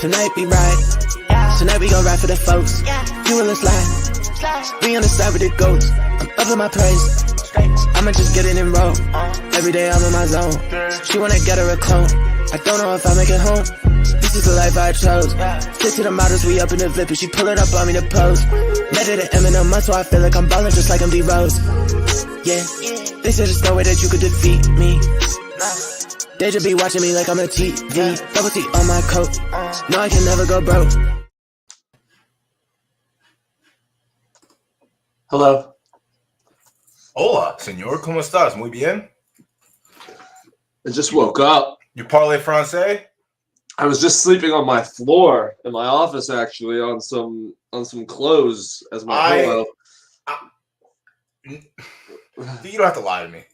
Tonight we ride. Tonight we gon' ride for the folks. You in the slide. We on the side with the goats. I'm up in my place. I'ma just get it and roll. Every day I'm in my zone. She wanna get her a clone. I don't know if I make it home. This is the life I chose. Stick to the models, we up in the VIP, and she pull it up on me to pose. Met it at Eminem, so I feel like I'm ballin' just like I'm D-Rose. Yeah, they said there's no way that you could defeat me. They just be watching me like I'm a TV. Double T on my coat. No, I can never go broke. Hello. Hola, señor. ¿Cómo estás? Muy bien. I just woke up. You parle français? I was just sleeping on my floor in my office, actually, on some clothes as my pillow. You don't have to lie to me.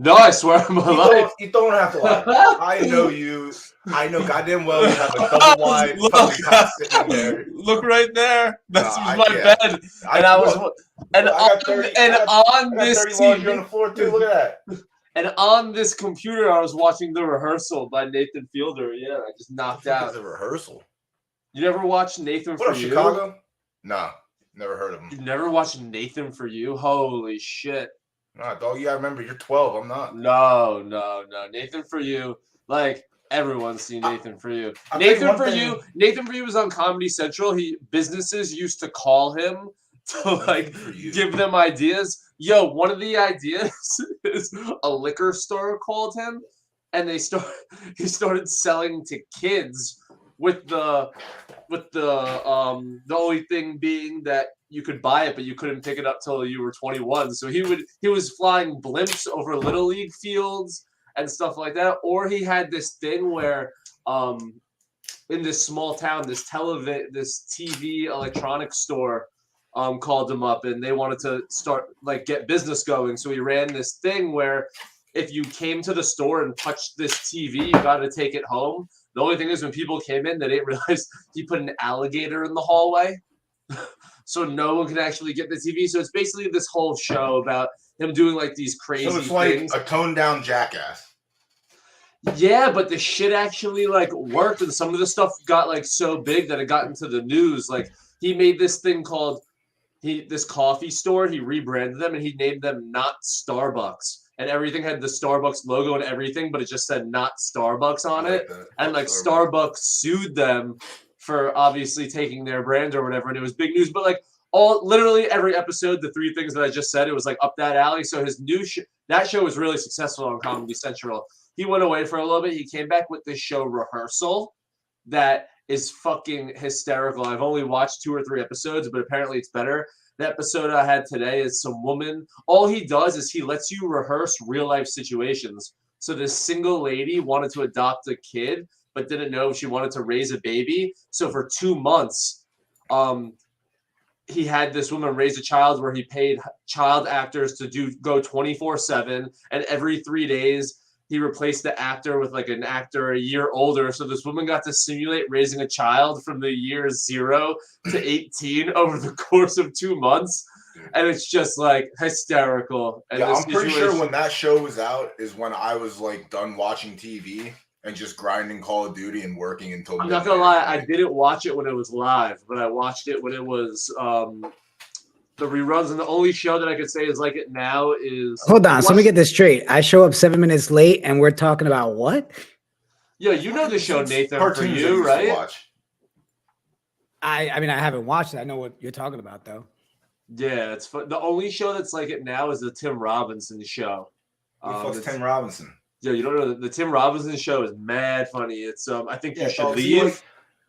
No, I swear on my life. You don't have to lie to me. I know you. I know goddamn well you have a double wide fucking cot sitting in there. Look right there. That's No, my bed. And I was on this 30 laundry on the floor too. Look at that. And on this computer, I was watching The Rehearsal by Nathan Fielder. Yeah, I just knocked out. The Rehearsal. You never watched Nathan What For up, You? Chicago? Nah, never heard of him. You never watched Nathan For You? Holy shit. Nah, dog, you gotta remember, you're 12. I'm not. No. Nathan For You. Like, everyone's seen Nathan For You. Nathan For You was on Comedy Central. Businesses used to call him to, like, give them ideas. Yo, one of the ideas is a liquor store called him, and he started selling to kids with the only thing being that you could buy it, but you couldn't pick it up till you were 21. So he was flying blimps over Little League fields and stuff like that. Or he had this thing where in this small town, this TV electronics store called him up, and they wanted to start get business going. So he ran this thing where if you came to the store and touched this TV, you got to take it home. The only thing is when people came in, they didn't realize he put an alligator in the hallway. So no one could actually get the TV. So it's basically this whole show about him doing these crazy things. So it's like a toned down jackass. Yeah, but the shit actually worked, and some of the stuff got so big that it got into the news. He made this thing called this coffee store. He rebranded them and he named them Not Starbucks. And everything had the Starbucks logo and everything, but it just said Not Starbucks on it. And Starbucks sued them for obviously taking their brand or whatever, and it was big news. But literally every episode, the three things that I just said, it was up that alley. So his new that show was really successful on Comedy Central. He went away for a little bit. He came back with this show Rehearsal that is fucking hysterical. I've only watched 2 or 3 episodes, but apparently it's better. The episode I had today is some woman. All he does is he lets you rehearse real life situations. So this single lady wanted to adopt a kid, but didn't know if she wanted to raise a baby. So for 2 months, he had this woman raise a child where he paid child actors to go 24/7, and every 3 days he replaced the actor with an actor a year older. So this woman got to simulate raising a child from the year 0 to 18 over the course of 2 months. And it's just hysterical. And yeah, I'm pretty sure when that show was out is when I was done watching TV and just grinding Call of Duty and working until I'm not gonna lie, I didn't watch it when it was live, but I watched it when it was the reruns, and the only show that I could say is like it now is. Hold on, so let me get this straight. I show up 7 minutes late, and we're talking about what? Yeah, you know the show Nathan For You, right? I mean, I haven't watched it. I know what you're talking about, though. Yeah, it's fun. The only show that's like it now is the Tim Robinson show. Who the fuck's Tim Robinson? Yeah, you don't know the Tim Robinson show is mad funny. It's I think you should leave.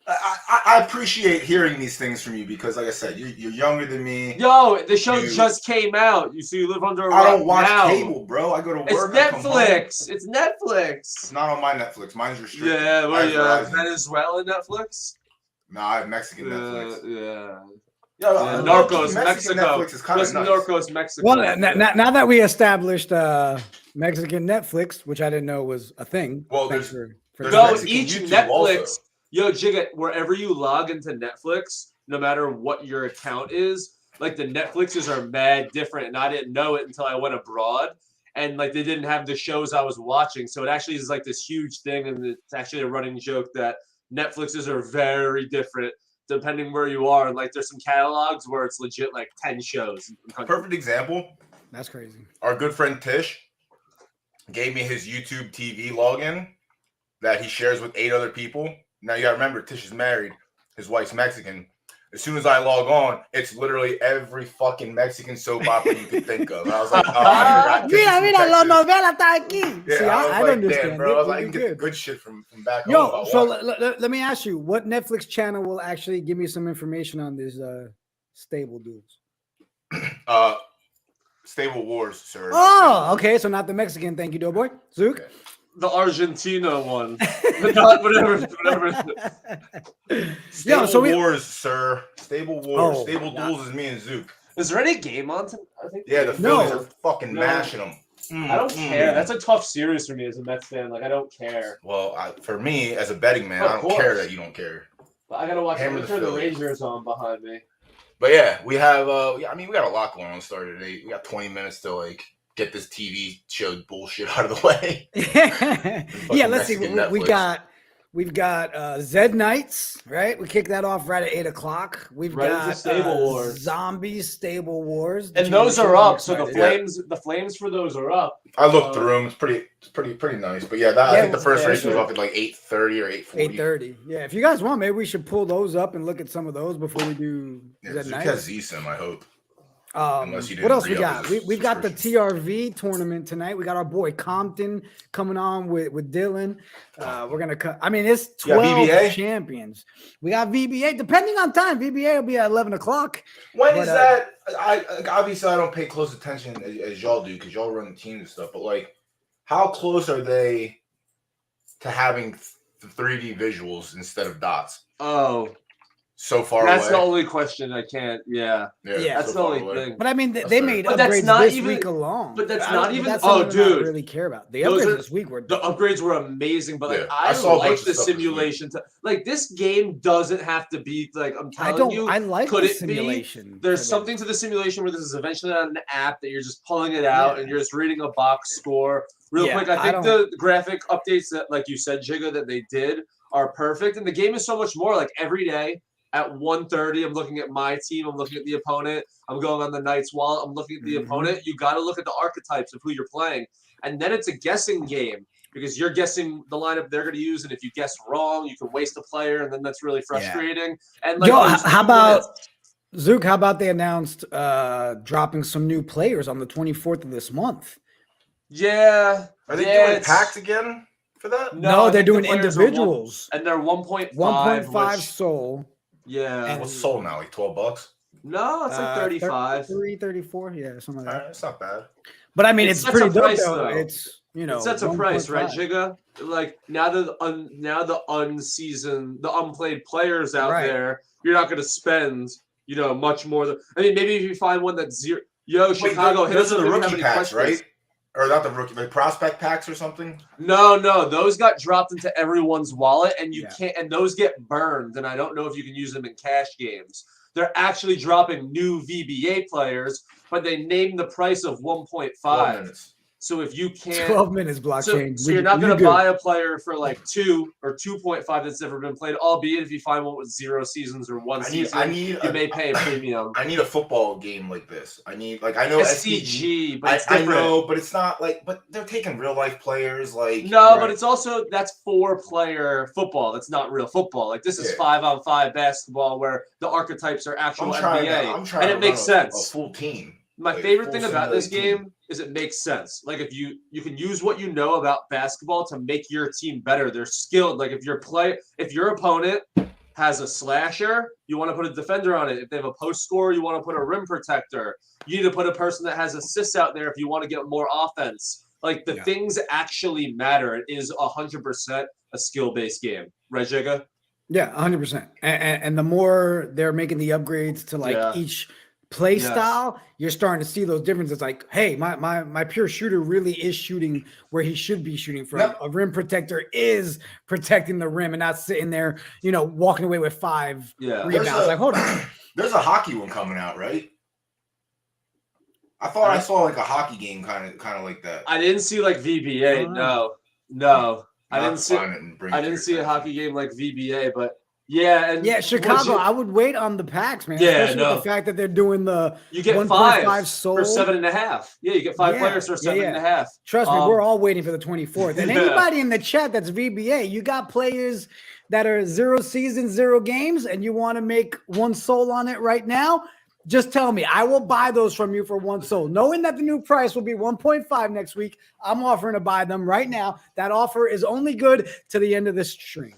I appreciate hearing these things from you because, like I said, you're younger than me. Yo, the show just came out. You live under a rock. I don't watch cable, bro. I go to work. It's Netflix. It's Netflix. It's not on my Netflix. Mine's restricted. Yeah, well, Venezuela Netflix. No, I have Mexican Netflix. Yeah, Narcos, Mexico. Netflix is kind of nice. Narcos, Mexico. Well, now that we established Mexican Netflix, which I didn't know was a thing. Well, each Netflix. Also. Yo, Jigga, wherever you log into Netflix, no matter what your account is, like the Netflixes are mad different, and I didn't know it until I went abroad, and like they didn't have the shows I was watching, so it actually is like this huge thing, and it's actually a running joke that Netflixes are very different depending where you are. Like there's some catalogs where it's legit like 10 shows. Perfect example. That's crazy. Our good friend Tish gave me his YouTube TV login that he shares with 8 other people. Now you gotta remember, Tish is married. His wife's Mexican. As soon as I log on, it's literally every fucking Mexican soap opera you could think of. And I was like, oh, I forgot. Mira, la novela está aquí. Yeah, See, I I was don't like, damn, understand. bro. I was like, I You're can get good. good shit from back home. Yo, so let me ask you, what Netflix channel will actually give me some information on these stable dudes? Stable Wars, sir. Oh, okay. So not the Mexican. Thank you, Doughboy. Zook. Okay. The Argentina one. Not whatever. Stable so Wars, sir. Stable Wars. Oh, Stable Duels is me and Zook. Is there any game on tonight? I think Yeah, the Phillies are fucking No. mashing them. I don't care. That's a tough series for me as a Mets fan. Like I don't care. Well, for me, as a betting man, Of I don't course. care that you don't care. But I gotta watch Hammer it. the The Phillies. Rangers on behind me. But yeah, we have. I mean, we got a lot going on started today. We got 20 minutes to like get this TV show bullshit out of the way. Yeah, let's see. Mexican We've got Zed Knights, right? We kicked that off right at 8:00. We've Right got into Stable Wars. Zombies, Stable Wars, And those are up. So the excited. flames for those are up. I looked through them. It's pretty nice. But yeah, I think the first yeah, race was sure. off at like 8:30 or 8:40. 8:30. Yeah, if you guys want, maybe we should pull those up and look at some of those before we do Yeah, Zed Zook Knights. has Z-Sim, I hope. Unless you What else we didn't got? re-up his We've got the subscription. TRV tournament tonight. We got our boy Compton coming on with Dylan. We're gonna cut. I mean, it's You got 12 VBA? champions. We got VBA. Depending on time, VBA will be at 11:00. When But, is that? I obviously I don't pay close attention as y'all do because y'all run the team and stuff. But like, how close are they to having 3D visuals instead of dots? Oh, So far that's away. the only question I can't. Yeah, Yeah. that's so the far only away. thing. But I mean, That's they fair. made But that's upgrades not this even- week alone. but that's I not don't- even- That's oh, something I don't dude. really care about. The Those upgrades are- this week were The upgrades were amazing, but like Yeah, I I saw a like bunch the of stuff this week. simulation. Like this game doesn't have to be like I'm I telling don't. you. I like could the it be? simulation. There's for this. something to the simulation where this is eventually on an app that you're just pulling it out Yeah. and you're just reading a box score. Real Yeah, quick, I I think the graphic updates that, like you said, Jigga, that they did are perfect. And the game is so much more. Like every day at 1:30, I'm looking at my team. I'm looking at the opponent. I'm going on the Knights wall. I'm looking at the Mhm. opponent. You got to look at the archetypes of who you're playing. And then it's a guessing game because you're guessing the lineup they're going to use. And if you guess wrong, you can waste a player. And then that's really frustrating. And like, Yo, there's how 2 about minutes. Zook? How about they announced dropping some new players on the 24th of this month? Yeah. Are they yeah, doing it's- packs again for that? No, I they're think the doing players are individuals. and they're 1.5. 1.5 which- soul. Yeah. and- What's sold now? Like $12? No, it's like 35. 34, yeah, something like that. It's not bad. But I mean, It it's sets pretty a dope price, though. though. It's It sets a price, right, 1.5. Jigga? Like now the unseasoned, the unplayed players out Right. there, you're not going to spend, much more than. I mean, maybe if you find one that's zero. Yo, Chicago, hit those us are up the if you have rookie any packs, questions. right? Or not the rookie, like prospect packs or something? No, those got dropped into everyone's wallet, and you Yeah. can't. And those get burned, and I don't know if you can use them in cash games. They're actually dropping new VBA players, but they named the price of 12 1.5. minutes. So if you can't, 12 minutes so, blockchain. so you're not going to good. buy a player for like 2 or 2.5 that's never been played. Albeit if you find one with 0 seasons or 1 season, you may pay a premium. I need a football game like this. I know SCG, but it's I different. know, but it's not like. But they're taking real life players. Like No, but it's also that's 4-player football. That's not real football. Like this is Yeah. 5-on-5 basketball where the archetypes are actual I'm trying NBA, I'm trying and to it makes run a sense. full team. My like, favorite full thing about this simulated team. game is it makes sense. Like if you can use what you know about basketball to make your team better. They're skilled. Like if your opponent has a slasher, you want to put a defender on it. If they have a post scorer, you want to put a rim protector. You need to put a person that has assists out there if you want to get more offense. Like the things actually matter. It is 100% a skill-based game. Right, Jigga? Yeah, 100%. And the more they're making the upgrades to like each play Yes. style, you're starting to see those differences. Like, hey, my pure shooter really is shooting where he should be shooting from. Yep. A rim protector is protecting the rim and not sitting there, walking away with 5 rebounds. Like, hold on. There's a hockey one coming out, right? I thought I saw like a hockey game kind of like that. I didn't see like VBA. Oh. No. I didn't see a hockey game like VBA, but yeah, and Chicago. I would wait on the packs, man. Yeah, especially with the fact that they're doing the you get 1.5 sold for 7.5. Yeah, you get 5 players for 7.5. Trust me, we're all waiting for the 24th. And anybody in the chat that's VBA, you got players that are 0 seasons, 0 games, and you want to make 1 soul on it right now. Just tell me. I will buy those from you for 1 soul. Knowing that the new price will be 1.5 next week, I'm offering to buy them right now. That offer is only good to the end of this stream.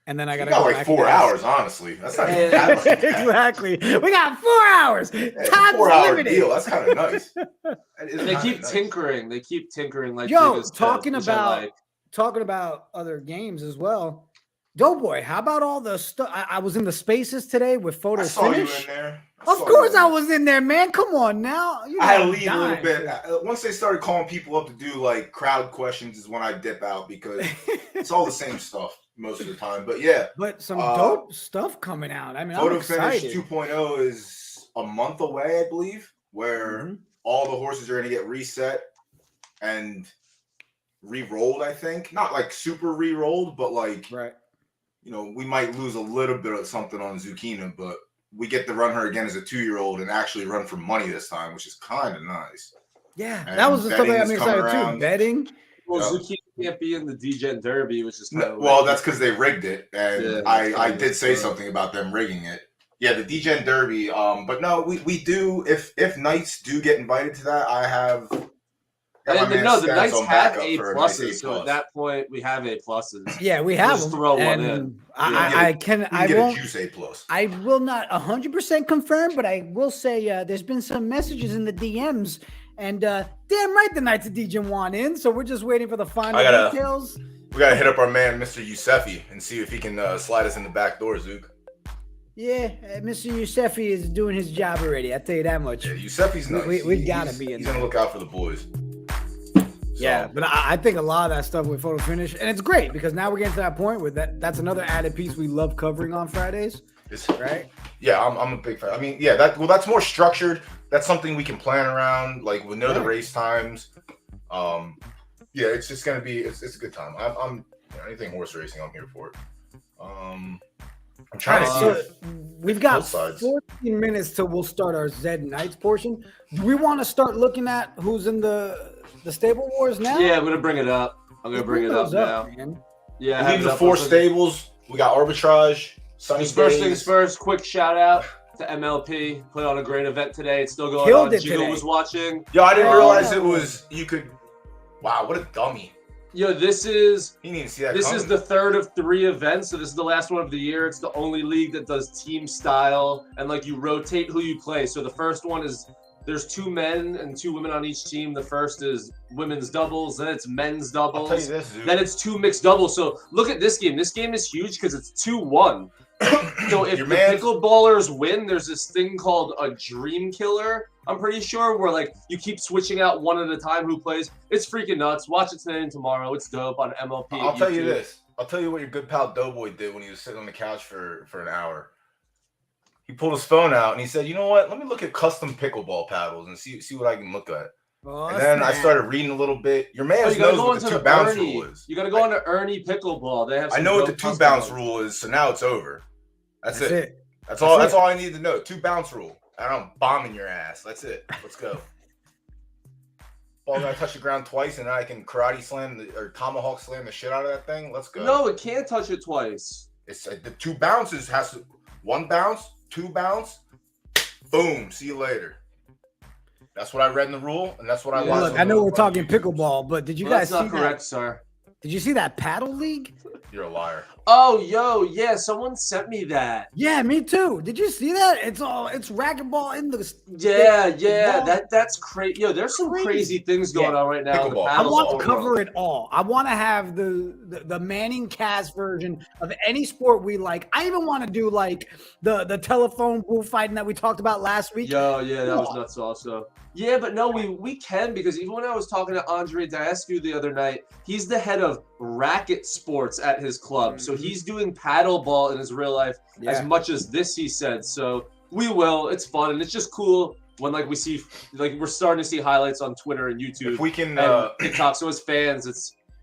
And then I got like 4 hours, honestly. That's not even that much. Exactly. We got 4 hours. Time's 4-hour limited. deal. That's kind of nice. And they keep tinkering. They keep tinkering. Like talking about other games as well. Doughboy, how about all the stuff? I was in the spaces today with PhotoFinish. I saw you in there. Of course I was in there, man. Come on now. I had to leave a little bit. Once they started calling people up to do like crowd questions is when I dip out because it's all the same stuff most of the time. But yeah. But some dope stuff coming out. I mean, PhotoFinish 2.0 is a month away, I believe, where all the horses are going to get reset and re-rolled, I think. Not like super re-rolled, but like, you know, we might lose a little bit of something on Zucchina, but we get to run her again as a 2-year-old and actually run for money this time, which is kind of nice. Yeah, and that was the stuff that got me excited too. Betting. Well, Zucchina can't be in the Degen Derby, which is kind of well, that's because they rigged it, and I did say something about them rigging it. Yeah, the Degen Derby. But no, we do. If Knights do get invited to that, I have. No, the Knights have A pluses, so at that point we have A pluses. Yeah, we have just them. throw one in. I won't. Juice A plus. I will not 100% confirm, but I will say there's been some messages in the DMs, and damn right the Knights of Degen want in. So we're just waiting for the final details. We gotta hit up our man, Mr. Yusefi, and see if he can slide us in the back door, Zook. Yeah, Mr. Yusefi is doing his job already. I tell you that much. Yeah, Yusefi's nice. We gotta be in. He's gonna look out for the boys. So. Yeah, but I think a lot of that stuff with PhotoFinish, and it's great because now we're getting to that point where that's another added piece we love covering on Fridays, right? Yeah, I'm a big fan. I mean, yeah, that's more structured. That's something we can plan around. Like we know the race times. Yeah, it's just gonna be it's a good time. I'm anything horse racing, I'm here for it. I'm trying to see. We've got 14 minutes till we'll start our Zed Knights portion. Do we want to start looking at who's in the Stable Wars now? Yeah, I'm gonna bring it up. I'm gonna bring it up now. Man. Yeah, I leave the 4 stables. We got Arbitrage. First things first. Quick shout out to MLP. Put on a great event today. It's still going on. Gio was watching. Yo, I didn't realize it was. You could. Wow, what a dummy. Yo, this is. You need to see that. This is the 3rd of 3 events, so this is the last one of the year. It's the only league that does team style and like you rotate who you play. So the first one is. There's 2 men and 2 women on each team. The first is women's doubles, then it's men's doubles. I'll tell you this, Zook. Then it's 2 mixed doubles. So look at this game. This game is huge because it's 2-1. So if the pickleballers win, there's this thing called a dream killer. I'm pretty sure where like you keep switching out one at a time who plays. It's freaking nuts. Watch it today and tomorrow. It's dope on MLP. I'll tell you this. I'll tell you what your good pal Doughboy did when he was sitting on the couch for an hour. He pulled his phone out and he said, "You know what? Let me look at custom pickleball paddles and see what I can look at." And then I started reading a little bit. Your man knows what the 2 bounce rule is. You got to go into Ernie Pickleball. They have. I know what the 2 bounce rule is, so now it's over. That's it. That's all I need to know. 2 bounce rule. I don't bombing your ass. That's it. Let's go. Ball gotta touch the ground twice, and then I can karate slam or tomahawk slam the shit out of that thing. Let's go. No, it can't touch it twice. It's the 2 bounces has to 1 bounce. 2 bounce, boom, see you later. That's what I read in the rule, and that's what I watched. Look, I know we're talking pickleball, but did you guys see that? That's not correct, sir. Did you see that paddle league? You're a liar. Oh, yo, yeah, someone sent me that. Yeah, me too. Did you see that? It's racquetball in the. Yeah, that's crazy. Yo, there's some crazy things going on right now. I want to cover it all. I want to have the Manning cast version of any sport we like. I even want to do like the telephone bullfighting that we talked about last week. Yo, yeah, that was nuts also. Yeah, but no, we can because even when I was talking to Andre Diascu the other night, he's the head of racket sports at his club. So he's doing paddleball in his real life as much as this, he said. So we will. It's fun and it's just cool when like we see like we're starting to see highlights on Twitter and YouTube. If we can and TikTok. So as fans,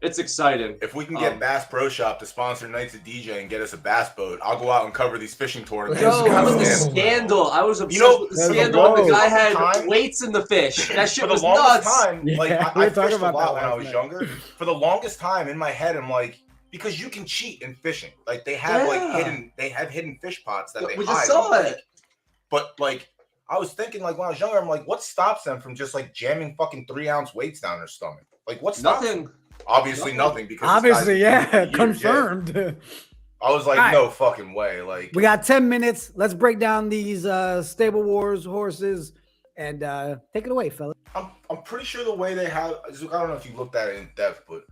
It's exciting. If we can get Bass Pro Shop to sponsor Knights of Degen and get us a bass boat, I'll go out and cover these fishing tournaments. Yo, how about the Stand. scandal? I was obsessed with the scandal when the guy had weights in the fish. That shit For the was longest nuts. time, like Yeah, I we were talking fished a about that lot when I last was night. younger. For the longest time in my head, I'm like, because you can cheat in fishing. Like they have hidden fish pots that they We hide. just saw on the it. lake. But like I was thinking, like when I was younger, I'm like, what stops them from just like jamming fucking 3-ounce weights down their stomach? Like what stops them? Nothing. Obviously nothing because Obviously, this guy's been yeah, doing it for years, confirmed. I was like, All right. no fucking way. Like We got 10 minutes. Let's break down these Stable Wars horses and take it away, fella. I'm pretty sure the way they have. I don't know if you looked at it in depth, but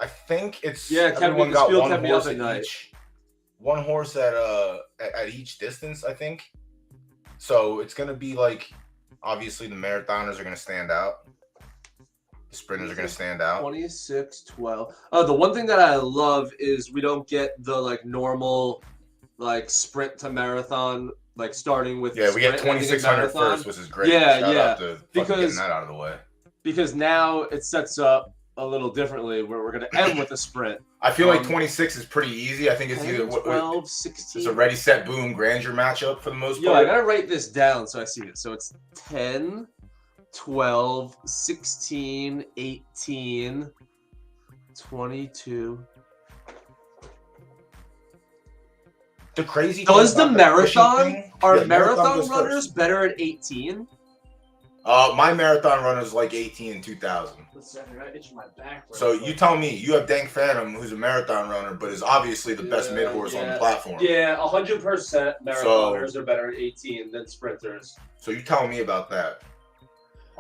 I think it's Kevin, this field kept me up at night. One horse at each distance, I think. So it's gonna be like obviously the marathoners are gonna stand out. The sprinters are gonna stand out. 26-12. Oh, the one thing that I love is we don't get the like normal like sprint to marathon, like starting with Yeah, we get sprint, ending in 2600 marathon. first, which is great. Yeah, Shout yeah. out to fucking getting Because- that out of the way. Because now it sets up a little differently where we're gonna end with a sprint. I feel like 26 is pretty easy. I think it's 10, either 12, it's 16. a ready, set, boom, grandeur matchup for the most Yo, I part. gotta write this down so I see it. So it's 10, 12, 16, 18, 22. The crazy thing Does the about that fishing marathon, thing- are Yeah, marathon goes runners first. better at 18? My marathon run is like 18 in 2000. So you tell me, you have Dank Phantom, who's a marathon runner, but is obviously the best mid horse on the platform. Yeah, 100% marathoners are better at 18 than sprinters. So you tell me about that.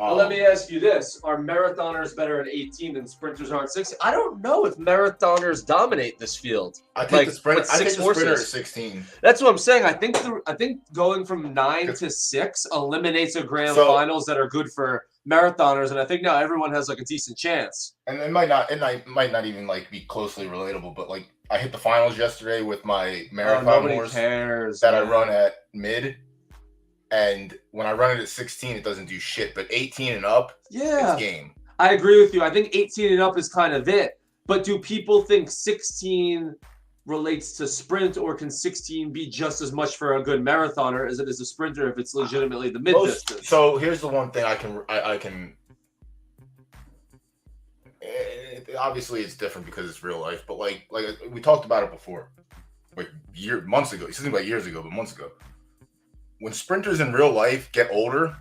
Well, let me ask you this. Are marathoners better at 18 than sprinters are at 16? I don't know if marathoners dominate this field. I think like, the sprinter. with I think six the sprinter horses. is 16. That's what I'm saying. I think going from 9 to 6 eliminates a grand So- finals that are good for marathoners, and I think now everyone has like a decent chance. And it might not even like be closely relatable, but like I hit the finals yesterday with my marathon Nobody horse cares. that I man. run at mid. And when I run it at 16, it doesn't do shit. But 18 and up, Yeah, it's game. I agree with you. I think 18 and up is kind of it. But do people think 16 relates to sprint, or can 16 be just as much for a good marathoner as it is a sprinter if it's legitimately the mid distance? So here's the one thing I can. Obviously, it's different because it's real life. But like we talked about it before, like months ago. It seems like years ago, but months ago. When sprinters in real life get older,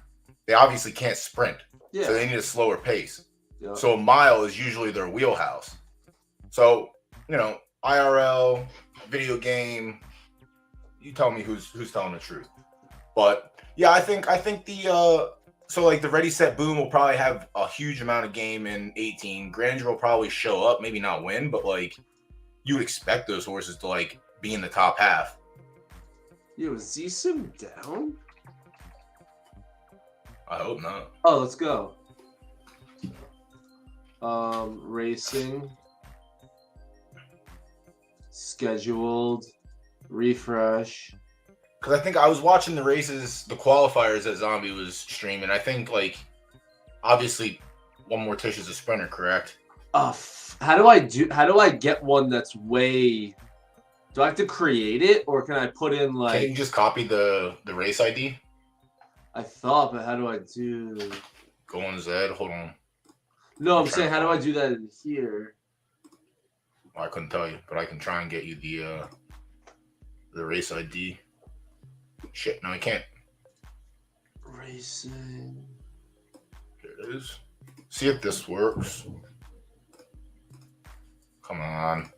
they obviously can't sprint. Yeah. So they need a slower pace. Yeah. So a mile is usually their wheelhouse. So, IRL, video game, you tell me who's telling the truth. But yeah, I think the so like the ready set boom will probably have a huge amount of game in 18. Grandeur will probably show up, maybe not win, but like you would expect those horses to like be in the top half. Yo, is Z-Sim down? I hope not. Oh, let's go. Racing. Scheduled. Refresh. Because I think I was watching the races, the qualifiers that Zombie was streaming. I think, like, obviously, One More Tish is a sprinter, correct? How do I get one that's way... Do I have to create it, or can I put in, like... Can you just copy the race ID? I thought, but how do I do... Go on Zed, hold on. No, I'm saying, how do I do that in here? Well, I couldn't tell you, but I can try and get you the race ID. Shit, no, I can't. Racing... Here it is. See if this works. Come on.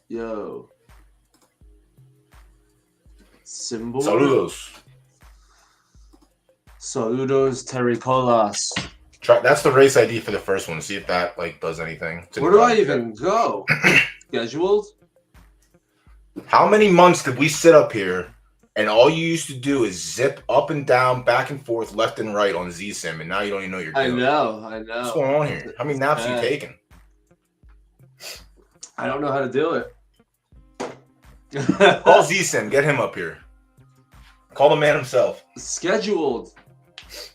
Yo. Symbol? Saludos. Saludos Terricolas. That's the race ID for the first one. See if that like does anything. It's in Where the do I bottom. even go? Scheduled? How many months did we sit up here and all you used to do is zip up and down, back and forth, left and right on Z-Sim, and now you don't even know you're doing? I know. What's going on here? How many naps are you taking? I don't know how to do it. Call Z-Sim. Get him up here. Call the man himself. Scheduled.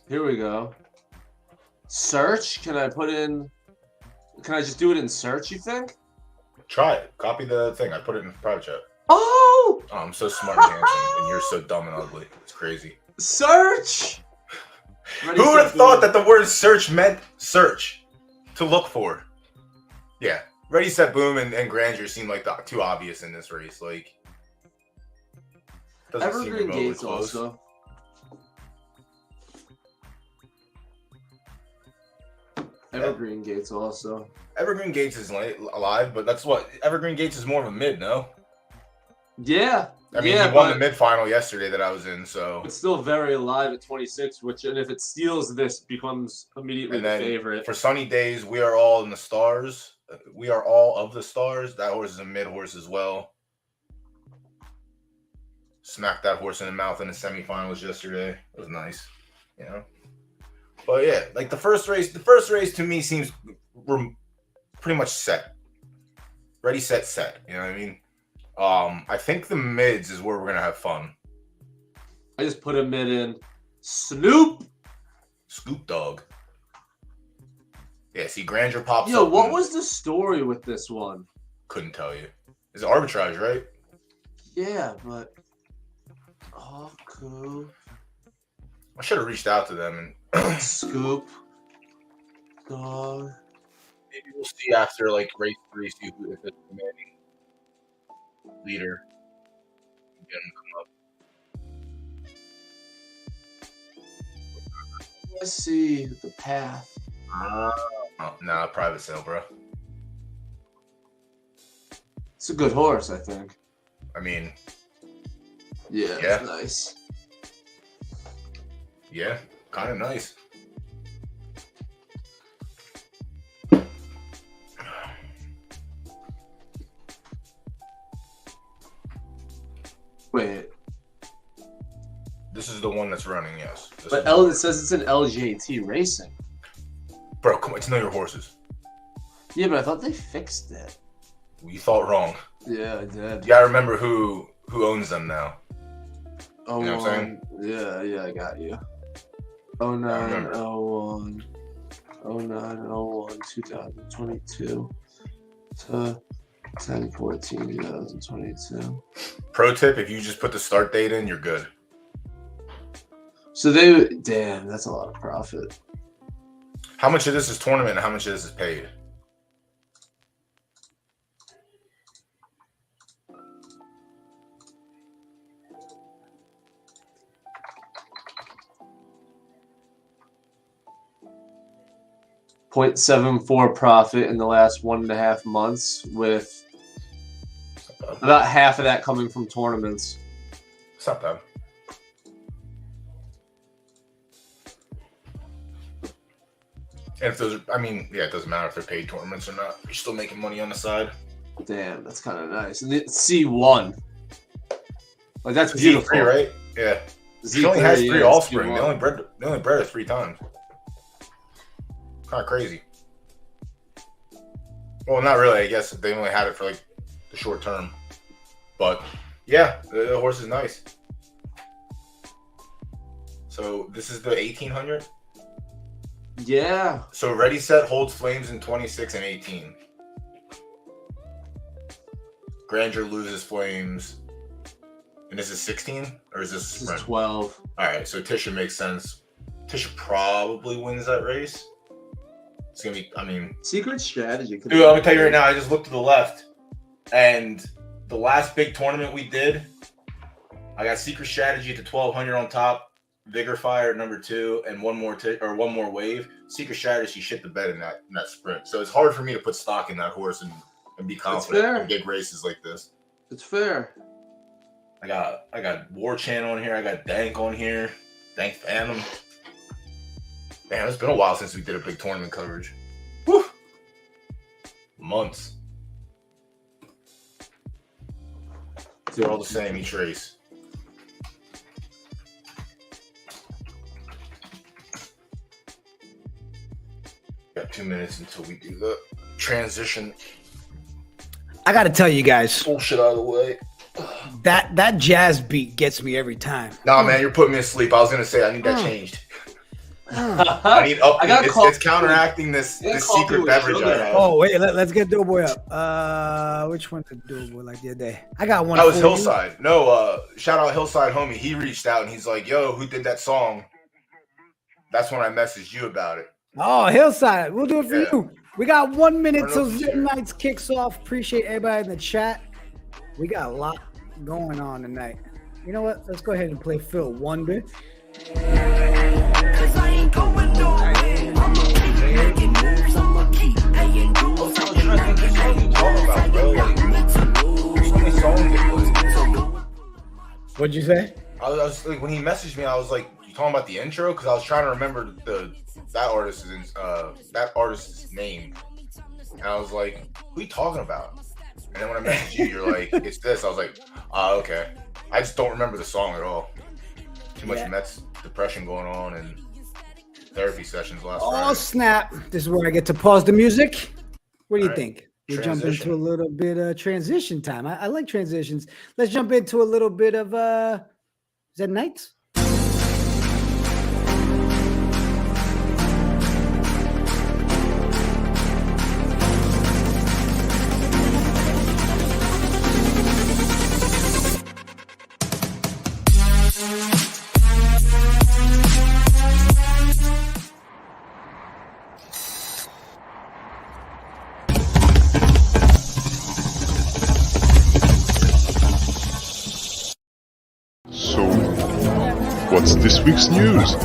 Here we go. Search. Can I put in Can I just do it in search, you think? Try it. Copy the thing. I put it in private chat. Oh! Oh, I'm so smart and handsome, and you're so dumb and ugly. It's crazy. Search! Who would have thought that the word search meant search? To look for. Yeah. Ready, Set, Boom, and Grandeur seem like the too obvious in this race. Like, doesn't seem Evergreen remotely Gates close. also. Evergreen Gates also. Evergreen Gates is alive, but that's what Evergreen Gates is more of a mid, no? Yeah. I mean, yeah, he won the but mid final yesterday that I was in, so. it's still very alive at 26, which, and if it steals this, becomes immediately And the then favorite. for Sunny Days, we are all in the stars. We are all of the stars. That horse is a mid horse as well. Smacked that horse in the mouth in the semifinals yesterday. It was nice, you know. But yeah, like the first race to me seems we're pretty much set. Ready, set, set. You know what I mean? I think the mids is where we're gonna have fun. I just put a mid in. Snoop. Scoop Dog. Yeah, see, Grandeur pops Yo, up. what was the story with this one? Couldn't tell you. It's arbitrage, right? Yeah, but oh, cool. I should have reached out to them and Scoop Dog. maybe we'll see after like race 3, see who if it's the commanding leader. Get him to come up. Let's see the path. Oh, nah, private sale, bro. It's a good horse, I think. I mean, Yeah, Yeah. It's nice. yeah, kind of nice. Wait, This is the one that's running, yes. This but is- it says it's an LJT Racing. Bro, come on, it's Know Your Horses. Yeah, but I thought they fixed it. You thought wrong. Yeah, I did. You gotta remember who owns them now. Oh, You know what I'm yeah, I got you. Oh nine, remember. oh 01, 0901, 2022 to 10/14, 2022. Pro tip: if you just put the start date in, you're good. So damn, that's a lot of profit. How much of this is tournament and how much of this is paid? .74 profit in the last 1.5 months, with about half of that coming from tournaments. It's not bad. And if those, I mean, yeah, it doesn't matter if they're paid tournaments or not. You're still making money on the side. Damn, that's kind of nice. And it's C1, like that's It's beautiful, Z3, right? Yeah. She Z3, only has 3 yeah, it's offspring. C1. They only bred her 3 times. Kind of crazy. Well, not really. I guess they only had it for like the short term. But yeah, the horse is nice. So this is the 1800. Yeah, So Ready Set holds flames in 26 and 18. Grandeur loses flames. And this is 16? Or is this this is sprint? 12. Alright, so Tisha makes sense. Tisha probably wins that race. It's gonna be, I mean, Secret strategy. dude, I'm gonna tell you right now, I just looked to the left. And the last big tournament we did, I got Secret Strategy to 1200 on top. Vigor Fire at number 2 and one more wave. Secret Strategy shit the bed in that sprint. So it's hard for me to put stock in that horse and be confident fair. in big races like this. It's fair. I got War Channel on here. I got Dank on here. Dank Phantom. Damn, it's been a while since we did a big tournament coverage. Woo! Months. They're all the same each race. Got 2 minutes until we do the transition. I got to tell you guys, Bullshit out of the way. that jazz beat gets me every time. Nah, man, you're putting me to sleep. I was gonna say I need that changed. I need up. I got It's counteracting this secret beverage I have. Oh wait, let's get Doughboy up. Which one did Doughboy like the other day? I got one. That was Hillside. No, shout out Hillside homie. He reached out and he's like, "Yo, who did that song?" That's when I messaged you about it. Oh, Hillside. We'll do it for you. We got 1 minute till Turn up the Zed chair. Knights kicks off. Appreciate everybody in the chat. We got a lot going on tonight. You know what? Let's go ahead and play Phil Wonder. Cause I ain't going nowhere. I'ma keep making moves. I'ma keep paying dues. I ain't making What'd you say? I was like, when he messaged me, I was like, "You talking about the intro?" Because I was trying to remember that artist's name, and I was like, "Who are you talking about?" And then when I messaged you, you're like, "It's this." I was like, "Oh, okay." I just don't remember the song at all. Too much Mets depression going on and therapy sessions last Oh, Friday. snap. This is where I get to pause the music. What do you think? We jump Transition. into a little bit of transition time. I like transitions. Let's jump into a little bit of Zed Knights. So, what's this week's news?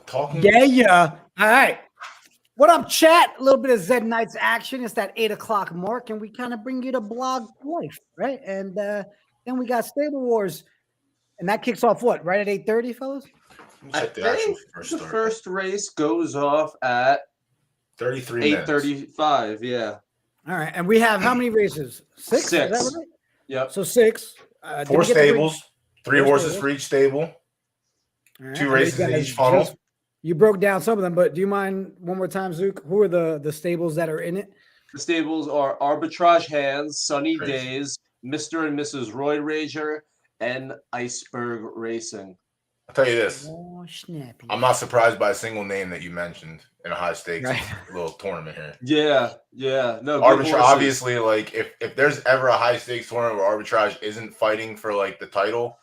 Talking. Yeah. All right. What up, chat? A little bit of Zed Knights action. It's that 8 o'clock mark, and we kind of bring you to blog life, right? And then we got Stable Wars, and that kicks off what? Right at 8:30, fellas? I Check the actual think first the start. first race goes off at 33 minutes. 8:35. Yeah. All right. And we have how many races? Six? Is Six. that right? Yep. So six. Did Four we get the stables, three Four horses stables. for each stable. All right, Two and races these in guys each funnel. You broke down some of them, but do you mind one more time, Zook? Who are the stables that are in it? The stables are Arbitrage Hands, Sunny Crazy. Days, Mr. and Mrs. Roy Rager, and Iceberg Racing. I'll tell you this. Oh, snappy. I'm not surprised by a single name that you mentioned in a high stakes Right. little tournament here. Yeah. No, good Arbitrage, horses. obviously, like if there's ever a high stakes tournament where Arbitrage isn't fighting for like the title,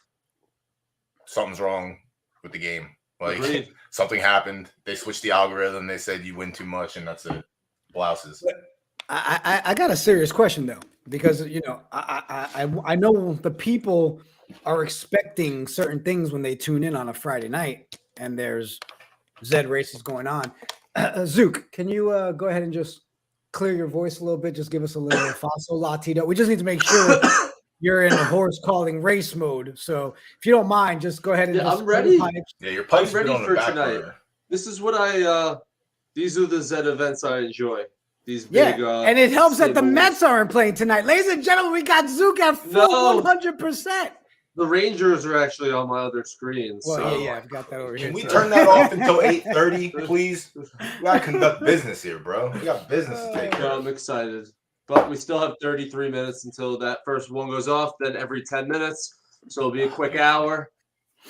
something's wrong with the game. Like Agreed. something happened. They switched the algorithm. They said you win too much, and that's it. Blouses. I got a serious question though, because you know I know the people are expecting certain things when they tune in on a Friday night, and there's Zed races going on. Zook, can you go ahead and just clear your voice a little bit? Just give us a little fossil latido. We just need to make sure you're in horse calling race mode. So if you don't mind, just go ahead and Yeah, just I'm ready. Yeah, your pipes I'm ready been on the for back tonight. burner. This is what these are the Zed events I enjoy. These Yeah, big and it helps that the stable- Mets aren't playing tonight. Ladies and gentlemen, we got Zook at full No. 100%. The Rangers are actually on my other screen. Well, so yeah, I've got that over here. Can we too. turn that off until 8:30, please? We gotta conduct business here, bro. We got business to take care No, of. I'm excited. But we still have 33 minutes until that first one goes off, then every 10 minutes. So it'll be a quick hour.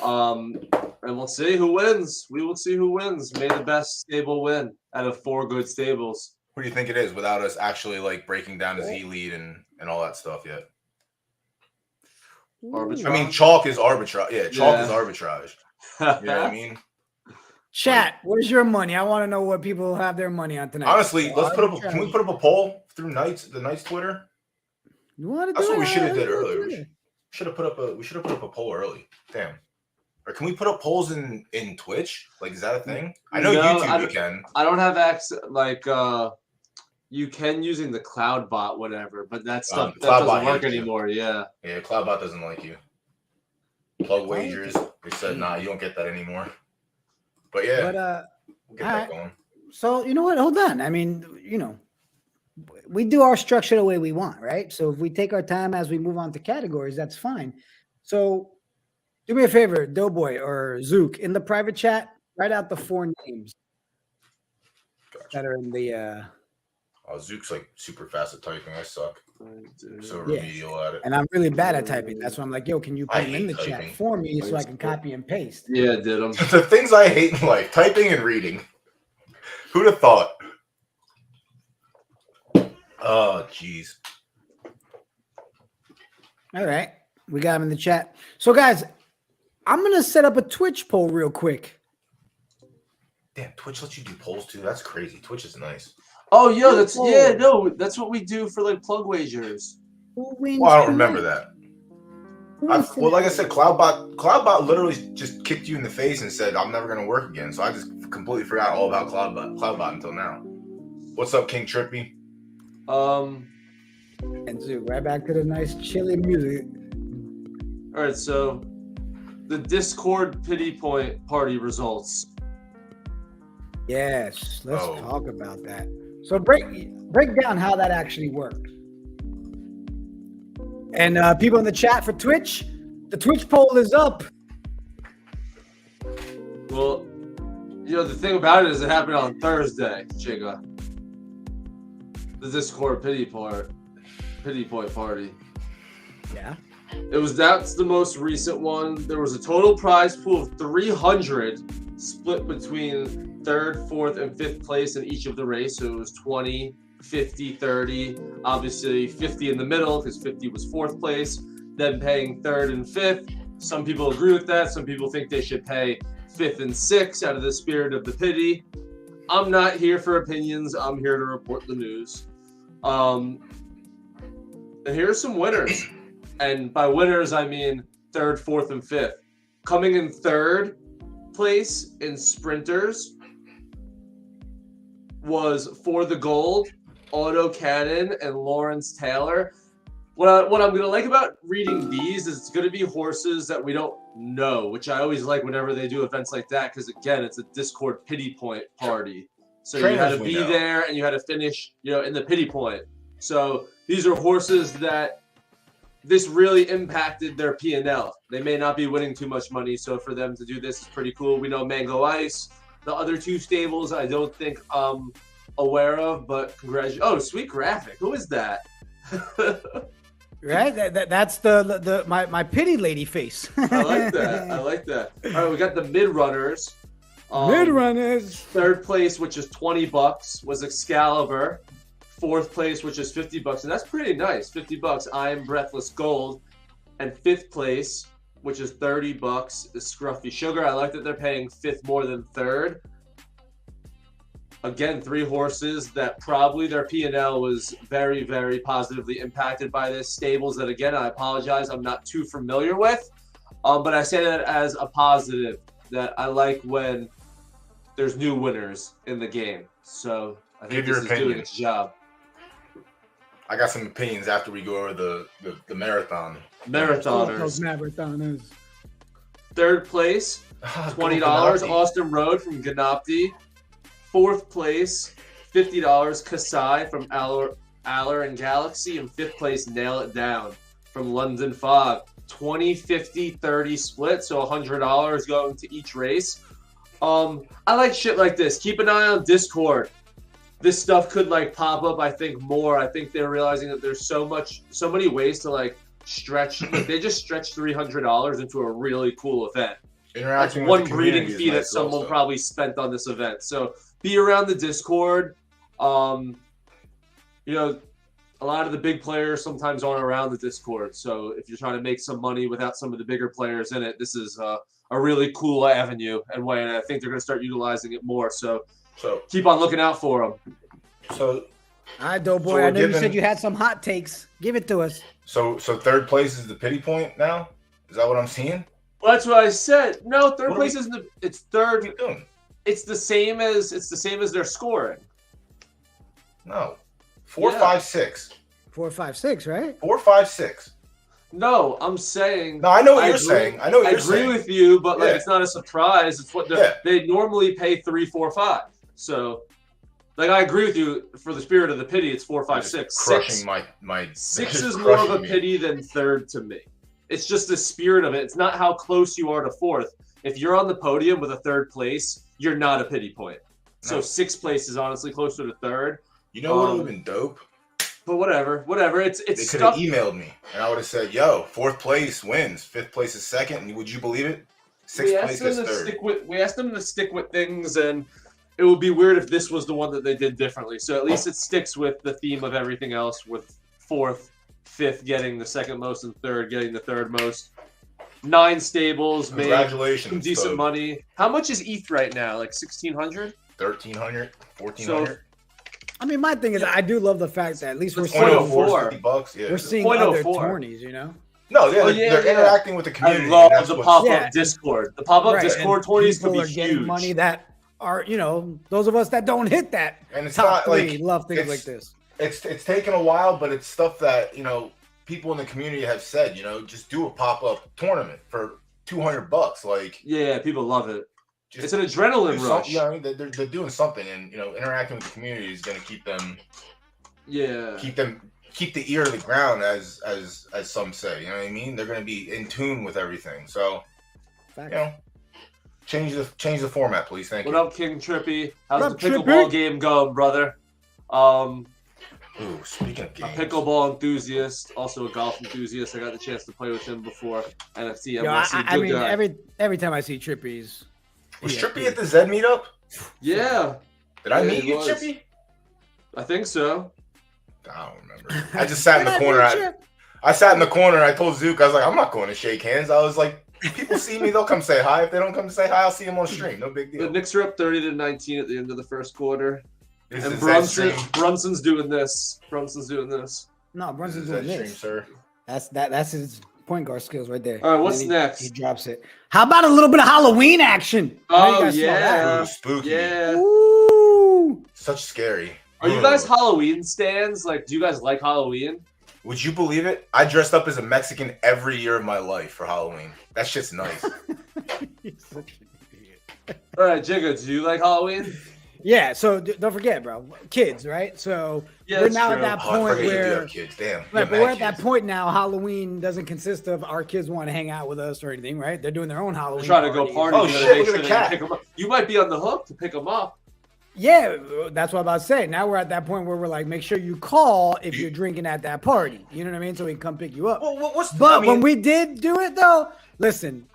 And we'll see who wins. We will see who wins. May the best stable win out of 4 good stables. What do you think it is without us actually like breaking down his lead and all that stuff yet? Arbitrage. I mean, chalk is arbitrage. Yeah, chalk is Yeah. arbitrage. You know what I mean? Chat, where's your money? I want to know what people have their money on tonight. Honestly, let's put up. Arbitrage. Can we put up a poll through the Knights Twitter? You want to That's do what we it? should have did Let's earlier. do We it. should have put up a poll early. Damn. Or can we put up polls in Twitch? Like, is that a thing? I know No, YouTube we can. I don't have access. Like, you can using the cloud bot, whatever, but that stuff the that cloud doesn't bot work hates you. anymore. Yeah. Yeah, Cloudbot doesn't like you. Plug wagers. They said, nah, you don't get that anymore. But yeah, But we'll get that alright. going. so you know what? Hold on. I mean, you know, we do our structure the way we want, right? So if we take our time as we move on to categories, that's fine. So do me a favor, Doughboy or Zook, in the private chat, write out the 4 names. that are in the. Oh, Zook's like super fast at typing. I suck. So Yeah. remedial at it. And I'm really bad at typing. That's why I'm like, yo, can you I put them in the hate chat typing. for me so I can copy and paste? Yeah, did them. The things I hate in life: typing and reading. Who'd have thought? Oh, jeez. All right. We got them in the chat. So, guys, I'm going to set up a Twitch poll real quick. Damn, Twitch lets you do polls too. That's crazy. Twitch is nice. Oh, yo, that's that's what we do for like plug wagers. Who wins Well, I don't tonight? remember that. Who wins Well, like I tonight? said, Cloudbot literally just kicked you in the face and said, "I'm never going to work again." So I just completely forgot all about Cloudbot until now. What's up, King Trippy? And so right back to the nice chilly music. All right, so the Discord pity point party results. Yes, let's Oh. talk about that. So break down how that actually worked. And people in the chat for Twitch, the Twitch poll is up. Well, you know, the thing about it is it happened on Thursday, Chiga. The Discord pity point party. Yeah. That's the most recent one. There was a total prize pool of 300 split between 3rd, 4th, and 5th place in each of the race. So it was 20, 50, 30. Obviously 50 in the middle because 50 was 4th place. Then paying 3rd and 5th. Some people agree with that. Some people think they should pay 5th and 6th out of the spirit of the pity. I'm not here for opinions. I'm here to report the news. And here's some winners. And by winners, I mean 3rd, 4th, and 5th. Coming in 3rd place in sprinters was For the Gold, Auto Cannon, and Lawrence Taylor. What I'm going to like about reading these is it's going to be horses that we don't know, which I always like whenever they do events like that because, again, it's a Discord pity point party. So you had to be there and you had to finish, in the pity point. So these are horses that this really impacted their P&L. They may not be winning too much money, so for them to do this is pretty cool. We know Mango Ice. The other two stables I don't think I'm aware of, but congratulations. Oh, sweet graphic. Who is that? Right? That's my pity lady face. I like that. I like that. All right, we got the mid-runners. Mid-runners. 3rd place, which is $20, was Excalibur. 4th place, which is $50, and that's pretty nice. $50, I Am Breathless Gold. And 5th place, which is $30, is Scruffy Sugar. I like that they're paying 5th more than 3rd. Again, 3 horses that probably their P&L was very, very positively impacted by this. Stables that, again, I apologize, I'm not too familiar with. But I say that as a positive, that I like when there's new winners in the game. So I think this is doing its job. I got some opinions after we go over the marathon. Marathoners. Marathoners. 3rd place, $20, Austin Road from Ganopti. 4th place, $50, Kasai from Aller and Galaxy. And 5th place, Nail It Down from London Fog. 20, 50, 30 split, so $100 going to each race. I like shit like this. Keep an eye on Discord. This stuff could pop up, I think, more. I think they're realizing that there's so many ways to stretch. They just stretched $300 into a really cool event. That's one breeding fee that someone probably spent on this event. So be around the Discord. A lot of the big players sometimes aren't around the Discord. So if you're trying to make some money without some of the bigger players in it, this is a really cool avenue and way. And I think they're going to start utilizing it more. So keep on looking out for them. So, all right, Doughboy. I know you said you had some hot takes. Give it to us. So 3rd place is the pity point now? Is that what I'm seeing? Well, that's what I said. No, 3rd place isn't. It's 3rd. What are you doing? It's the same as their scoring. No. 4, 5, 6. 4, 5, 6, right? 4, 5, 6. No, I'm saying. No, I know what you're saying. I know what you're saying. I agree with you, but it's not a surprise. It's what they normally pay 3, 4, 5. So, I agree with you. For the spirit of the pity, it's 4, 5, 6. Crushing my 6 is more of a pity than 3rd to me. It's just the spirit of it. It's not how close you are to 4th. If you're on the podium with a 3rd place, you're not a pity point. So No. 6th place is honestly closer to 3rd. You know what would have been dope? But whatever. It's They could stuff. have emailed me, and I would have said, "Yo, 4th place wins. 5th place is 2nd." And would you believe it? 6th place is 3rd. We asked them to stick with things, and it would be weird if this was the one that they did differently. So at least it sticks with the theme of everything else, with 4th, 5th getting the 2nd most, and 3rd getting the 3rd most. 9 stables, made Congratulations, some decent Toad. money. How much is ETH right now? Like 1,600? 1,300, 1,400. So, I mean, my thing is, I do love the fact that at least we're It's seeing, 0.04. $50. Yeah. we're seeing other 0.04. tourneys, you know? No, yeah, Oh, they're yeah. interacting with the I community. and love that's the what's- pop-up Yeah. Discord. The pop-up Right, Discord and 20s could people be are getting huge. money that are, you know, those of us that don't hit that And it's top not three like love things it's- like this. It's taken a while, but it's stuff that people in the community have said. Just do a pop-up tournament for $200. Like, Yeah, people love it. just It's an adrenaline do rush. something. They're doing something, and interacting with the community is going to keep Yeah. keep the ear to the ground, as some say. You know what I mean? They're going to be in tune with everything. So, Facts. change the format, please. Thank What you. up, King Trippy? How's What up, the pickleball Trippy? game going, brother? Ooh, speaking of A games, pickleball enthusiast, also a golf enthusiast. I got the chance to play with him before NFT. Yo, MLC, I good mean, guy. every time I see Trippy's, was yeah, Trippy at the Zed meetup? Yeah, Did I Yeah, meet he you, was. Trippy? I think so. I don't remember. I just sat in the corner. I sat in the corner. I told Zook, I was like, I'm not going to shake hands. I was like, if people see me, they'll come say hi. If they don't come to say hi, I'll see them on stream. No big The deal. Knicks are up 30-19 at the end of the first quarter. This And is Zed stream. Brunson's doing this. Brunson's doing this. No, This Brunson's is doing Zed stream, this. sir. That's his point guard skills right there. All right, what's And then next? He drops it. How about a little bit of Halloween action? I know you Oh, guys saw that. yeah. Ooh, spooky. Yeah. Ooh. Such scary. Are you guys Halloween stands? Like, do you guys like Halloween? Would you believe it? I dressed up as a Mexican every year of my life for Halloween. That shit's nice. He's such an idiot. All right, Jigga, do you like Halloween? Yeah, so don't forget, bro. Kids, right? So Yeah, we're that's now true. at that Oh, I point forget you do where have kids. Damn. right, You but have we're mad at that kids. point now. Halloween doesn't consist of our kids want to hang out with us or anything, right? They're doing their own We're Halloween. trying to go party. party. Oh, you gotta shit, make look at sure the that you cat. pick 'em up. You might be on the hook to pick them up. Yeah, that's what I'm about to say. Now we're at that point where we're like, make sure you call if you're drinking at that party. You know what I mean? So we can come pick you up. Well, what's But when we did do it though, listen,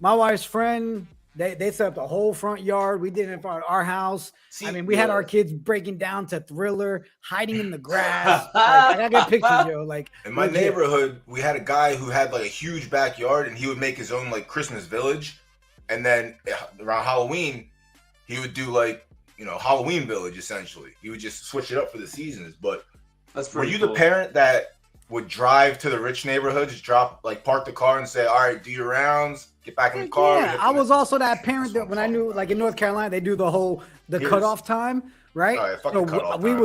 my wife's friend, they set up the whole front yard. We did it in front of our house. See, I mean, we had our kids breaking down to Thriller, hiding in the grass. Like, I gotta get pictures, yo. Like in my legit. neighborhood, we had a guy who had like a huge backyard, and he would make his own like Christmas village, and then around Halloween, he would do like Halloween village essentially. He would just switch it up for the seasons. But That's were pretty you cool. the parent that would drive to the rich neighborhoods, park the car, and say, "All right, do your rounds, get back in the car"? Yeah, I was also that parent that when I knew, like in North Carolina, they do the Here's- cutoff time, right? Oh, yeah, fucking cutoff we time.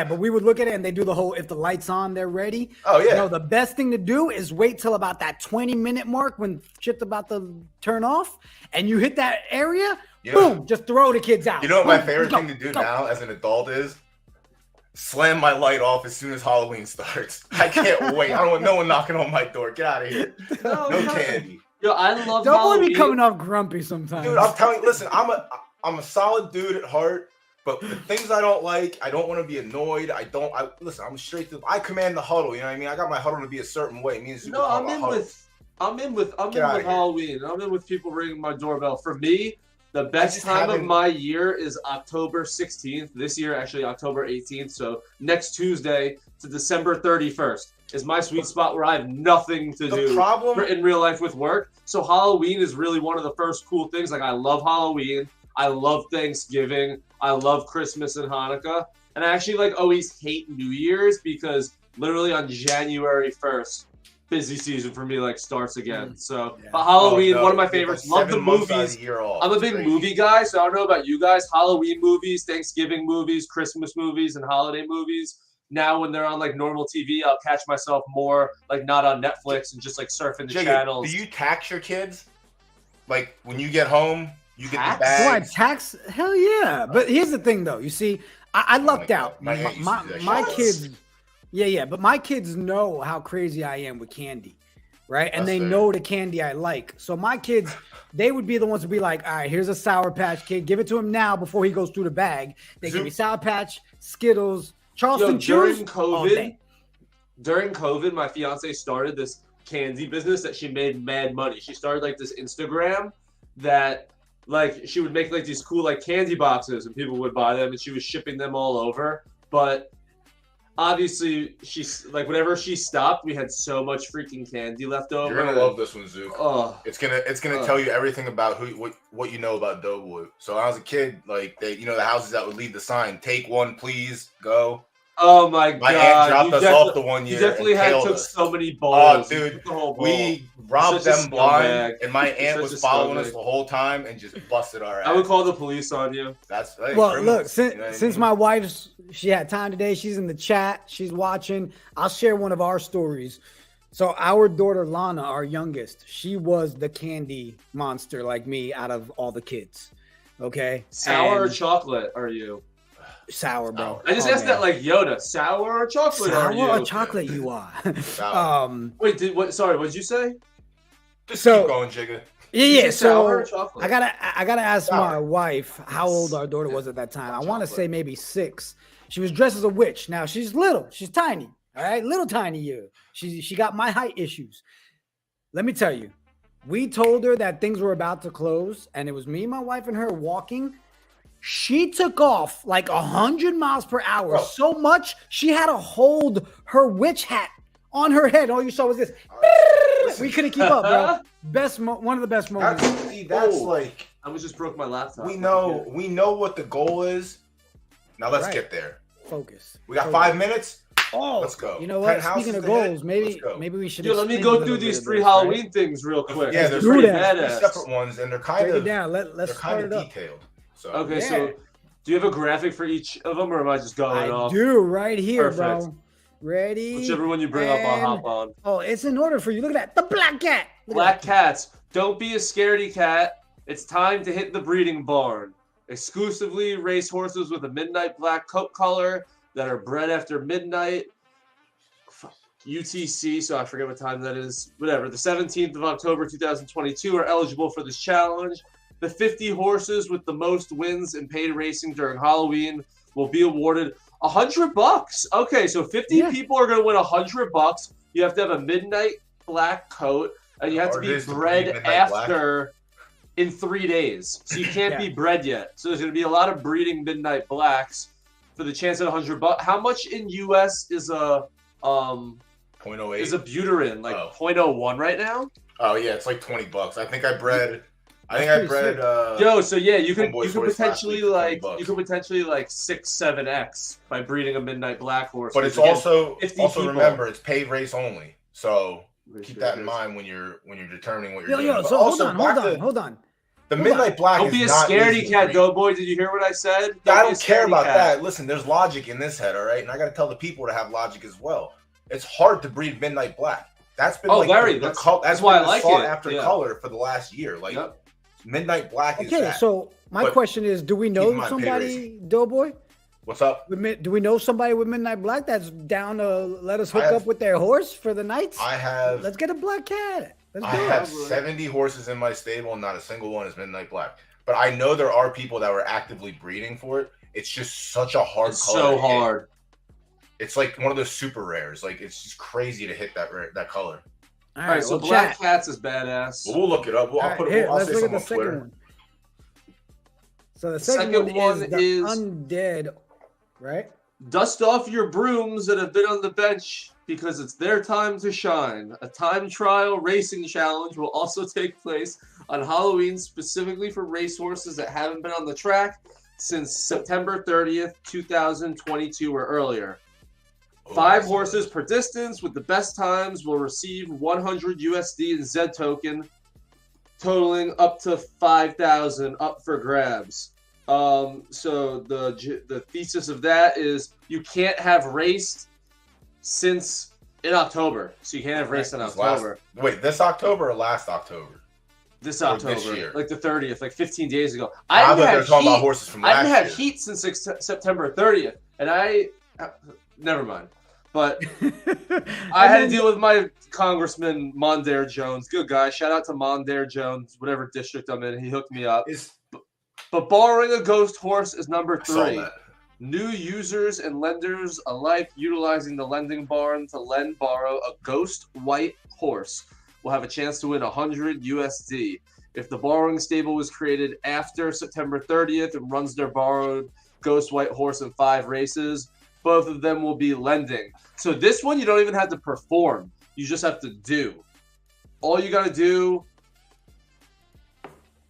but we would look at it and they do the whole, if the light's on, they're ready. Oh yeah. No, the best thing to do is wait till about that 20-minute mark when shit's about to turn off and you hit that area, Yeah. boom, just throw the kids out. You know what my Boom, favorite go, thing to do go. now as an adult is? Slam my light off as soon as Halloween starts. I can't wait. I don't want no one knocking on my door. Get out of here. No candy. Yo, I love Don't Halloween. want me coming off grumpy sometimes. Dude, I'm telling you, listen, I'm a solid dude at heart, but the things I don't like, I don't want to be annoyed. Listen, I'm straight to I command the huddle, you know what I mean? I got my huddle to be a certain way. It means No, I'm in with Get outta here. Halloween. I'm in with people ringing my doorbell. For me, the best just time of haven't- my year is October 16th. This year, actually, October 18th. So next Tuesday to December 31st is my sweet spot where I have nothing to The do problem in real life with work. So Halloween is really one of the first cool things. Like, I love Halloween. I love Thanksgiving. I love Christmas and Hanukkah. And I actually always hate New Year's because literally on January 1st, busy season for me starts again. So Yeah. but Halloween, Oh, no, one of my you get, favorites. like, Love the 7 months out of movies. the year off. I'm a It's big crazy. movie guy, so I don't know about you guys. Halloween movies, Thanksgiving movies, Christmas movies, and holiday movies. Now when they're on normal TV, I'll catch myself more not on Netflix and just surfing the Jigga, channels. do you tax your kids? Like when you get home, you get Tax? the Do I bags. tax? Hell yeah. But here's the thing though. You see, I lucked out. my aunt used to do that My shit. kids, but my kids know how crazy I am with candy. right? And That's they fair. know the candy I like. So my kids, they would be the ones to be like, all right, here's a Sour Patch Kid. Give it to him now before he goes through the bag. They give me Sour Patch, Skittles, Charleston Chews. During COVID, my fiance started this candy business that she made mad money. She started like this Instagram that like she would make like these cool like candy boxes and people would buy them and she was shipping them all over. But obviously she's like whenever she stopped, we had so much freaking candy left over. You're gonna love this one, Zook. Oh, It's gonna tell you everything about what you know about Doughboy. So when I was a kid, like the houses that would leave the sign, take one, please, go. oh my god! My aunt dropped us off the one year. You definitely and had tailed took us. so many Oh, balls. dude, The whole ball. we robbed Such a them blind, scumbag. and my You're aunt such was a following us scumbag. the whole time and just busted our ass. I would call the police on you. That's Well, criminals, look, since, you know what I since mean? my wife's, she had time today. She's in the chat. She's watching. I'll share one of our stories. So our daughter, Lana, our youngest, she was the candy monster like me out of all the kids. Okay. Sour or And chocolate are you? sour, bro. I just Oh, asked man. that like Yoda. Sour or chocolate are Sour you? or chocolate you are. Sour. Wait, what? Sorry, what did you say? Just so- keep going, Jigga. Yeah. Say sour or So chocolate? I gotta ask Sour. my wife how old our daughter was at that time. I want to Chocolate. say maybe 6. She was dressed as a witch. Now she's little. She's tiny. All right, little tiny you. She got my height issues. Let me tell you, we told her that things were about to close, and it was me, my wife, and her walking. She took off like 100 miles per hour, Bro. so much she had to hold her witch hat on her head. All you saw was this. We couldn't keep up, bro. One of the best moments. That's Oh. like I just broke my laptop. we know what the goal is. Now let's Right. get there. Focus. We got Focus. 5 minutes. Oh, Let's go. You know 10 what? houses Speaking of to hit. goals, maybe Let's go. we should. Yo, let me explain a go little through bit these of 3 this, Halloween right? things real quick. Yeah, They're there's pretty do that. badass. Separate ones, and they're kind Break it of down. Let's they're start kind it of up. detailed. So Okay, Yeah. so do you have a graphic for each of them, or am I just going I off? do right here, Perfect. bro. Ready? Whichever one you bring up, I'll and- hop on. Oh, it's in order for you. Look at that. The black cat. Look at Black that. cats, don't be a scaredy cat. It's time to hit the breeding barn. Exclusively race horses with a midnight black coat color that are bred after midnight. UTC, so I forget what time that is. Whatever. The 17th of October 2022 are eligible for this challenge. The 50 horses with the most wins in paid racing during Halloween will be awarded $100. Okay, so 50 Yeah. people are going to win $100. You have to have a midnight black coat, and you have to Hard it be is to breed bred midnight black. after in 3 days. So you can't Yeah. be bred yet. So there's going to be a lot of breeding midnight blacks for the chance at $100. How much in US is a 0.08. is a butyrine? Like Oh. 0.01 right now? Oh yeah, it's like $20. I think I bred. pretty sick. Yo, so yeah, you could Homeboy's you could horse last potentially week for like $20. you could potentially like 6-7x by breeding a midnight black horse. But it's Again, also 50 people. remember it's paid race only. So race keep that in race. mind when you're determining what you're Yo, doing. yo. But So also, hold back on. to- Hold on. The Hold midnight black Don't is be a not scaredy easy to cat, breed. Doughboy. Did you hear what I said? I be a don't care scaredy about cat. that. Listen, there's logic in this head, all right? And I got to tell the people to have logic as well. It's hard to breed midnight black. That's been like Larry, the that's that's why been I the like sought it. after Yeah. color for the last year. Like Yep. midnight black is Okay, that. so my But question is, do we keep know in mind, pay somebody, Doughboy? What's up? Do we know somebody with midnight black that's down to let us hook I have- up with their horse for the Knights? I have Let's get a black cat. Let's I do have it. 70 horses in my stable, and not a single one is midnight black. But I know there are people that were actively breeding for it. It's just such a hard It's color. so to hit. hard. It's like one of those super rares. Like it's just crazy to hit that color. All All right, so well, Black chat. Cats is badass. Well, we'll look it up. All I'll right, put it. here, I'll let's say look at something the on second Twitter. one. So the Second second one one is is- the undead, right? Dust off your brooms that have been on the bench because it's their time to shine. A time trial racing challenge will also take place on Halloween specifically for racehorses that haven't been on the track since September 30th, 2022 or earlier. Oh, 5 that's horses per distance with the best times will receive 100 USD in Zed token, totaling up to 5,000 up for grabs. So the thesis of that is you can't have raced since in October. So you can't have raced in This October. Wait, this October or last October? This Or October, this year. like the 30th, like 15 days ago. I thought didn't they have were talking about heat- horses from I last didn't have year. heat since September 30th, and never mind. But I had to deal with my Congressman Mondaire Jones. Good guy. Shout out to Mondaire Jones, whatever district I'm in. He hooked me up. But borrowing a ghost horse is number 3. New users and lenders alike utilizing the lending barn to borrow a ghost white horse will have a chance to win 100 USD. If the borrowing stable was created after September 30th and runs their borrowed ghost white horse in 5 races, both of them will be lending. So this one, you don't even have to perform. You just have to do. All you got to do...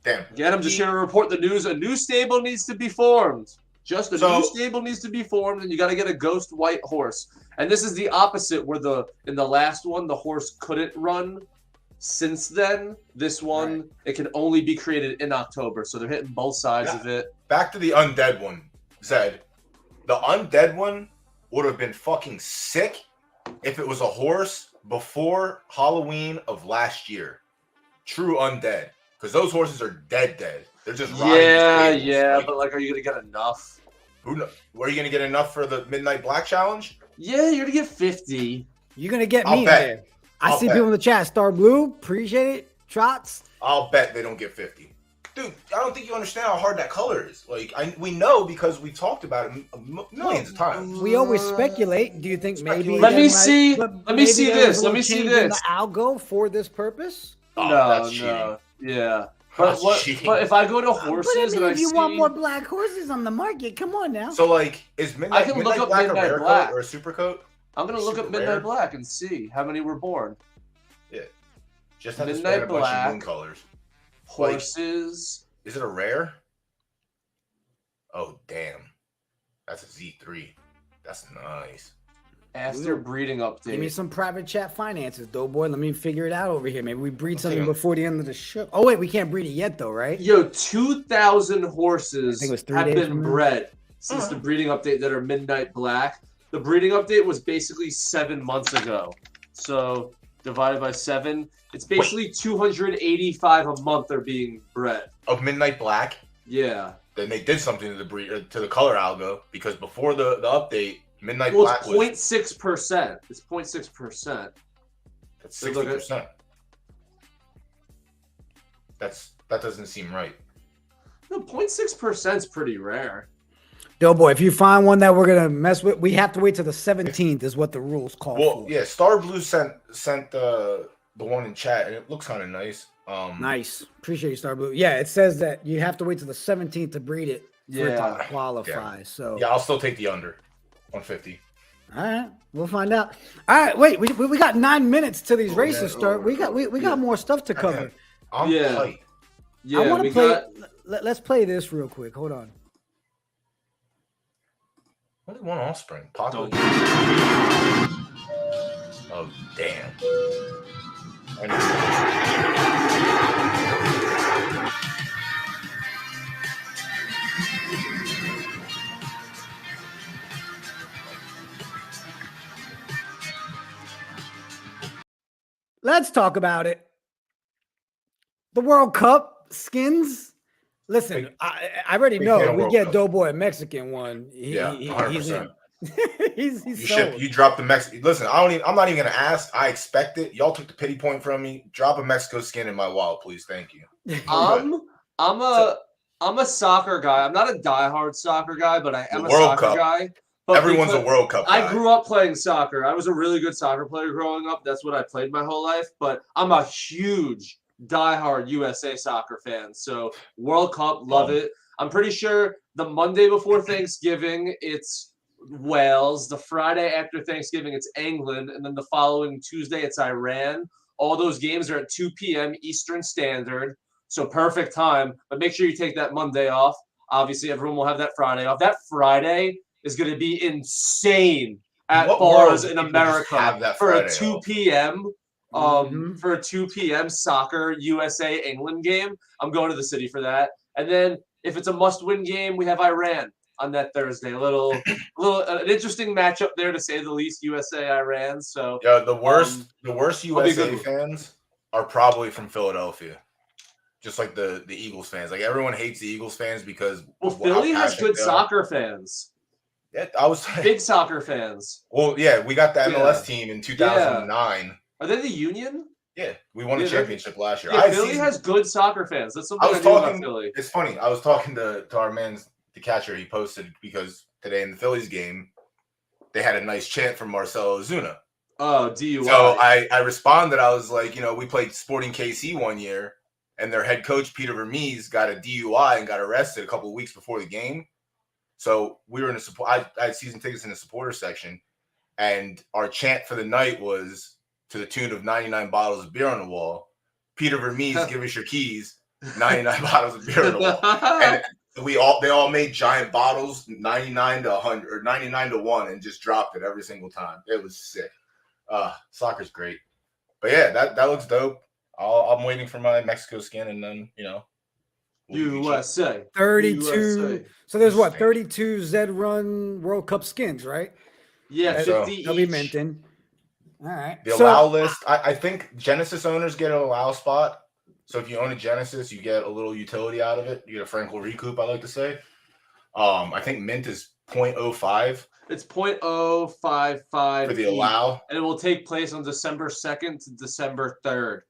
Damn. Again, I'm just here to report the news. A new stable needs to be formed. Just a new stable needs to be formed, and you got to get a ghost white horse. And this is the opposite, where in the last one, the horse couldn't run. Since then, this one, it can only be created in October. So they're hitting both sides of it. Back to the undead one, Zed. The undead one would have been fucking sick if it was a horse before Halloween of last year. True undead. Because those horses are dead. They're just riding. Yeah, but like, are you going to get enough? Who knows? Are you going to get enough for the Midnight Black Challenge? Yeah, you're going to get 50. You're going to get me in there. I see people in the chat. Star Blue, appreciate it. Trots. I'll bet they don't get 50. Dude, I don't think you understand how hard that color is. Like, we know because we talked about it millions of times. We always speculate. Do you think maybe? Let me see this. Let me see this. The algo for this purpose? Oh, no. Yeah. But if I go to horses and if you want more black horses on the market, come on now. So like, is Midnight Black a rare coat or a super coat? I'm gonna look up Midnight Black and see how many were born. Yeah, just have Midnight to spread a bunch Black of moon colors. Horses. Like, is it a rare? Oh damn, that's a Z3. That's nice. After breeding update. Give me some private chat finances, Doughboy. Let me figure it out over here. Maybe we breed something before the end of the show. Oh wait, we can't breed it yet though, right? Yo, 2,000 horses have been bred bred since the breeding update that are Midnight Black. The breeding update was basically 7 months ago. So divided by 7, it's basically 285 a month are being bred. Of Midnight Black? Yeah. Then they did something to the color algo, because before the update, Midnight Black was 0.6%. It's 0.6%. That's 60%. That doesn't seem right. No, 0.6% is pretty rare. Doughboy, if you find one that we're gonna mess with, we have to wait till the 17th. Is what the rules call for. Yeah, Star Blue sent the one in chat, and it looks kind of nice. Nice, appreciate you, Star Blue. Yeah, it says that you have to wait till the 17th to breed it for it to qualify. So yeah, I'll still take the under 150. All right, we'll find out. All right, wait, we got 9 minutes till these races start. We got more stuff to cover. I'm tight. Yeah, I want to play. Let's play this real quick. Hold on. Only one offspring. Possibly. Oh damn. Let's talk about it. The World Cup skins. Listen, I already know we get Doughboy a Mexican one. He's in. You dropped the Mexican. Listen, I'm not even gonna ask. I expect it. Y'all took the pity point from me. Drop a Mexico skin in my wallet, please. Thank you. I'm a soccer guy. I'm not a diehard soccer guy, but I am a soccer guy. But everyone's a World Cup guy. I grew up playing soccer. I was a really good soccer player growing up. That's what I played my whole life. But I'm a huge diehard USA soccer fan. So World Cup, love it. I'm pretty sure the Monday before Thanksgiving, it's Wales. The Friday after Thanksgiving, it's England. And then the following Tuesday, it's Iran. All those games are at 2 p.m. Eastern Standard. So perfect time. But make sure you take that Monday off. Obviously, everyone will have that Friday off. That Friday is going to be insane at bars in America for a 2 p.m. For a 2 p.m. soccer USA England game. I'm going to the city for that. And then if it's a must-win game, we have Iran on that Thursday. An interesting matchup there, to say the least. USA Iran. So yeah, the worst USA fans are probably from Philadelphia. Just like the Eagles fans. Like, everyone hates the Eagles fans because Philly has good soccer fans. Yeah, I was Big soccer fans. Well, yeah, we got the MLS Yeah. team in 2009. Are they the Union? Yeah, we won the Yeah, they're- championship last year. Yeah, Philly has good soccer fans. That's something I was I knew about talking. Philly. It's funny. I was talking to our man, the catcher. He posted because today in the Phillies game, they had a nice chant from Marcelo Ozuna. Oh, DUI. So I responded. I was like, we played Sporting KC one year, and their head coach Peter Vermees got a DUI and got arrested a couple of weeks before the game. So we were in a support. I had season tickets in the supporter section, and our chant for the night was to the tune of 99 bottles of beer on the wall. Peter Vermees, give us your keys. 99 bottles of beer on the wall, and they all made giant bottles, 99 to 100 or 99 to 1, and just dropped it every single time. It was sick. Soccer's great, but yeah, that looks dope. I'm waiting for my Mexico skin, and then USA. 32. USA. So there's what? 32 ZedRun World Cup skins, right? Yeah, So- 50 They'll be each. minting. All right. The So- allow list. I think Genesis owners get an allow spot. So if you own a Genesis, you get a little utility out of it. You get a Frankel recoup, I like to say. I think mint is 0.05 It's 0.055 for the each, allow, and it will take place on December 2nd to December 3rd.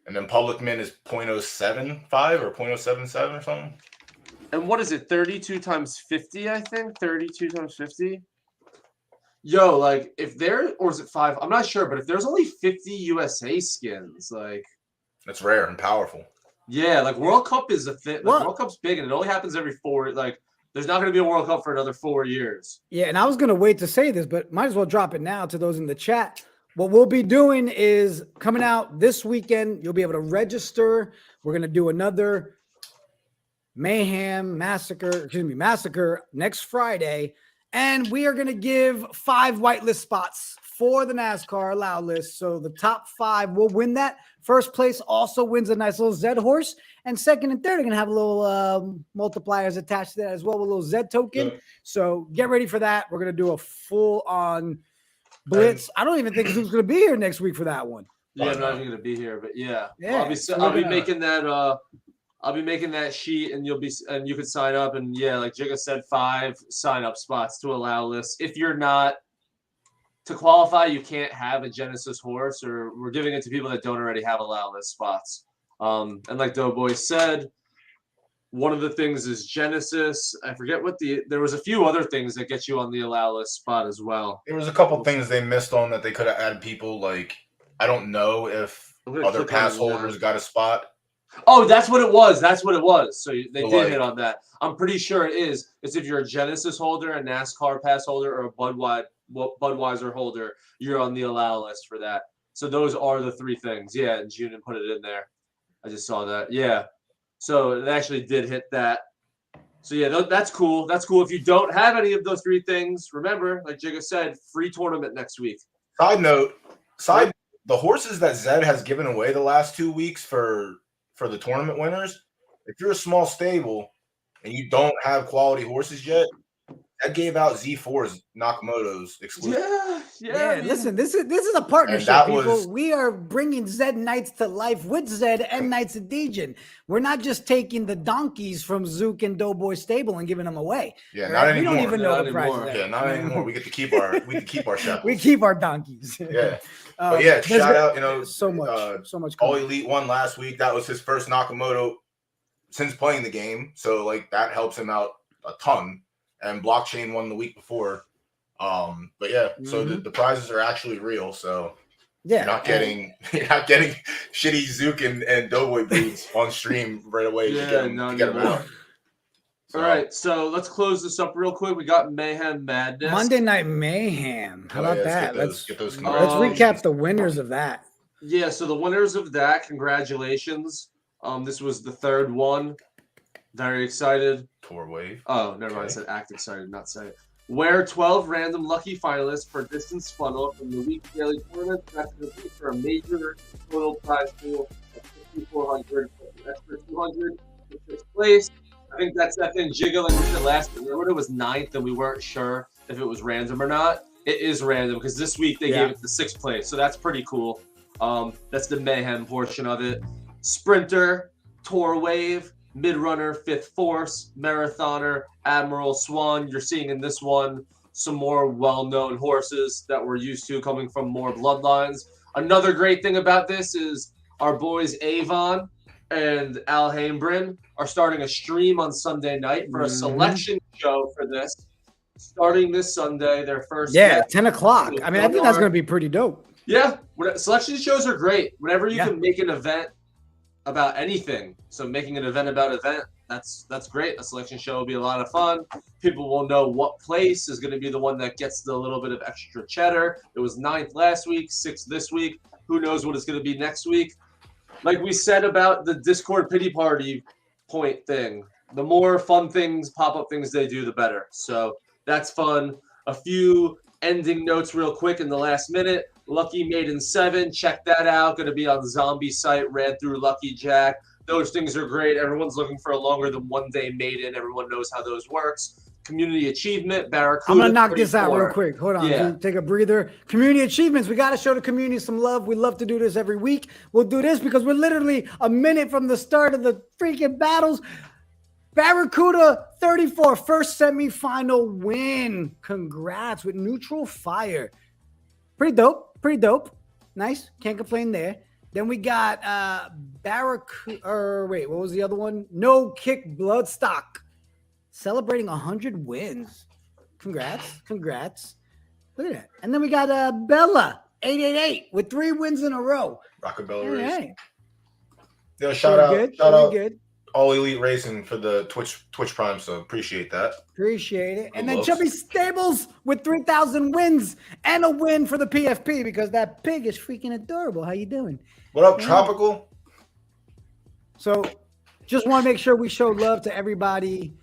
and then public mint is 0.075 or 0.077 or something. And what is it? 32 times 50, I think. 32 times 50. Yo, like if there, or is it 5? I'm not sure, but if there's only 50 USA skins, like That's rare and powerful. yeah, like World Cup is a thing. Like, Well- World Cup's big, and it only happens every 4. Like there's not going to be a World Cup for another 4 years. Yeah, and I was gonna wait to say this, but might as well drop it now to those in the chat. What we'll be doing is coming out this weekend. You'll be able to register. We're gonna do another massacre next Friday, and we are gonna give 5 whitelist spots for the NASCAR allow list. So the top 5 will win that. First place also wins a nice little Zed horse, and second and third are gonna have a little multipliers attached to that as well with a little Zed token. Yeah. So get ready for that. We're gonna do a full-on blitz. I don't even think who's gonna be here next week for that one. Yeah, I'm not no. even going to be here, but yeah, Yeah, I'll be so I'll we're be gonna- making that. I'll be making that sheet, and you can sign up, and yeah, like Jigga said, 5 sign up spots to allow lists. If you're not to qualify, you can't have a Genesis horse, or we're giving it to people that don't already have allow list spots. And like Doughboy said, one of the things is Genesis. I forget what there was a few other things that get you on the allow list spot as well. There was a couple things they missed on that they could have added people. Like I don't know if I'm gonna other click on pass it now. holders got a spot. Oh, that's what it was. That's what it was. So they So, did like- hit on that. I'm pretty sure it is. It's if you're a Genesis holder, a NASCAR pass holder, or a Budweiser holder, you're on the allow list for that. So those are the 3 things. Yeah, and Junin put it in there. I just saw that. Yeah. So it actually did hit that. So yeah, that's cool. That's cool. If you don't have any of those 3 things, remember, like Jigga said, free tournament next week. Side note, the horses that Zed has given away the last 2 weeks for the tournament winners, if you're a small stable and you don't have quality horses yet, that gave out Z4's Nakamoto's exclusive. Yeah. Yeah, listen, this is a partnership, that people. was- We are bringing Zed Knights to life with Zed and Knights of Degen. We're not just taking the donkeys from Zook and Doughboy stable and giving them away. Yeah, right? not We anymore. don't even know Not the price. anymore. of Yeah, that. not anymore. We get to keep our shekels. We keep our donkeys. Yeah. But yeah, there's shout been out, so much, so much. All coming. Elite won last week. That was his first Nakamoto since playing the game. So like that helps him out a ton. And Blockchain won the week before. But yeah, so the prizes are actually real. So Yeah, you're not getting shitty Zook and Doughboy breeds on stream right away Yeah, to get them, not to get 'em anymore. out. So, All right, so let's close this up real quick. We got Mayhem Madness. Monday Night Mayhem. How oh, about yeah, that? let's get those Let's congratulations. recap the winners of that. Yeah, so the winners of that, congratulations. This was the 3rd one. Very excited. Tour Wave. Oh, never mind. I Okay. said act excited, not say it. Where 12 random lucky finalists for distance funnel from the week daily tournament that's compete for a major total prize pool of 5,400 plus extra 200 for 6th place. I think that's that thing Jigga like we said last week. Remember it was 9th and we weren't sure if it was random or not. It is random because this week they gave it the 6th place, so that's pretty cool. That's the mayhem portion of it. Sprinter, Tour Wave, Midrunner, Fifth Force, Marathoner, Admiral, Swan. You're seeing in this one some more well-known horses that we're used to coming from more bloodlines. Another great thing about this is our boys Avon and Al Hambrin are starting a stream on Sunday night for a selection show for this. Starting this Sunday, their first 10 o'clock. I mean, I think that's going to be pretty dope. Yeah, selection shows are great. Whenever you can make an event about anything, so making an event about event, that's great. A selection show will be a lot of fun. People will know what place is going to be the one that gets the little bit of extra cheddar. It was 9th last week, 6th this week. Who knows what it's going to be next week? Like we said about the Discord pity party point thing, the more fun things, pop-up things they do, the better. So that's fun. A few ending notes real quick in the last minute. Lucky Maiden 7, check that out. Going to be on the Zombie site, ran through Lucky Jack. Those things are great. Everyone's looking for a longer than 1 day maiden. Everyone knows how those works. Community Achievement, Barracuda. I'm going to knock this out real quick. Hold on. Yeah. Take a breather. Community Achievements. We got to show the community some love. We love to do this every week. We'll do this because we're literally a minute from the start of the freaking battles. Barracuda 34, first semifinal win. Congrats with neutral fire. Pretty dope. Pretty dope. Nice. Can't complain there. Then we got Barracuda. Wait, what was the other one? No Kick Bloodstock. Celebrating 100 wins. Congrats. Congrats. Look at that. And then we got Bella 888 with 3 wins in a row. Rockabella All Race. right. Yo, shout out. Good. Shout out. Good. All Elite Racing for the Twitch Prime, so appreciate that. Appreciate it. And Good then looks. Chubby Stables with 3,000 wins and a win for the PFP because that pig is freaking adorable. How you doing? What up, Tropical? So just want to make sure we show love to everybody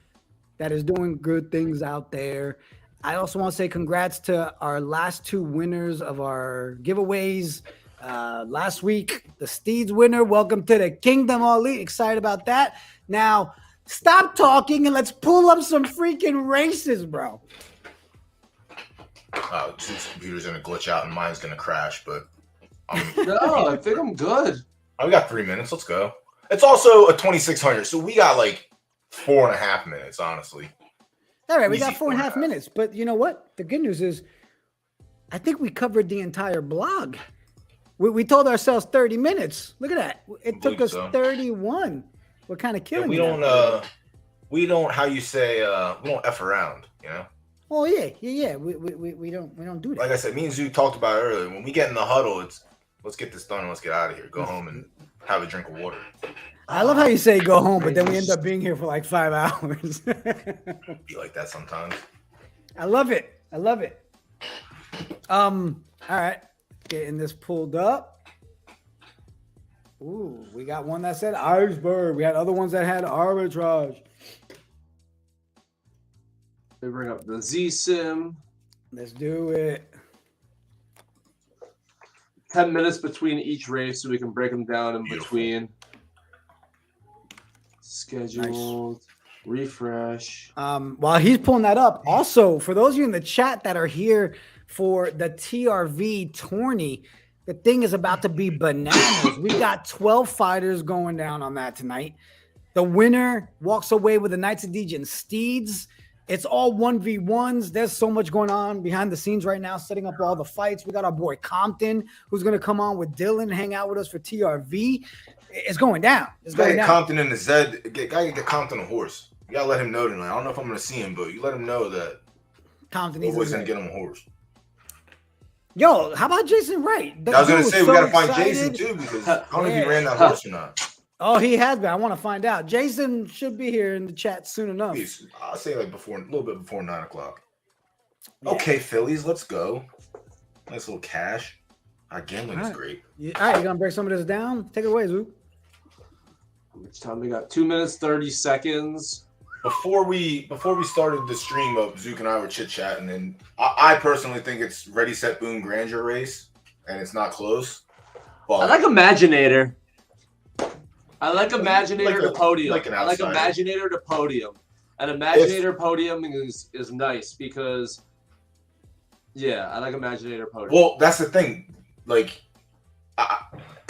that is doing good things out there. I also want to say congrats to our last 2 winners of our giveaways. Last week, the Steeds winner. Welcome to the Kingdom, All Elite. Excited about that. Now, stop talking and let's pull up some freaking races, bro. Zeus' computer's gonna glitch out and mine's gonna crash, but No, I think I'm good. we got 3 minutes. Let's go. It's also a 2600, so we got like 4.5 minutes, honestly. All right, we Easy got 4.5 minutes. But you know what? The good news is I think we covered the entire blog. We told ourselves 30 minutes. Look at that. It took us so. 31. We're kind of killing we it. don't how you say we don't F around, you know? Oh yeah. We don't do that. Like I said, me and Zoo talked about it earlier. When we get in the huddle, it's let's get this done and let's get out of here. Go home and have a drink of water. I love how you say go home, but then we end up being here for like 5 hours. Be like that sometimes. I love it. All right. Getting this pulled up. Ooh, we got one that said iceberg. We had other ones that had arbitrage. They bring up the Z-Sim. Let's do it. 10 minutes between each race so we can break them down in between. Scheduled. Refresh. While he's pulling that up, also for those of you in the chat that are here for the TRV tourney, the thing is about to be bananas. We got 12 fighters going down on that tonight. The winner walks away with the Knights of Degen Steeds. It's all 1v1s. There's so much going on behind the scenes right now, setting up all the fights. We got our boy Compton, who's going to come on with Dylan, hang out with us for TRV. It's going down. It's going down. Compton in the Zed. Gotta get Compton a horse. You gotta let him know tonight. I don't know if I'm gonna see him, but you let him know that Compton we're needs always to gonna get him a horse. Yo, how about Jason Wright? That I was gonna dude say was we so gotta find excited. Jason too because I don't know if he ran that horse or not. Oh, he has been. I want to find out. Jason should be here in the chat soon enough. Please, I'll say like a little bit before 9 o'clock. Okay, Phillies, let's go. Nice little cash. Our gambling is great. All right, you gonna break some of this down? Take it away, Zoo. How much time we got? 2 minutes, 30 seconds. Before we started the stream up, Zook and I were chit chatting, and I personally think it's Ready Set Boom Grandeur race, and it's not close. But I like Imaginator. I like Imaginator to podium. like an I like outsider. Imaginator to podium. And Imaginator podium is nice because, yeah, I like Imaginator podium. Well, that's the thing. Like,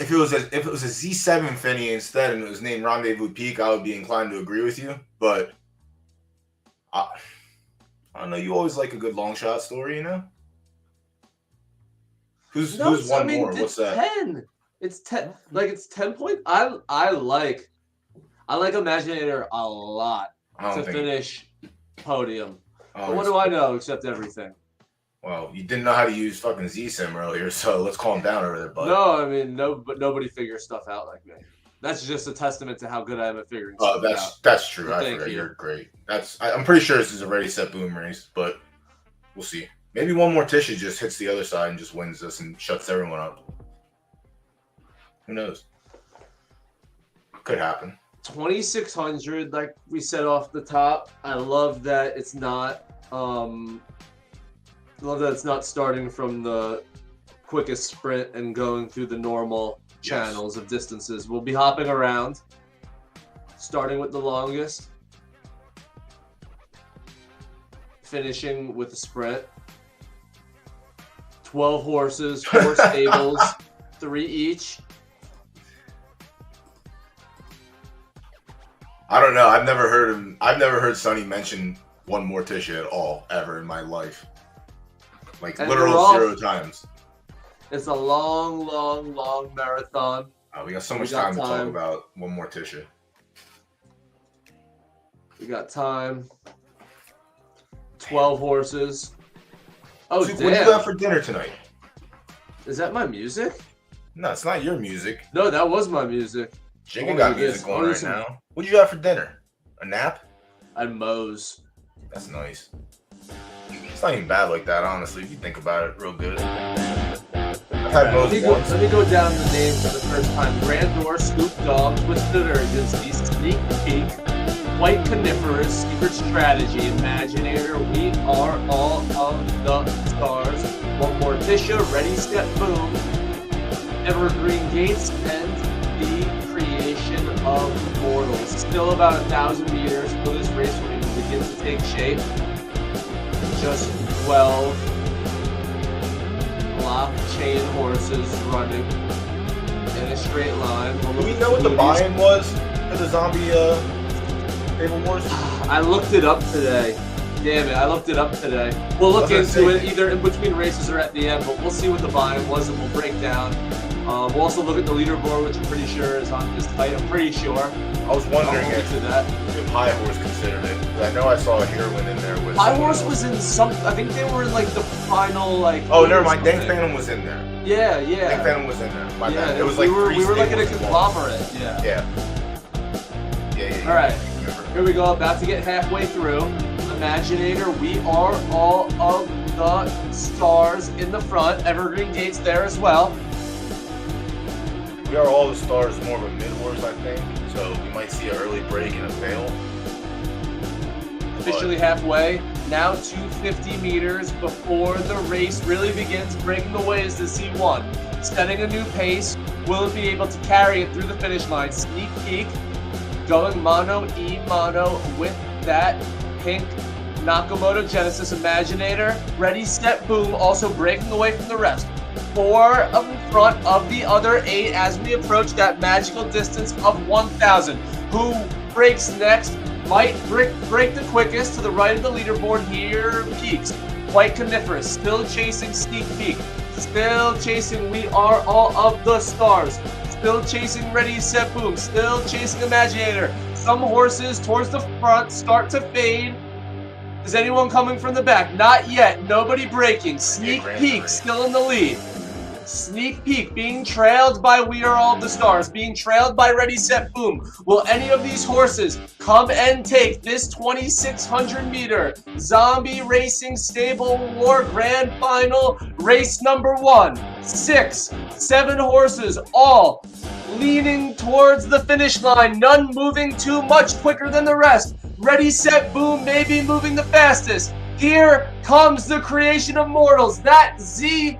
if it was a Z7 Finny instead and it was named Rendezvous Peak, I would be inclined to agree with you. But I don't know. You always like a good long shot story, you know. Who's one more? What's that? 10. It's 10. Like it's 10 point. I like Imaginator a lot to finish Podium. But what do I know except everything? Well, you didn't know how to use fucking Z-Sim earlier, so let's calm down over there, bud. No, I mean but nobody figures stuff out like me. That's just a testament to how good I am at figuring stuff out. That's true. So I forgot you're great. I'm pretty sure this is a ready set boom race, but we'll see. Maybe one more Tisha just hits the other side and just wins this and shuts everyone up. Who knows? Could happen. 2600, like we said off the top. I love that it's not starting from the quickest sprint and going through the normal channels of distances. We'll be hopping around, starting with the longest, finishing with the sprint. 12 horses, 4 stables, 3 each. I don't know. I've never heard Sonny mention one more Tisha at all ever in my life. Like And literal 0 times. It's a long, long, long marathon. We got so much time to talk about one more Tisha. We got time. 12 horses. Oh, So, damn. what do you have for dinner tonight? Is that my music? No, it's not your music. No, that was my music. Chicken got music going right now. What did you have for dinner? A nap? I had Moe's. That's nice. It's not even bad like that, honestly, if you think about it real good. I've had Moe's once. Let me go down the names for the first time. Grandor, Scoop Dog, Twisted Urgency, Sneak Peek, White Coniferous, Secret Strategy, Imaginator, We Are All of the Stars, One More Tisha, Ready, Step, Boom, Evergreen Gates, and the Creation of Mortals. Still about 1,000 meters for this race when it begins to take shape. Just 12 blockchain horses running in a straight line. Do we know what the buy-in was for the zombie Fable Wars? I looked it up today. Damn it, I looked it up today. We'll look into it either in between races or at the end, but we'll see what the buy-in was and we'll break down. We'll also look at the leaderboard, which I'm pretty sure is on this fight. I'm pretty sure. I was wondering if High Horse considered it. I know I saw a heroine in there with. High Horse was in some. I think they were in like the final like. Oh, never mind. Dank Phantom was in there. Yeah. Dank Phantom was in there. My bad. It was like we were like in a conglomerate. Yeah. All right. Here we go. About to get halfway through. Imaginator, We Are All of the Stars in the front. Evergreen Gates there as well. We Are All the Stars more of a mid-horse, I think. So we might see an early break and a fail. Officially halfway. Now 250 meters before the race really begins. Breaking the waves to C1. Setting a new pace. Will it be able to carry it through the finish line? Sneak Peek. Going mono, E-mono with that pink Nakamoto Genesis Imaginator. Ready, Step, Boom. Also breaking away from the rest. 4 in front of the other 8 as we approach that magical distance of 1,000. Who breaks next? Might break the quickest to the right of the leaderboard. Here peaks. White Coniferous still chasing Sneak Peek. Still chasing We Are All of the Stars. Still chasing Ready, Set, Boom. Still chasing Imaginator. Some horses towards the front start to fade. Is anyone coming from the back? Not yet. Nobody breaking. Sneak Peek still in the lead. Sneak Peek being trailed by We Are All of the Stars, being trailed by Ready, Set, Boom. Will any of these horses come and take this 2,600 meter zombie racing stable war grand final race number 1? 6, 7 horses, all leaning towards the finish line, none moving too much quicker than the rest. Ready, Set, Boom may be moving the fastest. Here comes the Creation of Mortals. That Z2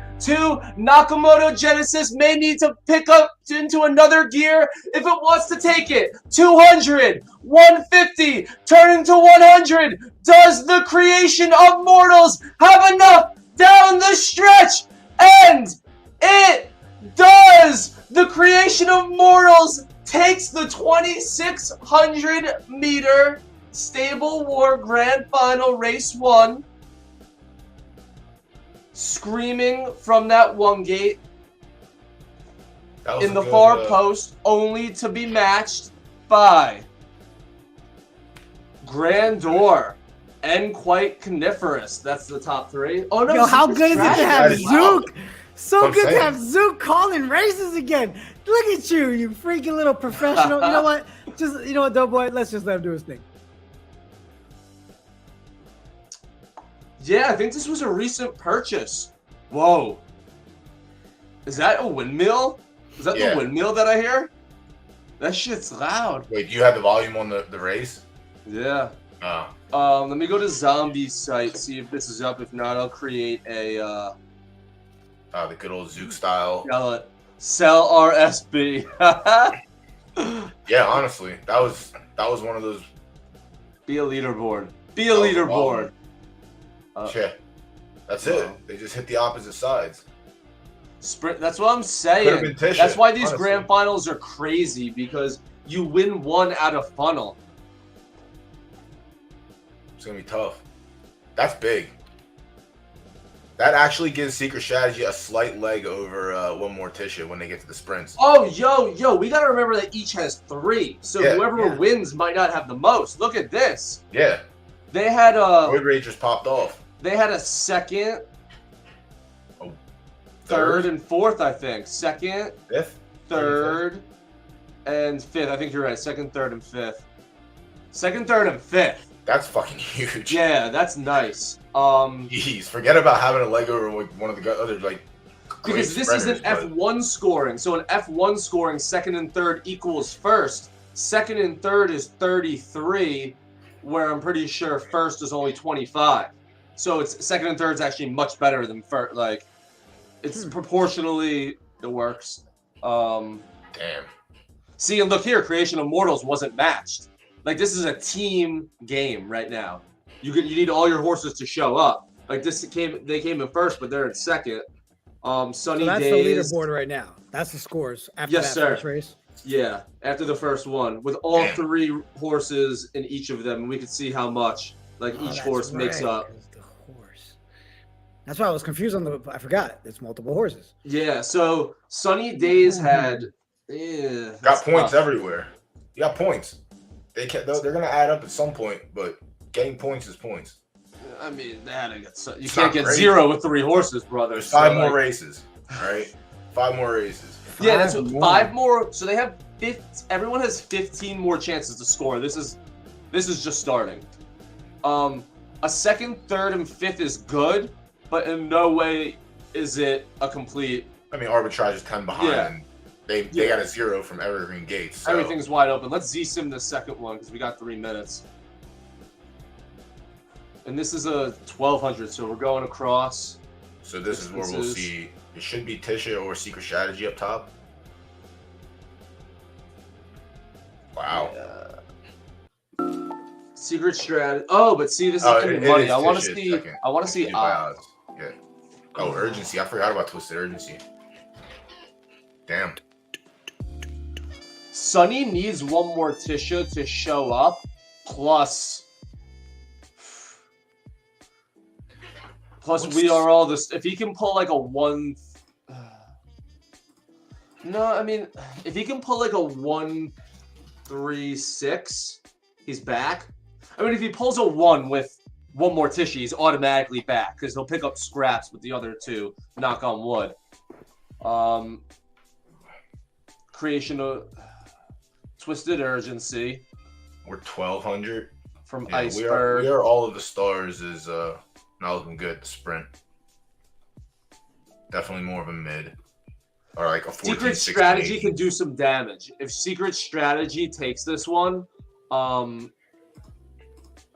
Nakamoto Genesis may need to pick up into another gear if it wants to take it. 200, 150, turning to 100. Does the Creation of Mortals have enough down the stretch? And it does! The Creation of Mortals takes the 2,600-meter Stable War Grand Final Race 1. Screaming from that one gate in the far post, only to be matched by Grandor and Quite Coniferous. That's the top 3. Oh no! Yo, how good is it to have That is Zook? So I'm good to saying. have Zook calling races again. Look at you, you freaking little professional. You know what? You know what, Doughboy? Let's just let him do his thing. Yeah, I think this was a recent purchase. Whoa. Is that a windmill? Is that the windmill that I hear? That shit's loud. Wait, do you have the volume on the race? Yeah. Oh. Let me go to Zombie site, see if this is up. If not, I'll create a The good old Zook style. sell RSB. Yeah, honestly, that was one of those. Be a leaderboard. Be a leaderboard. Yeah, that's it. They just hit the opposite sides. Sprint. That's what I'm saying. Could've been Tisha, That's why these honestly. grand finals are crazy, because you win one out of funnel. It's gonna be tough. That's big. That actually gives Secret Strategy a slight leg over One Morticia when they get to the sprints. Oh, yo, we gotta remember that each has 3. So Yeah. whoever wins might not have the most. Look at this. Yeah. They had Roid Rage just popped off. They had a second, Oh, third, and fourth, I think. Second, fifth, third, and fifth. I think you're right. Second, third, and fifth. Second, third, and fifth. That's fucking huge. Yeah, that's nice. Jeez, forget about having a leg over one of the other great Because this is an sprinters, F1 scoring. So an F1 scoring, second and third equals first. Second and third is 33, where I'm pretty sure first is only 25. So it's second and third is actually much better than first. Like, it's proportionally, it works. Damn. See, and look here, Creation of Mortals wasn't matched. Like, this is a team game right now. You need all your horses to show up. Like, they came in first, but they're in second. Sunny So that's Days. the leaderboard right now. That's the scores after Yes, that sir. first race. Yeah, after the first one, with all 3 horses in each of them, and we could see how much each that's horse makes right, up. 'cause the horse. That's why I was confused on I forgot. It's multiple horses. Yeah, so Sunny Days had Got points everywhere. You got points. They're gonna add up at some point, but getting points is points. I mean, you It's can't not get great. 0 with 3 horses, brother. There's 5 more races, right? 5 more races. Yeah, that's what, 5 more. So they have 15. Everyone has 15 more chances to score. This is just starting. A second, third, and fifth is good, but in no way is it a complete. I mean, Arbitrage is 10 behind. Yeah. And they got a 0 from Evergreen Gates. So. Everything's wide open. Let's Z-sim the second one because we got 3 minutes. And this is a 1200, so we're going across. So this is where we'll see. It should be Tisha or Secret Strategy up top. Wow. Secret Strategy. Oh, but see, this is it money. is I want to Tisha see. second. I want to see odds. Yeah. Oh, Urgency. I forgot about Twisted Urgency. Damn. Sunny needs one more Tisha to show up. Plus, we are all this. If he can pull like a 1. No, I mean, if he can pull like a 1-3-6, he's back. I mean, if he pulls a 1 with one more Tisha, he's automatically back because he'll pick up scraps with the other 2. Knock on wood. Creation of Twisted Urgency. We're 1200 from yeah, Iceberg. We are all of the stars is not looking good. The sprint. Definitely more of a mid. Or like a 14, Secret 16. Strategy can do some damage. If Secret Strategy takes this one,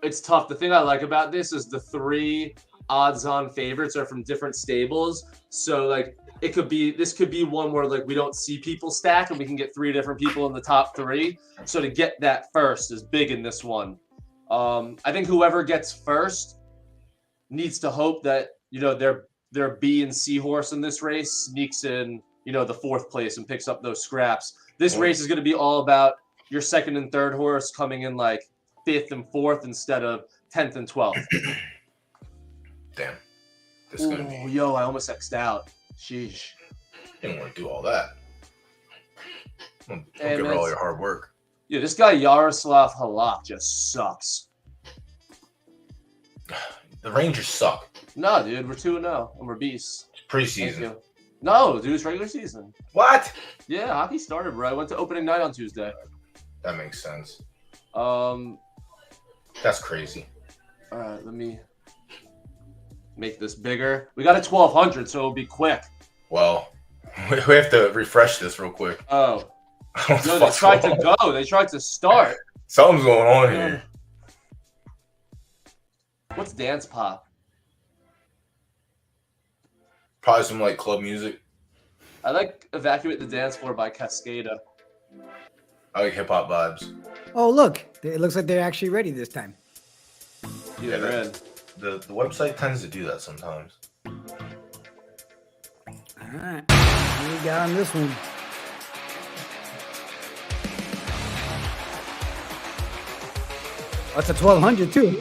it's tough. The thing I like about this is the 3 odds-on favorites are from different stables. So like this could be one where like we don't see people stack and we can get 3 different people in the top 3. So to get that first is big in this one. I think whoever gets first needs to hope that their B and C horse in this race sneaks in the 4th place and picks up those scraps. This race is going to be all about your 2nd and 3rd horse coming in like 5th and 4th instead of 10th and 12th. Damn. This is going to be... Yo, I almost X'd out. Sheesh. Didn't want to do all that. Don't Hey, give her all your hard work. Yeah, this guy Yaroslav Halak just sucks. The Rangers suck. No, dude, we're 2-0 and we're beasts. It's preseason. No, dude, it's regular season. What? Yeah, hockey started, bro. I went to opening night on Tuesday. That makes sense. That's crazy. All right, let me make this bigger. We got a 1200, so it'll be quick. Well, we have to refresh this real quick. Oh. No, they tried to go. They tried to start. Something's going on here. What's dance pop? Probably some like club music. I like Evacuate the Dance Floor by Cascada. I like hip hop vibes. Oh, look. It looks like they're actually ready this time. Yeah, they're in. The website tends to do that sometimes. All right. What we got on this one? That's a 1200 too.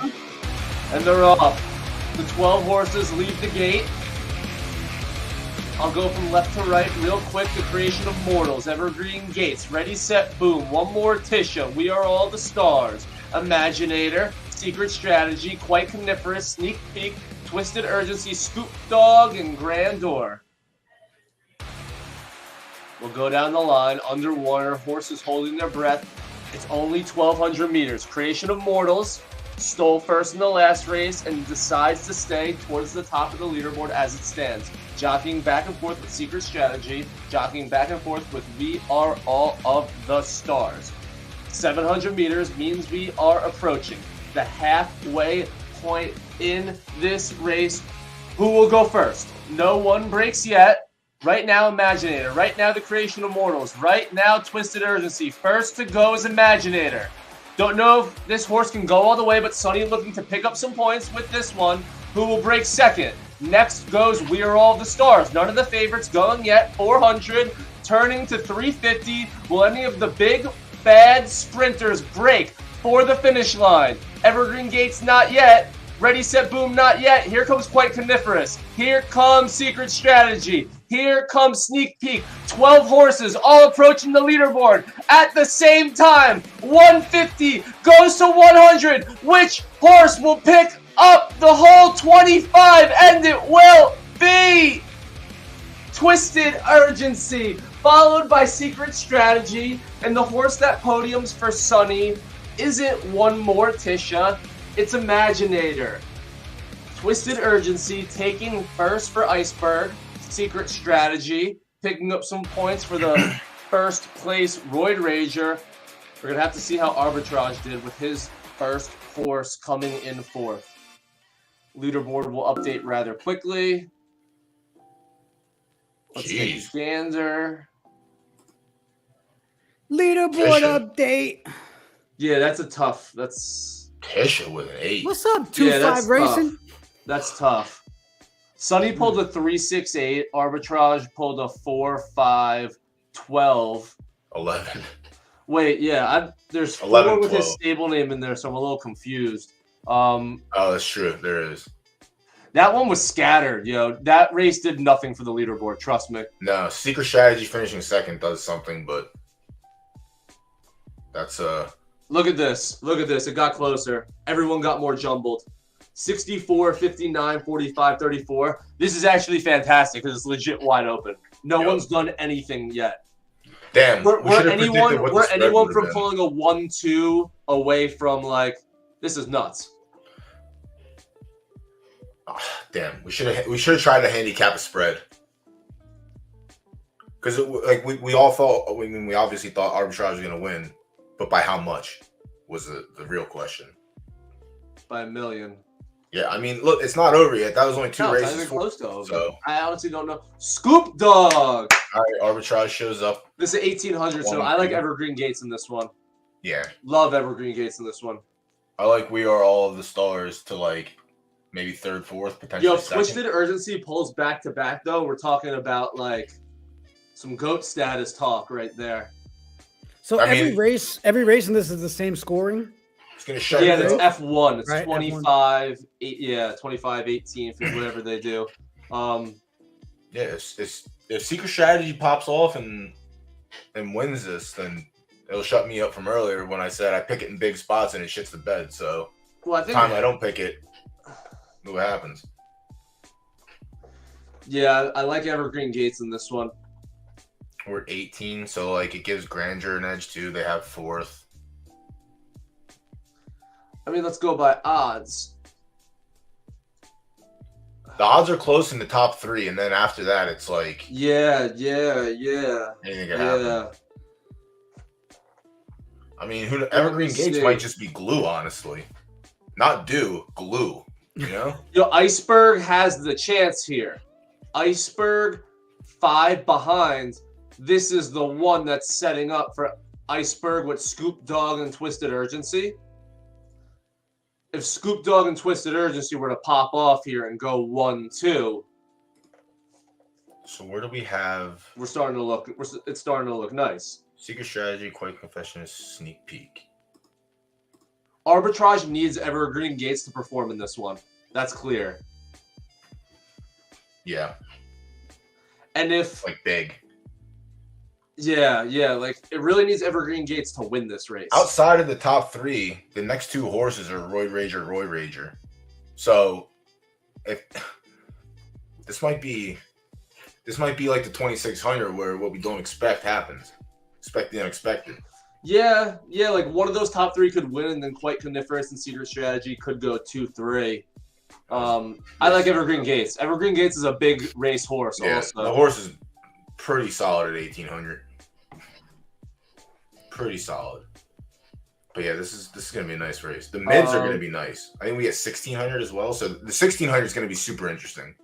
And they're off. The 12 horses leave the gate. I'll go from left to right real quick. The Creation of Mortals, Evergreen Gates, Ready, Set, Boom. One more Tisha, We Are All the Stars, Imaginator, Secret Strategy, Quite Coniferous, Sneak Peek, Twisted Urgency, Scoop Dog, and Grandeur. We'll go down the line. Underwater, horses holding their breath. It's only 1,200 meters. Creation of Mortals stole first in the last race and decides to stay towards the top of the leaderboard as it stands. Jockeying back and forth with Secret Strategy, jockeying back and forth with We Are All of the Stars. 700 meters means we are approaching the halfway point in this race. Who will go first? No one breaks yet. Right now, Imaginator. Right now, the Creation of Mortals. Right now, Twisted Urgency. First to go is Imaginator. Don't know if this horse can go all the way, but Sonny looking to pick up some points with this one. Who will break second? Next goes We Are All the Stars. None of the favorites going yet. 400, turning to 350. Will any of the big, bad sprinters break for the finish line? Evergreen Gates, not yet. Ready, Set, Boom, not yet. Here comes Quite Coniferous. Here comes Secret Strategy. Here comes Sneak Peek. 12 horses all approaching the leaderboard at the same time. 150 goes to 100. Which horse will pick up the whole 25? And it will be Twisted Urgency, followed by Secret Strategy. And the horse that podiums for Sonny isn't One More Tisha. It's Imaginator. Twisted Urgency taking first for Iceberg. Secret Strategy picking up some points for the first place Roid Rager. We're going to have to see how Arbitrage did with his first horse coming in 4th. Leaderboard will update rather quickly. Let's take a gander. Leaderboard update. Yeah, that's a tough. That's Tisha with an 8. What's up, 2-5 Racing? Tough. That's tough. Sonny pulled a 3-6-8. Arbitrage pulled a 4-5-12. 11. Wait, yeah, there's 4 11, with 12. his stable name in there, so I'm a little confused. Oh, that's true. There is. That one was scattered, yo. That race did nothing for the leaderboard, trust me. No, Secret Strategy finishing second does something, but that's Look at this. Look at this. It got closer. Everyone got more jumbled. 64, 59, 45, 34. This is actually fantastic because it's legit wide open. No one's done anything yet. Damn. We're anyone from been. pulling a 1-2 away from, like, this is nuts. Oh, damn. We should have tried to handicap a spread. Because like we all thought, I mean, we obviously thought Arbitrage was gonna win, but by how much was the real question. By a million. Yeah, I mean, look, it's not over yet. That was only 2 No, races. it's not even close to over. So, I honestly don't know. Scoop Dog. all right, Arbitrage shows up. This is 1800, so I like Evergreen Gates in this one. Yeah, Love Evergreen Gates in this one. I like We Are All of the Stars to like maybe 3rd, 4th, potentially Yo, second. Twisted Urgency pulls back to back though. We're talking about like Some GOAT status talk right there. So I every mean- race in this is the same scoring. It's gonna show Yeah, you. that's F1. It's Right, 25, 25, 18, whatever they do. Yeah, if Secret Strategy pops off and wins this, then it'll shut me up from earlier when I said I pick it in big spots and it shits the bed. So Well, I the think time I don't pick it, look what happens. yeah, I like Evergreen Gates in this one. We're at 18, so like it gives Grandeur an edge too. They have 4th. I mean, let's go by odds. The odds are close in the top 3, and then after that, it's like Yeah. anything can happen. Yeah. I mean, Evergreen Gates see. might just be glue, honestly. Not dew, glue. You know? Yo, Iceberg has the chance here. Iceberg 5 behind. This is the one that's setting up for Iceberg with Scoop Dog and Twisted Urgency. If Scoop Dog and Twisted Urgency were to pop off here and go 1-2, So where do we have it's starting to look nice. Secret Strategy, Quake Confession, Sneak Peek? Arbitrage needs Evergreen Gates to perform in this one. That's clear. Yeah, And if like big. yeah, like it really needs Evergreen Gates to win this race. Outside of the top 3, the next 2 horses are Roy Rager. So if this might be like the 2600 where what we don't expect happens. Expect the unexpected. Yeah, like one of those top 3 could win, and then Quite Coniferous and Secret Strategy could go 2-3. I like Evergreen Gates. Evergreen Gates is a big race horse. Yeah, Also, the horse is pretty solid at 1800. Pretty solid. But yeah, this is gonna be a nice race. The mids are gonna be nice. I think we get 1600 as well. So the 1600 is gonna be super interesting.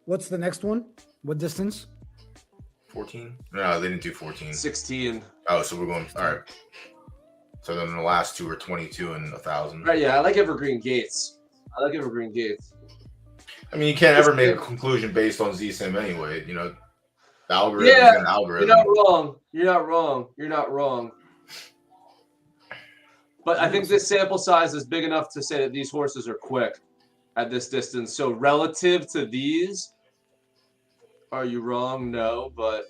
What's the next one? What distance? 14? No, they didn't do 14. 16. Oh, so we're going. All right. So then the last 2 are 22 and 1,000. Right? Yeah, I like Evergreen Gates. I I mean, you can't ever make a conclusion based on ZSIM anyway. You know, the algorithm Yeah, is an algorithm. You're not wrong. But I think this sample size is big enough to say that these horses are quick at this distance. So relative to these, are you wrong? No, but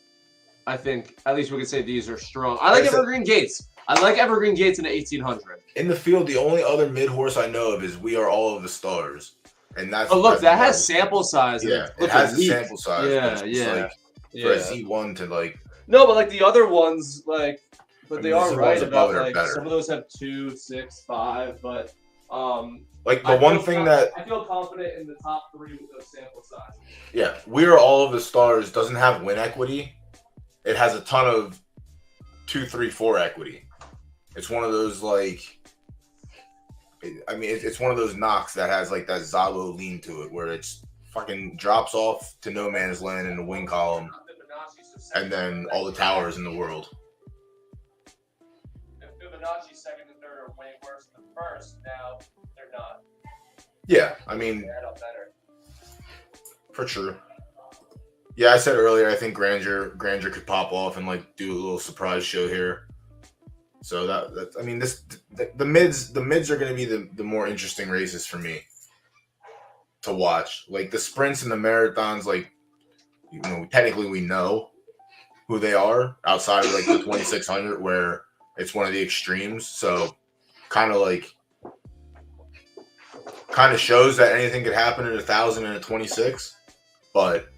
I think at least we can say these are strong. I like Evergreen Gates. I like Evergreen Gates in the 1800. In the field, the only other mid horse I know of is We Are All of the Stars, and that's. Oh, look, that has sample size. Yeah, it looks has a elite. sample size. Yeah, but it's yeah, like, for a Z1 to like. No, but like the other ones, like, but I they mean, are the right ones above about it are like better. some of those have 2, 6, 5, but Like I the one feel thing con- that. I feel confident in the top 3 with those sample size. Yeah, We Are All of the Stars doesn't have win equity. It has a ton of 2, 3, 4 equity. It's one of those like. It's one of those knocks that has like that Zalo lean to it, where it's fucking drops off to no man's land in the wing column, and then all the towers in the world. If Fibonacci's second and third are way worse than first, now they're not. Yeah, I mean, They add up better. for sure. Yeah, I said earlier, I think Grandeur could pop off and like do a little surprise show here. So that I mean, the mids are going to be the more interesting races for me to watch. Like the sprints and the marathons, like, you know, technically we know who they are outside of like the 2600 where it's one of the extremes. So kind of shows that anything could happen in 1,000 and a 26, but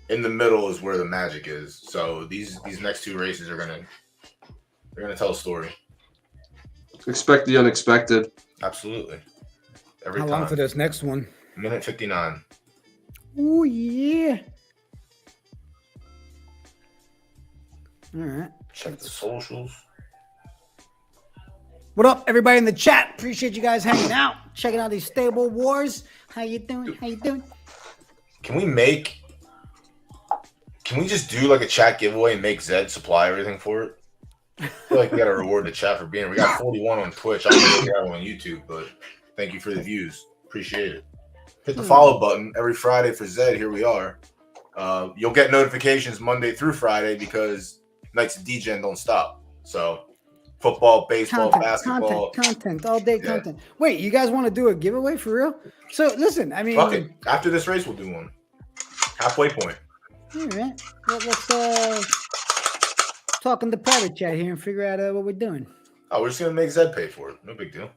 in the middle is where the magic is. So these next 2 races are they're gonna tell a story. Expect the unexpected. Absolutely. Every How time. long for this next one? Minute 59. Oh yeah. All right. Check the socials. What up, everybody in the chat? Appreciate you guys hanging out, checking out these stable wars. How you doing? Can we just do like a chat giveaway and make Zed supply everything for it? I feel like we gotta reward the chat for being here. We got 41 on Twitch. I don't know if we have on YouTube, but thank you for the views. Appreciate it. Hit the follow button every Friday for Zed. Here we are. You'll get notifications Monday through Friday because Knights of Degen don't stop. So football, baseball, basketball. Content, all day Yeah. content. Wait, you guys want to do a giveaway for real? So listen, I mean, Fuck it. After this race, we'll do one. Halfway point. all right. Well, let's talk in the private chat here and figure out what we're doing. Oh, we're just gonna make Zed pay for it. No big deal.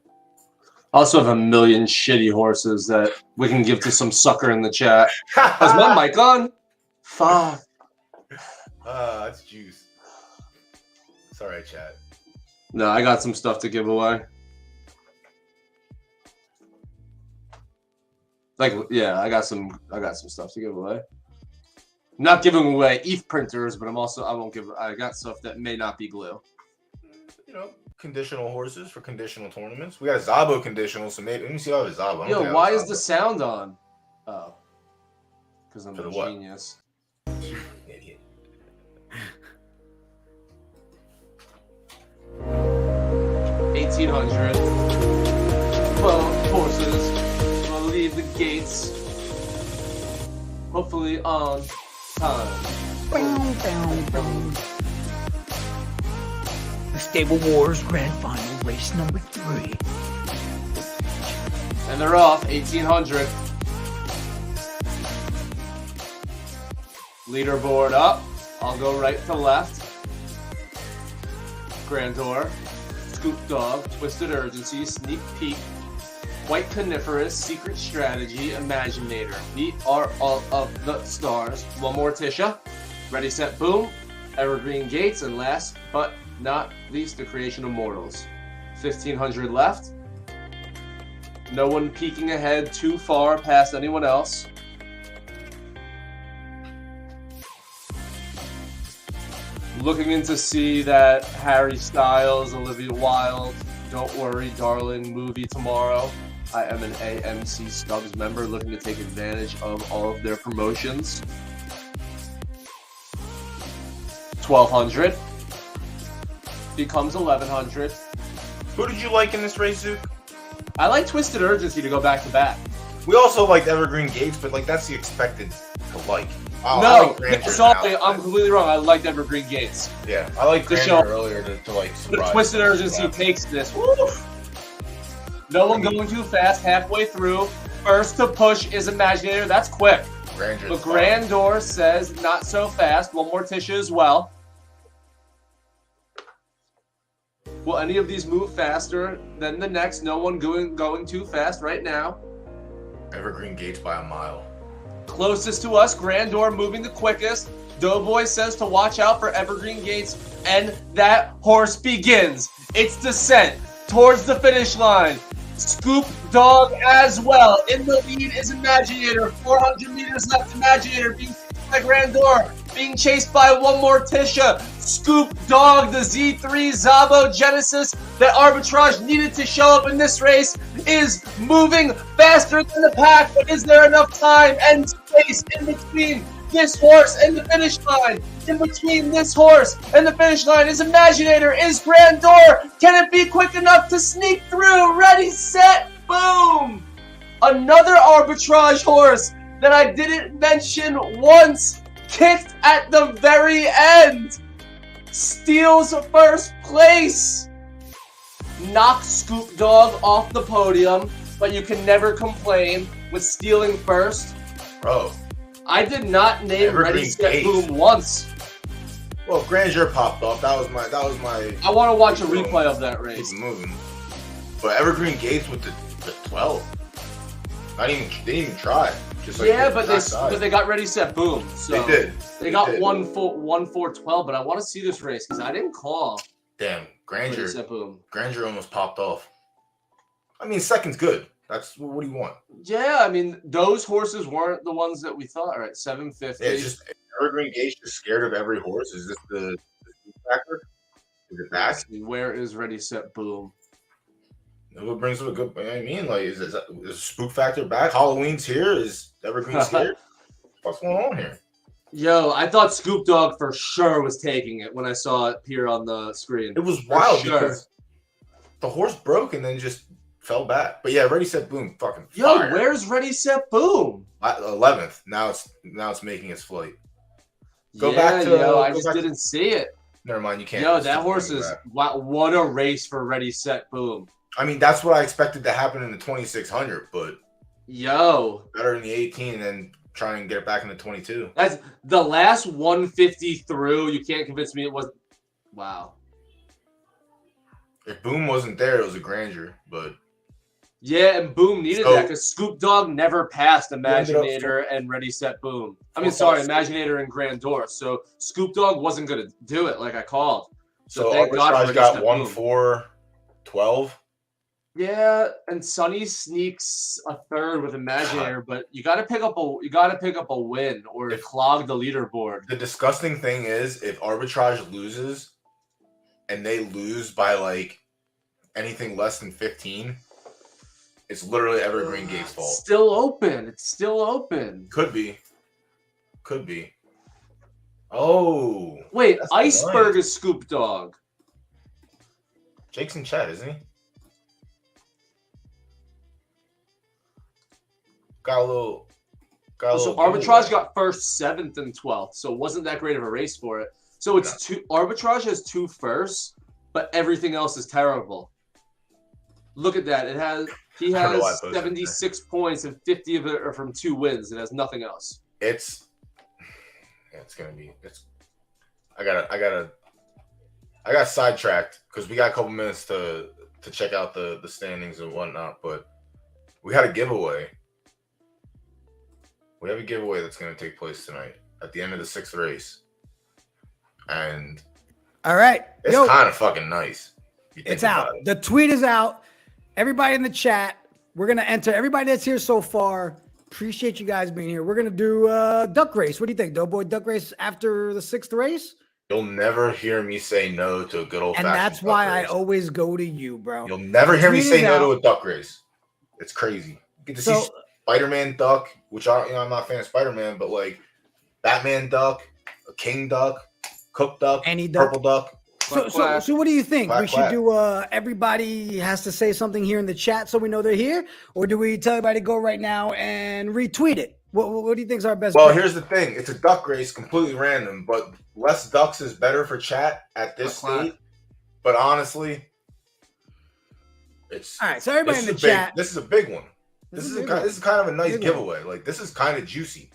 I also have a million shitty horses that we can give to some sucker in the chat. Is my mic on? Fuck. That's juice. It's all right, chat. No, I got some stuff to give away. Like, yeah, I got some stuff to give away. Not giving away ETH printers, but I got stuff that may not be glue. You know, conditional horses for conditional tournaments. We got a Zabo conditional, so maybe let me see how I have a Zabo. Yo, why is the sound on? Oh, because I'm For a the what? genius. Idiot. 1800. 12 horses will leave the gates. Hopefully on time. The Stable Wars Grand Final race number 3. And they're off, 1800. Leaderboard up. I'll go right to left. Grandor, Scoop Dog, Twisted Urgency, Sneak Peek, White Coniferous, Secret Strategy, Imaginator. These are all of the stars. One more Tisha. Ready, set, boom. Evergreen Gates, and last but not least, the Creation of Mortals. 1500 left. No one peeking ahead too far past anyone else. Looking in to see that Harry Styles, Olivia Wilde, Don't Worry Darling movie tomorrow. I am an AMC Stubs member looking to take advantage of all of their promotions. 1200 becomes 1100. Who did you like in this race, Zook? I like Twisted Urgency to go back to back. We also liked Evergreen Gates, but like that's the expected to like. Oh, I No, like Granger sorry, now. I'm completely wrong. I liked Evergreen Gates. Yeah, I like The Granger show- earlier to like But surprise. Twisted Urgency Yeah. takes this. Woo! No one going too fast halfway through. First to push is Imaginator. That's quick. Granger's But fine. Grandor says not so fast. One more Tisha as well. Will any of these move faster than the next? No one going too fast right now. Evergreen Gates by a mile. Closest to us, Grandor moving the quickest. Doughboy says to watch out for Evergreen Gates, and that horse begins its descent towards the finish line. Scoop Dog as well. In the lead is Imaginator. 400 meters left. Imaginator being chased by Grandor. Being chased by one more Tisha. Scoop Dog, the Z3 Zabo Genesis that Arbitrage needed to show up in this race, is moving faster than the pack. But is there enough time and space in between this horse and the finish line? In between this horse and the finish line is Imaginator, is Grandor. Can it be quick enough to sneak through? Ready, set, boom! Another Arbitrage horse that I didn't mention once, kicked at the very end, steals first place. Knocks Scoop Dog off the podium, but you can never complain with stealing first. Bro. I did not name Evergreen Ready Set Gates. Boom once. Well, Granger popped off. That was my. I want to watch a replay of that race. Keep moving. But Evergreen Gates with the 12. They didn't even try. Just like Yeah, the but backside. they got Ready Set Boom. So They did. They got did. 1-4-12, but I want to see this race because I didn't call Damn, Ready Granger. Set Boom. Granger almost popped off. I mean, second's good. That's what do you want? Yeah, I mean those horses weren't the ones that we thought. All right, 750. Yeah, it's just Evergreen Gates just scared of every horse. Is this the factor? Is it back? Where is Ready Set Boom? What brings up a good? I mean, like, is a spook factor back? Halloween's here. Is Evergreen scared? What's going on here? Yo, I thought Scoop Dog for sure was taking it when I saw it appear on the screen. It was wild sure. because the horse broke and then just fell back. But yeah, Ready Set Boom, fucking Yo, fire. where's Ready Set Boom? 11th. Now it's making its flight. Go yeah, back to. yo, I go just back didn't see it. Never mind, you can't. Yo, It's that just horse coming is back. what a race for Ready Set Boom. I mean, that's what I expected to happen in the 2600, but Yo, better in the 18 and then try and get it back in the 22. that's the last 150 through. You can't convince me it wasn't. Wow. If Boom wasn't there, it was a grandeur, but Yeah, and Boom needed So- that because Scoop Dog never passed ended up Imaginator and Ready Set Boom. I mean, Four sorry, false- Imaginator and Grandeur. So Scoop Dog wasn't gonna do it like I called. so thank God for Arbitrage Ready got Set 1-4-12. Yeah, and Sonny sneaks a third with Imaginator, but you got to pick up a win or If- clog the leaderboard. The disgusting thing is, if Arbitrage loses and they lose by like anything less than 15, it's literally Evergreen Gate's fault. Still open. It's still open. Could be. Oh, Wait, That's Iceberg nice. is Scoop Dog. Jake's in chat, isn't he? Got a little. So Arbitrage got first, 7th, and 12th. So it wasn't that great of a race for it. So it's two. Arbitrage has 2 firsts, but everything else is terrible. Look at that. He I don't know why I has posted 76 points and 50 of it are from 2 wins. It has nothing else. It's gonna be. I got sidetracked because we got a couple minutes to check out the standings and whatnot, but we had a giveaway. We have a giveaway that's going to take place tonight at the end of the 6th race. And All right. it's Yo, kind of fucking nice. if you think it's out. about it. The tweet is out. Everybody in the chat, we're going to enter. Everybody that's here so far, appreciate you guys being here. We're going to do duck race. What do you think, Doughboy? Duck race after the 6th race? You'll never hear me say no to a good old And fashioned that's why I race. always go to you, bro. You'll never hear me Tweet say is no out. to a duck race. It's crazy. You get to So- see Spider-Man duck, which I'm not a fan of Spider-Man, but like Batman duck, a king duck, cook duck, Any duck. purple duck. So what do you think? Quack, We should quack. do everybody has to say something here in the chat so we know they're here? Or do we tell everybody to go right now and retweet it? What do you think is our best Well, bet? here's the thing. It's a duck race, completely random, but less ducks is better for chat at this Quack, quack. state. But honestly, it's All right, so everybody in the this is a big- chat. This is a big one. This is kind of a nice Big one. giveaway. Like this is kind of juicy.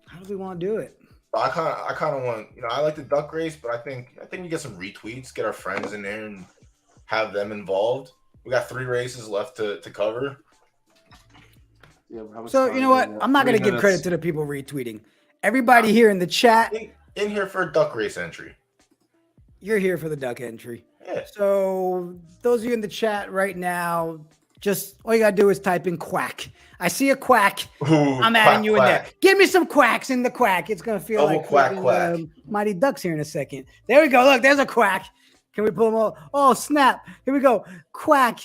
How do we want to do it? I kind of want, I like the duck race, but I think we get some retweets, get our friends in there and have them involved. We got 3 races left to cover. Yeah, how much So time you know do what? we have? I'm not 3 going to give minutes. credit to the people retweeting. Everybody here in the chat, In here for a duck race entry. you're here for the duck entry. Yeah. So those of you in the chat right now, just all you gotta do is type in quack. I see a quack. Ooh, I'm adding you in there. quack. Give me some quacks in the quack. It's gonna feel Double like quack, freaking, quack. Mighty Ducks here in a second. There we go. Look, there's a quack. Can we pull them all? Oh snap! Here we go. Quack.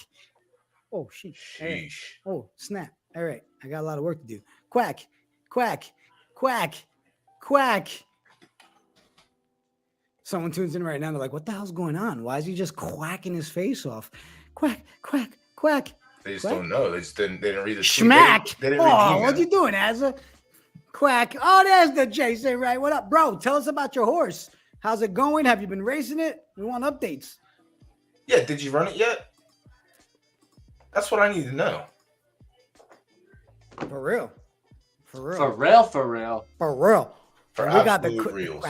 Oh shit. All right. Sheesh. Oh snap! All right, I got a lot of work to do. Quack, quack, quack, quack. Someone tunes in right now. They're like, "What the hell's going on? Why is he just quacking his face off? Quack, quack, quack." They just What? don't know. They didn't read the tweet. Schmack. They didn't read Oh, the what you doing, Azza? Quack. Oh, there's the Jason, right? What up, bro? Tell us about your horse. How's it going? Have you been racing it? We want updates. Yeah, did you run it yet? That's what I need to know. For real. For real. For real, for real. For real. For And we got the absolute reals.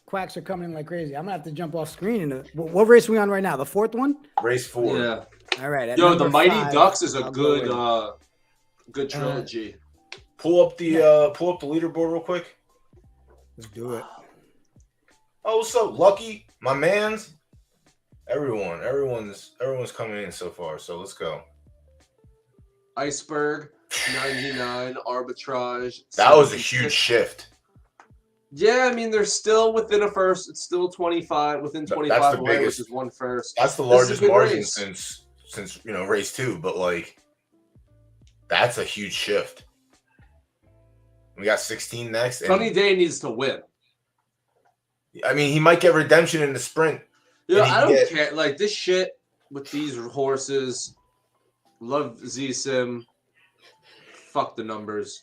quacks are coming in like crazy. I'm gonna have to jump off screen. What race are we on right now? The 4th one? Race 4. Yeah. All right. at Yo, number the Mighty 5, Ducks is a I'll go good in. good trilogy. Pull up the leaderboard real quick. Let's do it. Oh, what's up, Lucky? My man's. Everyone's coming in so far. So let's go. Iceberg, 99, Arbitrage. That was a 76. huge shift. Yeah, I mean they're still within a first. It's still 25 within That's 25 the away, biggest. which is 1 first. That's the This is a largest good margin race. since race 2. But like, that's a huge shift. We got 16 next. and- Sunny Day needs to win. I mean, he might get redemption in the sprint. Yeah, And he I don't get- care. Like this shit. with these horses. Love Z-Sim. Fuck the numbers.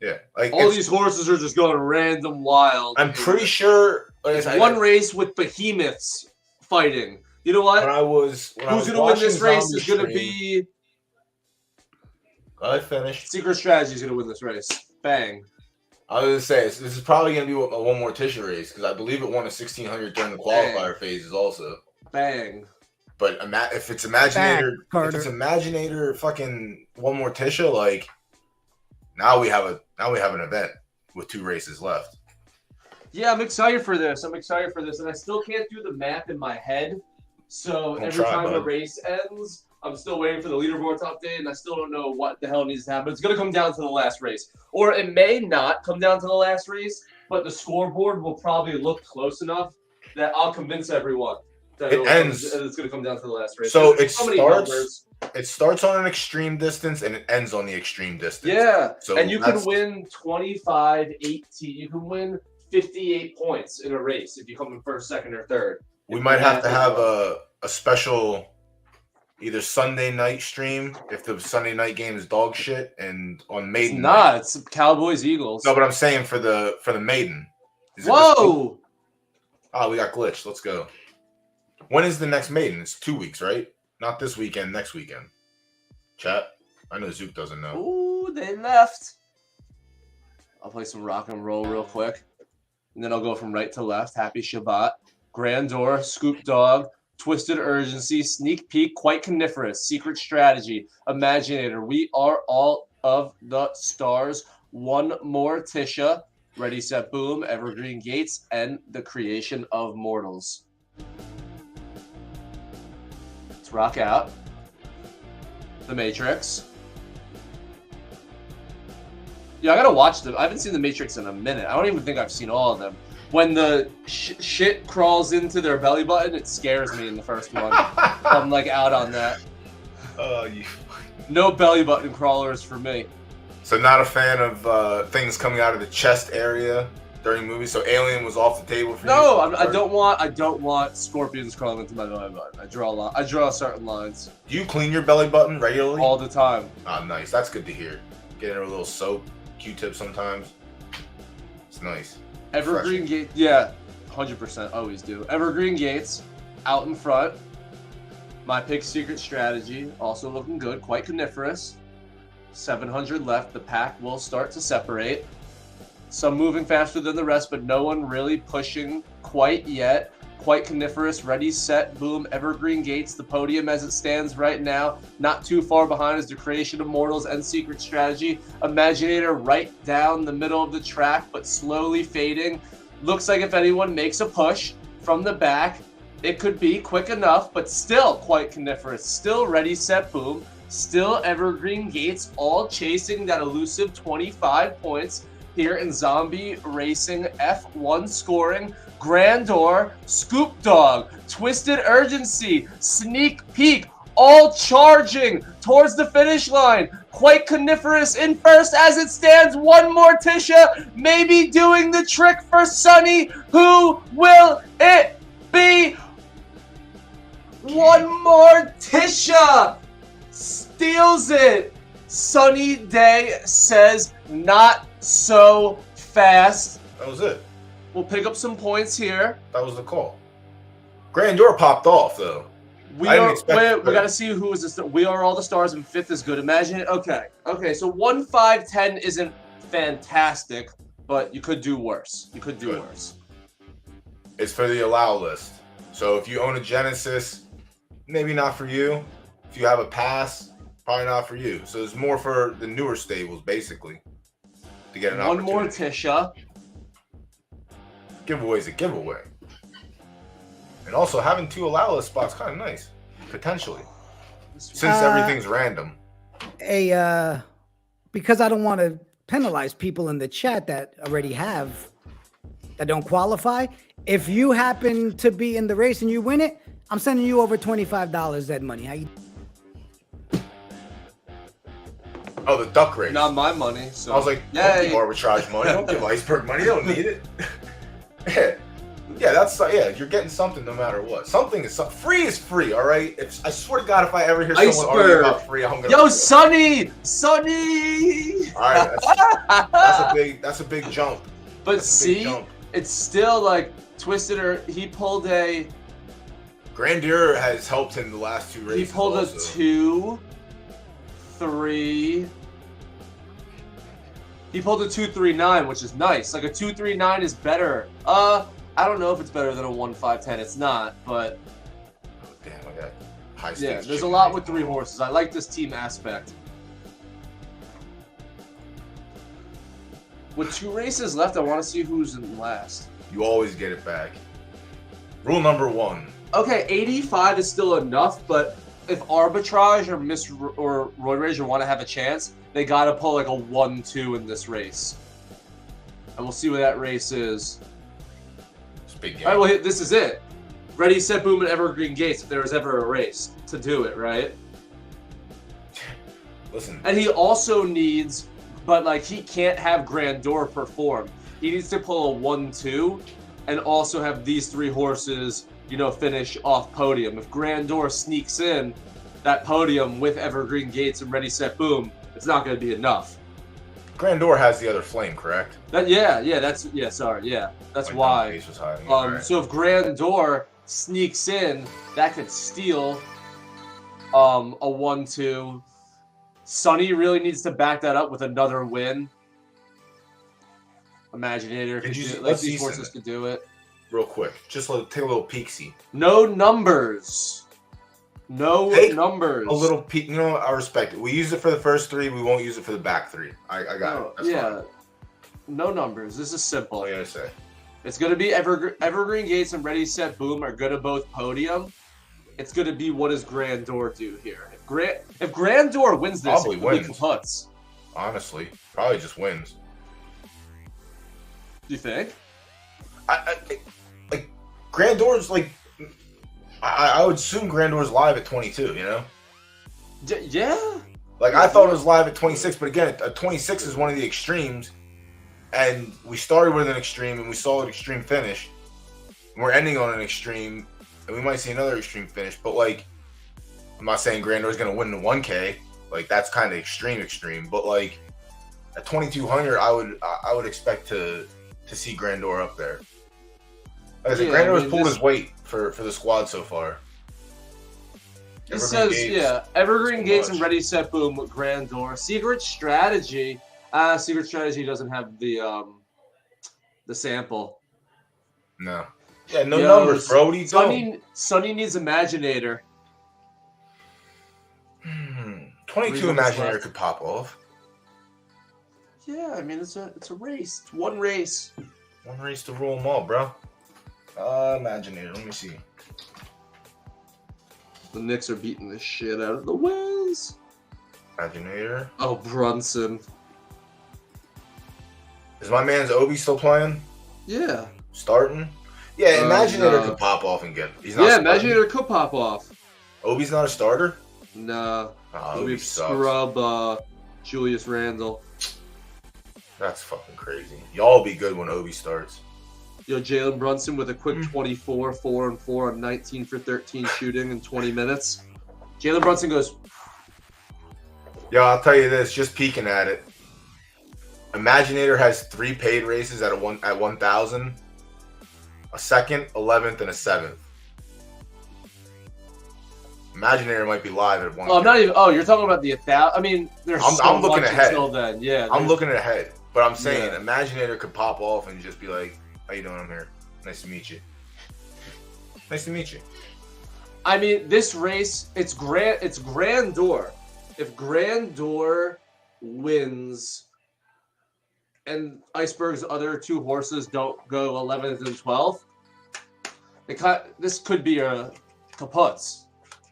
Yeah, like All these horses are just going random wild. I'm pretty sure. Like It's one race with behemoths fighting. You know what? Who's going to win this race is going to be... I finished. Secret Strategy is going to win this race. Bang. I was going to say, this is probably going to be a one more Tisha race, because I believe it won a 1600 during the qualifier phases also. Bang. But if it's Imaginator fucking one more Tisha, like, now we have an event with 2 races left. Yeah, I'm excited for this. And I still can't do the math in my head. So every time the race ends, I'm still waiting for the leaderboard to update, and I still don't know what the hell needs to happen. It's going to come down to the last race. Or it may not come down to the last race, but the scoreboard will probably look close enough that I'll convince everyone that it's going to come down to the last race. So it starts on an extreme distance, and it ends on the extreme distance. Yeah, so and you can win 25, 18. You can win 58 points in a race if you come in first, second, or third. We might have to have a special either Sunday night stream if the Sunday night game is dog shit, and on Maiden. It's not. It's Cowboys Eagles. No, but I'm saying for the Maiden. Whoa! Oh, we got glitched. Let's go. When is the next Maiden? It's 2 weeks, right? Not this weekend. Next weekend. Chat. I know Zook doesn't know. Ooh, they left. I'll play some rock and roll real quick, and then I'll go from right to left. Happy Shabbat. Grandeur, Scoop Dog, Twisted Urgency, Sneak Peek, Quite Coniferous, Secret Strategy, Imaginator, We Are All of the Stars, One More Tisha, Ready, Set, Boom, Evergreen Gates, and The Creation of Mortals. Let's rock out. The Matrix. Yeah, I gotta watch them. I haven't seen The Matrix in a minute. I don't even think I've seen all of them. When the shit crawls into their belly button, it scares me in the first one. I'm like out on that. No belly button crawlers for me. So not a fan of things coming out of the chest area during movies. So Alien was off the table for you. No, I don't want scorpions crawling into my belly button. I draw certain lines. Do you clean your belly button regularly? All the time. Ah, nice. That's good to hear. Get in a little soap, Q-tip sometimes. It's nice. Evergreen Gates, yeah, 100%, always do. Evergreen Gates, out in front. My pick, Secret Strategy, also looking good, quite coniferous. 700 left, the pack will start to separate. Some moving faster than the rest, but no one really pushing quite yet. Quite coniferous, Ready, Set, Boom, Evergreen Gates, the podium as it stands right now. Not too far behind is The Creation of Mortals and Secret Strategy. Imaginator right down the middle of the track, but slowly fading. Looks like if anyone makes a push from the back, it could be quick enough, but still quite coniferous. Still Ready, Set, Boom. Still Evergreen Gates, all chasing that elusive 25 points here in Zombie Racing F1 scoring. Grandeur, Scoop Dog, Twisted Urgency, Sneak Peek, all charging towards the finish line. Quite coniferous in first as it stands. One more Tisha, maybe doing the trick for Sunny. Who will it be? One more Tisha steals it. Sunny Day says not so fast. That was it. We'll pick up some points here. That was the call. Grandeur popped off though. We gotta see who is this. We Are All the Stars, and fifth is good. Imagine it. Okay. So 1, 5, 10 isn't fantastic, but you could do worse. Worse. It's for the allow list. So if you own a Genesis, maybe not for you. If you have a pass, probably not for you. So it's more for the newer stables, basically, to get an opportunity. One more Tisha. Giveaway is a giveaway. And also having 2 allow list spots kind of nice, potentially, since everything's random. Because I don't want to penalize people in the chat that already have, that don't qualify. If you happen to be in the race and you win it, I'm sending you over $25 Zed money. How you? Oh, the duck race. Not my money. So I was like, don't give arbitrage money. Don't give iceberg money. You don't need it. Yeah, you're getting something no matter what. Something is free is free, all right? I swear to God, if I ever hear someone argue about free, I'm gonna. Yo, Sonny! All right, that's a big jump. But see, it's still like Twisted, or he pulled a. Grandeur has helped him the last 2 races. He pulled a 2-3. He pulled a 2-3-9, which is nice. Like a 2-3-9 is better. I don't know if it's better than a 1-5-10. It's not, but oh, damn, I got high stakes. yeah, there's a lot with 3 horses. I like this team aspect. With 2 races left, I want to see who's in last. You always get it back. Rule number 1. Okay, 85 is still enough, but if Arbitrage or Roid Rager want to have a chance, they got to pull like a 1-2 in this race. And we'll see what that race is. Big game. All right, well, this is it. Ready, Set, Boom, and Evergreen Gates, if there was ever a race to do it, right? Listen. And he also needs, but like he can't have Grandeur perform. He needs to pull a 1-2 and also have these 3 horses, you know, finish off podium. If Grandeur sneaks in that podium with Evergreen Gates and Ready, Set, Boom, it's not going to be enough. Grandeur has the other flame, correct? That's why. Ace was hiding. So if Grandeur sneaks in, that could steal a 1-2. Sonny really needs to back that up with another win. Imaginator, these horses could do it. Real quick, just take a little peek-see. No numbers. No numbers. A little peek. You know, I respect it. We use it for the first 3. We won't use it for the back 3. I got it. That's fine. No numbers. This is simple. What are you gonna say? It's gonna be Evergreen Gates and Ready, Set, Boom are gonna both podium. It's gonna be what does Grandeur do here? If Grandeur wins this, Probably it could be wins. kaputs. Honestly, probably just wins. Do you think? Like Grandeur's like. I would assume Grandeur's live at 22, you know? Yeah. Like, I thought it was live at 26, but again, a 26 is one of the extremes, and we started with an extreme, and we saw an extreme finish, and we're ending on an extreme, and we might see another extreme finish, but, like, I'm not saying Grandeur's going to win the 1K, like, that's kind of extreme, but, like, at 2,200, I would expect to see Grandeur up there. Like I said, Grandeur has pulled his weight for the squad so far. It says, Evergreen Gates and Ready, Set, Boom with Grandeur. Secret Strategy. Secret Strategy doesn't have the sample. No. Yeah, no numbers, bro. What are you doing? Sonny needs Imaginator. 22 Imaginator could pop off. Yeah, I mean, it's a race. It's one race. One race to rule them all, bro. Imaginator, let me see. The Knicks are beating the shit out of the Wiz. Imaginator. Oh, Brunson. Is my man's Obi still playing? Yeah. Starting? Yeah, Imaginator could pop off and get. He's not starting. Imaginator could pop off. Obi's not a starter? Nah. Obi sucks. Scrub Julius Randle. That's fucking crazy. Y'all be good when Obi starts. Yo, Jalen Brunson with a quick 24, 4-4 on 19 for 13 shooting in 20 minutes. Jalen Brunson goes. Yo, I'll tell you this, just peeking at it. Imaginator has 3 paid races at 1,000, a 2nd, 11th, and a 7th. Imaginator might be live at 1. Oh, I'm not even. Oh, you're talking about the 1,000. I mean, there's I'm looking ahead until then. Yeah, I'm looking ahead, but I'm saying Imaginator could pop off and just be like, "How you doing? I'm here. Nice to meet you. Nice to meet you." I mean, this race, it's Grandeur. If Grandeur wins and Iceberg's other 2 horses don't go 11th and 12th, this could be a kaputs.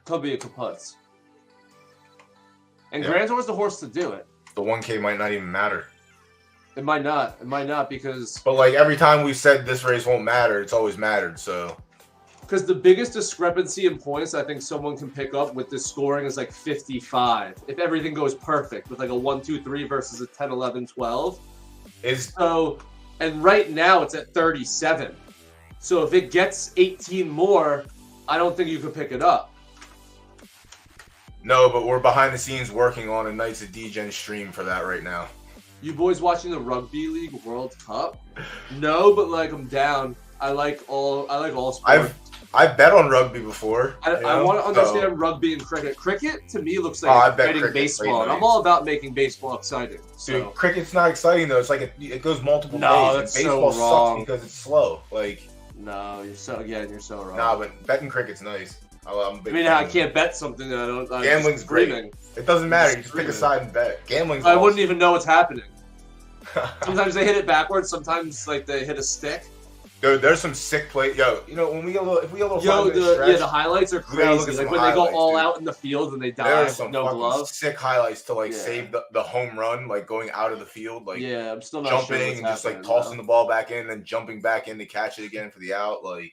Could be a kaputs. And Grandeur's the horse to do it. The 1K might not even matter. It might not. It might not because... But, like, every time we've said this race won't matter, it's always mattered, so... Because the biggest discrepancy in points I think someone can pick up with this scoring is, like, 55. If everything goes perfect with, like, a 1-2-3 versus a 10-11-12. So, and right now it's at 37. So if it gets 18 more, I don't think you can pick it up. No, but we're behind the scenes working on a Knights of Degen stream for that right now. You boys watching the Rugby League World Cup? No, but like I'm down. I like all sports. I've bet on rugby before. I want to understand rugby and cricket. Cricket to me looks like exciting baseball, and I'm all about making baseball exciting. So. Dude, cricket's not exciting though. It's like it goes multiple No, days. that's And baseball so wrong. sucks because it's slow. Like No, you're so wrong. nah, but betting cricket's nice. I'm a big I mean, fan. I can't bet something that I don't. I'm Gambling's just great. dreaming. It doesn't matter. You Just just pick a dreaming. side and bet. Gambling's I awesome. wouldn't even know what's happening. Sometimes they hit it backwards. Sometimes like they hit a stick. Dude, there's some sick play. Yo, you know when we get a little, if we get a little 5 minute stretch, the highlights are we gotta look crazy. at Like some when they go highlights, all dude. out in the field and they there dive are with some no fucking glove. sick highlights to like Yeah. save the home run, like going out of the field, like Yeah, I'm still not jumping sure what's and just like happening, tossing though. the ball back in, and then jumping back in to catch it again for the out. Like,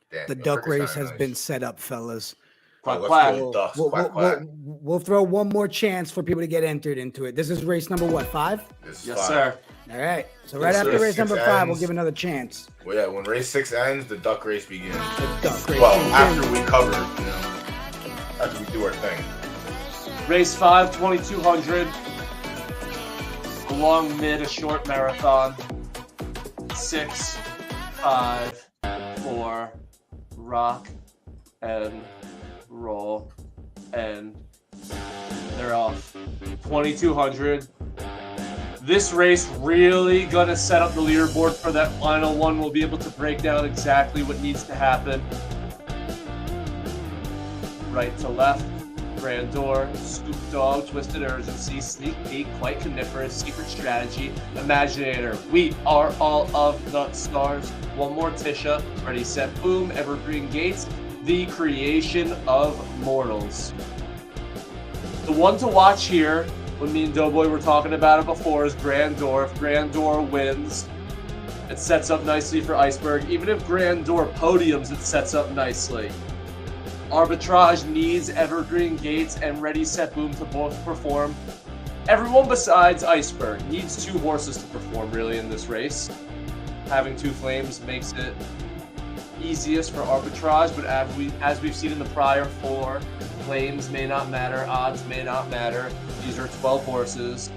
damn, The yo, duck cricket's race kinda has nice. been set up, fellas. Quack, let's quack. go with ducks. We'll, Quack, we'll- quack. we'll throw one more chance for people to get entered into it. This is race number what, 5? This is Yes, fine. sir. All right. So Yes, right sir. after race Six number 5, we'll ends. give another chance. Well, yeah, when race 6 ends, the duck race begins. The duck race. Well, begins. after we cover, after we do our thing. Race 5, 2200. A long mid, a short marathon. 6, 5, 4, rock and roll, and they're off. 2200. This race really gonna set up the leaderboard for that final one. We'll be able to break down exactly what needs to happen. Right to left, Grandor, Scoop Dog, Twisted Urgency, Sneak Peek, Quite Coniferous, Secret Strategy, Imaginator. We are all of the stars. One more Tisha, Ready, Set, Boom, Evergreen Gates, the creation of mortals. The one to watch here, when me and Doughboy were talking about it before, is Grandor. If Grandor wins, it sets up nicely for Iceberg. Even if Grandor podiums, it sets up nicely. Arbitrage needs Evergreen Gates and Ready, Set, Boom to both perform. Everyone besides Iceberg needs 2 horses to perform really in this race. Having 2 flames makes it easiest for Arbitrage, but as we've seen in the prior 4, flames may not matter, odds may not matter. These are 12 horses,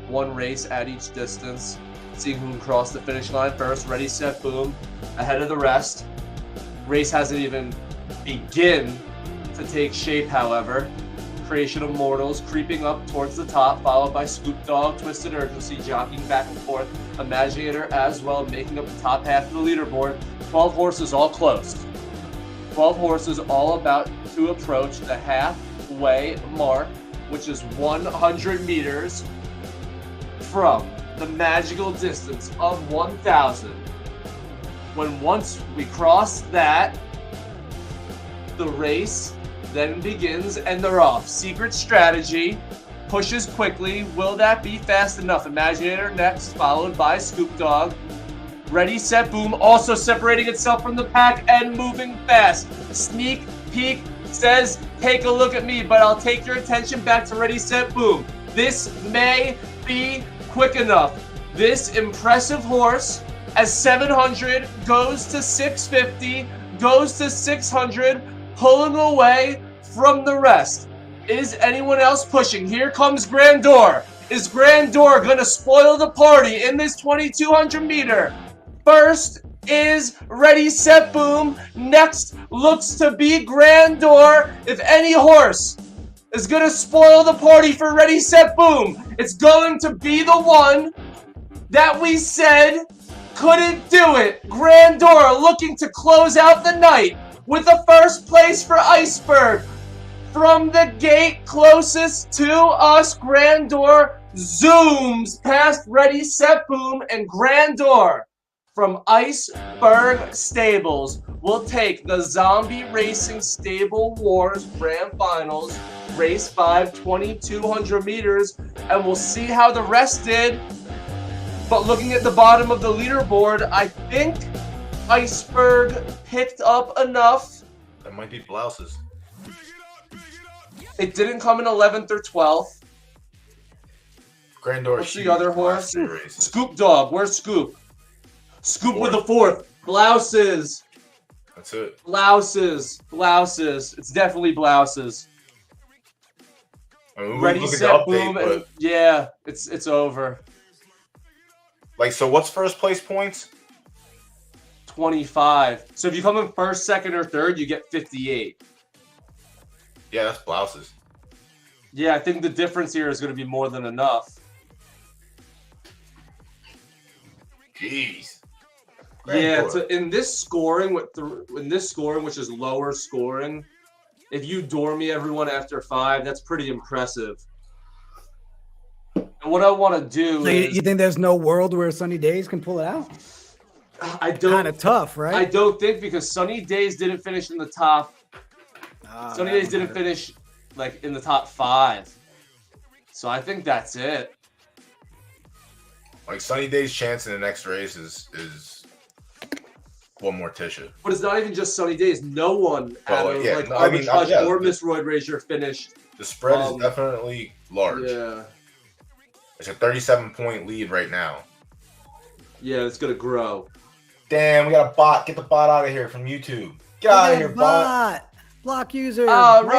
1 race at each distance, seeing who can cross the finish line first. Ready, Set, Boom, ahead of the rest. Race hasn't even begin to take shape, however. Creation of Mortals creeping up towards the top, followed by Scoop Dog, Twisted Urgency, jockeying back and forth. Imaginator as well, making up the top half of the leaderboard. 12 horses all close. 12 horses all about to approach the halfway mark, which is 100 meters from the magical distance of 1,000. Once we cross that, the race then begins and they're off. Secret Strategy pushes quickly. Will that be fast enough? Imaginator next, followed by Scoop Dog. Ready, Set, Boom, also separating itself from the pack and moving fast. Sneak Peek says, take a look at me, but I'll take your attention back to Ready, Set, Boom. This may be quick enough. This impressive horse, as 700 goes to 650, goes to 600, pulling away from the rest. Is anyone else pushing? Here comes Grandor. Is Grandor gonna spoil the party in this 2200 meter? First is Ready, Set, Boom. Next looks to be Grandor. If any horse is gonna spoil the party for Ready, Set, Boom, it's going to be the one that we said couldn't do it. Grandor looking to close out the night with the first place for Iceberg. From the gate closest to us, Grandor zooms past Ready, Set, Boom, and Grandor from Iceberg Stables will take the Zombie Racing Stable Wars Grand Finals, Race 5, 2,200 meters, and we'll see how the rest did. But looking at the bottom of the leaderboard, I think Iceberg picked up enough. That might be blouses. It didn't come in 11th or 12th. Grandor. What's the other horse? Race. Scoop Dog. Where's Scoop? Scoop with the fourth. Blouses. That's it. Blouses. It's definitely blouses. I mean, we Ready, look at the set, update, boom, but and yeah, it's over. like, so what's first place points? 25. So if you come in first, second, or third, you get 58. Yeah, that's blouses. Yeah, I think the difference here is going to be more than enough. Jeez. Yeah, in this scoring, which is lower scoring, if you door me everyone after 5, that's pretty impressive. And what I want to do So is, you think there's no world where Sunny Days can pull it out? I don't. Kind of tough, right? I don't think, because Sunny Days didn't finish in the top. Sunny Days didn't finish like in the top 5. So I think that's it. Like, Sunny Day's chance in the next race is one more Tisha. But it's not even just Sunny Days. No one out of like I mean, Arbitrage or Miss Roid Rager finished. The spread is definitely large. Yeah. It's a 37-point lead right now. Yeah, it's gonna grow. Damn, we got a bot. Get the bot out of here from YouTube. Get out of here, bot. Block user. Oh, Bye.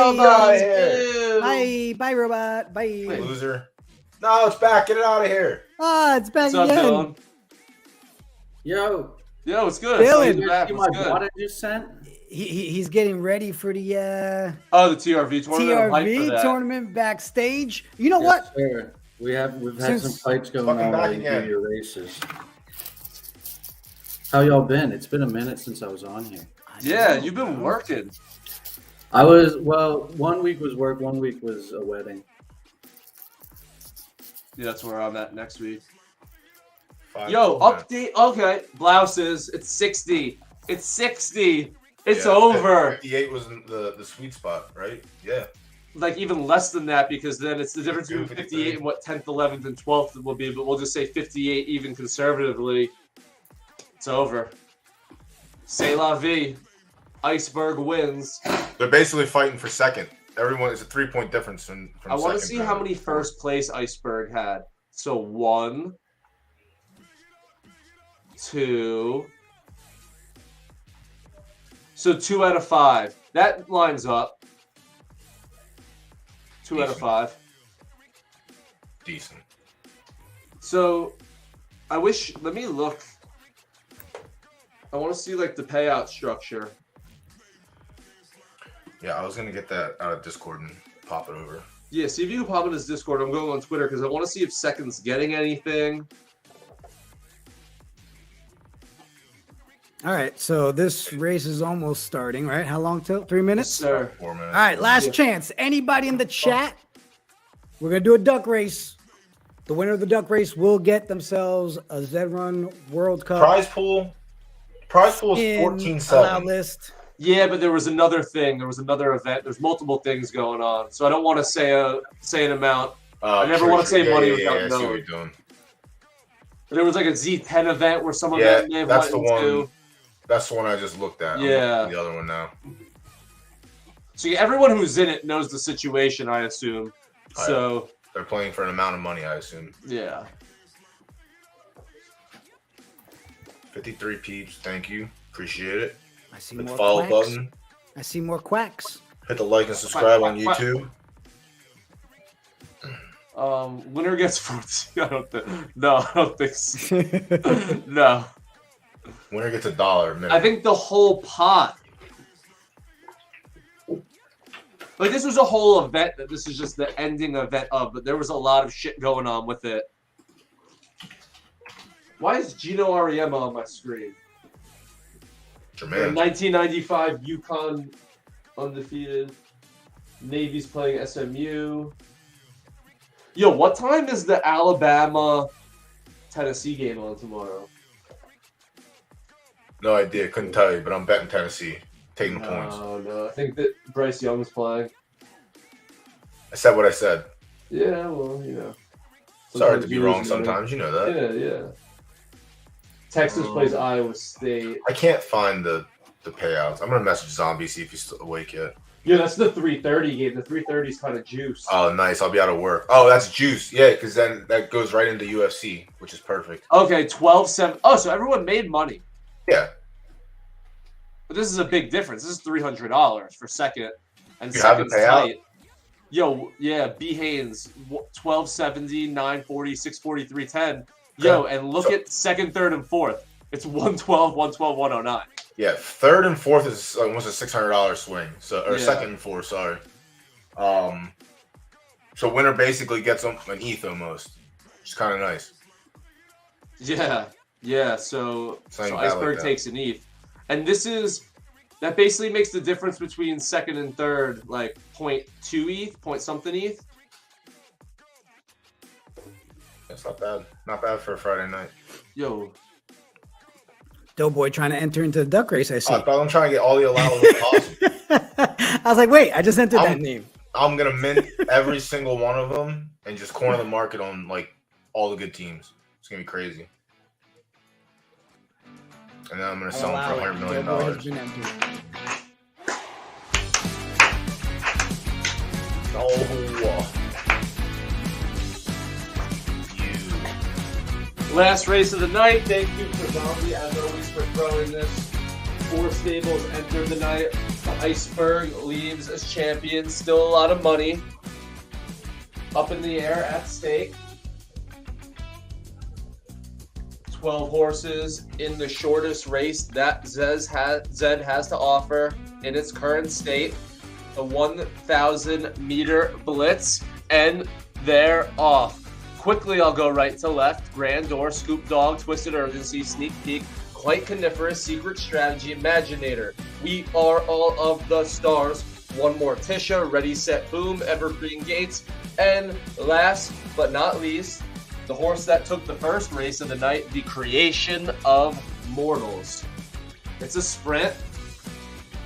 robot. Bye, robot. Bye. Loser. No, it's back. Get it out of here. It's back What's up, again. Dylan? Yo, Yo, it's good. Dylan. It's back. see It's my good. bot I just sent? He's getting ready for the Oh, the TRV tournament. I'm hyped for TRV that. tournament backstage. You know Yes, what? sir. We've had Since- some fights going Fucking on back while you again. do your races. How y'all been? It's been a minute since I was on here. Yeah, you've been working. I was 1 week was work, 1 week was a wedding. Yeah, that's where I'm at next week. 5 Yo, points. update. Okay, blouses. It's 60. It's 60. It's Yeah, over. 58 was the sweet spot, right? Yeah. Like even less than that, because then it's the difference between 52, 58 and what 10th, 11th, and 12th will be. But we'll just say 58 even conservatively. It's over. C'est la vie. Iceberg wins. They're basically fighting for second. Everyone is a 3-point difference from I want to second see to how many first place Iceberg had. So 1, 2. So 2 out of 5. That lines up. 2 out of 5. decent. So I wish. Let me look. I want to see like the payout structure. Yeah, I was gonna get that out of Discord and pop it over. Yeah, see if you can pop in his Discord. I'm going on Twitter because I want to see if Second's getting anything. All right, so this race is almost starting, right? How long till? 3 minutes? Sir. 4 minutes. All right, last Yeah. chance. Anybody in the chat? We're going to do a duck race. The winner of the duck race will get themselves a ZedRun World Cup Prize pool is in allowed 14-7. list. Yeah, but there was another thing. There was another event. There's multiple things going on. So I don't want to say an amount. I never want to say money without I see what knowing. you're doing. But there was like a Z10 event where someone Yeah, may have that's went the one. into. That's the one I just looked at. I'm Yeah. looking at the other one now. So yeah, everyone who's in it knows the situation, I assume. Oh, yeah. So They're playing for an amount of money, I assume. yeah. 53 peeps. Thank you. Appreciate it. I see Hit the more follow quacks. button. I see more quacks. Hit the like and subscribe on Quack, quack, YouTube. Winner gets 40. I don't think so. No. Winner gets $1 minimum. I think the whole pot. Like this was a whole event that this is just the ending event of, but there was a lot of shit going on with it. Why is Gino Ariema on my screen? Jermaine. 1995 UConn undefeated. Navy's playing SMU. Yo, what time is the Alabama Tennessee game on tomorrow? No idea. Couldn't tell you, but I'm betting Tennessee. Taking the points. No. I think that Bryce Young's playing. I said what I said. Yeah, well, you know. Sorry to be you wrong lose, sometimes. You know that. Yeah. Texas plays Iowa State. I can't find the payouts. I'm going to message Zombie, see if he's still awake yet. Yeah, that's the 3:30 game. The 3:30 is kind of juice. Oh, nice. I'll be out of work. Oh, that's juice. Yeah, because then that goes right into UFC. which is perfect. Okay, 12-7. Oh, so everyone made money. Yeah. But this is a big difference. This is $300 for second. And You have the second's payout? tight. Yo, yeah, B. Haynes, 1270, 940, 640, 310. Yo, and look at second, third, and fourth. It's 112, 112, 109. Yeah, third and fourth is almost a $600 swing. So second and fourth, sorry. So winner basically gets an ETH almost, which is kind of nice. Yeah. So Something bad like Iceberg that. takes an ETH, and that basically makes the difference between second and third like 0.2 ETH, point something ETH. That's not bad. Not bad for a Friday night. Yo, Doughboy trying to enter into the duck race. I see. I thought I'm trying to get all the allowables possible. I was like, wait, I just entered that name. I'm gonna mint every single one of them and just corner the market on like all the good teams. It's gonna be crazy. And then I'm gonna sell them for $100 million. Doughboy has been entered. last race of the night. Thank you to Zombie as always for throwing this. 4 stables entered the night. The Iceberg leaves as champion. Still a lot of money up in the air at stake. 12 horses in the shortest race that Zed has to offer in its current state. The 1,000 meter blitz, and they're off. Quickly, I'll go right to left. Grand Door, Scoop Dog, Twisted Urgency, Sneak Peek, Quite Coniferous, Secret Strategy, Imaginator. We are all of the stars. One more Tisha, Ready, Set, Boom, Evergreen Gates, and last but not least, the horse that took the first race of the night, the Creation of Mortals. It's a sprint.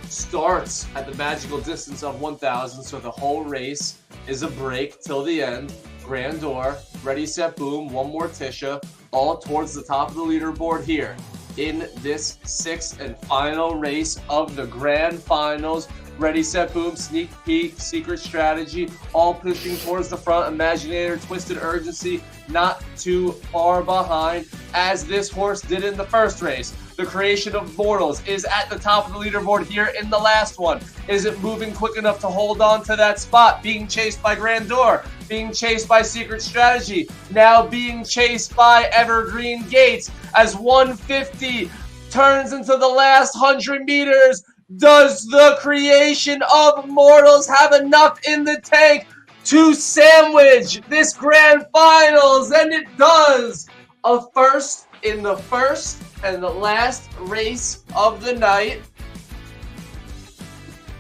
Starts at the magical distance of 1,000, so the whole race is a break till the end. Grand Door, Ready, Set, Boom, one more Tisha, all towards the top of the leaderboard here in this 6th and final race of the Grand Finals. Ready, Set, Boom, Sneak Peek, Secret Strategy, all pushing towards the front. Imaginator, Twisted Urgency, not too far behind, as this horse did in the first race. The Creation of Mortals is at the top of the leaderboard here in the last one. Is it moving quick enough to hold on to that spot? Being chased by Grand Door, being chased by Secret Strategy, now being chased by Evergreen Gates as 150 turns into the last 100 meters. Does the Creation of Mortals have enough in the tank to sandwich this Grand Finals? And it does. A first in the first and the last race of the night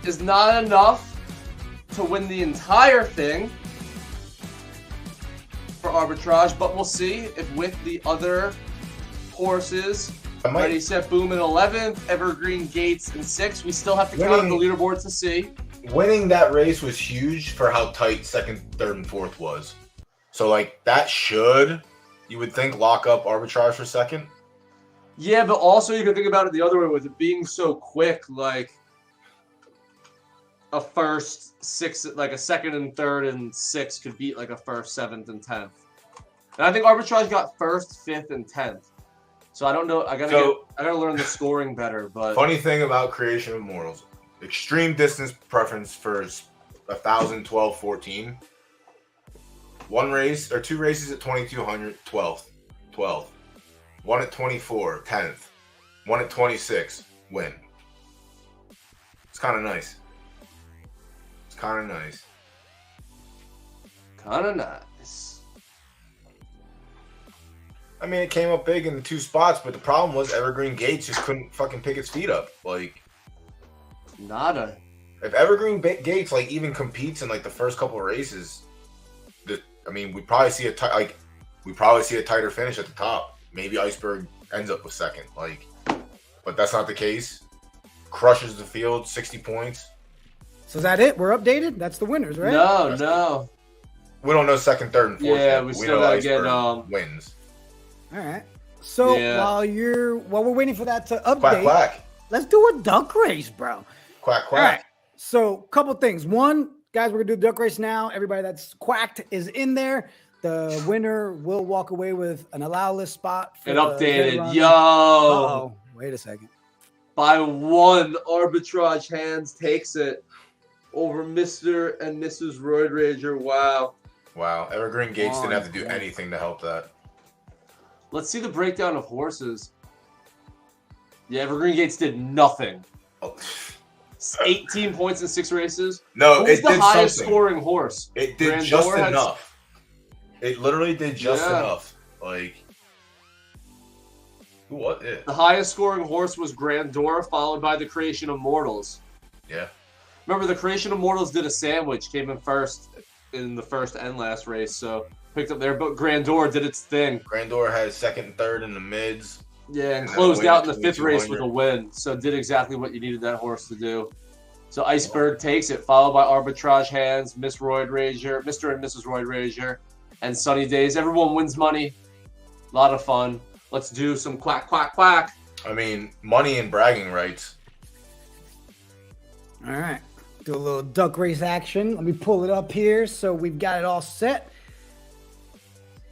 is not enough to win the entire thing for arbitrage, but we'll see if with the other horses, Ready, Set, Boom in 11th, Evergreen Gates in 6th. We still have to count the leaderboard to see. Winning that race was huge for how tight 2nd, 3rd, and 4th was. So, like, that should, you would think, lock up arbitrage for 2nd. Yeah, but also you can think about it the other way with it being so quick, like a first, 6th, like a 2nd and 3rd and 6th could beat like a 1st, 7th, and 10th. And I think arbitrage got 1st, 5th, and 10th. So I don't know. I gotta learn the scoring better. But funny thing about Creation of Mortals, extreme distance preference for 1,000, 12, 14. 1 race or 2 races at 2,200, 12th. 1 at 24, 10th. 1 at 26, win. It's kind of nice. It's kind of nice. Kind of nice. I mean, it came up big in the 2 spots, but the problem was Evergreen Gates just couldn't fucking pick its feet up. Like, nada. If Evergreen Gates like even competes in like the first couple of races, I mean, we probably see a tighter finish at the top. Maybe Iceberg ends up with 2nd. Like, but that's not the case. Crushes the field, 60 points. So is that it? We're updated? That's the winners, right? No. We don't know 2nd, 3rd, and 4th. Yeah, yet. we still gotta get wins. All right. So while we're waiting for that to update, Quack quack. Let's do a duck race, bro. Quack quack. All right. So couple things. One, guys, we're gonna do the duck race now. Everybody that's quacked is in there. the winner will walk away with an allow list spot. For It the updated. ZedRun. Yo. Uh-oh. Wait a second. By 1, Arbitrage Hands takes it over Mr. and Mrs. Roid Rager. Wow. Wow. Evergreen Gates didn't have to do anything to help that. Let's see the breakdown of horses. Yeah, Evergreen Gates did nothing. Oh. 18 points in 6 races. No, Who's it the did highest something. scoring horse? It did Grandor just has- enough. It literally did just Yeah. enough. Like, who was it? The highest scoring horse was Grandor, followed by the Creation of Mortals. Yeah. Remember, the Creation of Mortals did a sandwich, came in first in the first and last race, so picked up there. But Grandor did its thing. Grandor had second and third in the mids. Yeah, and then closed win out in at the 5th race 2200. with a win. So did exactly what you needed that horse to do. So Iceberg takes it, followed by Arbitrage Hands, Miss Roid Rager, Mr. and Mrs. Roid Rager, and Sunny Days. Everyone wins money. A lot of fun. Let's do some quack, quack, quack. I mean, money and bragging rights. All right. Do a little duck race action. Let me pull it up here so we've got it all set.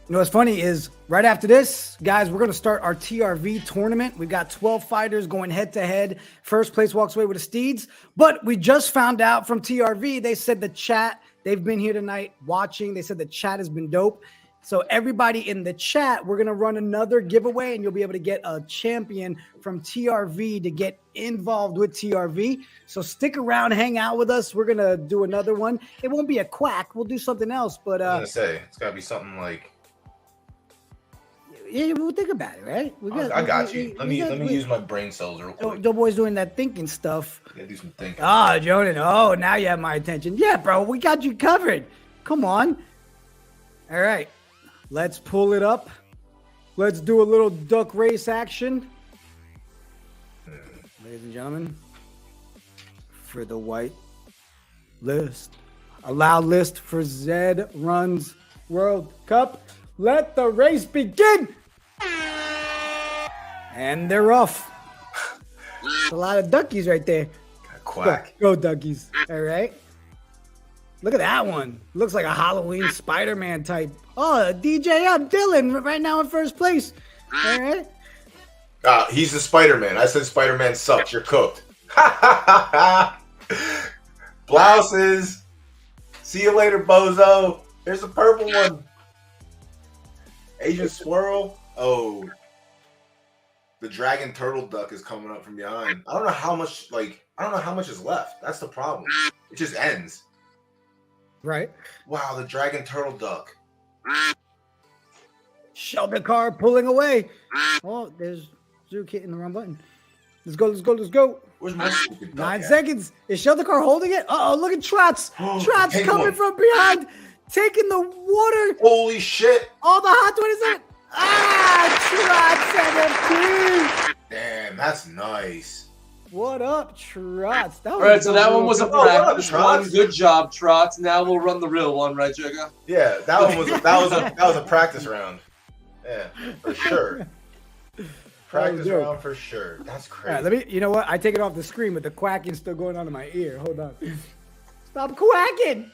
You know what's funny is right after this, guys, we're going to start our TRV tournament. We've got 12 fighters going head to head. First place walks away with the steeds. But we just found out from TRV, they said the chat, they've been here tonight watching. They said the chat has been dope. So everybody in the chat, we're going to run another giveaway and you'll be able to get a champion from TRV to get involved with TRV. So stick around, hang out with us. We're going to do another one. It won't be a quack. We'll do something else. But I was gonna say it's gotta be something like. yeah, we'll think about it, right? I got you. Let me use my brain cells real quick. The boy's doing that thinking stuff. Gotta do some thinking. Ah, Jordan. Oh, now you have my attention. Yeah, bro, we got you covered. Come on. All right. Let's pull it up. Let's do a little duck race action. Ladies and gentlemen, for the white list, allow list for ZedRun's World Cup. Let the race begin. And they're off. There's a lot of duckies right there. Quack. Go duckies. All right. Look at that one. Looks like a Halloween Spider-Man type. Oh, DJ up Dylan right now in first place. All right. He's the Spider-Man. I said Spider-Man sucks. You're cooked. Blouses. See you later, bozo. There's a purple one. Asian Swirl. Oh. The Dragon Turtle Duck is coming up from behind. I don't know how much is left. That's the problem. It just ends. Right. Wow, the Dragon Turtle Duck. Shelter car pulling away. Oh, there's Zook hitting the wrong button. Let's go, let's go, let's go. Where's my stupid duck 9 at? seconds. Is Shelter car holding it? Uh-oh, look at Trots. Trots Take coming one. from behind. Taking the water. Holy shit. All the hot 27. Ah, Trots NFT. Damn, that's nice. What up, Trots? That All right, so that one was a Oh, what up, practice Trots? one. Good job, Trots. Now we'll run the real one, right, Jigga? Yeah, that was a practice round. Yeah, for sure. Practice dope. round for sure. That's All crazy. right, let me, you know what? I take it off the screen, but the quacking still going on in my ear. Hold on. Stop quacking.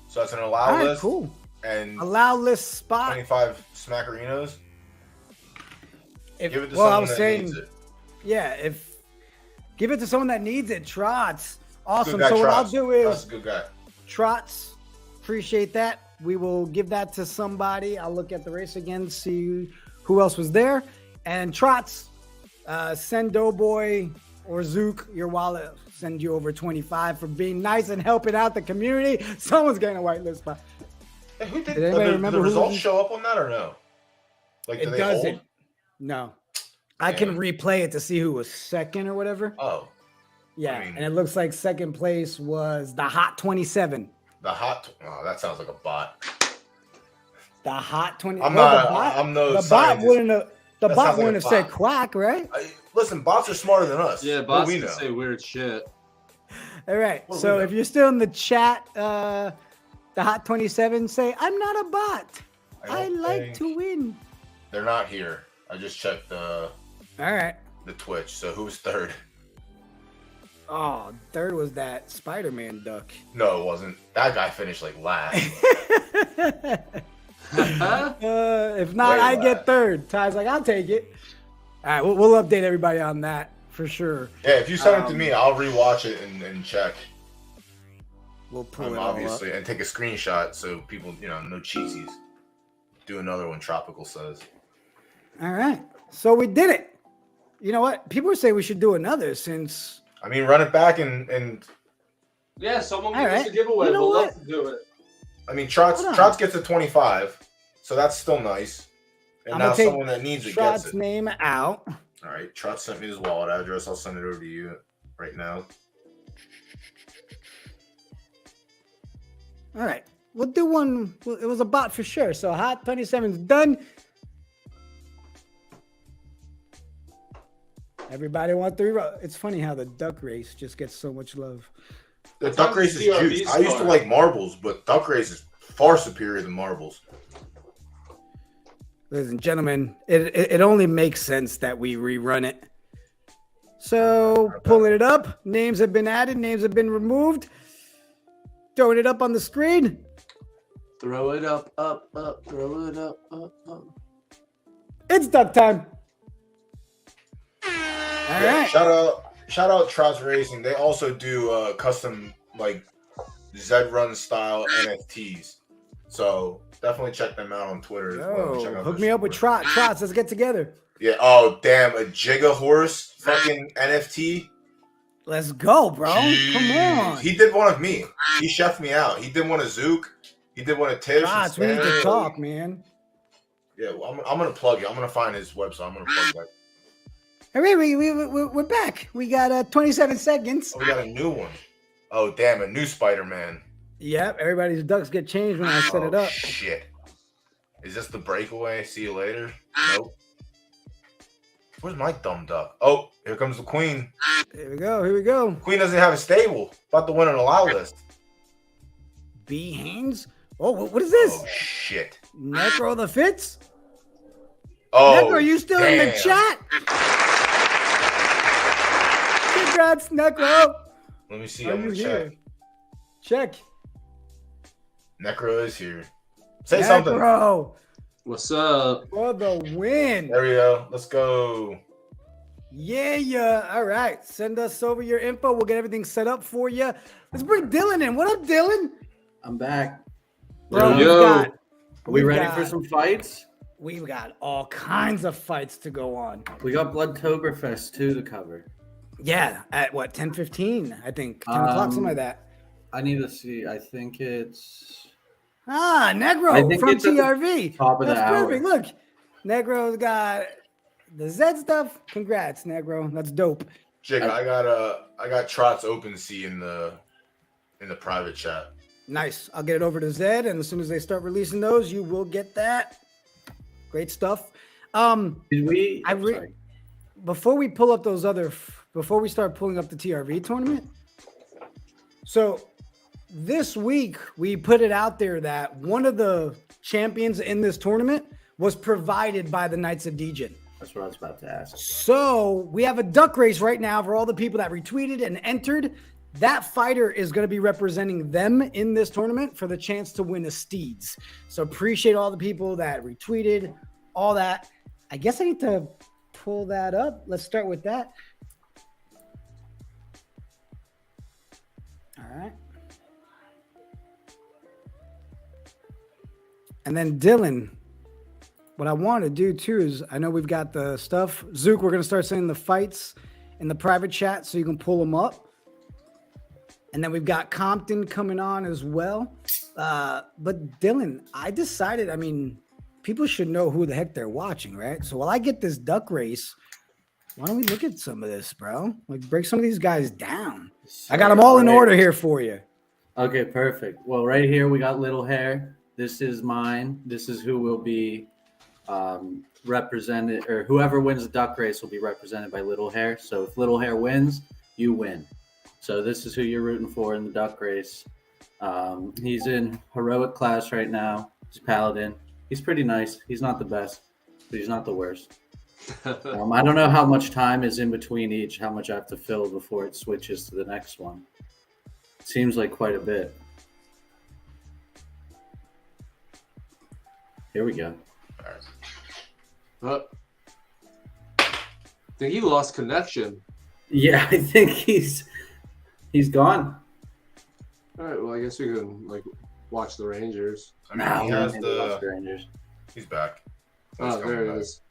So that's an All allow right, list cool. and Allow list spot. 25 smackerinos. If, Give it to well, I someone was that saying, needs it. yeah, if give it to someone that needs it, Trots. Awesome. Good guy, So what I'll Trots. do That's is a good guy. Trots. Appreciate that. We will give that to somebody. I'll look at the race again, see who else was there. And Trots, send Doughboy or Zook your wallet. Send you over 25 for being nice and helping out the community. Someone's getting a whitelist spot. Hey, who did anybody remember the who results was- show up on that or no? Like, do It they doesn't. hold? No. I can replay it to see who was second or whatever. Oh, Yeah, I mean- and it looks like second place was the Hot 27. the hot. Oh, that sounds like a bot. The Hot 20. I'm well, not- The bot, I'm no the bot scientist. wouldn't have. The That bot sounds like a wouldn't have said bot. quack, right? Listen, bots are smarter than us. Yeah, What bots do we can know. say weird shit. All right. What do So we if know? you're still in the chat, the Hot 27, say I'm not a bot. I don't like think- to win. They're not here. I just checked the All right. Twitch. So who's third? Oh, third was that Spider-Man duck. No, it wasn't. That guy finished like last. If not, Way I less. get third. Ty's like, I'll take it. All right, we'll update everybody on that for sure. Yeah, if you send it to me, I'll rewatch it and check. We'll pull it all up. Obviously, and take a screenshot so people, no cheesies. Do another one, Tropical says. All right, so we did it. You know what? People say we should do another since. I mean, run it back and Yeah, someone All give us right. a giveaway. You know We'll what? love to do it. I mean, Trots Hold on. gets a 25, so that's still nice. And I'm now gonna take someone that needs it Trot's gets it. name out. All right, Trot sent me his wallet address. I'll send it over to you right now. All right, we'll do one. Well, it was a bot for sure. So Hot 27's done. Everybody wants to. It's funny how the duck race just gets so much love. The That's duck on race is CRV juice. I used to star. like marbles, but duck race is far superior than marbles. Ladies and gentlemen, it only makes sense that we rerun it. So pulling it up, names have been added, names have been removed. Throwing it up on the screen. Throw it up, throw it up, up. It's duck time. All Yeah, right. shout out Trots Racing. They also do custom like ZedRun style NFTs. So definitely check them out on Twitter as well. Check Yo, out hook their me up with store. Trots. Let's get together. Yeah. Oh damn, a Giga Horse fucking NFT. Let's go, bro. Come Jeez. on. He did one of me. He chefed me out. He did one of Zook. He did one of Tish. and Trots, we need to Stanley. talk, man. Yeah, well, I'm gonna plug it. I'm gonna find his website. I'm gonna plug that. All right, we're back. We got 27 seconds. Oh, we got a new one. Oh damn, a new Spider-Man. Yep, everybody's ducks get changed when I set it up. Shit. Is this the breakaway? See you later. Nope. Where's my dumb duck? Oh, here comes the queen. Here we go. Here we go. Queen doesn't have a stable. About to win an allow list. B Haynes. Oh, what is this? Oh shit. Necro the Fits? Oh, Necro, you still in the damn. chat? Congrats, Necro. Let me see. Are I'm you gonna here? check. Check. Necro is here. Say something. Necro What's up? for the win. There we go. Let's go. Yeah. All right. Send us over your info. We'll get everything set up for you. Let's bring Dylan in. What up, Dylan? I'm back. Bro, Yo. Are we ready for some fights? We've got all kinds of fights to go on. We got Bloodtoberfest 2 to cover. Yeah, at what, 10:15, I think. 10 o'clock, something like that. I need to see. I think it's Ah, I Negro think from it's at the TRV. top of the That's hour. perfect. Look, Negro's got the Zed stuff. Congrats, Negro. That's dope. Jig, I got Trot's OpenSea in the private chat. Nice. I'll get it over to Zed, and as soon as they start releasing those, you will get that. Great stuff. Did we? Sorry. Before we pull up before we start pulling up the TRV tournament. So this week we put it out there that one of the champions in this tournament was provided by the Knights of Degen. That's what I was about to ask. So we have a duck race right now for all the people that retweeted and entered. That fighter is going to be representing them in this tournament for the chance to win a Steeds. So appreciate all the people that retweeted, all that. I guess I need to pull that up. Let's start with that. All right. And then Dylan, what I want to do too is, I know we've got the stuff. Zook, we're going to start sending the fights in the private chat so you can pull them up. And then we've got Compton coming on as well. But Dylan, I decided, people should know who the heck they're watching, right? So while I get this duck race, why don't we look at some of this, bro? Like, break some of these guys down. I got them all in order here for you. Okay, perfect. Well, right here we got Little Hair. This is mine. This is who will be represented, or whoever wins the duck race will be represented by Little Hair. So if Little Hair wins, you win. So this is who you're rooting for in the duck race. He's in heroic class right now. He's Paladin. He's pretty nice. He's not the best, but he's not the worst. I don't know how much time is in between each, how much I have to fill before it switches to the next one. Seems like quite a bit. Here we go. I think he lost connection. Yeah, I think he's gone. All right, well, I guess we can like watch the Rangers. I mean, he has the. Rangers. He's back. Oh, there it is.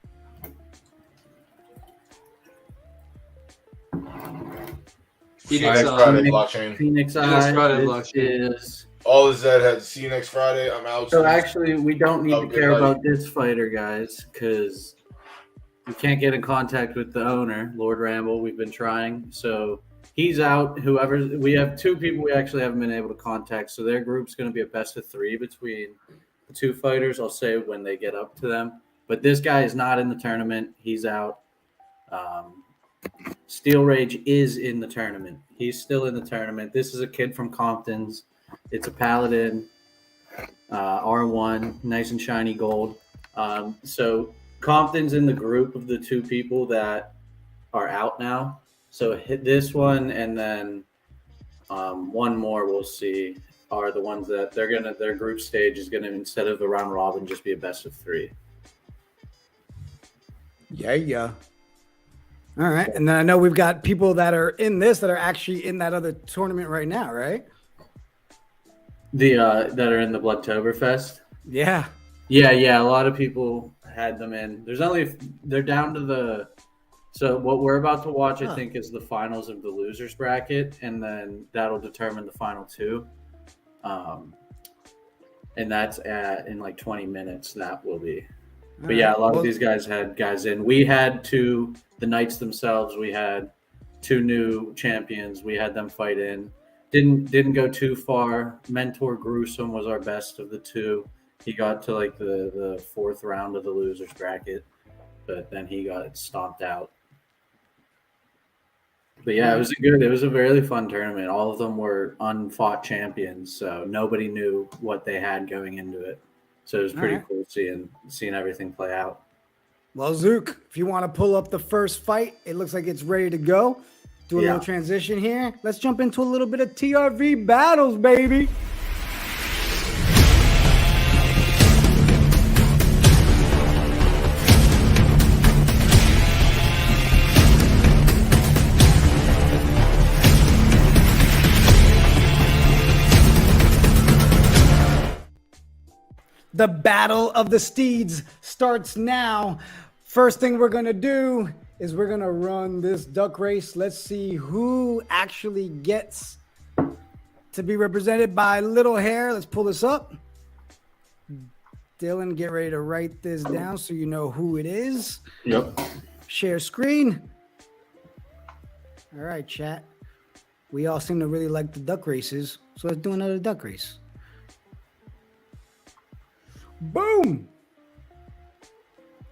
Phoenix, Friday blockchain. Phoenix Phoenix Friday Eye blockchain. is. All is Zed had. See you next Friday. I'm out. So actually, we don't need to Good care night. about this fighter, guys, because we can't get in contact with the owner, Lord Ramble. We've been trying, so he's out. Whoever we have, 2 people we actually haven't been able to contact. So their group's going to be a best of 3 between the 2 fighters. I'll say when they get up to them. But this guy is not in the tournament. He's out. Steel Rage is in the tournament. He's still in the tournament. This is a kid from Compton's. It's a Paladin, R1, nice and shiny gold. So Compton's in the group of the 2 people that are out now. So hit this one, and then one more we'll see are the ones that their group stage is gonna, instead of a round robin, just be a best of 3. Yeah. All right. And then I know we've got people that are in this that are actually in that other tournament right now, right? The that are in the Bloodtoberfest. Yeah. Yeah. A lot of people had them in. They're down to the. So what we're about to watch, I think, is the finals of the losers bracket, and then that'll determine the final 2. And that's in like 20 minutes. That will be. But yeah, a lot of these guys had guys in. We had the Knights themselves. We had 2 new champions. We had them fight in. Didn't go too far. Mentor Gruesome was our best of the 2. He got to like the 4th round of the losers bracket, but then he got stomped out. But yeah, it was a really fun tournament. All of them were unfought champions, so nobody knew what they had going into it. So it was pretty cool seeing everything play out. Well, Zook, if you want to pull up the first fight, it looks like it's ready to go. Do a little transition here. Let's jump into a little bit of TRV battles, baby. The Battle of the Steeds starts now. First thing we're going to do is we're going to run this duck race. Let's see who actually gets to be represented by Little Hair. Let's pull this up. Dylan, get ready to write this down so you know who it is. Yep. Share screen. All right, chat. We all seem to really like the duck races, so let's do another duck race. Boom.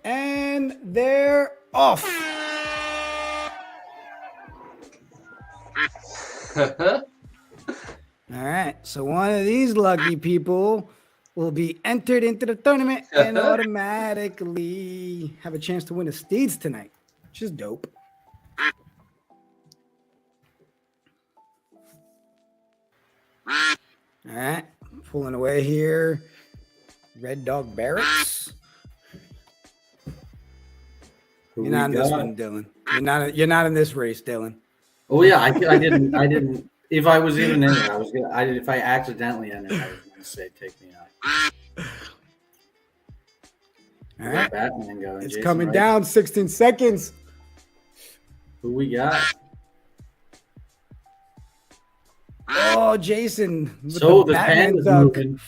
And they're off. All right. So one of these lucky people will be entered into the tournament and automatically have a chance to win the Steeds tonight, which is dope. All right. Pulling away here. Red Dog Barracks. You're not in this one, Dylan. You're not in this race, Dylan. Oh yeah, I didn't. If I was even in it, if I accidentally entered, I was gonna say take me out. All right. Batman going. It's Jason coming Wright. down. 16 seconds. Who we got? Oh, Jason. with So the Batman panda's duck. moving.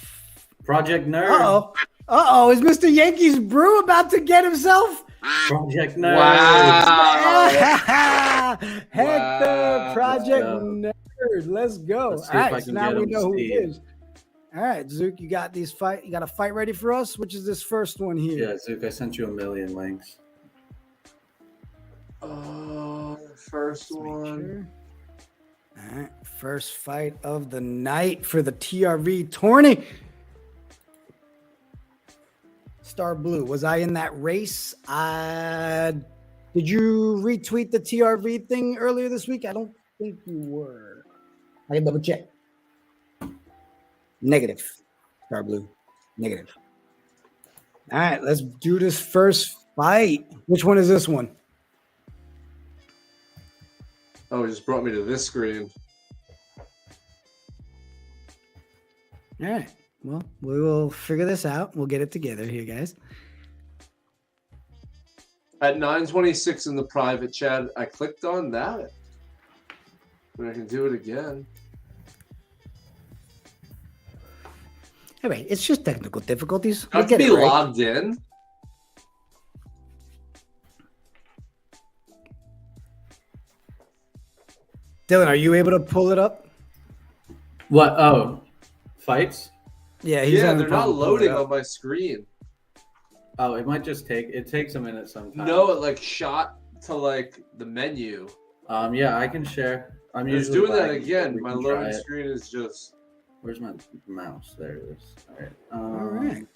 Project Nerd. Uh-oh. Is Mr. Yankees Brew about to get himself? Project Nerd. Wow. Hector, Project Let's Nerd. Let's go. Let's see All if I right, so can now get we him, know who it Steve. is. All right, Zook, you got a fight ready for us? Which is this first one here? Yeah, Zook, I sent you a million links. First Let's make one. sure. All right, first fight of the night for the TRV tourney. Star Blue, was I in that race? Did you retweet the TRV thing earlier this week? I don't think you were. I can double check. Negative. Star Blue. Negative. All right, let's do this first fight. Which one is this one? Oh, it just brought me to this screen. All right. Well, we will figure this out. We'll get it together here, guys. At 9:26 in the private chat, I clicked on that. But I can do it again. All right, it's just technical difficulties. I We'll have to get be it right. logged in. Dylan, are you able to pull it up? What? Oh, fights? Yeah, he's Yeah, having they're a not problem pulling it loading up. on my screen. Oh, it might just take. It takes a minute sometimes. No, it like shot to like the menu. Yeah, I can share. I'm It's usually doing that lagging, again. but we My can try loading it. screen is just. Where's my mouse? There it is. All right. All right.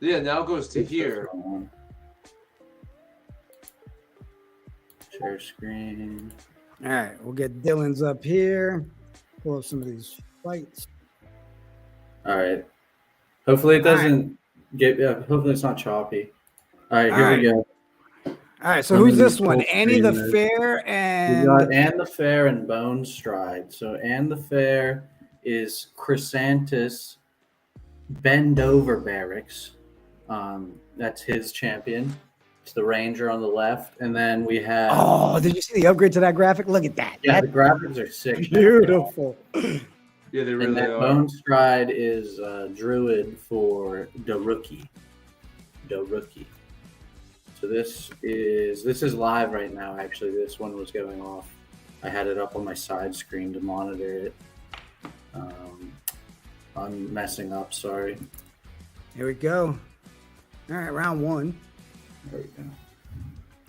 Yeah, now it goes to here. Share screen. All right, we'll get Dylan's up here. Pull up some of these fights. All right. Hopefully it All right. doesn't get. Yeah, hopefully it's not choppy. All right, All here right. we go. All right, so I'm who's gonna this one? full Annie the screen this. Fair We and got Anne the Fair and Bone Stride. So Anne the Fair is Chrysanthus Bend Over Barracks. That's his champion. It's the Ranger on the left, and then we have. Oh, did you see the upgrade to that graphic? Look at that. Yeah, the That's graphics are sick. now. beautiful. Yeah, they And really then are. Bone Stride is Druid for the rookie. The rookie. So this is live right now. Actually, this one was going off. I had it up on my side screen to monitor it. I'm messing up. Sorry. Here we go. All right, round one. There we go.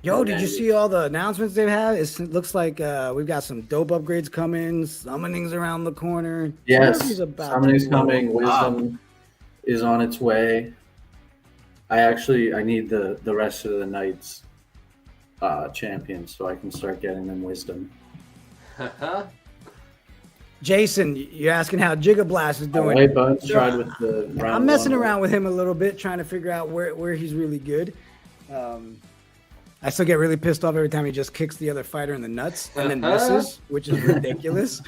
Yo, And did then you see all the announcements they've had? It looks like we've got some dope upgrades coming. Summoning's around the corner. Yes, Summoning's about to summoning's blow coming. up. Wisdom is on its way. I need the rest of the Knights champions so I can start getting them wisdom. Jason, you're asking how Gigablast is doing. Wait, Bones tried with the round I'm messing one. around with him a little bit, trying to figure out where he's really good. I still get really pissed off every time he just kicks the other fighter in the nuts and then misses, which is ridiculous.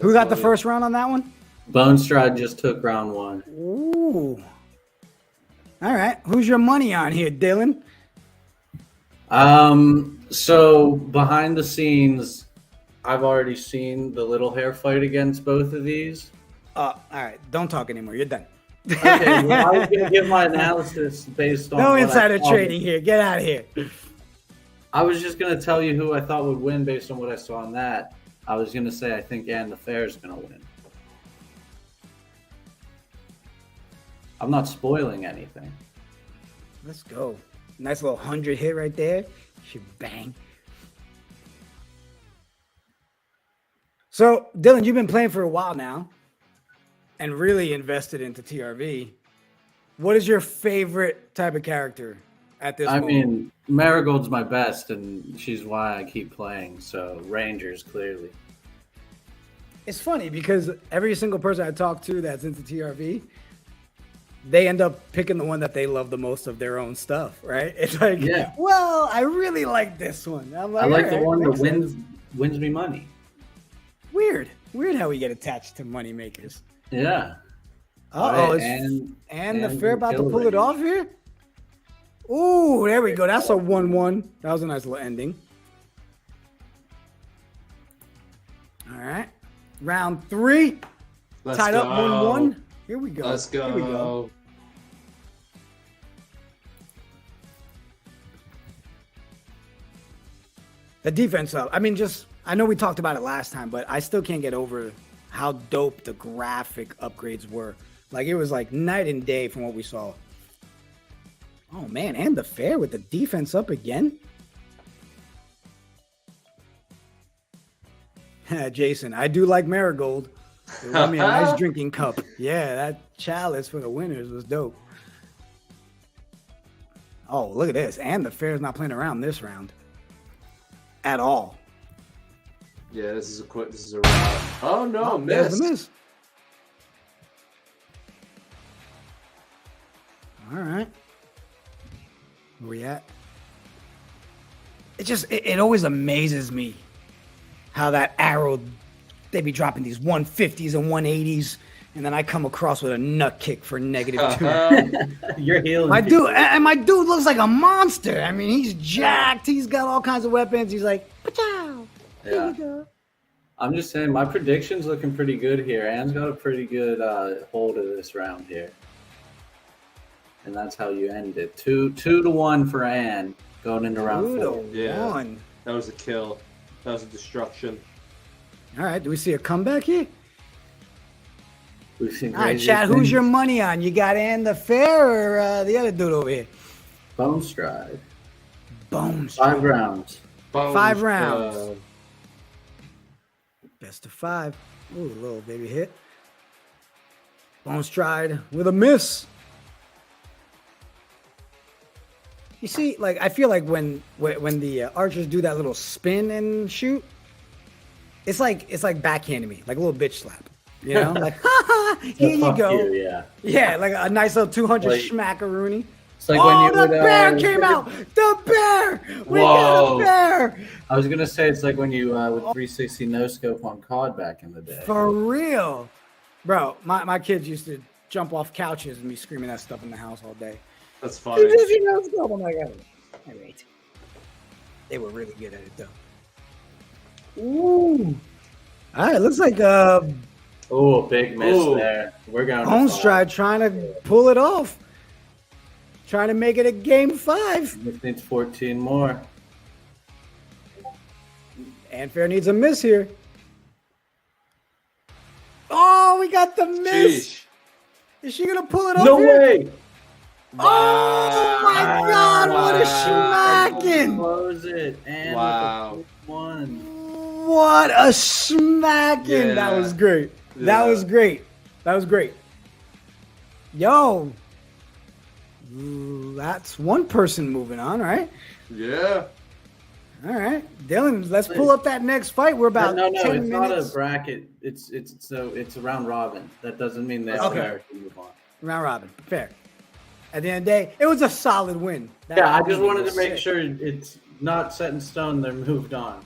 Who got the first round on that one? Bone Stride just took round one. Ooh. All right. Who's your money on here, Dylan? So behind the scenes, I've already seen the little hair fight against both of these. All right. Don't talk anymore. You're done. Okay, well, I was going to give my analysis based on No what I insider saw. trading here. Get out of here. I was just going to tell you who I thought would win based on what I saw on that. I was going to say I think Anne the Fair is going to win. I'm not spoiling anything. Let's go. Nice little 100 hit right there. Should bang. So, Dylan, you've been playing for a while now and really invested into TRV. What is your favorite type of character at this I moment? mean, Marigold's my best, and she's why I keep playing. So Rangers, clearly. It's funny because every single person I talk to that's into TRV, they end up picking the one that they love the most of their own stuff, right? It's like, Yeah. well, I really like this one. I'm I like all the right, one that makes sense. wins me money. Weird how we get attached to money makers. Yeah. Uh-oh, Right, and the and fair about to kill pull it Ranger. off here? Ooh, there we go. That's a 1-1. That was a nice little ending. All right. Round 3. Let's Tied go. up 1-1. Here we go. Let's go. Here we go. The defense up. I mean, I know we talked about it last time, but I still can't get over how dope the graphic upgrades were. Like, it was like night and day from what we saw. Oh, man. And the fair with the defense up again. Jason, I do like Marigold. It got me a nice drinking cup. Yeah, that chalice for the winners was dope. Oh, look at this. And the fair's not playing around this round. At all. Yeah, this is a round. Oh no, There's missed. the miss. All right. Where we at? It always amazes me how that arrow, they be dropping these 150s and 180s, and then I come across with a nut kick for -2. You're healing. My people. dude, and my dude looks like a monster. I mean, he's jacked. He's got all kinds of weapons. He's like, "Pachow." Here Yeah. we go. I'm just saying, my prediction's looking pretty good here. Anne's got a pretty good hold of this round here. And that's how you end it. 2-1 for Anne going into round 4. 2-1. That was a kill. That was a destruction. All right, do we see a comeback here? We've seen All right, crazy Chad, who's things. your money on? You got Ann the Fair or the other dude over here? Bone Stride. Bones. 5 rounds. 5 rounds. Best of 5. Ooh, a little baby hit. Bone Stride with a miss. You see, like, I feel like when the archers do that little spin and shoot, it's like backhanding me, like a little bitch slap. You know, like, ha ha, here you Fuck go. yeah. Yeah, like a nice little 200 Like- schmackaroony. It's like Oh, when you the would, bear came out! The bear! We got Whoa. a bear! I was gonna say it's like when you would 360 no scope on COD back in the day. For real. Bro, my kids used to jump off couches and be screaming that stuff in the house all day. That's funny. I'm like, all right. They were really good at it, though. Ooh. All right, looks like Oh, big miss Ooh. there. We're going to Bone five. Stride trying to pull it off. Trying to make it a game 5. This needs 14 more. And Fair needs a miss here. Oh, we got the miss. Sheesh. Is she going to pull it off No here? way! Oh, my God. What a smacking. Close it. And Wow. 1. What a smacking. Yeah. That was great. That Yeah. was great. That was great. Yo. Ooh, that's one person moving on, right? Yeah. All right. Dylan, let's pull up that next fight. We're about No, 10 it's minutes. not a bracket. It's a round robin. That doesn't mean they Okay. automatically move on. Round robin. Fair. At the end of the day, it was a solid win. Yeah, I just win wanted was to make sick. sure it's not set in stone. They're moved on.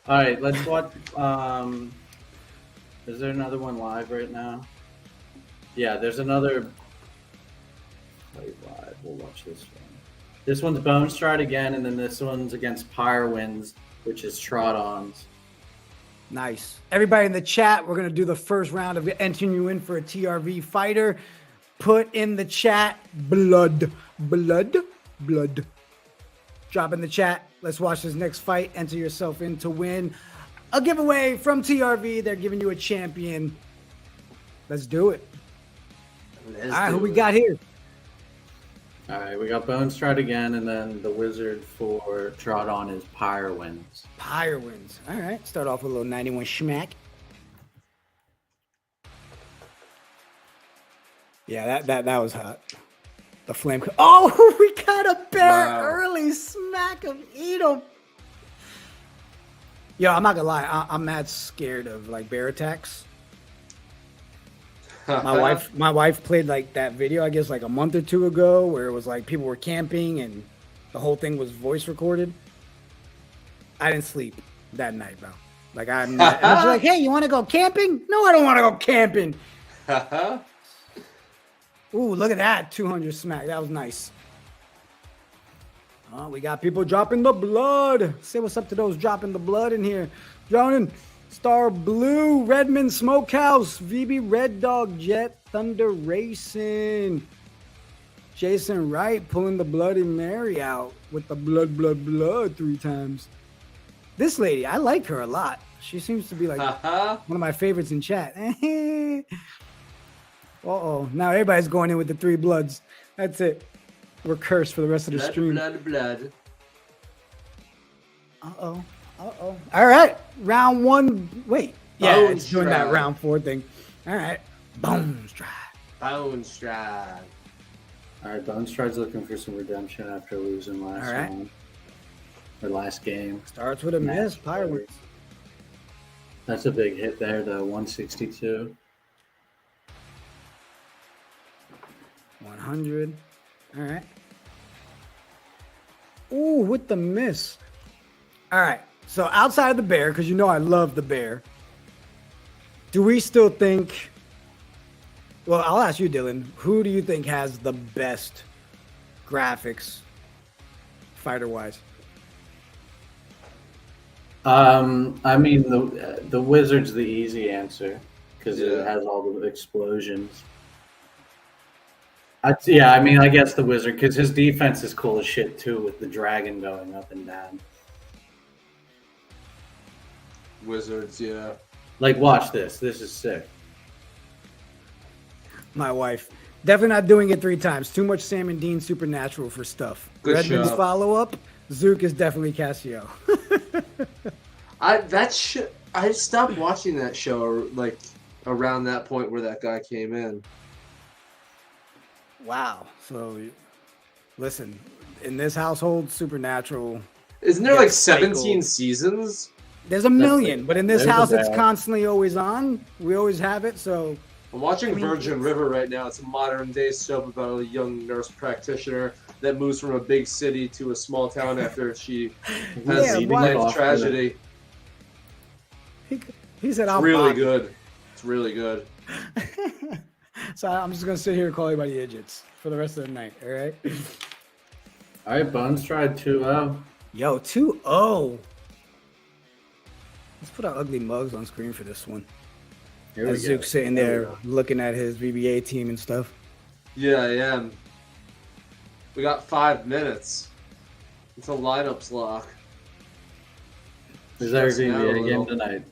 All right, let's watch. Is there another one live right now? Yeah, there's another. Wait, live. We'll watch this one. This one's Bone Stride again, and then this one's against Pyrewinds, which is Trot-Ons. Nice. Everybody in the chat, we're going to do the first round of entering you in for a TRV fighter. Put in the chat, blood. Drop in the chat. Let's watch this next fight. Enter yourself in to win a giveaway from TRV. They're giving you a champion. Let's do it. All right, who we got here? All right, we got Bone Stride again, and then the wizard for Trot-On is Pyrewinds. Pyrewinds. All right, start off with a little 91 schmack. Yeah, that was hot. The flame. Oh, we got a bear Wow. early. Smack him. Eat him. Yo, I'm not gonna lie. I'm mad scared of like bear attacks. My wife played like that video, I guess like a month or 2 ago, where it was like people were camping and the whole thing was voice recorded. I didn't sleep that night, bro. Like I was like, hey, you want to go camping? No, I don't want to go camping. Ooh, look at that 200 smack. That was nice. Oh, we got people dropping the blood. Say what's up to those dropping the blood in here. Drowning. Star Blue, Redmond Smokehouse, VB Red Dog, Jet Thunder Racing, Jason Wright pulling the Bloody Mary out with the blood 3 times. This lady, I like her a lot. She seems to be like one of my favorites in chat. Uh-oh, now everybody's going in with the 3 bloods. That's it. We're cursed for the rest of the stream. Blood. Uh-oh. All right. Round 1. Wait. Yeah, Bone it's doing that Stride. round 4 thing. All right. Bone Stride. Bone Stride. All right, Bone Stride's looking for some redemption after losing last All right. one. Or last game. Starts with a miss. Pyrewinds. That's a big hit there, though. 162. 100. All right. Ooh, with the miss. All right. So outside of the bear, because you know I love the bear, do we still think... Well, I'll ask you, Dylan. Who do you think has the best graphics, fighter-wise? I mean, the Wizard's the easy answer because Yeah. it has all the explosions. I mean, I guess the Wizard because his defense is cool as shit too, with the dragon going up and down. Wizards, yeah. Like, watch this. This is sick. My wife. Definitely not doing it 3 times. Too much Sam and Dean Supernatural for stuff. Good Redmond's job. follow-up. Zook is definitely Casio. I stopped watching that show like around that point where that guy came in. Wow. So, listen, in this household, Supernatural, Isn't there Yeah, like cycle. 17 seasons? there's a million, but in this there's a house, it's bad- constantly always on. We always have it, so I'm watching I mean, Virgin River right now. It's a modern day soap about a young nurse practitioner that moves from a big city to a small town after she has Yeah, a why- life tragedy. he said, It's "I'll really buy it." good. It's really good. So I'm just gonna sit here and call you by the idiots for the rest of the night. All right. All right, Bones tried 2-0. Yo, 2-0. Let's put our ugly mugs on screen for this one. Here we As go. Zook's sitting there looking at his VBA team and stuff. Yeah, I am. We got 5 minutes. It's a lineups lock. Is our Stressing out a VBA game little. tonight?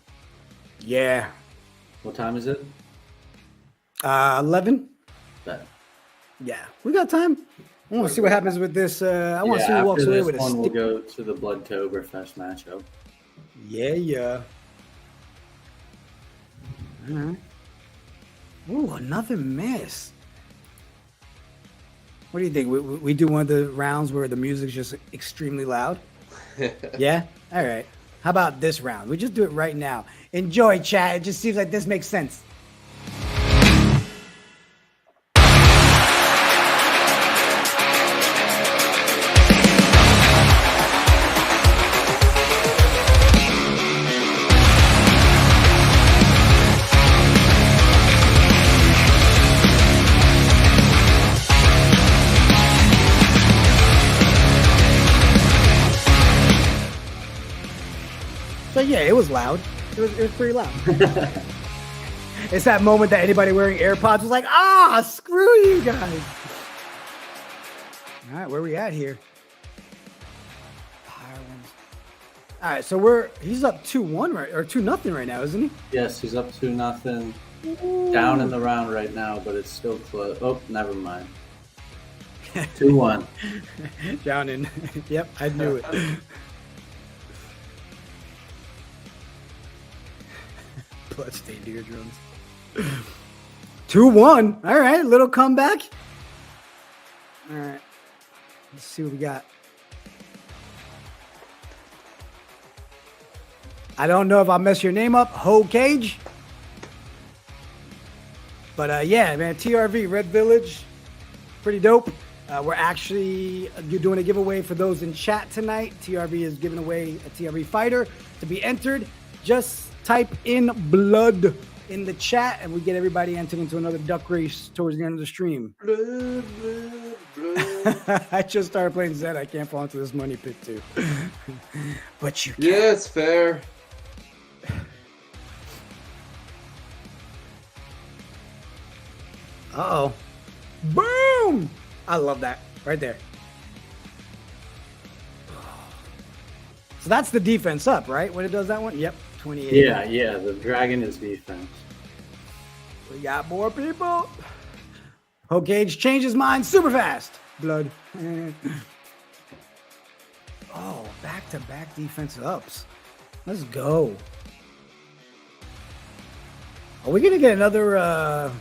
Yeah. What time is it? 11. That. Yeah, we got time. I want to see what happens with this. I want to see who walks after away this with a one, we'll stick. go to the Bloodtoberfest matchup. Yeah. All right. Ooh, another miss. What do you think? We do one of the rounds where the music's just extremely loud? Yeah? All right. How about this round? We just do it right now. Enjoy, chat. It just seems like this makes sense. So yeah, it was loud. It was pretty loud. It's that moment that anybody wearing AirPods was like, screw you guys. All right, where we at here? All right, so he's up 2-1 right, or 2-0 right now, isn't he? Yes, he's up 2-0. Down in the round right now, but it's still close. Oh, never mind. 2-1. Down in. Yep, I knew it. Bloodstained eardrums. 2-1. All right, little comeback. All right, let's see what we got. I don't know if I'll mess your name up, Ho Cage. But yeah, man, TRV, Red Village, pretty dope. We're actually doing a giveaway for those in chat tonight. TRV is giving away a TRV fighter to be entered. Just type in blood in the chat and we get everybody entered into another duck race towards the end of the stream. Blood, blood, blood. I just started playing Zed. I can't fall into this money pit too. But you can. Yeah, it's fair. Uh-oh. Boom! I love that. Right there. So that's the defense up, right? When it does that one? Yep. 28. Yeah, the dragon is defense. We got more people. Ho Cage changed his mind super fast. Blood. Oh, back-to-back defense ups. Let's go. Are we going to get another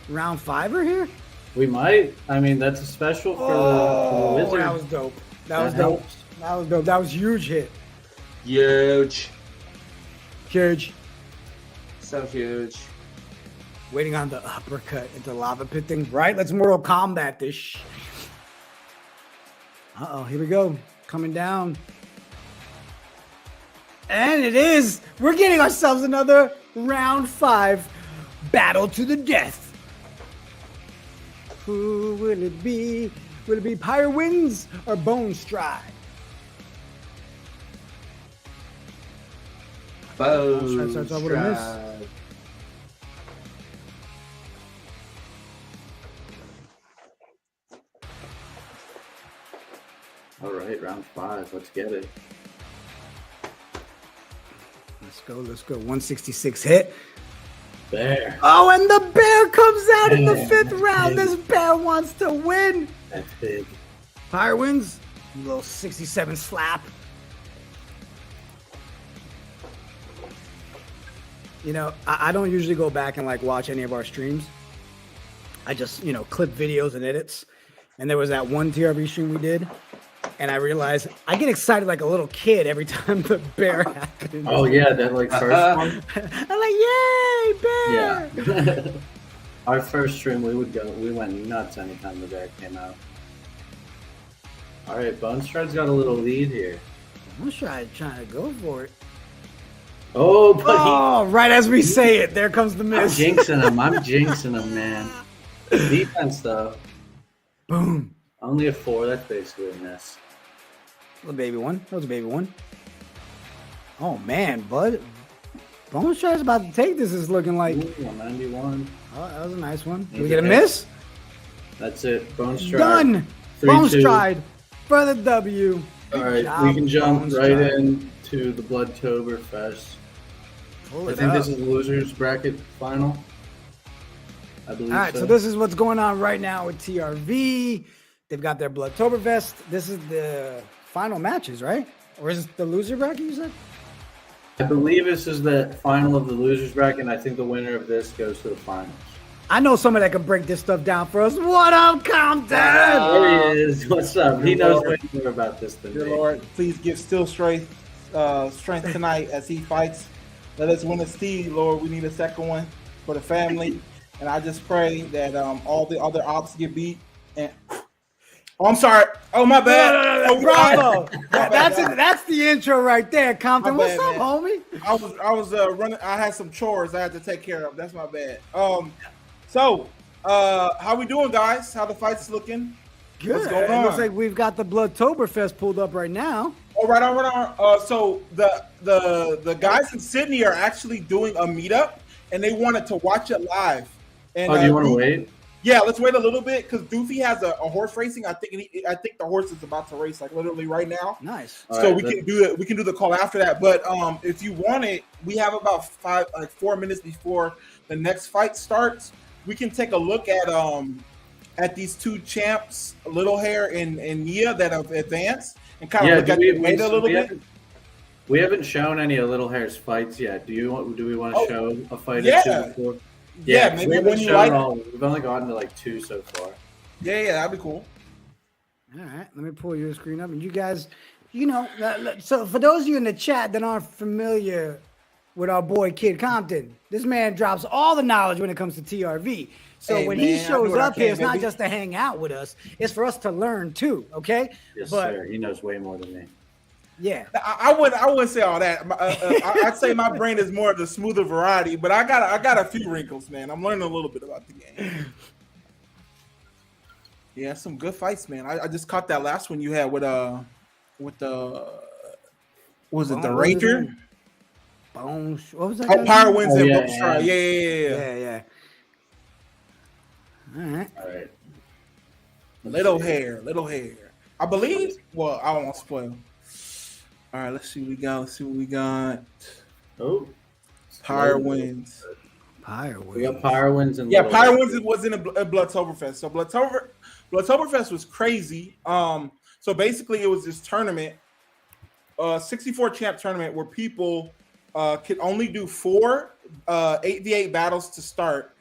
round fiver here? We might. I mean, that's a special for the Wizard. That was dope. That was dope. helps. That was dope. That was huge hit. Huge. Huge. So huge. Waiting on the uppercut into lava pit thing. Right? Let's Mortal Kombat this. Uh-oh, here we go. Coming down. And it is. We're getting ourselves another round 5 battle to the death. Who will it be? Will it be Pyre Winds or Bone Stride? Bone Starts off with a miss. Stride. All right, round 5. Let's get it. Let's go. 166 hit. Bear. Oh, and the bear comes out in the Yeah, 5th round. big. This bear wants to win. That's big. Pyre Winds. A little 67 slap. You know, I don't usually go back and like watch any of our streams. I just, clip videos and edits. And there was that one TRV stream we did. And I realized I get excited like a little kid every time the bear happens. Oh yeah, that like first one. I'm like, yay, bear! Yeah. Our first stream, we went nuts anytime the bear came out. All right, Bone Stride's got a little lead here. I'm trying to go for it. Oh, but Oh, right as we say it, there comes the I'm miss. jinxing him, man. Defense though, Boom. only a 4. That's basically a miss. Little baby one. That was a baby one. Oh man, bud. Bone Stride's about to take this. Is looking like. Ooh, 191. Oh, that was a nice one. Did He's we get a a miss? That's it. Bone Stride. Done. 3-2. Bone Stride for the W. All Good right, job, we can jump Bone right Stride. into the Bloodtoberfest. Pull I it think up. this is the losers bracket final. I believe All right, so this is what's going on right now with TRV. They've got their Bloodtoberfest. This is the final matches, right? Or is it the loser bracket you said? I believe this is the final of the losers bracket, and I think the winner of this goes to the finals. I know somebody that can break this stuff down for us. What up, Compton? There he is. What's up? He knows way more about this than Dear me. Lord, please give Still strength tonight as he fights. Let us win a steed, Lord. We need a second one for the family. And I just pray that all the other ops get beat. And oh, I'm sorry. Oh, my bad. Oh, Bravo. my bad. That's the intro right there, Compton. My What's bad, up, man. homie? I was running. I had some chores I had to take care of. That's my bad. So how we doing, guys? How the fight's looking? Good. What's going It looks on? like we've got the Bloodtoberfest pulled up right now. Oh, right on. So the guys in Sydney are actually doing a meetup, and they wanted to watch it live. And, Oh, do you want to wait? Yeah, let's wait a little bit because Doofy has a horse racing. I think the horse is about to race like literally right now. Nice. All So right, we can do the call after that. But if you want it, we have about 4 minutes before the next fight starts. We can take a look at these two champs, Little Hair and Nia, that have advanced, and kind of look at the data a little bit. We haven't shown any of Little Hair's fights yet. Do we want to show a fight yeah. or two before? Yeah, we maybe haven't when you shown like. all. We've only gotten to like 2 so far. Yeah, that'd be cool. All right, let me pull your screen up. And you guys, so for those of you in the chat that aren't familiar with our boy Kid Compton, this man drops all the knowledge when it comes to TRV. So Hey, when man, he I do shows what I up here, can, it's not baby. just to hang out with us; it's for us to learn too. Okay? Yes, But sir. He knows way more than me. yeah, I wouldn't say all that. I'd say my brain is more of the smoother variety, but I got a few wrinkles, man. I'm learning a little bit about the game. Yeah, some good fights, man. I just caught that last one you had with the was it the Ranger? Bones. What was that? Oh, guy's Pyre name? Winds Oh, and yeah, Bone Stride. Yeah. Yeah. All right. All right. Little hair. I believe. Well, I don't want to spoil. All right, let's see what we got. Oh, Pyre Winds. Pyre we got Winds. Pyre Winds and Yeah, Little Pyre Hair. Winds was in a Bloodtoberfest. So Bloodtoberfest was crazy. So basically it was this tournament, 64 champ tournament where people could only do 4 8v8 battles to start.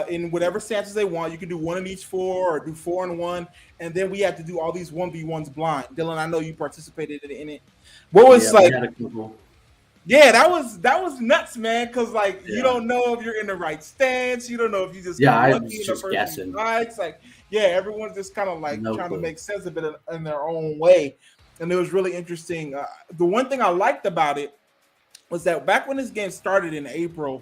In whatever stances they want. You can do 1 in each 4 or do 4 in 1. And then we had to do all these 1v1s blind. Dylan, I know you participated in it. What was Yeah, we like had a couple. Yeah, that was nuts, man. Cause like you Yeah. don't know if you're in the right stance. You don't know if you just Yeah, got I lucky was in the just first guessing. few fights. Like, yeah, everyone's just kind of like No trying clue. to make sense of it in their own way, and it was really interesting. The one thing I liked about it was that back when this game started in April,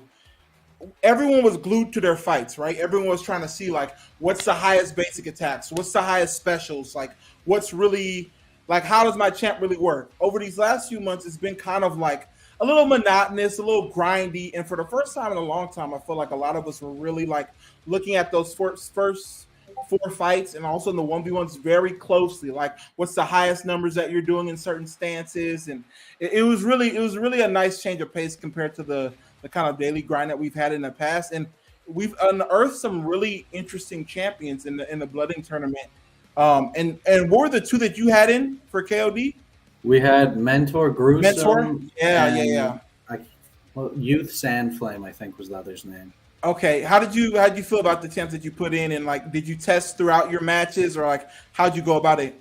everyone was glued to their fights, right? Everyone was trying to see like what's the highest basic attacks, what's the highest specials, like what's really like how does my champ really work? Over these last few months, it's been kind of like a little monotonous, a little grindy, and for the first time in a long time, I feel like a lot of us were really like looking at those first 4 fights and also in the 1v1s very closely. Like what's the highest numbers that you're doing in certain stances, and it was really a nice change of pace compared to the kind of daily grind that we've had in the past. And we've unearthed some really interesting champions in the blooding tournament. And what were the 2 that you had in for KOD? We had Mentor Gruesome. Mentor? Yeah. Youth Sandflame, I think was the other's name. Okay. How did you feel about the champs that you put in, and like did you test throughout your matches, or like how'd you go about it?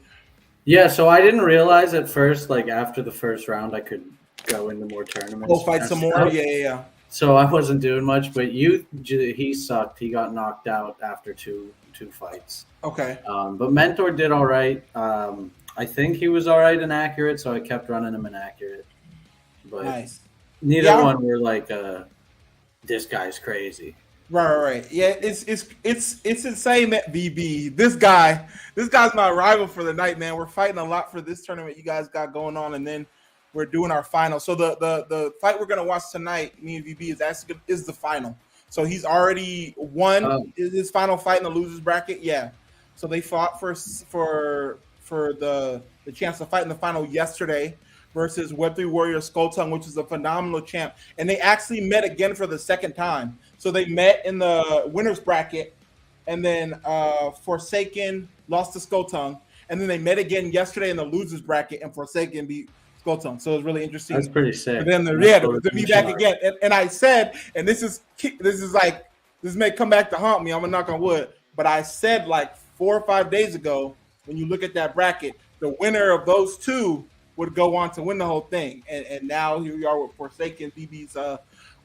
Yeah, so I didn't realize at first, like after the first round, I could go into more tournaments. Go fight some more. Yeah. So I wasn't doing much, but he sucked. He got knocked out after two fights. Okay. But Mentor did all right. I think he was all right and accurate, so I kept running him inaccurate. But Nice. neither one were like, this guy's crazy. Right. Yeah, it's insane that VB. This guy's my rival for the night, man. We're fighting a lot for this tournament you guys got going on, and then we're doing our final. So the fight we're gonna watch tonight, me and VB, is the final. So he's already won his final fight in the losers bracket. Yeah. So they fought for the chance to fight in the final yesterday versus Web3 Warrior Skulltongue, which is a phenomenal champ. And they actually met again for the second time. So they met in the winners bracket, and then Forsaken lost to Skulltongue, and then they met again yesterday in the losers bracket, and Forsaken beat Skulltongue. So it was really interesting. That's pretty sick. For them to be back again. And I said, and this may come back to haunt me. I'm gonna knock on wood, but I said like 4 or 5 days ago, when you look at that bracket, the winner of those 2 would go on to win the whole thing. And now here we are with Forsaken, BB's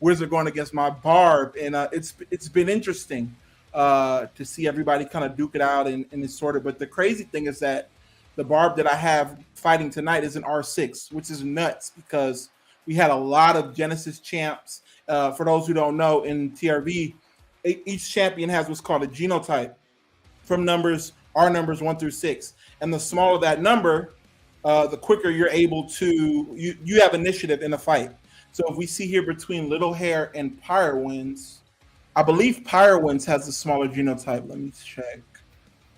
Wizard going against my Barb, and it's been interesting to see everybody kind of duke it out and it's sorted. But the crazy thing is that the Barb that I have fighting tonight is an R6, which is nuts because we had a lot of Genesis champs. For those who don't know, in TRV, each champion has what's called a genotype from our numbers 1 through 6. And the smaller that number, the quicker you're able to, you have initiative in a fight. So if we see here between Little Hair and Pyrewinds, I believe Pyrewinds has the smaller genotype. Let me check.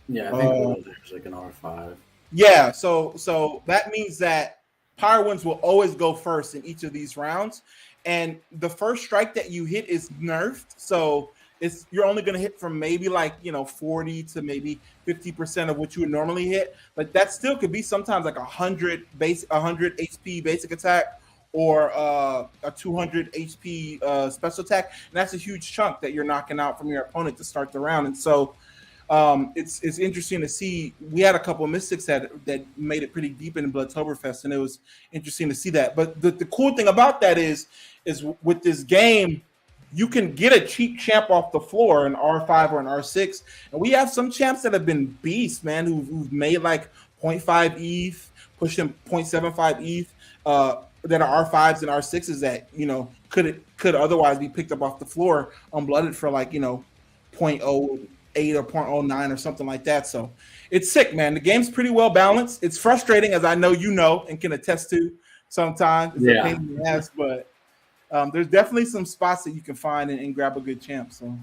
Yeah, I think Little Hair's like an R5. Yeah, so that means that Pyrewinds will always go first in each of these rounds. And the first strike that you hit is nerfed. So you're only going to hit from maybe 40 to maybe 50% of what you would normally hit. But that still could be sometimes like 100 HP basic attack or a 200 HP special attack. And that's a huge chunk that you're knocking out from your opponent to start the round. And so it's interesting to see. We had a couple of mystics that made it pretty deep in Bloodtoberfest, and it was interesting to see that. But the cool thing about that is with this game, you can get a cheap champ off the floor, an R5 or an R6. And we have some champs that have been beasts, man, who've made like 0.5 ETH, pushing 0.75 ETH, that are R5s and R6s that, could otherwise be picked up off the floor unblooded for like, 0.08 or 0.09 or something like that. So it's sick, man. The game's pretty well balanced. It's frustrating, as I know you know and can attest to sometimes. It's a pain in the ass, but there's definitely some spots that you can find and grab a good champ. So,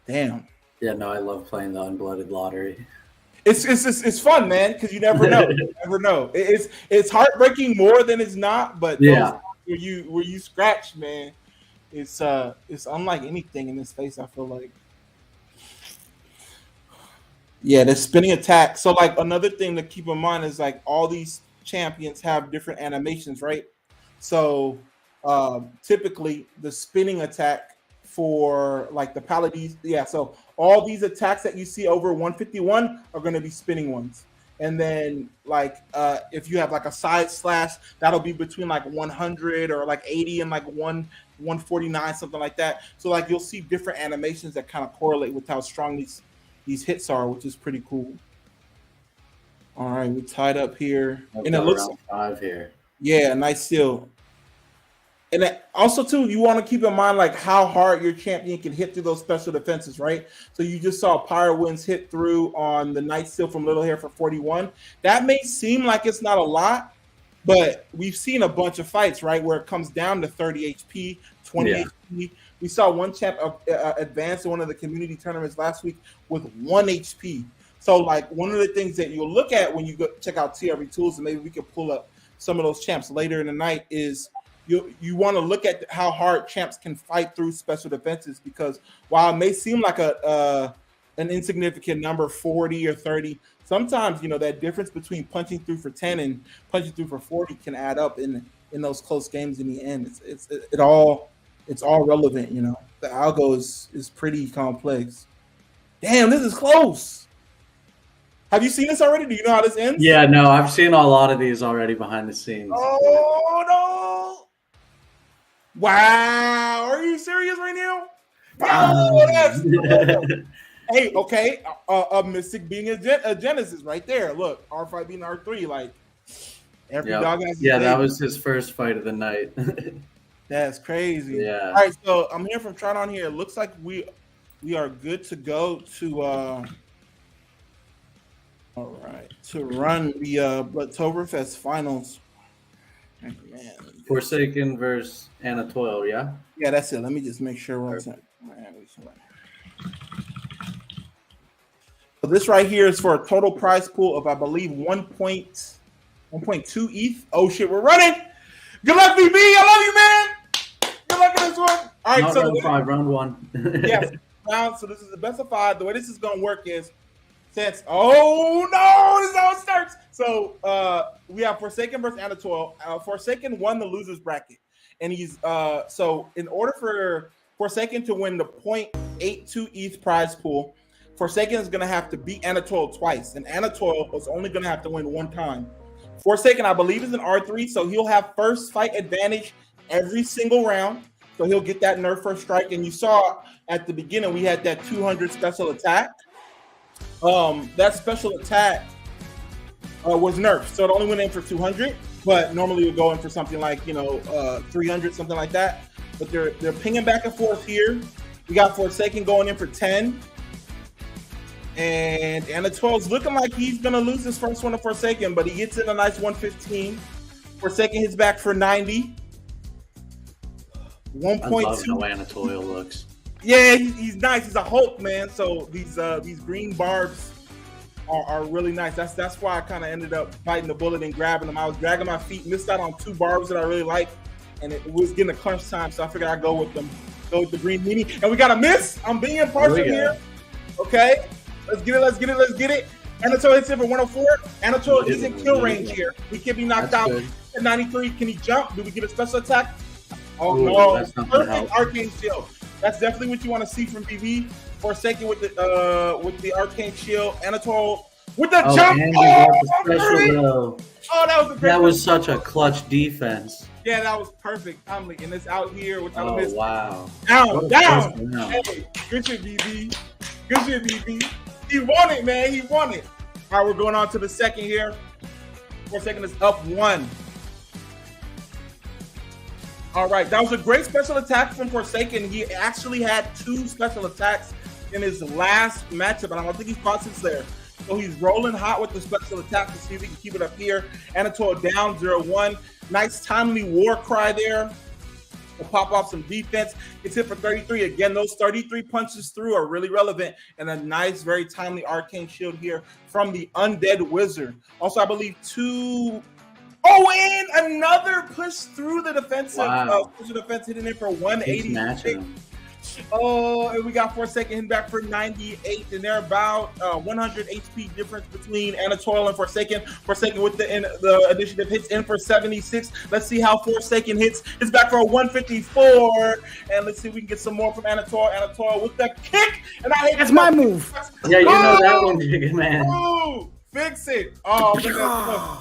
damn. Yeah, no, I love playing the unblooded lottery. It's fun, man, because you never know. You never know. It's heartbreaking more than it's not, but yeah, where you scratch, man, it's unlike anything in this space. I feel like. Yeah, the spinning attack. So, like, another thing to keep in mind is like all these champions have different animations, right? So, typically the spinning attack for like the Paladins, so all these attacks that you see over 151 are going to be spinning ones, And then like if you have like a side slash, that'll be between like 100 or like 80 and like 149, something like that. So like you'll see different animations that kind of correlate with how strong these hits are, which is pretty cool. All right, we tied up here, and it looks around 5 here. Yeah, nice steal. And that also too, you want to keep in mind like how hard your champion can hit through those special defenses, right? So you just saw Pyre Winds hit through on the Night Steal from Little Hair for 41. That may seem like it's not a lot, but we've seen a bunch of fights, right, where it comes down to 30 HP, 20 HP. We saw one champ advance in one of the community tournaments last week with 1 HP. So like one of the things that you'll look at when you go check out TRV Tools, and maybe we can pull up some of those champs later in the night, is you want to look at how hard champs can fight through special defenses, because while it may seem like an insignificant number, 40 or 30, sometimes that difference between punching through for 10 and punching through for 40 can add up in those close games in the end. It's all relevant. The algo is pretty complex. Damn, this is close. Have you seen this already? Do you know how this ends? Yeah, no, I've seen a lot of these already behind the scenes. Oh no! Wow, are you serious right now? Oh, that's hey, okay. A Mystic being a Genesis right there. Look, R5 being R3. Like every dog has. Yeah, that was his first fight of the night. That's crazy. Yeah. All right, so I'm here from Tron on here. It looks like we are good to go to. All right, to run the Bloodtoberfest finals. Man. Forsaken versus Anatoil, yeah? Yeah, that's it. Let me just make sure we're on. So this right here is for a total prize pool of, I believe, 1.2 ETH. Oh shit, we're running. Good luck, BB. I love you, man. Good luck in this one. All right, so round 1. Yes, so this is the best of 5. The way this is gonna work is, since oh no, this is how it starts. So we have Forsaken versus Anatoil. Forsaken won the losers bracket, and he's so in order for Forsaken to win the 0.82 ETH prize pool, Forsaken is gonna have to beat Anatoil twice, and Anatoil is only gonna have to win 1 time. Forsaken, I believe, is an R3, so he'll have first fight advantage every single round. So he'll get that nerf first strike, and you saw at the beginning we had that 200 special attack. That special attack was nerfed, so it only went in for 200, but normally it would go in for something like 300, something like that. But they're pinging back and forth here. We got Forsaken going in for 10, and Anatoil's looking like he's gonna lose his first one to Forsaken, but he gets in a nice 115. Forsaken hits back for 90. 1.2. I love how Anatoil looks. Yeah, he's nice. He's a Hulk, man. So these green barbs are really nice. That's why I kind of ended up biting the bullet and grabbing them. I was dragging my feet, missed out on 2 barbs that I really like, and it was getting a crunch time, so I figured I'd go with them. Go with the green meanie. And we got a miss. I'm being partial here. Okay. Let's get it. Anatoil hits it for 104. Anatoil is in kill range here. He can be knocked out at 93. Can he jump? Do we get a special attack? Oh no. Perfect arcane shield. That's definitely what you want to see from BB. Forsaken with the arcane shield. Anatoil with the jump. That was such a clutch defense. Yeah, that was perfect. And it's out here without a miss. Wow. Down. Hey, good shit, BB. He won it, man. He won it. All right, we're going on to the second here. Forsaken is up 1. All right, that was a great special attack from Forsaken. He actually had 2 special attacks in his last matchup, and I don't think he fought since there. So he's rolling hot with the special attack to see if he can keep it up here. Anatoil down 0-1. Nice timely war cry there to pop off some defense. Gets hit for 33. Again, those 33 punches through are really relevant, and a nice, very timely arcane shield here from the Undead Wizard. Also, I believe 2... Oh, and another push through the defensive defense, hitting it for 180. Oh, and we got Forsaken hitting back for 98, and they're about 100 HP difference between Anatoil and Forsaken. Forsaken with the initiative hits in for 76. Let's see how Forsaken hits. It's back for a 154, and let's see if we can get some more from Anatoil. Anatoil with the kick, and I hate that's my move. Yeah, you know that one, man. Fix it. Oh, man, that's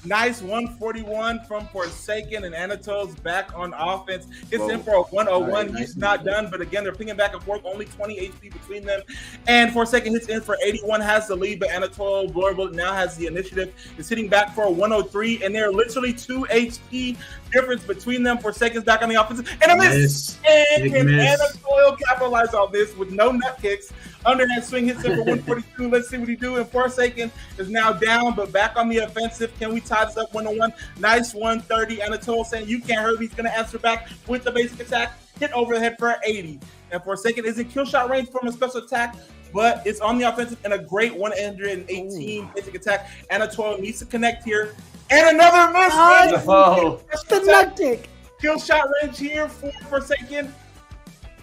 nice 141 from Forsaken, and Anatol's back on offense. It's in for a 101. Right, He's nice not done, but again, they're pinging back and forth. Only 20 HP between them. And Forsaken hits in for 81, has the lead, but Anatol Blorble now has the initiative. It's hitting back for a 103, and they're literally 2 HP difference between them. Forsaken's back on the offense, and a miss. And Big can miss. Anatol capitalize on this with no nut kicks? Underhand swing hits in for 142. Let's see what he do. And Forsaken is now down, but back on the offensive. Can we tie this up 1-1? Nice 130. Anatol saying, you can't hurt me. He's going to answer back with the basic attack. Hit over the head for 80. And Forsaken is in kill shot range from a special attack, but it's on the offensive and a great 118 basic attack. Anatol needs to connect here. And another miss. Oh. The nut kick. Kill shot range here for Forsaken.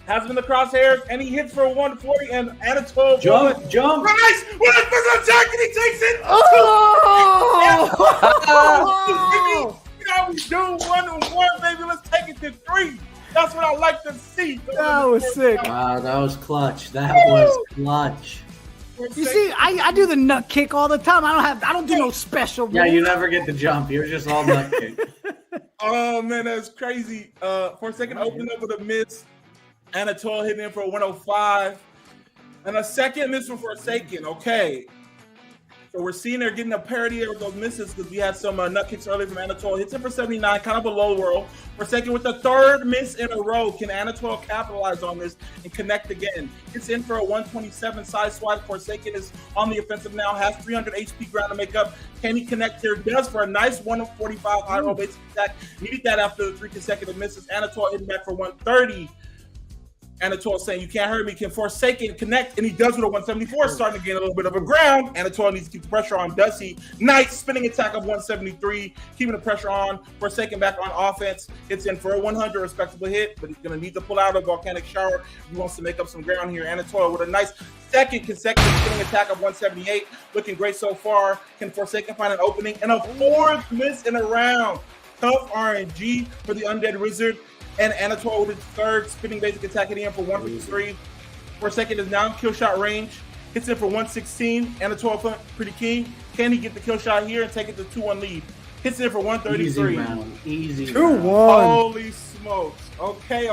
Has him in the crosshairs, and he hits for 140, and Anatol Jump. Nice! With a special attack, and he takes it! Oh! Now we do 1-1, baby. Let's take it to 3. That's what I like to see. That was sick. Wow, that was clutch. That was clutch. You see, I do the nut kick all the time. I don't do no special. Yeah, move. you never get the jump. You're just all nut kick. Oh, man, that's crazy. Forsaken opened up with a miss. Anatol hitting in for a 105. And a second miss from Forsaken. Okay. So we're seeing they're getting a parity there with those misses because we had some nut kicks earlier from Anatol. Hits in for 79, kind of a low roll. Forsaken with the third miss in a row. Can Anatol capitalize on this and connect again? It's in for a 127 side swipe. Forsaken is on the offensive now, has 300 HP ground to make up. Can he connect here? Does for a nice 145 high roll basic attack. Needed that after the 3 consecutive misses. Anatol hitting back for 130. Anatol saying, you can't hurt me. Can Forsaken connect? And he does with a 174, starting to gain a little bit of a ground. Anatol needs to keep the pressure on. Does he? Knights spinning attack of 173, keeping the pressure on. Forsaken back on offense. It's in for a 100 respectable hit, but he's going to need to pull out a volcanic shower if he wants to make up some ground here. Anatol with a nice second consecutive spinning attack of 178. Looking great so far. Can Forsaken find an opening? And a 4th miss in a round. Tough RNG for the Undead Wizard. And Anatol with his 3rd spinning basic attack hitting him for 153. Forsaken is now in kill shot range. Hits him for 116. Anatol pretty keen. Can he get the kill shot here and take it to 2-1 lead? Hits him for 133. Easy round. Easy 2-1. Holy smokes. Okay.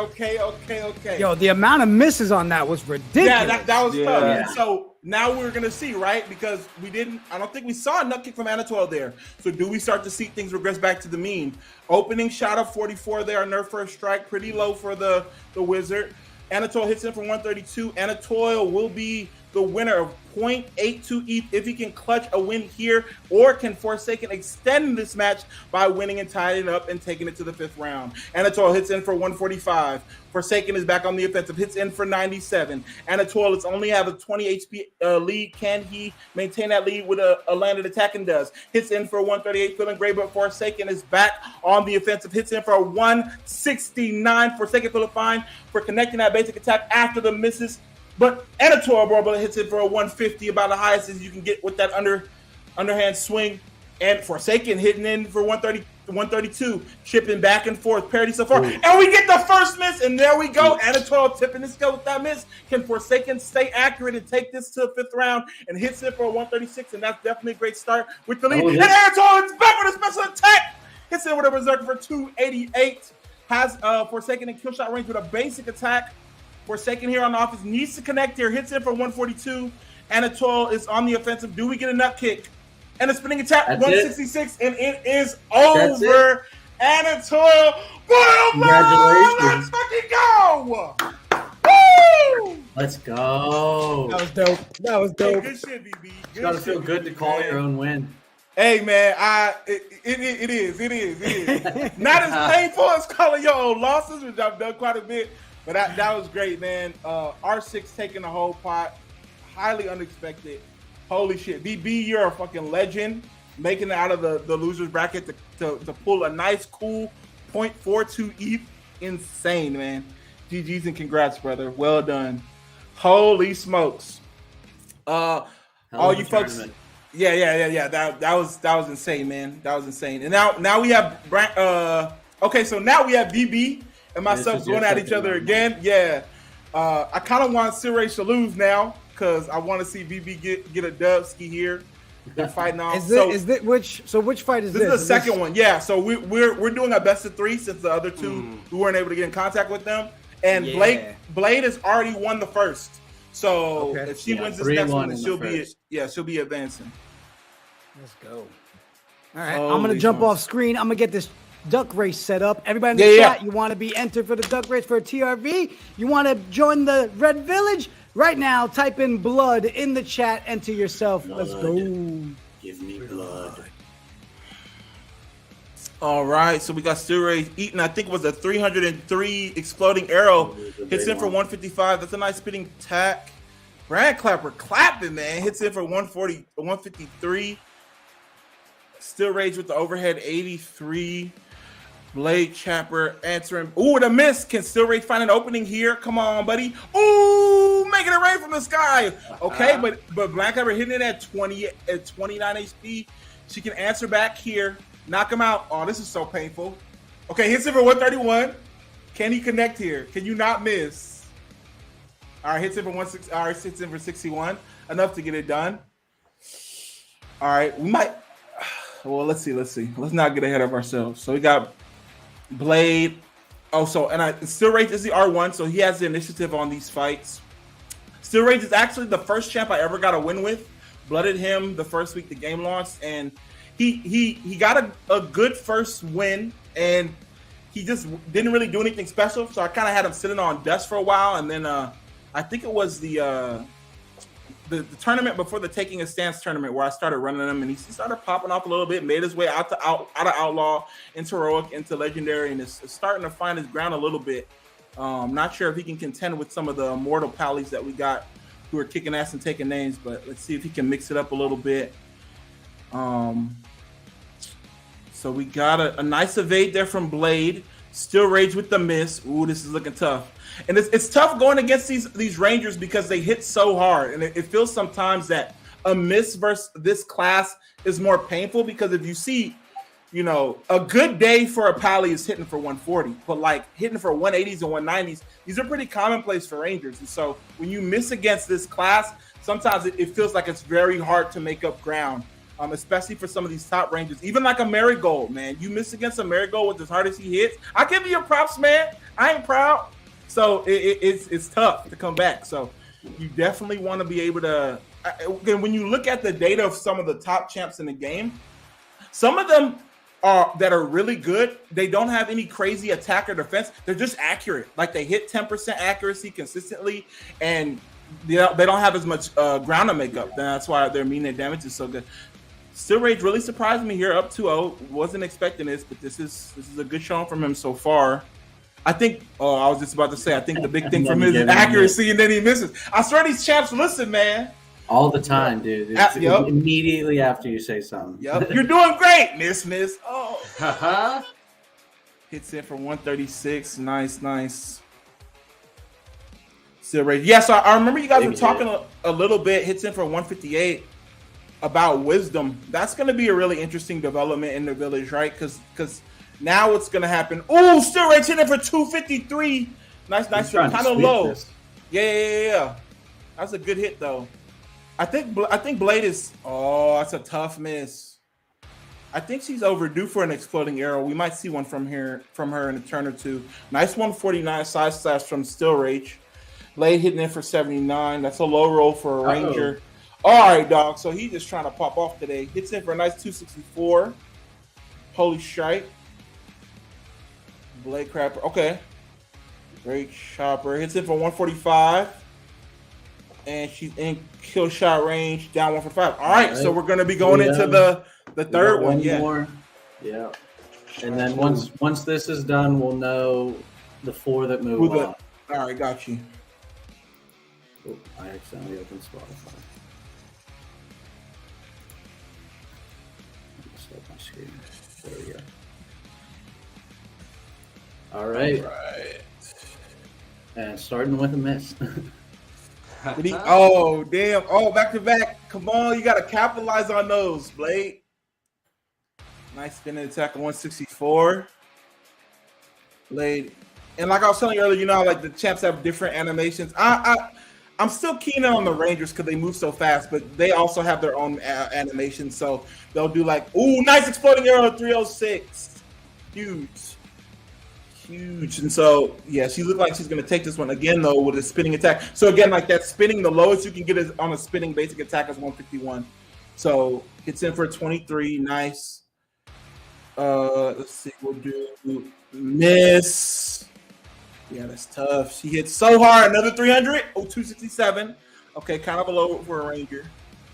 Yo, the amount of misses on that was ridiculous. Yeah, that was tough. Yeah. So now we're gonna see, right? Because I don't think we saw a nut kick from Anatol there. So do we start to see things regress back to the mean? Opening shot of 44 there, nerf first strike, pretty low for the Wizard. Anatol hits him for 132. Anatol will be the winner of 0.82 ETH if he can clutch a win here, or can Forsaken extend this match by winning and tying it up and taking it to the 5th round. Anatol hits in for 145. Forsaken is back on the offensive, hits in for 97. Anatol is only have a 20 HP lead. Can he maintain that lead with a landed attack? And does. Hits in for 138, feeling great, but Forsaken is back on the offensive, hits in for a 169. Forsaken feeling fine for connecting that basic attack after the misses. But Anatol Blorble hits it for a 150, about the highest as you can get with that underhand swing. And Forsaken hitting in for 132, chipping back and forth, parity so far. Ooh. And we get the first miss, and there we go. Anatol tipping the scale with that miss. Can Forsaken stay accurate and take this to the 5th round and hits it for a 136? And that's definitely a great start with the lead. And Anatol is back with a special attack. Hits it with a berserker for 288. Has Forsaken in kill shot range with a basic attack. Forsaken here on the offense needs to connect here. Hits in for 142. Anatol is on the offensive. Do we get a nut kick? And a spinning attack, That's 166, and it is over. Anatol, Congratulations. let's fucking go! Woo! Let's go. That was dope. That was Hey, dope. good shit, BB. It's gotta feel good to call your own win. Hey man, it is. Not as painful as calling your own losses, which I've done quite a bit. But that was great, man. R6 taking the whole pot. Highly unexpected. Holy shit. BB, you're a fucking legend. Making it out of the loser's bracket to pull a nice, cool 0.42 ETH. Insane, man. GG's and congrats, brother. Well done. Holy smokes. All you folks. Tournament. Yeah. That was insane, man. That was insane. And now we have okay, so now we have BB and myself going at each other again. Yeah. I kind of want Siraj to lose now because I want to see BB get a dub ski here. They're fighting off. Which fight is this? This is the second one. Yeah. So we're doing a best of 3 since the other two we weren't able to get in contact with them. And Blade has already won the first. So if she wins this next one, then she'll be advancing. Let's go. All right, I'm gonna jump off screen. I'm gonna get this duck race set up. Everybody in the chat, you want to be entered for the duck race for a TRV? You want to join the Red Village? Right now, type in blood in the chat. Enter yourself. Blood. Let's go. Give me blood. All right, so we got Still Ray Eaton. I think it was a 303 exploding arrow. Hits in for 155. That's a nice spitting tack. Brad Clapper clapping, man. Hits in for 140, 153. Still Rage with the overhead 83. Blade Chapper answering. Ooh, the miss. Can Still Rage find an opening here? Come on, buddy. Ooh, making it rain from the sky. Okay, but Black Clapper hitting it at 29 HP. She can answer back here. Knock him out. Oh, this is so painful. Okay, hits him for 131. Can he connect here? Can you not miss? All right, hits him for 160. All right, hits him for 61. Enough to get it done. All right, we might. Well, let's see. Let's not get ahead of ourselves. So we got Blade. Oh, Still Rage is the R1, so he has the initiative on these fights. Still Rage is actually the first champ I ever got a win with. Blooded him the first week the game launched, and he got a good first win, and he just didn't really do anything special. So I kind of had him sitting on dust for a while, and then I think it was the tournament before the Taking a Stance tournament where I started running him, and he started popping off a little bit, made his way out of Outlaw into Heroic into Legendary, and is starting to find his ground a little bit. Not sure if he can contend with some of the Immortal Pallies that we got who are kicking ass and taking names, but let's see if he can mix it up a little bit. So we got a nice evade there from Blade. Still Rage with the miss. Ooh, this is looking tough. And it's tough going against these Rangers because they hit so hard. And it feels sometimes that a miss versus this class is more painful because if you see, a good day for a Pally is hitting for 140, but like hitting for 180s and 190s, these are pretty commonplace for Rangers. And so when you miss against this class, sometimes it feels like it's very hard to make up ground. Especially for some of these top Rangers, even like a Marigold, man. You miss against a Marigold with as hard as he hits. I give you your props, man. I ain't proud. So it's tough to come back. So you definitely want to be able to. When you look at the data of some of the top champs in the game, some of them that are really good. They don't have any crazy attack or defense. They're just accurate. Like they hit 10% accuracy consistently, and they don't have as much ground to make up. That's why their mean damage is so good. Still Rage really surprised me here, up 2-0. Wasn't expecting this, but this is a good showing from him so far. I think. Oh, I was just about to say. I think the big thing from him is accuracy, and then he misses. I swear these champs listen, man. All the time, dude. It's immediately after you say something. Yep. You're doing great, miss. Oh. Hits in for 136. Nice. Still Rage. Yeah, so I remember you guys were talking a little bit. Hits in for 158. About wisdom. That's going to be a really interesting development in the village, right? Because now what's going to happen? Oh, Still Rage hitting for 253. Nice, kind of low. This. Yeah. That's a good hit though. I think Blade is. Oh, that's a tough miss. I think she's overdue for an exploding arrow. We might see one from her in a turn or two. Nice 149 side slash from Still Rage. Blade hitting in for 79. That's a low roll for a Ranger. All right, dog. So he's just trying to pop off today. Hits in for a nice 264. Holy strike. Blade Crapper. Okay. Great Chopper. Hits in for 145. And she's in kill shot range, down 145. All right. So we're going to be going into the third one. Yeah. More. Yeah. And then once this is done, we'll know the 4 that move on. All right. Got you. Oh, I accidentally opened Spotify. My screen. There we go. All right. And starting with a miss. Oh, damn. Oh, back to back. Come on. You got to capitalize on those, Blade. Nice spinning attack of 164. Blade. And like I was telling you earlier, like the champs have different animations. I'm still keen on the Rangers because they move so fast, but they also have their own animation. So they'll do like, ooh, nice exploding arrow 306. Huge. And so, yeah, she looked like she's going to take this one again, though, with a spinning attack. So again, like that spinning, the lowest you can get is on a spinning basic attack is 151. So it's in for 23. Nice. Let's see. We'll do miss. Yeah, that's tough. She hit so hard. Another 300. Oh, 267. Okay, kind of below for a Ranger.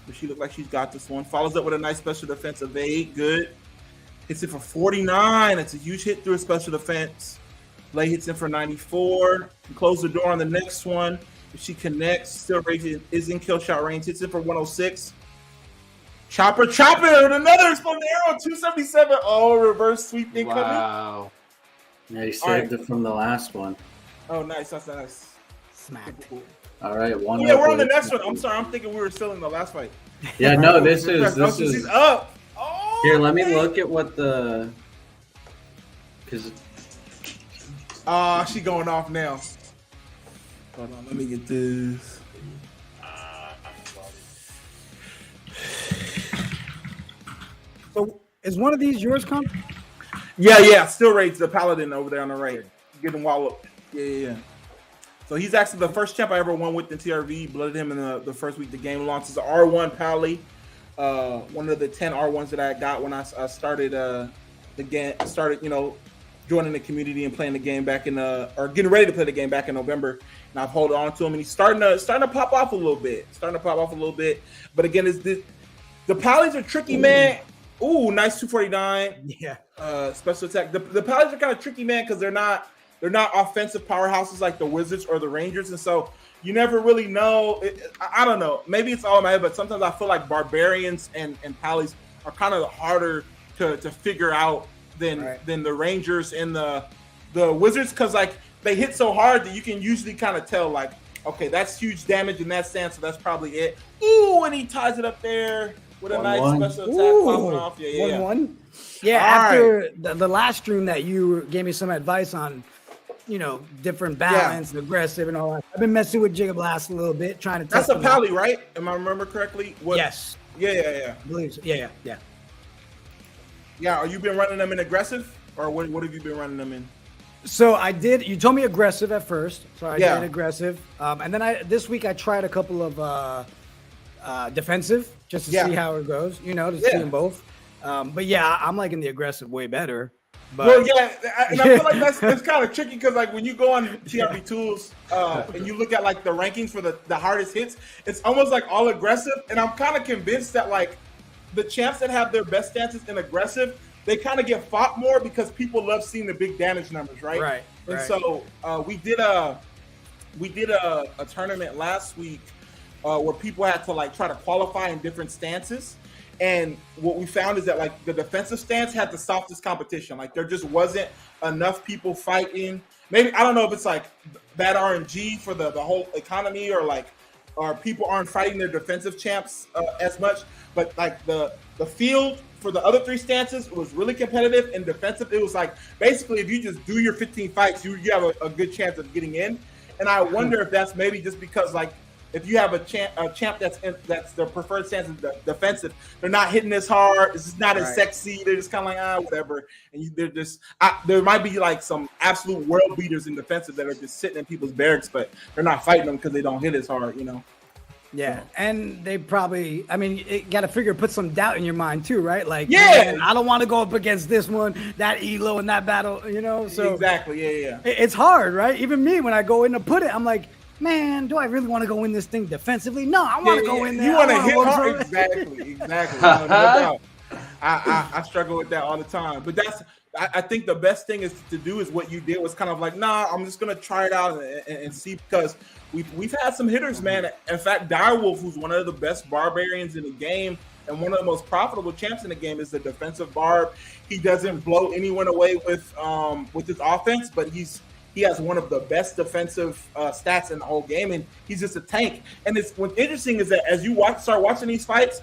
But she looked like she's got this one. Follows up with a nice special defense of 8. Good. Hits it for 49. It's a huge hit through a special defense. Lay hits in for 94. Close the door on the next one. If she connects, still is in kill shot range. Hits it for 106. Chopper with another exploding arrow. 277. Oh, reverse sweep incoming. Wow. Yeah, you saved it from the last one. Oh, nice. That's nice. Smacked. All right, one. Yeah, we're on the next one. I'm sorry. I'm thinking we were still in the last fight. Yeah, no, this She's is up. Oh, here. Let me man. look at what the because She going off now. Hold on, let me get this. So is one of these yours, Con? Yeah. Still rates the Paladin over there on the right. Getting walloped. Yeah. So he's actually the first champ I ever won with in TRV. Blooded him in the first week the game launched. It's an R1 Pally. One of the 10 R1s that I got when I started the game. Started, joining the community and playing the game back in or getting ready to play the game back in November. And I've held on to him, and he's starting to pop off a little bit. But again, the Pallies are tricky, man. Ooh, nice 249. Yeah. Special attack. The Pallies are kind of tricky, man, because they're not offensive powerhouses like the Wizards or the Rangers, and so you never really know. I don't know. Maybe it's all in my head, but sometimes I feel like Barbarians and Pallies are kind of harder to figure out than the Rangers and the Wizards, because like they hit so hard that you can usually kind of tell, like, okay, that's huge damage in that stance, so that's probably it. Ooh, and he ties it up there with a nice special attack popping off. Yeah. 1-1. Yeah, after the last stream that you gave me some advice on, different balance, aggressive, and all that. I've been messing with Gigablast a little bit, trying to test. That's a Pally, right? Am I remember correctly? Yes. Yeah. I believe so. Yeah. Yeah, are you been running them in aggressive, or what have you been running them in? So I did. You told me aggressive at first, so I did aggressive, and then this week I tried a couple of defensive just to see how it goes. To see them both. But yeah, I'm liking the aggressive way better. But well, yeah, and I feel like that's kind of tricky because like when you go on TRB Tools and you look at like the rankings for the hardest hits, it's almost like all aggressive, and I'm kind of convinced that like the champs that have their best stances in aggressive, they kind of get fought more because people love seeing the big damage numbers, right? Right. And so we did a tournament last week where people had to like try to qualify in different stances. And what we found is that like the defensive stance had the softest competition. Like there just wasn't enough people fighting. Maybe, I don't know if it's like bad RNG for the whole economy or people aren't fighting their defensive champs as much. But like the field for the other three stances was really competitive, and defensive, it was like basically if you just do your 15 fights, you have a good chance of getting in. And I wonder if that's maybe just because like if you have a champ that's their preferred stance is defensive, they're not hitting as hard. It's just not as sexy. They're just kind of like whatever. And they're just there might be like some absolute world beaters in defensive that are just sitting in people's barracks, but they're not fighting them because they don't hit as hard. Yeah, and they probably, it got to put some doubt in your mind too, right? Like, man, I don't want to go up against this one, that elo in that battle, So exactly, yeah. It's hard, right? Even me, when I go in to put it, I'm like, man, do I really want to go in this thing defensively? No, I want to go in there. You want to hit hard? Exactly. No doubt. I struggle with that all the time. But I think the best thing is to do is what you did was kind of like, nah, I'm just going to try it out and see, because we've had some hitters, man. In fact, Direwolf, who's one of the best barbarians in the game and one of the most profitable champs in the game, is the defensive barb. He doesn't blow anyone away with his offense, but he has one of the best defensive stats in the whole game, and he's just a tank. And what's interesting is that as you start watching these fights,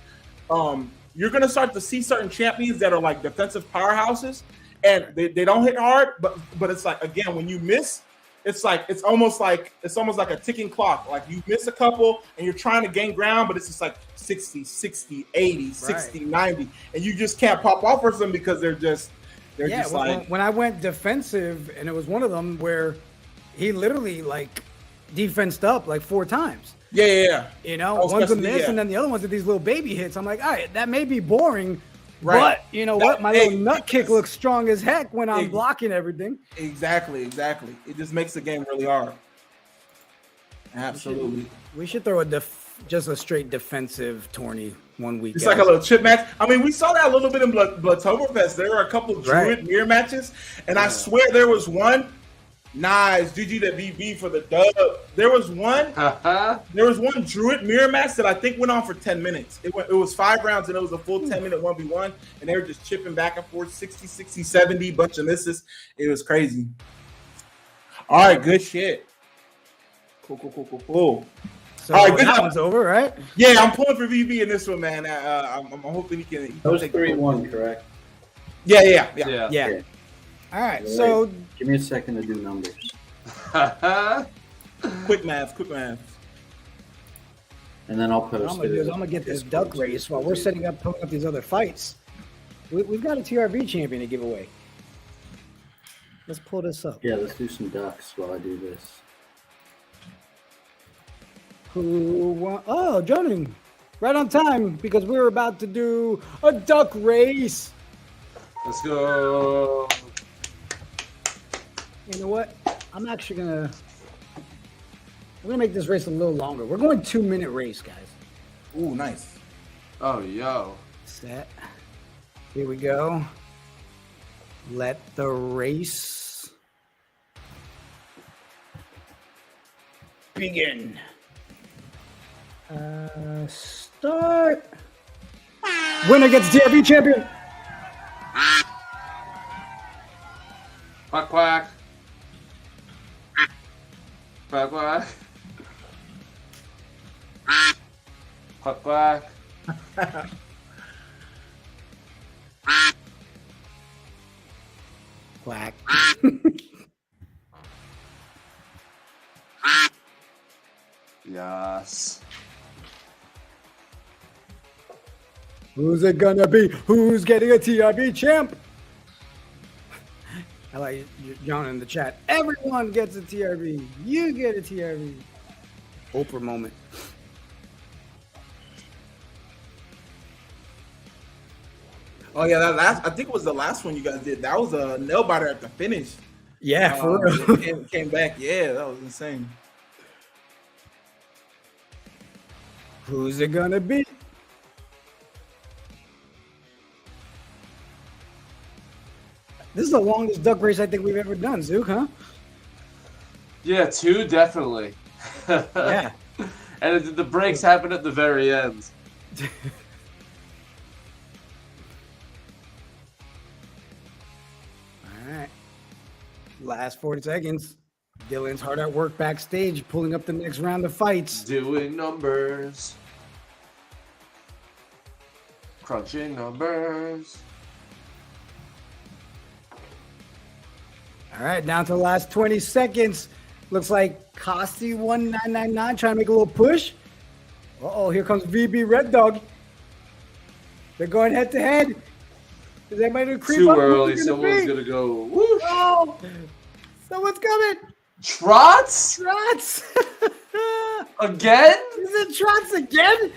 you're going to start to see certain champions that are like defensive powerhouses, and they don't hit hard, but it's like, again, when you miss, it's almost like a ticking clock. Like you miss a couple and you're trying to gain ground, but it's just like 60, 80, 60, 90, and you just can't pop off for them because they're just when I went defensive, and it was one of them where he literally like defensed up like 4 times. Yeah. You know, one's a miss, and then the other ones are these little baby hits. I'm like, all right, that may be boring, but you know what? My little nut kick looks strong as heck when I'm blocking everything. Exactly. It just makes the game really hard. Absolutely. We should throw just a straight defensive tourney one week. It's like a little chip match. I mean, we saw that a little bit in Bloodtoberfest. There were a couple of Druid mirror matches, and I swear there was one. Nice, GG to VB for the dub. There was one Druid mirror match that I think went on for 10 minutes. It was 5 rounds, and it was a full 10-minute 1v1, and they were just chipping back and forth, 60, 60, 70, bunch of misses. It was crazy. All right, good shit. Cool. So all right, that one's over, right? Yeah, I'm pulling for VB in this one, man. I'm hoping he can. That was 3-1, correct? Yeah. All right, so give me a second to do numbers. Quick math. And then I'll post I'm gonna get this duck race while we're pulling up these other fights. We've got a TRV champion to give away. Let's pull this up. Yeah, let's do some ducks while I do this. Oh, Jonan, right on time because we're about to do a duck race. Let's go. You know what? I'm gonna make this race a little longer. We're going 2-minute race, guys. Ooh, nice. Oh, yo. Set. Here we go. Let the race begin. Start. Winner gets TRV champion. Quack, quack. Quack, quack. Quack, quack. Quack. Yes. Who's it gonna be? Who's getting a TRV champ? I like John in the chat. Everyone gets a TRV. You get a TRV. Oprah moment. Oh yeah, I think it was the last one you guys did. That was a nail biter at the finish. Yeah, for real. Came back. Yeah, that was insane. Who's it gonna be? This is the longest duck race I think we've ever done, Zook, huh? Yeah, 2 definitely. Yeah. And the breaks happen at the very end. All right. Last 40 seconds. Dylan's hard at work backstage, pulling up the next round of fights. Doing numbers. Crunching numbers. All right, down to the last 20 seconds. Looks like Costi 1999 trying to make a little push. Uh-oh, here comes VB Red Dog. They're going head to head. Is anybody gonna creep Too up? early. Someone's gonna go. Whoosh. Oh, someone's coming. Trots? Trots. Again? Is it Trots again?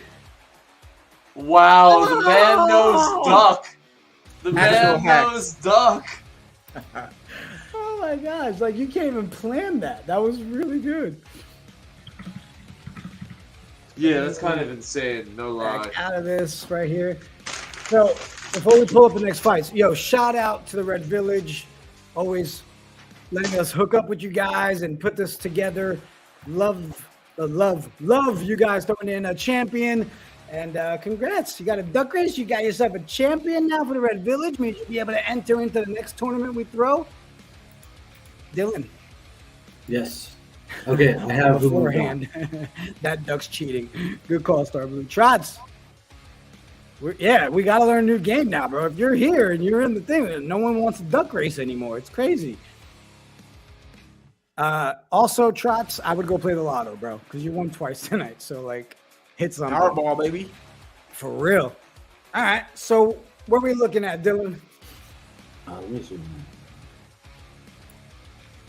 Wow, the man knows duck. The man hack. knows duck. Oh my gosh, like you can't even plan that. That was really good. Yeah, that's kind of insane. No lie. Back out of this right here. So before we pull up the next fights, yo, shout out to the Red Village. Always letting us hook up with you guys and put this together. Love you guys throwing in a champion. And congrats, you got a duck race. You got yourself a champion now for the Red Village. Means you'll be able to enter into the next tournament we throw. Dylan. Yes. Okay, I have beforehand. That duck's cheating. Good call, Star Blue. Trots. We got to learn a new game now, bro. If you're here and you're in the thing, no one wants a duck race anymore. It's crazy. Also, Trots, I would go play the lotto, bro, because you won twice tonight. So, like, hit something. Powerball, baby. For real. All right. So, what are we looking at, Dylan? Let me see.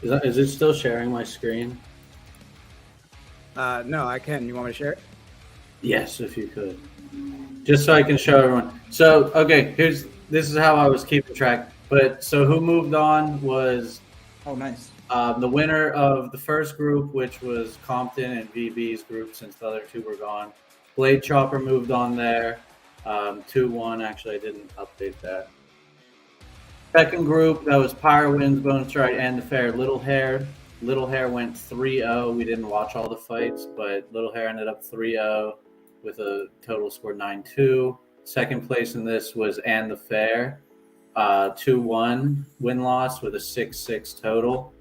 Is it still sharing my screen? No, I can. You want me to share it? Yes, if you could. Just so I can show everyone. So, okay, this is how I was keeping track. But so who moved on was Oh, nice. the winner of the first group, which was Compton and VB's group, since the other two were gone. Blade Chopper moved on there. 2-1. Actually, I didn't update that. Second group, that was Pyre Winds, Bone Strike, and the Fair. Little Hair. Little Hair went 3-0. We didn't watch all the fights, but Little Hair ended up 3-0 with a total score 9-2. Second place in this was And the Fair. 2-1 win-loss with a 6-6 total.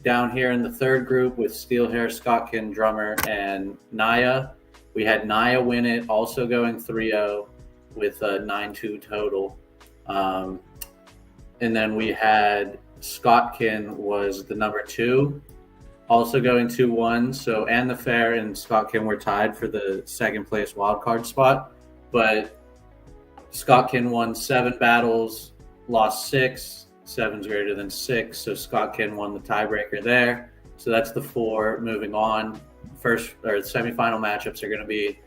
Down here in the third group with Steel Hair, Scottkin, Drummer, and Naya, we had Naya win it, also going 3-0 with a 9-2 total. And then we had Scottkin was the number 2, also going 2-1. So And the Fair and Scottkin were tied for the second place wildcard spot. But Scottkin won 7 battles, lost 6. 7's greater than 6. So Scottkin won the tiebreaker there. So that's the 4 moving on. First or semifinal matchups are going to be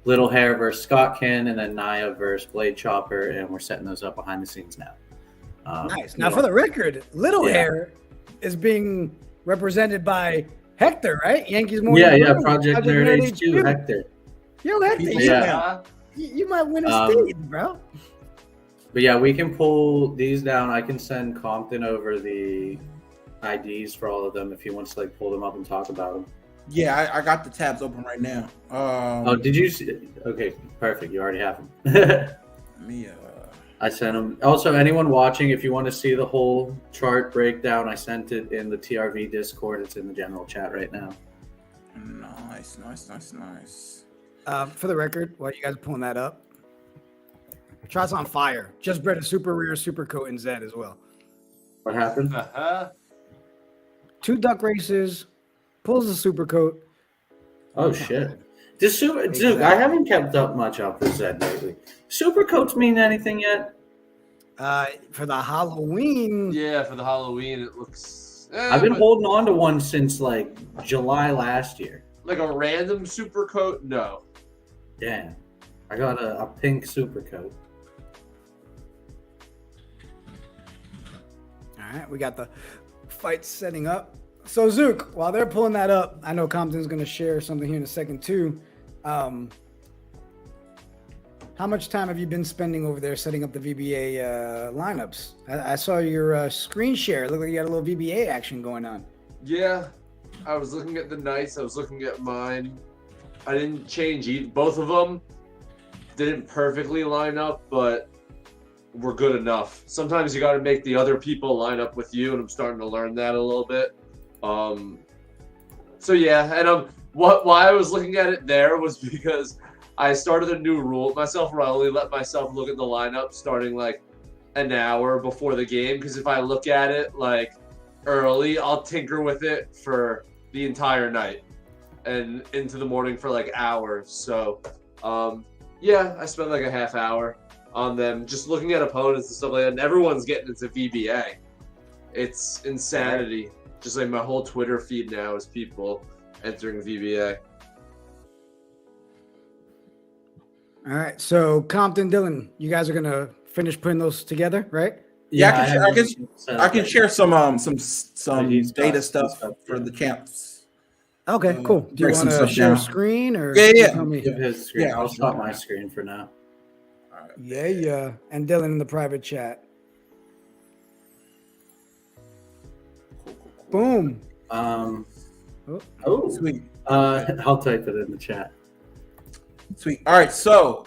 Little Hair versus Scottkin, and then Naya versus Blade Chopper, and we're setting those up behind the scenes now. Nice. Now, for the record, Little Hair is being represented by Hector, right? Yankees Morning. Yeah, Brew. Project Nerd HQ, Hector. Yo, Hector, Yeah. you might win a stage, bro. But yeah, we can pull these down. I can send Compton over the IDs for all of them if he wants to like pull them up and talk about them. Yeah, I got the tabs open right now. Oh, did you see? Okay, perfect. You already have them. Let me, I sent them. Also, anyone watching, if you want to see the whole chart breakdown, I sent it in the TRV Discord. It's in the general chat right now. Nice. For the record, while you guys are pulling that up, Trot's on fire. Just bred a super rare super coat in Zed as well. What happened? 2 duck races, pulls a super coat. Oh shit! Dude, I haven't kept up much up with Zed lately. Super coats mean anything yet? For the Halloween. Yeah, for the Halloween, it looks. I've been holding on to one since like July last year. Like a random super coat? No. Damn, I got a pink super coat. All right, we got the fight setting up. So Zook, while they're pulling that up, I know Compton's going to share something here in a second too. How much time have you been spending over there setting up the VBA lineups? I saw your screen share. It looked like you had a little VBA action going on. Yeah, I was looking at the Knights. I was looking at mine. I didn't change both of them. Didn't perfectly line up, but were good enough. Sometimes you got to make the other people line up with you, and I'm starting to learn that a little bit. So yeah, and why I was looking at it there was because I started a new rule myself where I only let myself look at the lineup starting like an hour before the game, because if I look at it like early, I'll tinker with it for the entire night and into the morning for like hours. So yeah, I spent like a half hour on them just looking at opponents and stuff like that, and everyone's getting into VBA. It's insanity. Just like my whole Twitter feed now is people entering VBA. All right, so Compton, Dylan, you guys are gonna finish putting those together, right? Yeah, I can share some data stuff for yeah. the champs. Okay, cool. Do you break some want to stuff share a down. screen or Yeah. tell me? Give his screen. Yeah, I'll stop my screen for now. Yeah. And Dylan in the private chat. Boom. Oh, Sweet. I'll type it in the chat. Sweet. All right. So,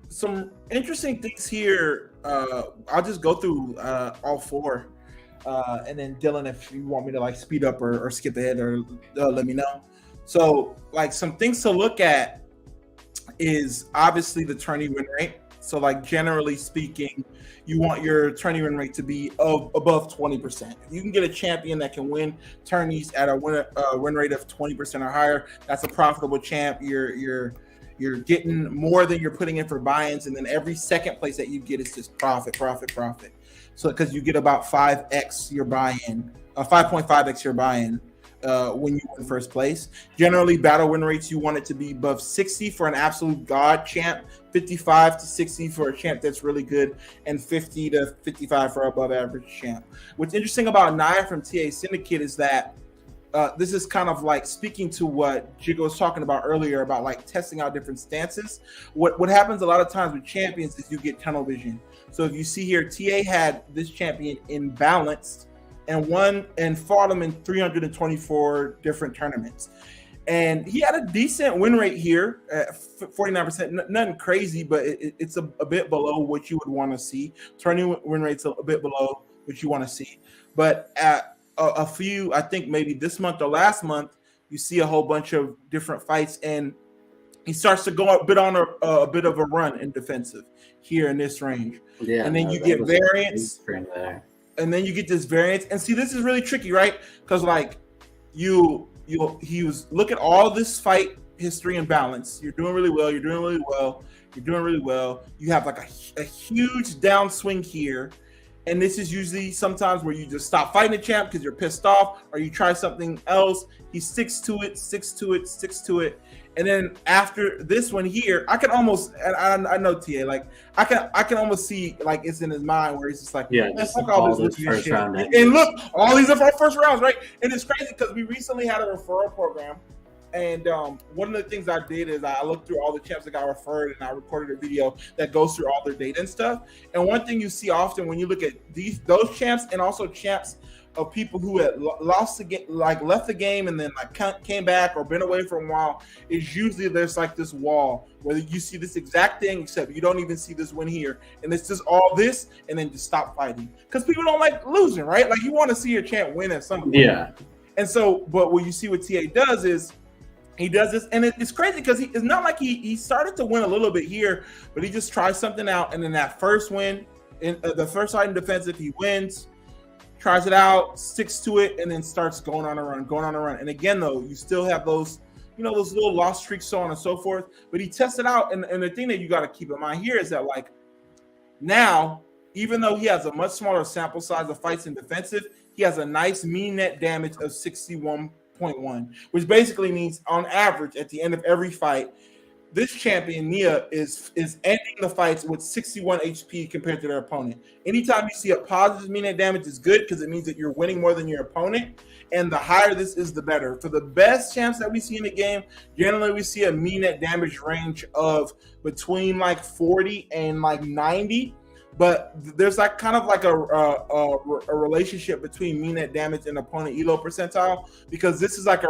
some interesting things here. I'll just go through all 4, and then Dylan, if you want me to like speed up or skip ahead, or let me know. So, like some things to look at is obviously the tourney win rate. So like generally speaking, you want your tourney win rate to be above 20%. If you can get a champion that can win tourneys at a win rate of 20% or higher, that's a profitable champ. You're getting more than you're putting in for buy-ins, and then every second place that you get is just profit. So because you get about 5x your buy-in, 5.5x your buy-in when you win first place. Generally, battle win rates, you want it to be above 60 for an absolute god champ, 55 to 60 for a champ that's really good, and 50 to 55 for above average champ. What's interesting about Naya from TA Syndicate is that this is kind of like speaking to what Jigga was talking about earlier about like testing out different stances. What happens a lot of times with champions is you get tunnel vision. So if you see here, TA had this champion imbalanced and won and fought him in 324 different tournaments. And he had a decent win rate here at 49%. Nothing crazy, but it's a bit below what you would want to see. Tourney win rate's a bit below what you want to see. But at a few, I think maybe this month or last month, you see a whole bunch of different fights, and he starts to go a bit on a bit of a run in defensive here in this range. Yeah, and then you get variance. And then you get this variance, and see, this is really tricky, right? Because like he was look at all this fight history and balance. You're doing really well. You're doing really well. You're doing really well. You have like a huge downswing here, and this is usually sometimes where you just stop fighting the champ because you're pissed off, or you try something else. He sticks to it. And then after this one here, I can almost, and I know TA, like I can almost see like it's in his mind where he's just like, yeah, just fuck all this first round. And look, all these are our first rounds, right? And it's crazy because we recently had a referral program, and one of the things I did is I looked through all the champs that got referred, and I recorded a video that goes through all their data and stuff. And one thing you see often when you look at those champs, and also champs of people who had lost the game, like left the game and then like came back or been away for a while, is usually there's like this wall where you see this exact thing, except you don't even see this win here, and it's just all this, and then just stop fighting because people don't like losing, right? Like you want to see your champ win at some point. Yeah. And so, but what you see what TA does is he does this, and it's crazy because it's not like he started to win a little bit here, but he just tries something out, and then that first win in the first fight in defensive, he wins. Tries it out, sticks to it, and then starts going on a run. And again, though, you still have those, those little lost streaks, so on and so forth. But he tested out, and the thing that you got to keep in mind here is that, like, now, even though he has a much smaller sample size of fights in defensive, he has a nice mean net damage of 61.1, which basically means, on average, at the end of every fight, this champion, Nia, is ending the fights with 61 HP compared to their opponent. Anytime you see a positive mean net damage is good because it means that you're winning more than your opponent. And the higher this is, the better. For the best champs that we see in the game, generally we see a mean net damage range of between like 40 and like 90. But there's like kind of like a relationship between mean net damage and opponent elo percentile, because this is like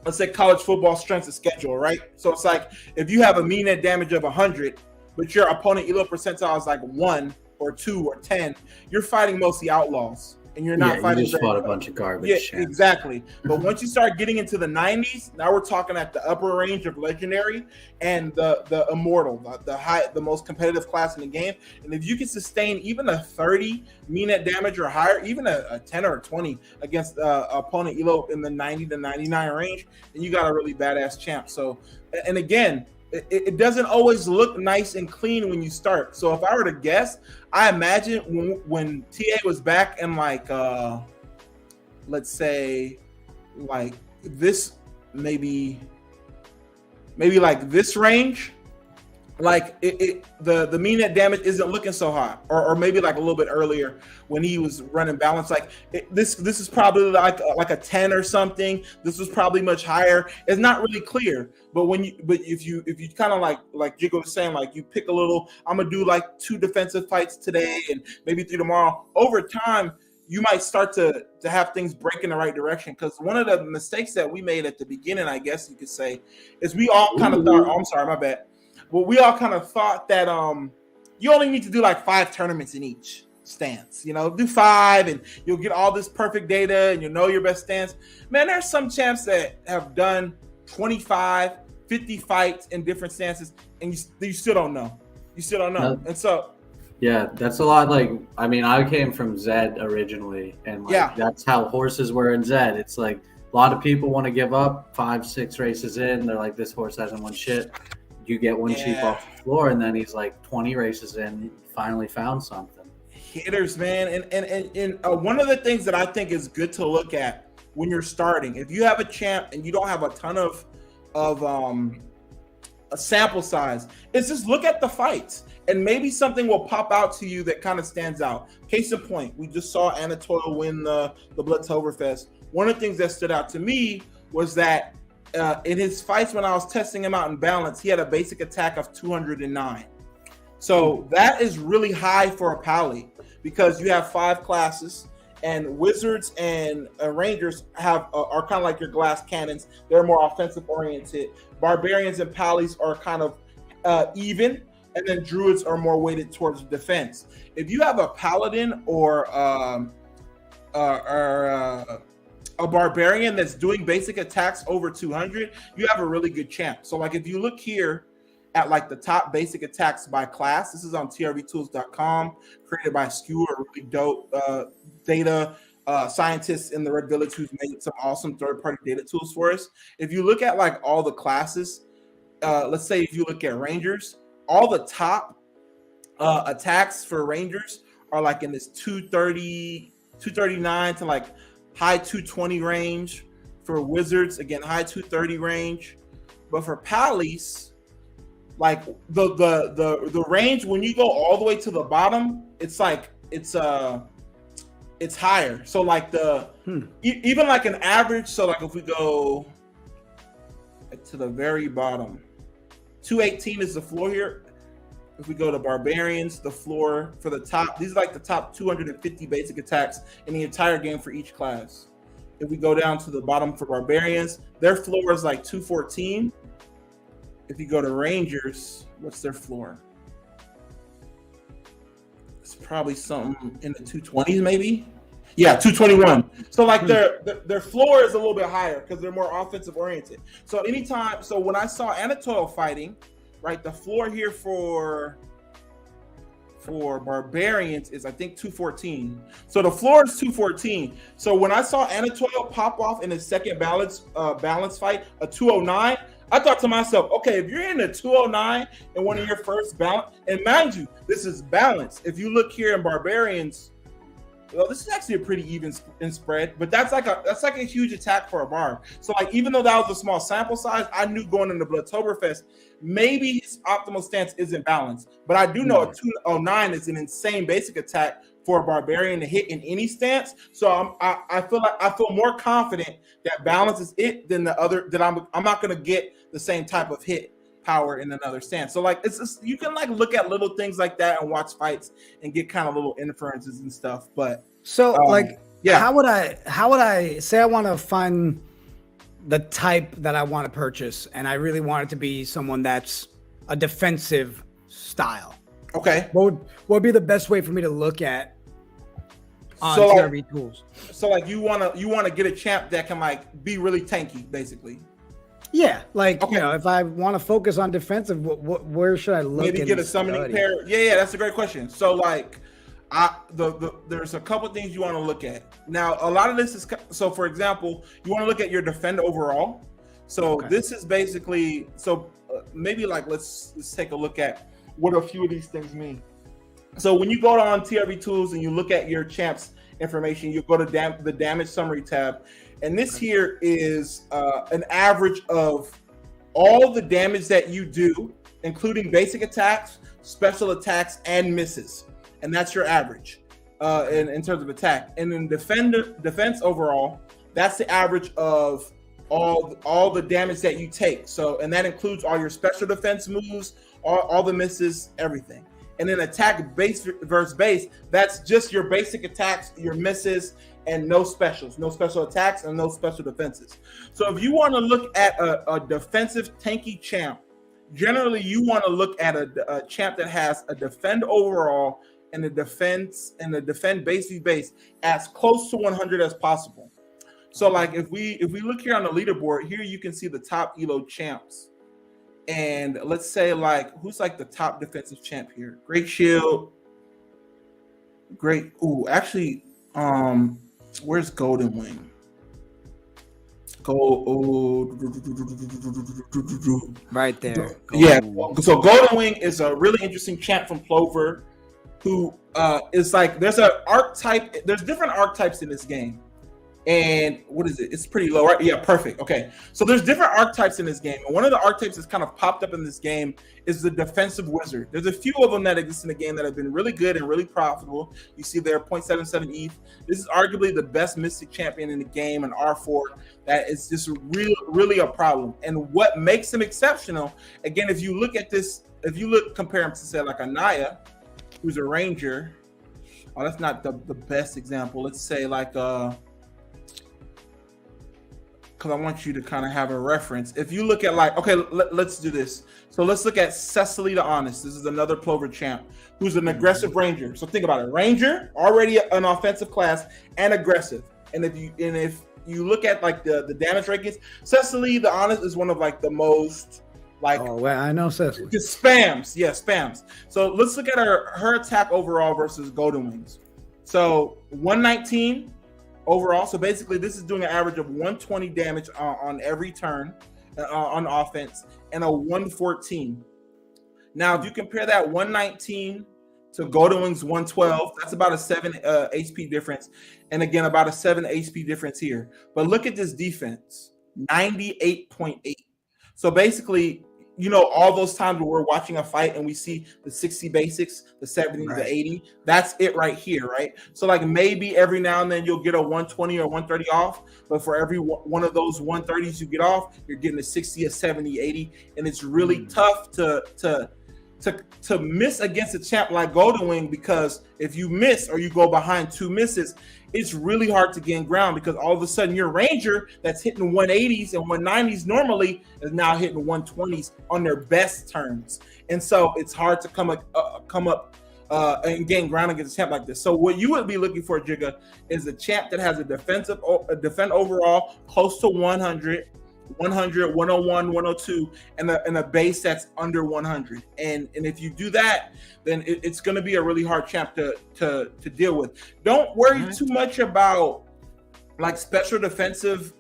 let's say college football strength of schedule, right? So it's like if you have a mean net damage of 100, but your opponent elo percentile is like 1 or 2 or 10, you're fighting mostly outlaws, and you're not fighting. You just fought a bunch of garbage. Yeah, champs. Exactly. But once you start getting into the 90s, now we're talking at the upper range of legendary and the immortal, the most competitive class in the game. And if you can sustain even a 30 mean net damage or higher, even a 10 or a 20 against opponent elo in the 90 to 99 range, then you got a really badass champ. So, and again, it doesn't always look nice and clean when you start. So if I were to guess, I imagine when TA was back in like, let's say like this, maybe like this range, like the mean net damage isn't looking so hot, or maybe like a little bit earlier when he was running balance. Like this is probably like a 10 or something. This was probably much higher. It's not really clear, but if you kind of like Jigga was saying, like you pick a little, I'm gonna do like 2 defensive fights today and maybe 3 tomorrow. Over time, you might start to have things break in the right direction. Because one of the mistakes that we made at the beginning, I guess you could say, is we all kind of thought, I'm sorry, my bad. Well, we all kind of thought that you only need to do like 5 tournaments in each stance. Do 5 and you'll get all this perfect data and you'll know your best stance. Man, there's some champs that have done 25, 50 fights in different stances, and you still don't know. You still don't know. No. And so Yeah, that's a lot. Like, I mean, I came from Zed originally, and like, that's how horses were in Zed. It's like a lot of people want to give up 5-6 races in. They're like, this horse hasn't won shit. You get one sheep off the floor, and then he's like 20 races in, finally found something. Hitters, man, and one of the things that I think is good to look at when you're starting, if you have a champ and you don't have a ton of a sample size, is just look at the fights, and maybe something will pop out to you that kind of stands out. Case in point, we just saw Anatoly win the Blitztoberfest. One of the things that stood out to me was that in his fights, when I was testing him out in balance, he had a basic attack of 209. So that is really high for a Pally, because you have 5 classes, and Wizards and Rangers are kind of like your glass cannons. They're more offensive oriented. Barbarians and Pallies are kind of even, and then Druids are more weighted towards defense. If you have a Paladin or a Barbarian that's doing basic attacks over 200, you have a really good champ. So like if you look here at like the top basic attacks by class, this is on trvtools.com, created by Skewer, a really dope data scientists in the Red Village who's made some awesome third-party data tools for us. If you look at like all the classes, let's say if you look at Rangers, all the top attacks for Rangers are like in this 239 to like high 220 range. For Wizards, again, high 230 range. But for Pallies, like the range, when you go all the way to the bottom, it's like it's higher. So like even like an average, so like if we go to the very bottom, 218 is the floor here. If we go to Barbarians, the floor for the top, these are like the top 250 basic attacks in the entire game for each class. If we go down to the bottom for Barbarians, their floor is like 214. If you go to Rangers, what's their floor? It's probably something in the 220s, maybe. Yeah, 221. So like their floor is a little bit higher because they're more offensive oriented. So when I saw Anatoly fighting, right, the floor here for Barbarians is I think 214. So the floor is 214. So when I saw Anatoly pop off in his second balance fight, a 209, I thought to myself, okay, if you're in a 209 in one of your first balance, and mind you, this is balance. If you look here in Barbarians, well, this is actually a pretty even spread, but that's like a huge attack for a Barb. So like even though that was a small sample size, I knew going into Blitztoberfest, maybe his optimal stance isn't balanced. But I do know a 209 is an insane basic attack for a Barbarian to hit in any stance. So I feel more confident that balance is it than the other, that I'm not gonna get the same type of hit power in another stance. So like it's just, you can like look at little things like that and watch fights and get kind of little inferences and stuff. But so like how would I say I want to find the type that I want to purchase, and I really want it to be someone that's a defensive style? Okay, what would be the best way for me to look at on so TRV tools? So like you wanna get a champ that can like be really tanky, basically. Yeah, like you know, if I want to focus on defensive, where should I look? Maybe get a summoning pair. Yeah, that's a great question. So like, there's a couple things you want to look at. Now, a lot of this is so. For example, you want to look at your defend overall. So this is basically maybe like let's take a look at what a few of these things mean. So when you go on TRV tools and you look at your champs information, you go to the damage summary tab. And this here is an average of all the damage that you do, including basic attacks, special attacks, and misses. And that's your average in terms of attack. And then defense overall, that's the average of all the damage that you take. So, and that includes all your special defense moves, all the misses, everything. And then attack base versus base, that's just your basic attacks, your misses, and no specials, no special attacks, and no special defenses. So if you want to look at a defensive tanky champ, generally you want to look at a champ that has a defend overall and a defend base v base as close to 100 as possible. So like if we look here on the leaderboard, here you can see the top elo champs. and let's say like who's like the top defensive champ here? Great Shield. Great. Ooh, actually, where's Golden Wing? Right there. Yeah. So Golden Wing is a really interesting champ from Clover, who is like there's an archetype. There's different archetypes in this game. And what is it? It's pretty low, right? Yeah, perfect. Okay. So there's different archetypes in this game. And one of the archetypes that's kind of popped up in this game is the defensive wizard. There's a few of them that exist in the game that have been really good and really profitable. You see there, 0.77 ETH. This is arguably the best Mystic champion in the game, an R4 that is just really a problem. And what makes him exceptional, again, if you look at this, compare him to say like a Naya, who's a ranger. Oh, that's not the best example. Let's say like because I want you to kind of have a reference. If you look at like, okay, let's do this. So let's look at Cecily the Honest. This is another Clover champ who's an aggressive ranger. So think about it. Ranger, already an offensive class and aggressive. And if you look at like the damage rankings, Cecily the Honest is one of like the most like. Oh, well, I know Cecily. Just spams. Yeah, spams. So let's look at her attack overall versus Golden Wings. So 119 overall. So basically this is doing an average of 120 damage on every turn on offense and a 114. Now, if you compare that 119 to Golden Wings 112, that's about a 7 HP difference. And again, about a 7 HP difference here. But look at this defense, 98.8. So basically, you know, all those times where we're watching a fight and we see the 60 basics, the 70, the 80, that's it right here, right? So like maybe every now and then you'll get a 120 or 130 off, but for every one of those 130s you get off, you're getting a 60, a 70, 80, and it's really tough to miss against a champ like Golden Wing, because if you miss or you go behind 2 misses, it's really hard to gain ground, because all of a sudden your ranger that's hitting 180s and 190s normally is now hitting 120s on their best turns. And so it's hard to come up and gain ground against a champ like this. So what you would be looking for, Jigga, is a champ that has a defend overall close to 100, 101, 102, and a base that's under 100. And if you do that, then it's going to be a really hard champ to deal with. Don't worry too much about like special defensive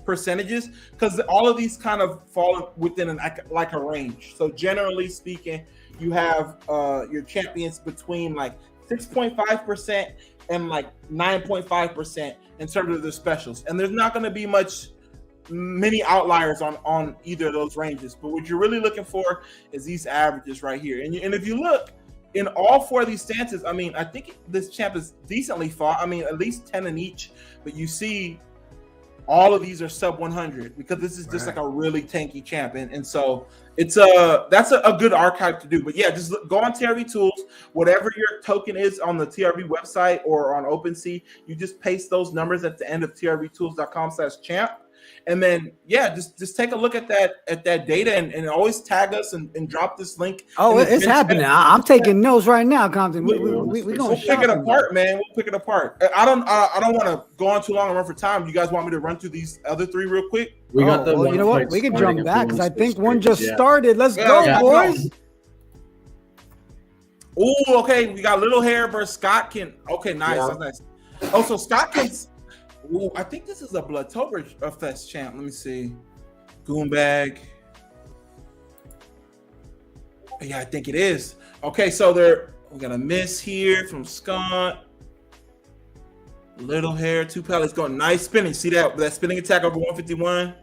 percentages, because all of these kind of fall within like a range. So generally speaking, you have your champions between like 6.5% and like 9.5% in terms of the specials, and there's not going to be many outliers on either of those ranges. But what you're really looking for is these averages right here. And if you look in all 4 of these stances, I mean, I think this champ is decently fought. I mean, at least 10 in each. But you see all of these are sub 100, because this is just like a really tanky champ. And so that's a good archive to do. But yeah, just go on TRB Tools, whatever your token is on the TRB website or on OpenSea, you just paste those numbers at the end of trbtools.com/champ. And then, yeah, just take a look at that data and always tag us and drop this link. Oh, it's happening. I'm taking notes right now, Compton. We're we'll pick it apart, man. We'll pick it apart. I don't want to go on too long and run for time. You guys want me to run through these other 3 real quick? We got the you know what? We can jump back, because I think one just started. Let's go, boys. Oh, okay. We got Little Hair versus Scott. Okay, nice. Yeah. Nice. Oh, so Scott Kent's. Ooh, I think this is a Bloodtoberfest champ. Let me see. Goombag. Yeah, I think it is. Okay, so we got a miss here from Scott. Little Hair, 2 pallets going. Nice spinning. See that spinning attack over 151.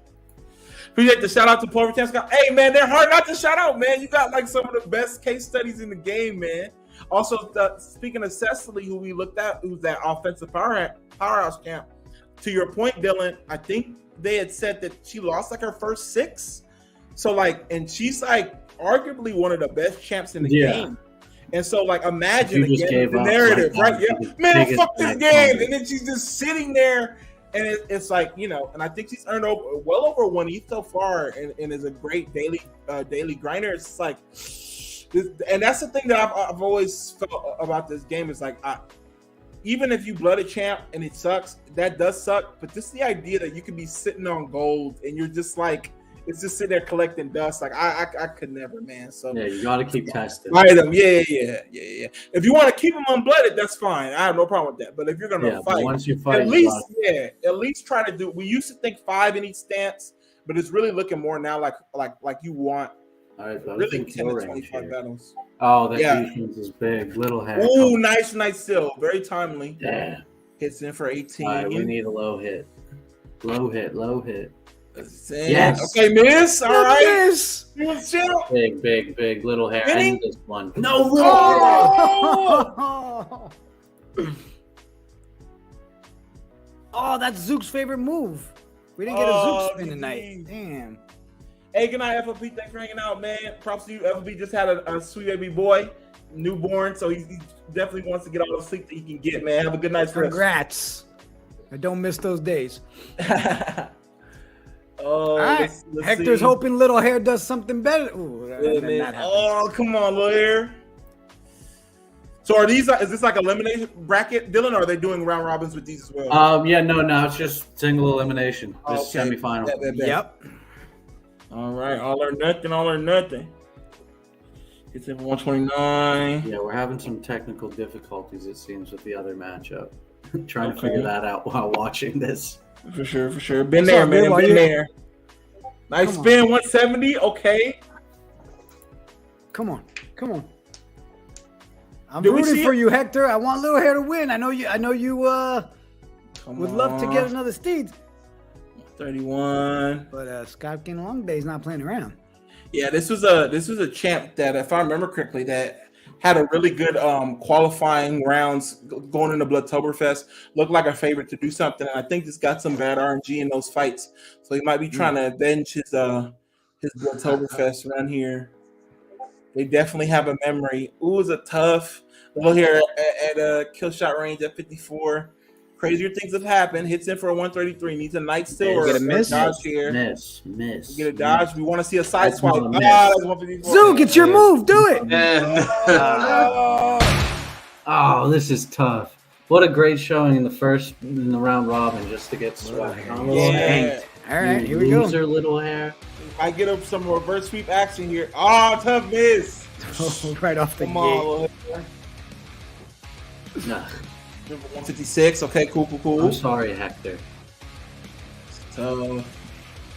Appreciate the shout out to Plover Champ Scott. Hey man, they're hard not to shout out, man. You got like some of the best case studies in the game, man. Also, speaking of Cecily, who we looked at, who's that offensive powerhouse champ. To your point, Dylan, I think they had said that she lost like her first 6. So like, and she's like arguably one of the best champs in the game. And so like, imagine again the narrative, right? Yeah, man, fuck this game. And then she's just sitting there, and it's like, you know, and I think she's earned well over 1 ETH so far, and is a great daily grinder. It's like, and that's the thing that I've always felt about this game is like, even if you blood a champ and it sucks, that does suck. But just the idea that you could be sitting on gold and you're just like, it's just sitting there collecting dust. Like I could never, man. So Yeah, you got to keep testing. buy them. Yeah. If you want to keep them unblooded, that's fine. I have no problem with that. But if you're gonna Yeah, but fight, once you fight, at you least gotta- at least try to do. We used to think 5 in each stance, but it's really looking more now like you want All right, but really really 10 to 25 battles. Oh, that Yeah. defense is big. Little hair. Ooh, nice still. Very timely. Yeah. Hits in for 18. All right, we need a low hit. Low hit. Yes. Yes. Okay, miss. All right. Miss. Chill. Big little hair. I Hitting? need this one. No, little. Oh! Oh, that's Zook's favorite move. We didn't get a Oh, Zook spin tonight. geez. Damn. Hey, good night, FLP. Thanks for hanging out, man. Props to you. FLP just had a sweet baby boy, newborn, so he definitely wants to get all the sleep that he can get, man. Have a good night's rest. Congrats. I don't miss those days. Oh, All right. let's Hector's see. hoping Little Hair does something better. Ooh, Yeah, that man. happens. Oh, come on, little hair. So are these? Is this like elimination bracket, Dylan? Or are they doing round robins with these as well? Yeah, no, it's just single elimination. Just Okay. semifinal. Bet. Yep. All right, all or nothing. It's in 129. Yeah, we're having some technical difficulties, it seems, with the other matchup. Trying to Okay. figure that out while watching this. For sure. Been What's there, up, man. dude? Why Been you- there. Nice Come on. spin, 170. Okay. Come on. I'm Do we rooting see for it? you, Hector. I want Little Hair to win. I know you Come would love to on. get another Steed. 31. But Scott King Longday's not playing around. Yeah, this was a champ that, if I remember correctly, that had a really good qualifying rounds going into Bloodtoberfest. Looked like a favorite to do something. And I think this got some bad RNG in those fights, so he might be trying to avenge his Bloodtoberfest run here. They definitely have a memory. Ooh, it's a tough little here at a kill shot range at 54. Crazier things have happened. Hits in for a 133. Needs a night still or Get a miss? dodge here. Miss. Get a dodge. We want to see a side That's swipe. not a miss. That's 154. Zook, it's your move. Do it. And Oh, this is tough. What a great showing in the round robin just to get swept. Yeah. All right, here we go. Loser, little hair. I get up some reverse sweep action here. Oh, tough miss. Right off the Come gate. on, little hair. Nah, 156. Okay, cool. I'm sorry, Hector. So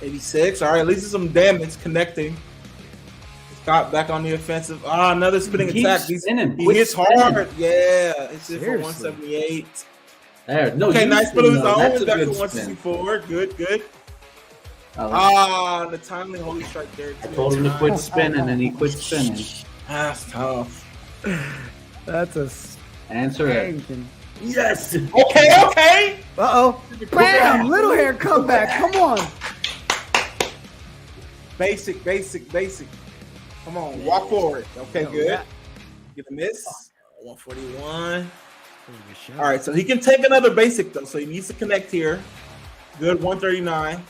86. All right, at least there's some damage connecting. Scott back on the offensive. Another spinning Keep attack. spinning. He Quit hits spinning. hard. Yeah, it's in for Seriously. 178. There. No, Okay, you nice spin, spin of his though. own. That's a Back to good spin. 164. Good. I like- The timely holy strike there. I told him to quit spinning, and he quit spinning. That's tough. That's a Answer it. spanking. Yes. Okay. Uh-oh. Bam! Little Hair comeback. Come on. Basic. Come on, walk forward. Okay, Oh, good. yeah. Get a miss. 141. All right, so he can take another basic though, so he needs to connect here. Good, 139.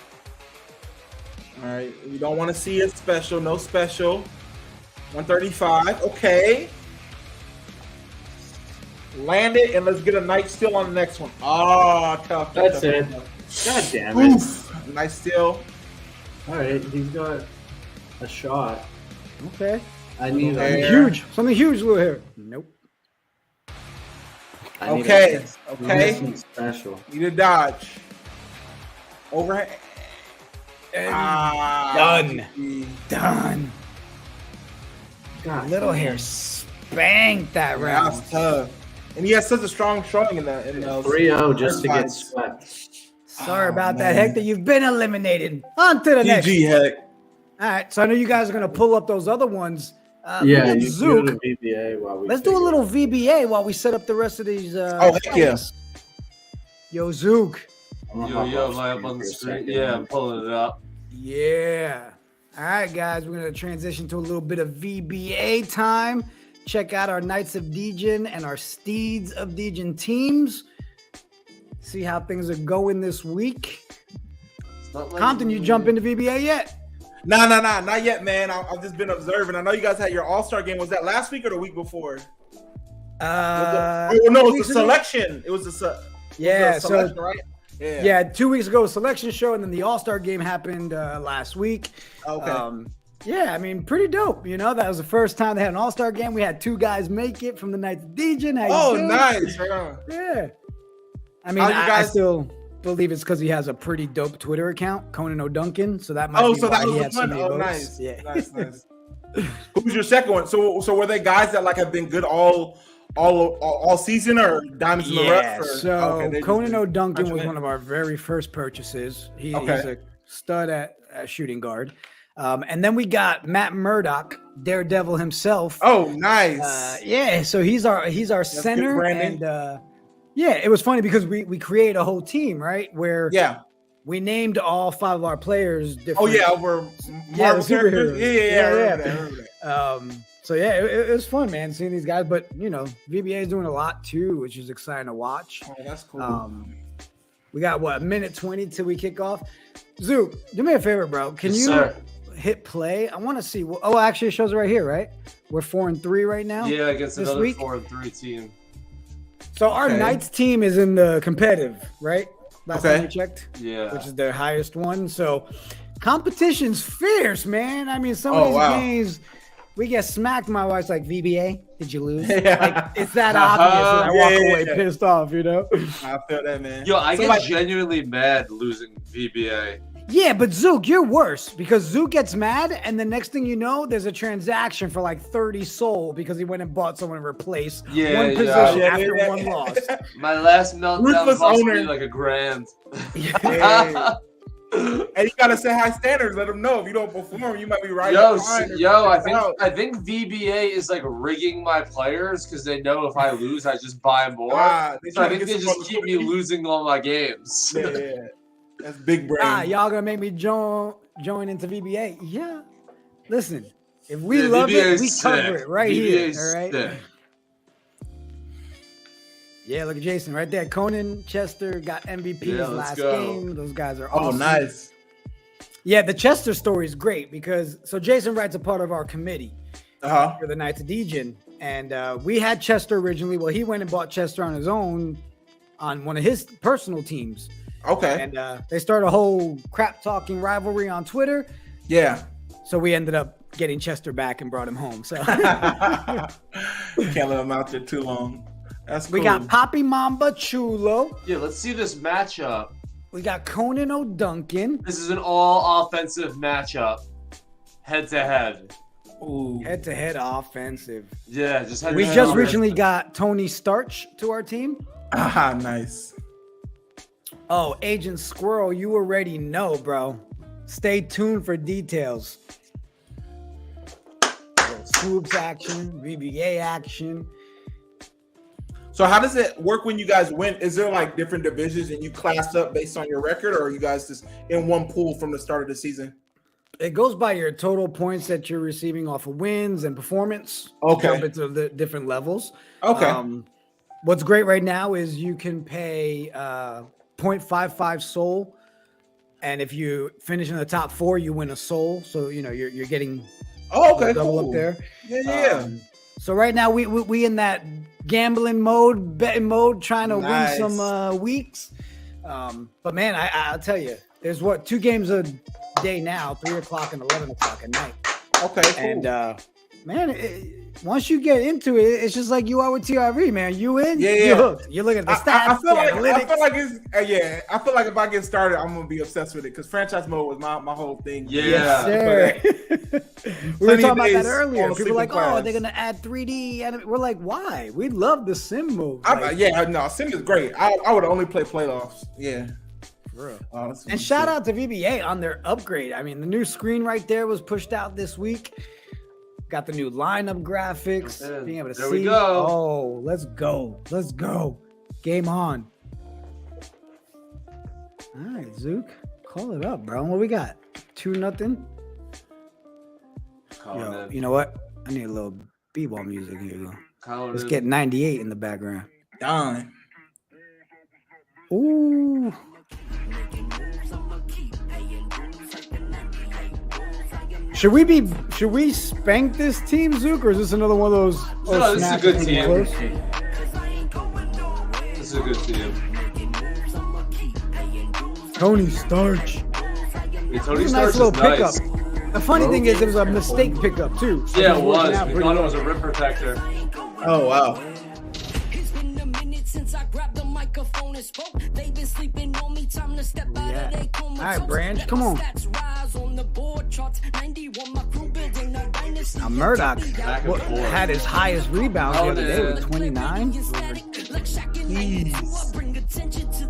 All right, we don't want to see it special. No special. 135. Okay. Land it, and let's get a night steal on the next one. Oh, tough. That's tough. it. God damn it. Oof. Nice steal. All right, he's got a shot. Okay. I need Okay. a Huge. Something huge, Little Hair. Nope. I need Okay. a- Okay. something special. Need a dodge. Overhand. Done. Gee. Done. God, Little Hair spanked that round. That's tough. And he has such a strong showing in those 3-0 just to get fights. swept. Sorry about that, man. Hector. You've been eliminated. On to the next. GG, heck. All right. So I know you guys are going to pull up those other ones. Yeah, look at you Zook. do the VBA while we Let's do a figure little VBA while we set up the rest of these. Oh, heck yeah. fights. Yo, Zook. I'm gonna hop yo, off lie up screen on the for a screen. second. Yeah, I'm pulling it up. Yeah. All right, guys. We're going to transition to a little bit of VBA time. Check out our Knights of Degen and our Steeds of Degen teams. See how things are going this week. It's not like Compton, you jump into VBA yet? Nah, not yet, man. I've just been observing. I know you guys had your All-Star game. Was that last week or the week before? Uh, Oh no, it was weeks a ago? selection. It was a Yeah, selection, so right? Yeah, 2 weeks ago, selection show, and then the All-Star game happened last week. Okay. Yeah, I mean, pretty dope. You know, that was the first time they had an All-Star game. We had 2 guys make it from the Knights of Degen. How you doing? Nice. Yeah. I mean, I still believe it's because he has a pretty dope Twitter account, Conan O'Duncan. So that might be so why that he was had so one. many Oh, votes. nice. Yeah. Nice. Who's your second one? So were they guys that like have been good all season, or diamonds in the rough? Or? So they Conan just- O'Duncan was one of our very first purchases. He's a stud at shooting guard. And then we got Matt Murdock, Daredevil himself. Oh, nice. Yeah, so he's our center, and yeah, it was funny because we created a whole team, right? Where we named all 5 of our players different. Oh yeah, over Marvel characters. Yeah. So yeah, it was fun, man, seeing these guys. But you know, VBA is doing a lot too, which is exciting to watch. Oh, that's cool. We got what, a minute 20 till we kick off. Zook, do me a favor, bro. Can you hit play? I want to see. Oh, actually, it shows it right here, right? We're 4-3 right now. Yeah, against this another week. 4-3 team. So our Knights team is in the competitive, right? Last time we checked. Yeah. Which is their highest one. So competition's fierce, man. I mean, some of these games we get smacked. My wife's like, VBA, did you lose? Like, it's that obvious. And I walk away pissed off, you know? I feel that, man. Yo, I get genuinely mad losing VBA. Yeah, but Zook, you're worse because Zook gets mad, and the next thing you know, there's a transaction for like 30 soul because he went and bought someone to replace one position after one loss. My last meltdown cost me like $1,000. And you gotta set high standards. Let them know if you don't perform, you might be right. I think VBA is like rigging my players because they know if I lose, I just buy more. So I think they just keep me losing all my games. Yeah. That's big brain. Y'all gonna make me join into VBA? Yeah. Listen, if we love it, we cover it right here. All right. Yeah, look at Jason right there. Conan, Chester got MVPs last game. Those guys are awesome. Oh, nice. Yeah, the Chester story is great because Jason Wright's a part of our committee for the Knights of Degen, and we had Chester originally. Well, he went and bought Chester on his own on one of his personal teams. Okay. And they started a whole crap talking rivalry on Twitter. Yeah. So we ended up getting Chester back and brought him home. So can't let him out there too long. That's cool. We got Poppy Mamba Chulo. Yeah, let's see this matchup. We got Conan O'Duncan. This is an all offensive matchup. Head to head. Ooh. Head to head offensive. Yeah, just head We to head just offensive. recently got Tony Starch to our team. Nice. Oh, Agent Squirrel, you already know, bro. Stay tuned for details. Swoops action, VBA action. So how does it work when you guys win? Is there like different divisions and you class up based on your record, or are you guys just in one pool from the start of the season? It goes by your total points that you're receiving off of wins and performance. Okay. Jump into the different levels. Okay. What's great right now is you can pay 0.55 soul, and if you finish in the top 4, you win a soul. So you know you're getting double up there. Yeah. So right now we in that gambling mode, betting mode, trying to win some weeks. But man, I'll tell you, there's 2 games a day now, 3 o'clock and 11 o'clock at night. Okay, cool. And man, once you get into it, it's just like you are with TRV, man. You in, you're hooked. You look at the stats. I feel like it's I feel like if I get started, I'm gonna be obsessed with it because franchise mode was my whole thing. Yeah, sure. We were talking about that earlier. People were like, class. oh, they're gonna add 3D, and we're like, why? We love the sim mode. Sim is great. I would only play playoffs. Yeah. And shout out to VBA on their upgrade. I mean, the new screen right there was pushed out this week. Got the new lineup graphics. Being able to see. There we go. Oh, let's go. Let's go. Game on. All right, Zook. Call it up, bro. What we got? 2-0? Yo, you know what? I need a little b-ball music here. Let's get 98 in the background. Done. Ooh. Should we spank this team, Zook, or is this another one of those? No, this is a good team. This is a good team. Tony Starch. Yeah, It Tony was a Starch nice is little nice. pickup. The funny thing is, it was a mistake pickup too. So Yeah, it was was. working out We pretty thought it well. was a rim protector. Oh wow. It's been a minute since I grabbed the microphone and spoke. They've been sleeping on me. Time to step out Yeah. of their comatose. All right, Branch, come on. Stats rise on the board charts. 91, my crew building a dynasty. Now Murdoch Back and forth. had his highest rebound the other day with 29.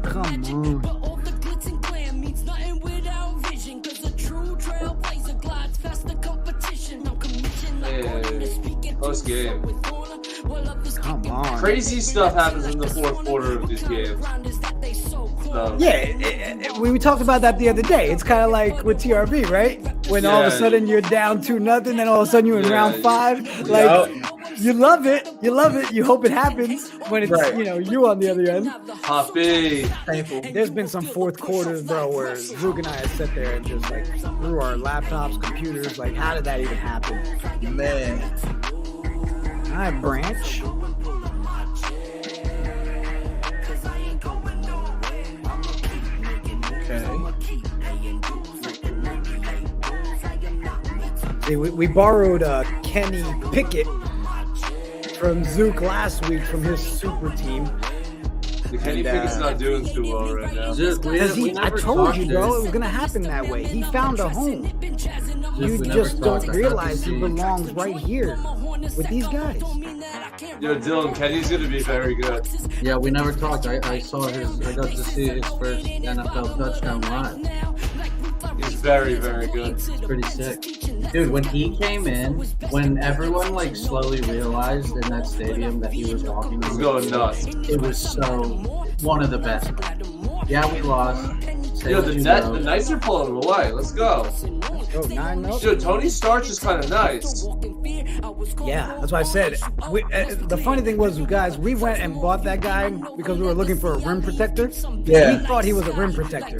Come on. But all the glitz and glam means nothing without vision. Cause a true trailblazer glides past the competition. I'm commissioned like Gordon to speak it. Close game. Come on. Crazy stuff happens in the fourth quarter of these games. So, Yeah, we talked about that the other day. It's kind of like with TRB, right? When all of a Yeah. sudden you're down 2-0, then all of a sudden you're in Yeah. round 5. Like you love it, you hope it happens when it's Right. you on the other end. Poppy. Painful. There's been some fourth quarters, bro, where Zook and I have sat there and just like through our laptops, computers, like how did that even happen? Man. All right, Branch. Okay. See, we borrowed Kenny Pickett from Zook last week from his super team. The Kenny Pickett's not doing too well right now. Just, Because we I never told talked you, this. bro, it was gonna happen that way. He found a home. You we never just talked. don't I got realize to he see- belongs right here with these guys. Yo, Dylan, Kenny's gonna be very good. Yeah, we never talked. I got to see his first NFL touchdown live. He's very, very good. It's pretty sick. Dude, when he came in, when everyone like slowly realized in that stadium that he was walking, He's going nuts. it was so one of the best. Yeah, we lost. Say Yo, what the you net, know. the Knights are pulling him away. Let's go. Oh, 9-0. Yo, Tony Starch is kind of nice. Yeah, that's why I said. The funny thing was, guys, we went and bought that guy because we were looking for a rim protector. Yeah. We thought he was a rim protector,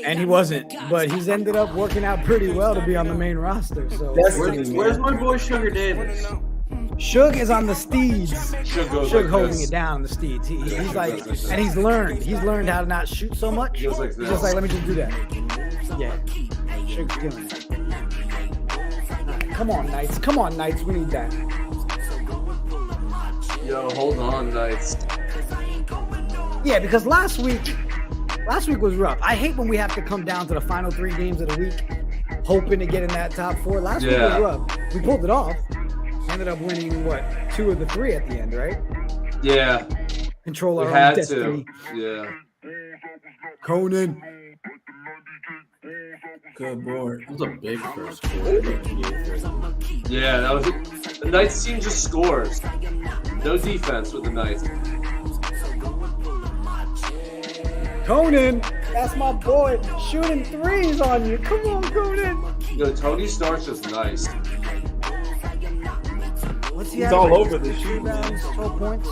and he wasn't. But he's ended up working out pretty well to be on the main roster. So Where's my boy Sugar Davis? Shug is on the Steeds. Should go Shug like holding this. it down on the Steeds. He's like, and he's learned how to not shoot so much. He goes like He's this. just like, let me just do that. Yeah, Shug's killing it. All right, come on, Knights. Come on, Knights. We need that. Yo, hold on, Knights. Yeah, because last week was rough. I hate when we have to come down to the final 3 games of the week, hoping to get in that top 4. Last week was Yeah. rough. We pulled it off. Ended up winning 2 of the 3 at the end, right? Yeah, Control we our own had destiny. to. Yeah. Conan. Good board. It was a big first quarter. Yeah, that was the Knights team just scores. No defense with the Knights. Conan, that's my boy. Shooting 3s on you. Come on, Conan. Yo, Tony Starch is nice. What's he He's at? all over this shit, Rebounds, 12 points.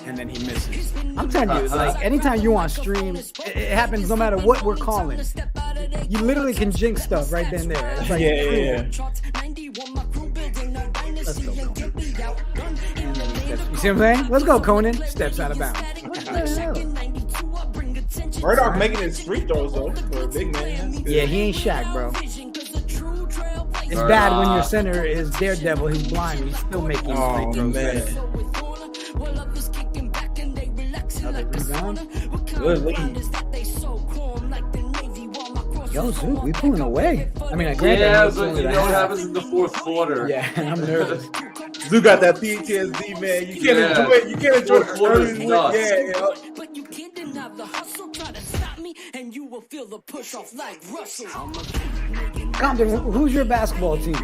And then he misses. I'm telling you, like anytime you on stream, it happens no matter what we're calling. You literally can jinx stuff right then and there. It's like, Yeah. Let's go, Conan. You see what I'm saying? Let's go, Conan. Steps out of bounds. What the hell? Murdoch making his free throws though for a big man. That's good. Yeah, he ain't Shaq, bro. It's bad when your center is Daredevil. He's blind. He's still making free Oh throws. man. Another rebound. Good lead. Yo, Zook, we pulling away. I mean, I granted, Yeah, it's but only you the know what half. happens in the fourth quarter. Yeah, I'm nervous. Zoo got that PTSD, man. You can't Yeah. enjoy it. You can't enjoy Fourth the quarter's early nuts. Yeah. But you can't deny the hustle. Try to stop me, and you will feel the push off like Russell. Compton, who's your basketball team?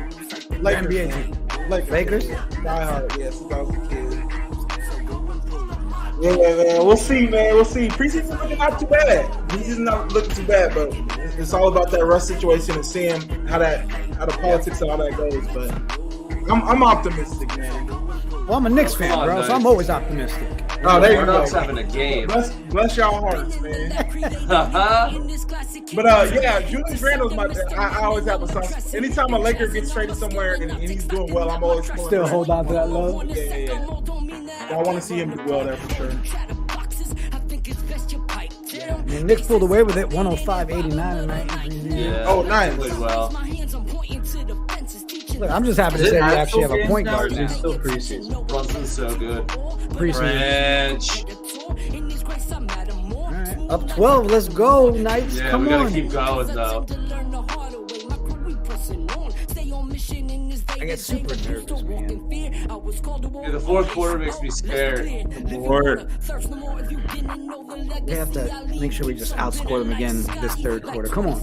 Like NBA team? Lakers? Die hard, yeah, since I was a kid. Yeah, man. We'll see, man. We'll see. Preseason looking not too bad. Preseason not looking too bad, but it's all about that Russ situation and seeing how the politics and all that goes. But I'm optimistic, man. Well, I'm a Knicks fan, Come on, bro, so Knights. I'm always optimistic. Oh, there you go. Murdoch's having a game. Bless y'all hearts, man. But yeah, Julius Randle's my. I always have a soft. Anytime a Laker gets traded somewhere and he's doing well, I'm always pulling Still for hold on to that love. him. Yeah. I want to see him do well there for sure. I mean, Knicks pulled away with it, 105-89 tonight. Yeah. Oh, nice. Played well. Look, I'm just happy to say we actually have a point guard now. It's still preseason. Brunson's so good. Preseason. French. All right, up 12. Let's go, Knights. Yeah, Come we gotta on. keep going though. I get super nervous, man. Yeah, the fourth quarter makes me scared. Word. We have to make sure we just outscore them again this third quarter. Come on.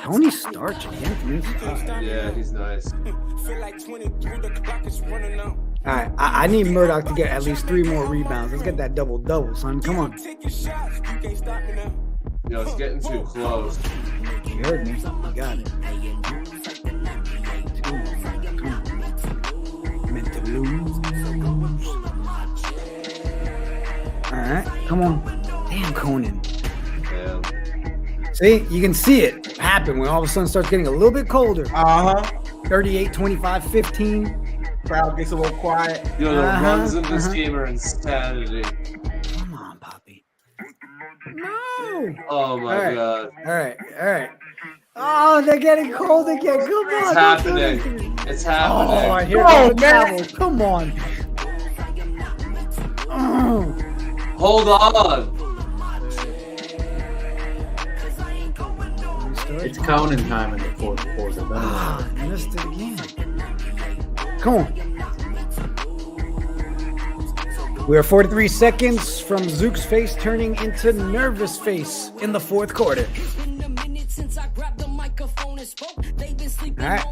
Tony Starch again from inside. Yeah, he's nice. All right, I need Murdoch to get at least 3 more rebounds. Let's get that double-double, son. Come on. Yo, it's getting too close. You heard me. You got it. Meant to lose. All right, come on. Damn, Conan. Damn. See, you can see it happen when all of a sudden it starts getting a little bit colder. 38, 25, 15. Crowd gets a little quiet. Yo, the runs in this game are insanity. Come on, Poppy. No. Oh my god. All right. Oh, they're getting cold again. Come on. It's happening. It's happening. Oh, here comes the travel. Come on. Oh. Hold on. It's Conan time in the fourth quarter. Ah, I missed it again. Come on. We are 43 seconds from Zook's face turning into nervous face in the fourth quarter. All right.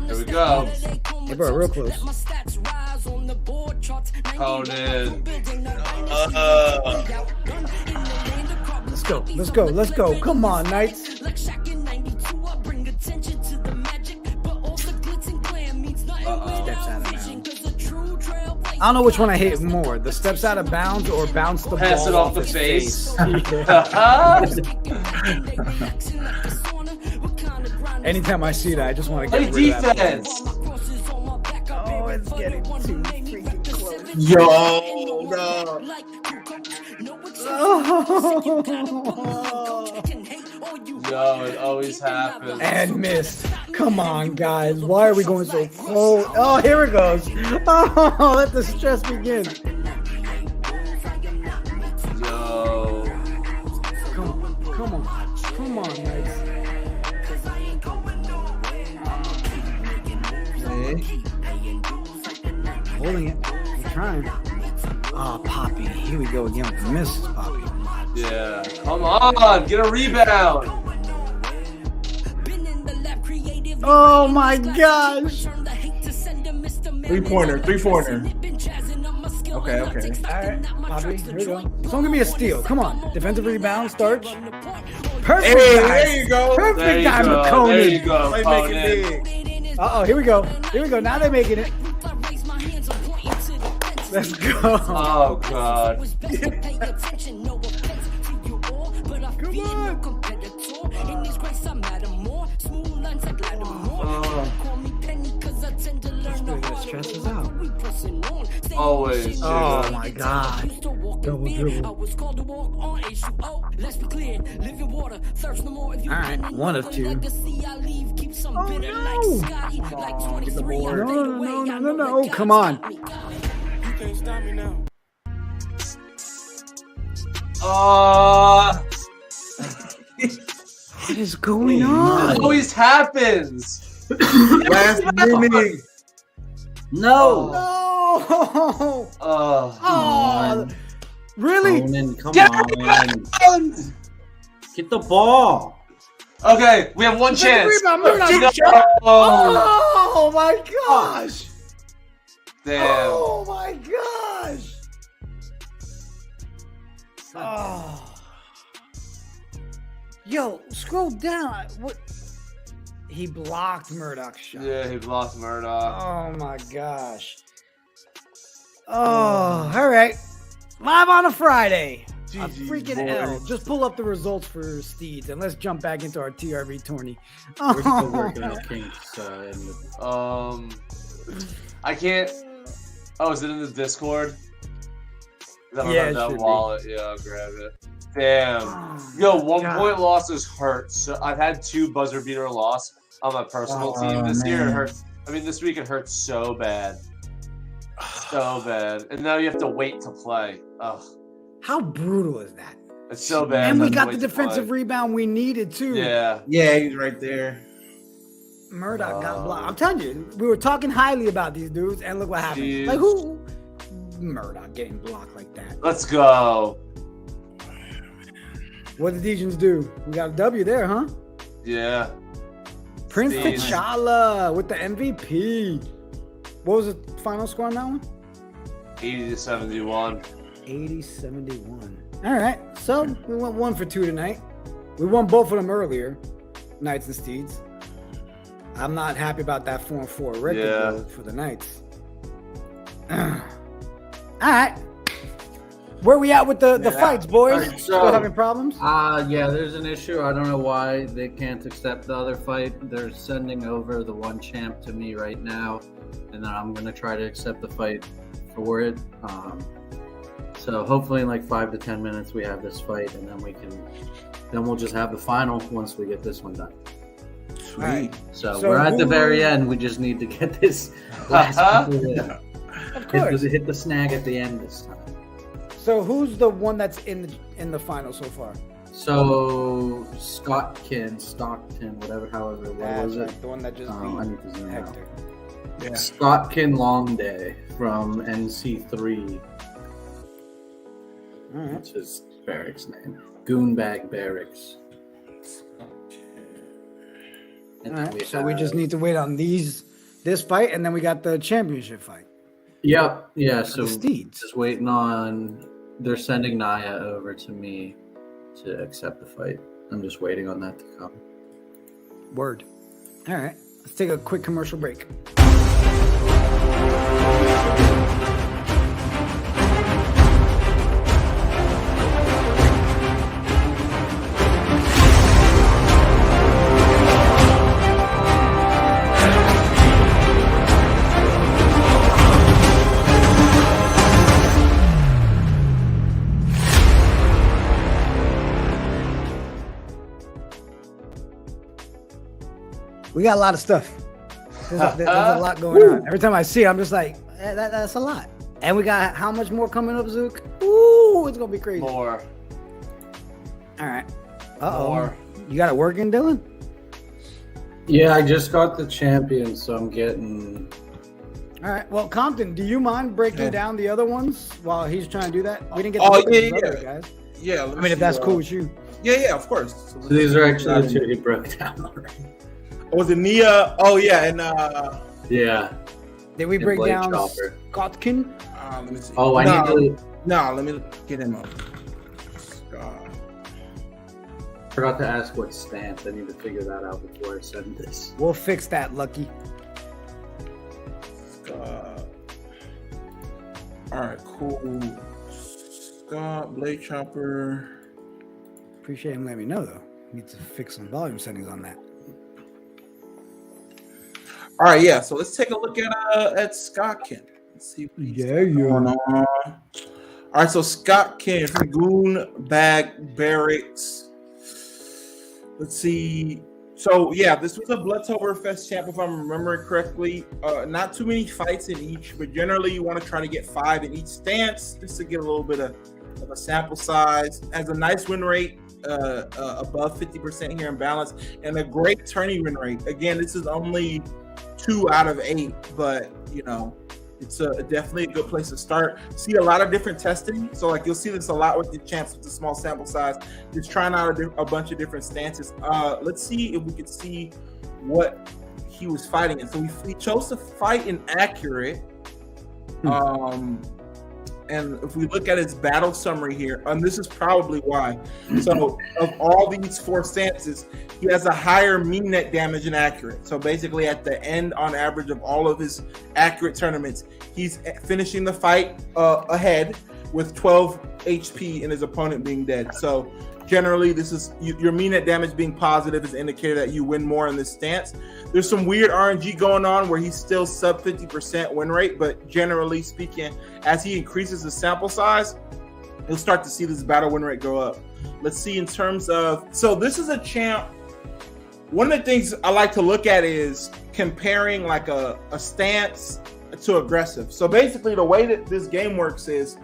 Here we go. Hey, bro, real close. Conan. Let's go. Come on, Knights. Steps out of bounds. I don't know which one I hate more, the steps out of bounds or bounce the Pass ball it off the his face. Anytime I see that, I just want to Play get rid of that. defense. Oh, it's getting too freaking close. Yo, no. Yo, it always happens. And missed. Come on, guys. Why are we going so cold? Oh, here it goes. Oh, let the stress begin. Yo. Come on, guys. Holding it. I'm trying. Oh, Poppy. Here we go again with the misses, Poppy. Yeah. Come on. Get a rebound. Oh, my gosh. Three-pointer. Okay. All right, Poppy. Here we go. Don't give me a steal. Come on. Defensive rebound, Starch. Perfect. Hey, time. there you go. Perfect There you time go. with Conan. There you go, They make Conan. it big. Uh-oh, here we go. Now they're making it. Let's go. Oh god. Come on. Stress us out. Always. Oh dude. my god. Double dribble. Alright, one of two. Oh no. No. Oh, come on. What is going on? It always happens. Last minute. No. No. Oh. Really? Conan, come Get on. Get the ball. Okay, we have one chance. Rebound, Murdoch. No. Oh my gosh. Damn. Oh my gosh. Oh. Yo, scroll down. What? He blocked Murdoch's shot. Yeah, he blocked Murdoch. Oh my gosh. Oh, all right. Live on a Friday. A freaking L. Just pull up the results for Steeds and let's jump back into our TRV tourney. We're still working on kinks. I can't. Oh, is it in the Discord? I don't Yeah, have it that should be. wallet. Yeah, I'll grab it. Damn. Oh, Yo, my 1 God. point losses hurt. So I've had 2 buzzer beater loss on my personal team this year. It man. hurts. I mean, this week it hurts so bad. So bad. And now you have to wait to play. Ugh. How brutal is that? It's so bad. And we to got wait the to defensive play. rebound we needed too. Yeah. Yeah, he's right there. Murdoch got blocked. I'm telling you, we were talking highly about these dudes, and look what happened. Jeez. Like who? Murdoch getting blocked like that. Let's go. What did the Degens do? We got a W there, huh? Yeah. Prince Steve. T'Challa with the MVP. What was the final score on that one? 80-71. 80-71. All right, so we went 1 for 2 tonight. We won both of them earlier, Knights and Steeds. I'm not happy about that 4-4 record Yeah. though, for the Knights. All right, where we at with the fights, boys? All right, so- Still having problems? Yeah, there's an issue. I don't know why they can't accept the other fight. They're sending over the one champ to me right now, and then I'm gonna try to accept the fight for it. So hopefully in like 5 to 10 minutes we have this fight, and then we'll just have the final once we get this one done. Sweet. All right. So, So we're at the who- very end. We just need to get this last people in. Of course. Hit the snag at the end this time. So who's the one that's in the final so far? So Stockton, whatever, however, what That's was it? right, the one that just I beat need to zoom out. Hector. Yeah. Stockton Longday from NC3, All right. which is Barracks' name. Goonbag Barracks. And All then right. So we just need to wait on this fight, and then we got the championship fight. Yep. Yeah. So the Steeds. just waiting on. They're sending Naya over to me to accept the fight. I'm just waiting on that to come. Word. All right. Let's take a quick commercial break. We got a lot of stuff. There's a lot going on. Every time I see it, I'm just like, that's a lot. And we got how much more coming up, Zook? Ooh, it's going to be crazy. More. All right. Uh-oh. More. You got it working, Dylan? Yeah, I just got the champion, so I'm getting. All right. Well, Compton, do you mind breaking Yeah. down the other ones while he's trying to do that? We didn't get Oh, look at yeah, these yeah. other guys. Yeah. I mean, if that's cool with you. Yeah, of course. So these are actually the two he broke down already. Was it Nia? Oh yeah, and Yeah. Did we And break Blade down Chopper. Kotkin? let me see. Oh, I no, need to. No, let me get him up. Forgot to ask what stance. I need to figure that out before I send this. We'll fix that, Lucky. All right, cool. Scott, Blade Chopper. Appreciate him letting me know, though. Need to fix some volume settings on that. All right, yeah. So let's take a look at Scott Ken. Let's see what he's got going on. All right, so Scott Ken from Goon Bag Barracks. Let's see. So yeah, this was a Bloodtoberfest champ, if I'm remembering correctly. Not too many fights in each, but generally you want to try to get 5 in each stance just to get a little bit of a sample size. Has a nice win rate, above 50% here in balance, and a great tourney win rate. Again, this is only 2 out of 8, but you know, it's definitely a good place to start. See a lot of different testing, so like you'll see this a lot with the champs with the small sample size, just trying out a bunch of different stances. Let's see if we could see what he was fighting in. So we chose to fight in accurate. And if we look at his battle summary here, and this is probably why. So of all these 4 stances, he has a higher mean net damage in accurate. So basically at the end, on average of all of his accurate tournaments, he's finishing the fight ahead with 12 HP and his opponent being dead. So Generally, this is your mean net damage being positive is an indicator that you win more in this stance. There's some weird RNG going on where he's still sub 50% win rate, but generally speaking, as he increases the sample size, you'll start to see this battle win rate go up. Let's see in terms of, so this is a champ. One of the things I like to look at is comparing like a stance to aggressive. So basically the way that this game works is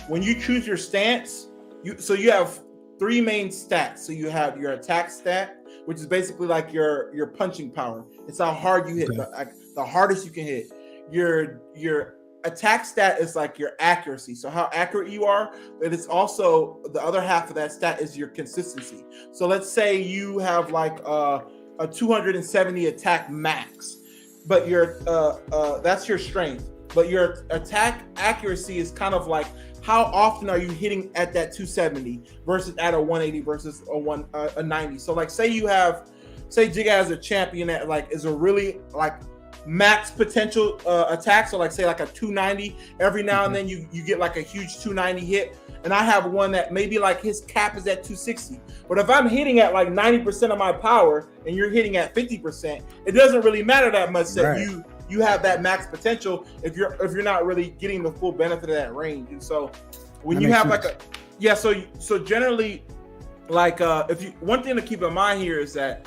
when you choose your stance, you have three main stats. So you have your attack stat, which is basically like your punching power. It's how hard you hit, the hardest you can hit. Your attack stat is like your accuracy, so how accurate you are. But it's also the other half of that stat is your consistency. So let's say you have like a 270 attack max, but that's your strength. But your attack accuracy is kind of like how often are you hitting at that 270 versus at a 180 versus a 90. So like say Jigga has a champion that like is a really like max potential attack. So like say like a 290, every now and then you get like a huge 290 hit. And I have one that maybe like his cap is at 260. But if I'm hitting at like 90% of my power and you're hitting at 50%, it doesn't really matter that much that you have that max potential if you're not really getting the full benefit of that range. And so when you have like so generally like one thing to keep in mind here is that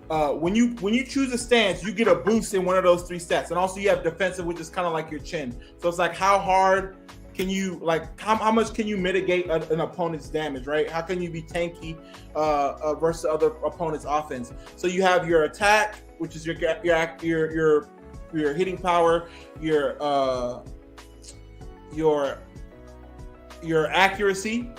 when you choose a stance, you get a boost in one of those three stats, and also you have defensive, which is kind of like your chin. So it's like how hard can you how much can you mitigate an opponent's damage, right? How can you be tanky versus other opponent's offense? So you have your attack, which is your hitting power, your accuracy,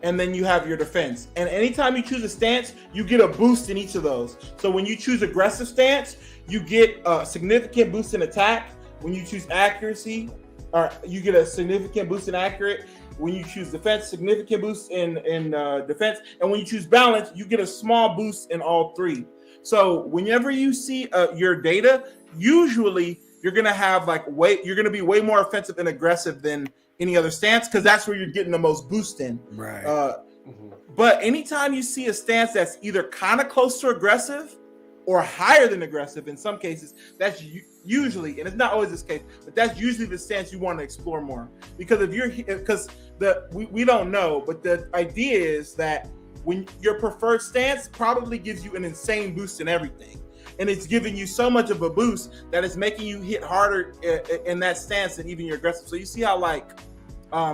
and then you have your defense. And anytime you choose a stance, you get a boost in each of those. So when you choose aggressive stance, you get a significant boost in attack. When you choose accuracy, you get a significant boost in accurate. When you choose defense, significant boost in defense. And when you choose balance, you get a small boost in all three. So whenever you see your data, usually you're gonna have you're gonna be way more offensive and aggressive than any other stance, because that's where you're getting the most boost in. Right. But anytime you see a stance that's either kind of close to aggressive or higher than aggressive, in some cases, that's usually, and it's not always this case, but that's usually the stance you want to explore more. Because we don't know, but the idea is that when your preferred stance probably gives you an insane boost in everything. And it's giving you so much of a boost that it's making you hit harder in that stance than even your aggressive. So you see how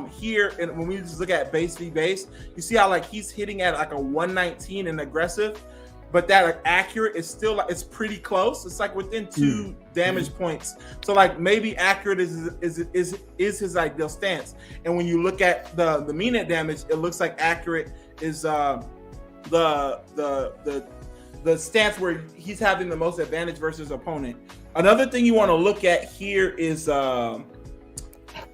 here, and when we just look at base v base, you see how he's hitting at like a 119 in aggressive, but that accurate is still it's pretty close. It's like within 2 damage points. So maybe accurate is his ideal stance. And when you look at the mean net damage, it looks like accurate is the stance where he's having the most advantage versus opponent. Another thing you want to look at here is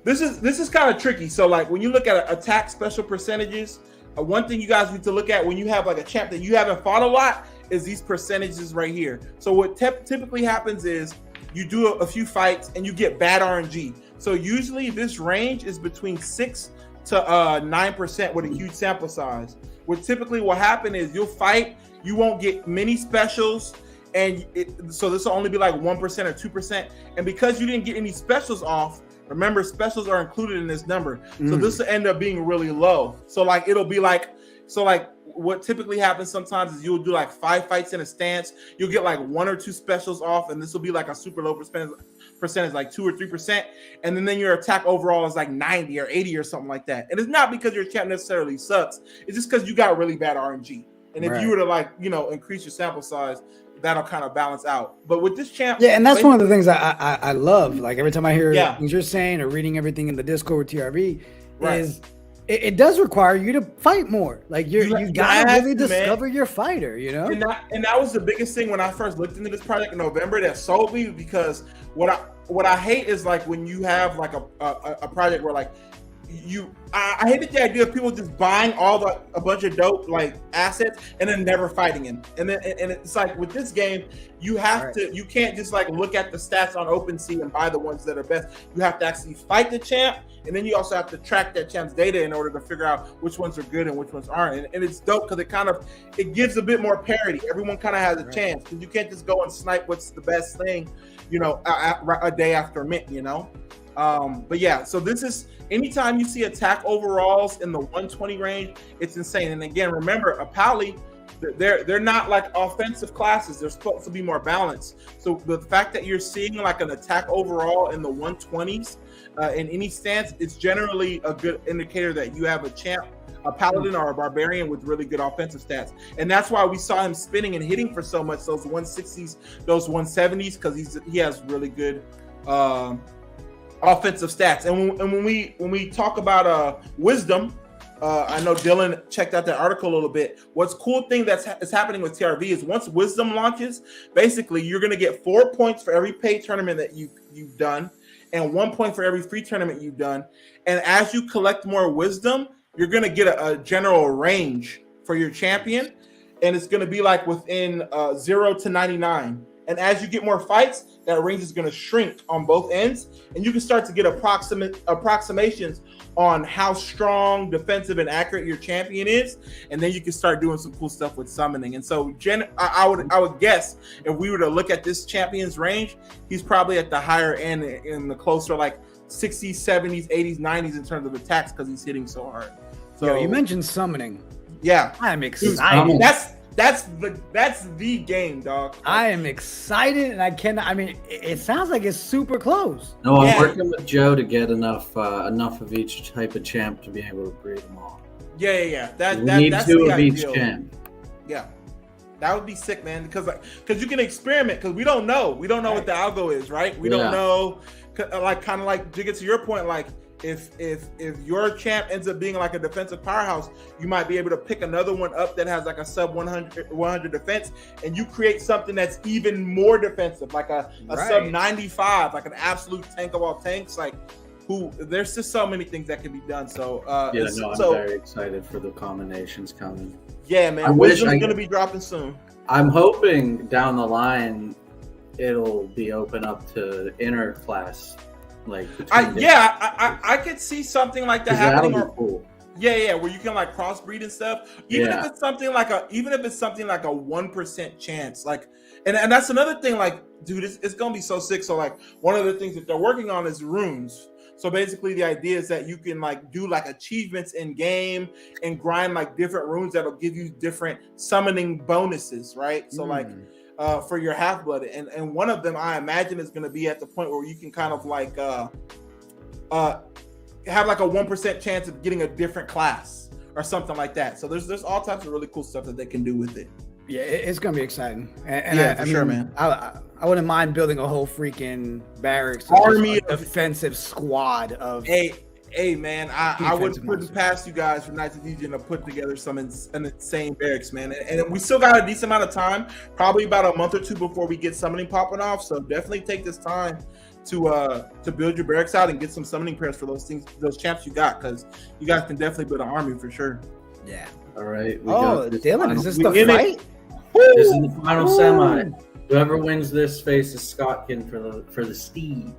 this is kind of tricky. So when you look at attack special percentages, one thing you guys need to look at when you have a champ that you haven't fought a lot is these percentages right here. So what typically happens is you do a few fights and you get bad RNG. So usually this range is between 6 to 9% with a huge sample size. What typically will happen is you'll fight, you won't get many specials, and so this will only be like 1% or 2%. And because you didn't get any specials off, remember specials are included in this number. So this will end up being really low. So it'll be what typically happens sometimes is you'll do 5 fights in a stance, you'll get 1 or 2 specials off, and this will be a super low percentage, like 2 or 3%, and then your attack overall is 90 or 80 or something like that. And it's not because your champ necessarily sucks, it's just because you got really bad RNG. And if you were to increase your sample size, that'll kind of balance out. But with this champ, and that's one of the things I love. Every time I hear things you're saying or reading everything in the Discord with TRV, is it does require you to fight more. You gotta really discover your fighter, And that was the biggest thing when I first looked into this project in November that sold me, because what I hate is when you have a project where I hated the idea of people just buying a bunch of dope like assets and then never fighting him. And it's like with this game, you can't just like look at the stats on OpenSea and buy the ones that are best. You have to actually fight the champ, and then you also have to track that champ's data in order to figure out which ones are good and which ones aren't. And it's dope because it gives a bit more parity. Everyone kind of has a chance, because you can't just go and snipe what's the best thing, a day after mint, But yeah, so this is anytime you see attack overalls in the 120 range, it's insane. And again, remember, a Pally, they're not like offensive classes. They're supposed to be more balanced. So the fact that you're seeing like an attack overall in the 120s in any stance, it's generally a good indicator that you have a champ, a paladin or a barbarian with really good offensive stats. And that's why we saw him spinning and hitting for so much, those 160s, those 170s, because he has really good offensive stats. And when we talk about wisdom, I know Dylan checked out that article a little bit. What's cool thing is happening with TRV is once wisdom launches, basically you're going to get 4 points for every paid tournament that you've done, and 1 point for every free tournament you've done. And as you collect more wisdom, you're going to get a general range for your champion, and it's going to be like within 0 to 99. And as you get more fights, that range is going to shrink on both ends, and you can start to get approximations on how strong, defensive, and accurate your champion is, and then you can start doing some cool stuff with summoning. And so, I would guess if we were to look at this champion's range, he's probably at the higher end, in the closer like 60s, 70s, 80s, 90s in terms of attacks, because he's hitting so hard. So you mentioned summoning. Yeah, I'm excited. That's the game, dog. I am excited, and it sounds like it's super close. No, I'm working with Joe to get enough of each type of champ to be able to breed them all. Yeah. We need that's 2 the of each ideal. champ. Yeah, that would be sick, man. Because you can experiment, because we don't know what the algo is, right? We don't know. Like kind of like to get to your point, like if your champ ends up being like a defensive powerhouse, you might be able to pick another one up that has like a sub 100 defense, and you create something that's even more defensive, like a sub 95, like an absolute tank of all tanks. Like, there's just so many things that can be done. So I'm very excited for the combinations coming. Yeah, man. Wisdom's gonna be dropping soon. I'm hoping down the line it'll be open up to inner class. I could see something like that happening. Cool. Yeah, where you can like crossbreed and stuff. Even if it's something like a 1% chance, like, and that's another thing. Like, dude, it's gonna be so sick. So like, one of the things that they're working on is runes. So basically, the idea is that you can like do like achievements in game and grind like different runes that'll give you different summoning bonuses, right? So like. For your half-blood, and one of them I imagine is going to be at the point where you can kind of like have like a 1% chance of getting a different class or something like that. So there's all types of really cool stuff that they can do with it. Yeah, it's going to be exciting. And yeah, for sure, man. I wouldn't mind building a whole freaking barracks, army, defensive squad of. Hey man, I wouldn't put it past you guys from Knights of Degen to put together an insane barracks, man. And we still got a decent amount of time, probably about a month or two before we get summoning popping off. So definitely take this time to build your barracks out and get some summoning pairs for those champs you got, because you guys can definitely build an army for sure. Yeah. All right. Dylan, is this the fight? This is the final semi. Whoever wins this faces Scotkin for the steed.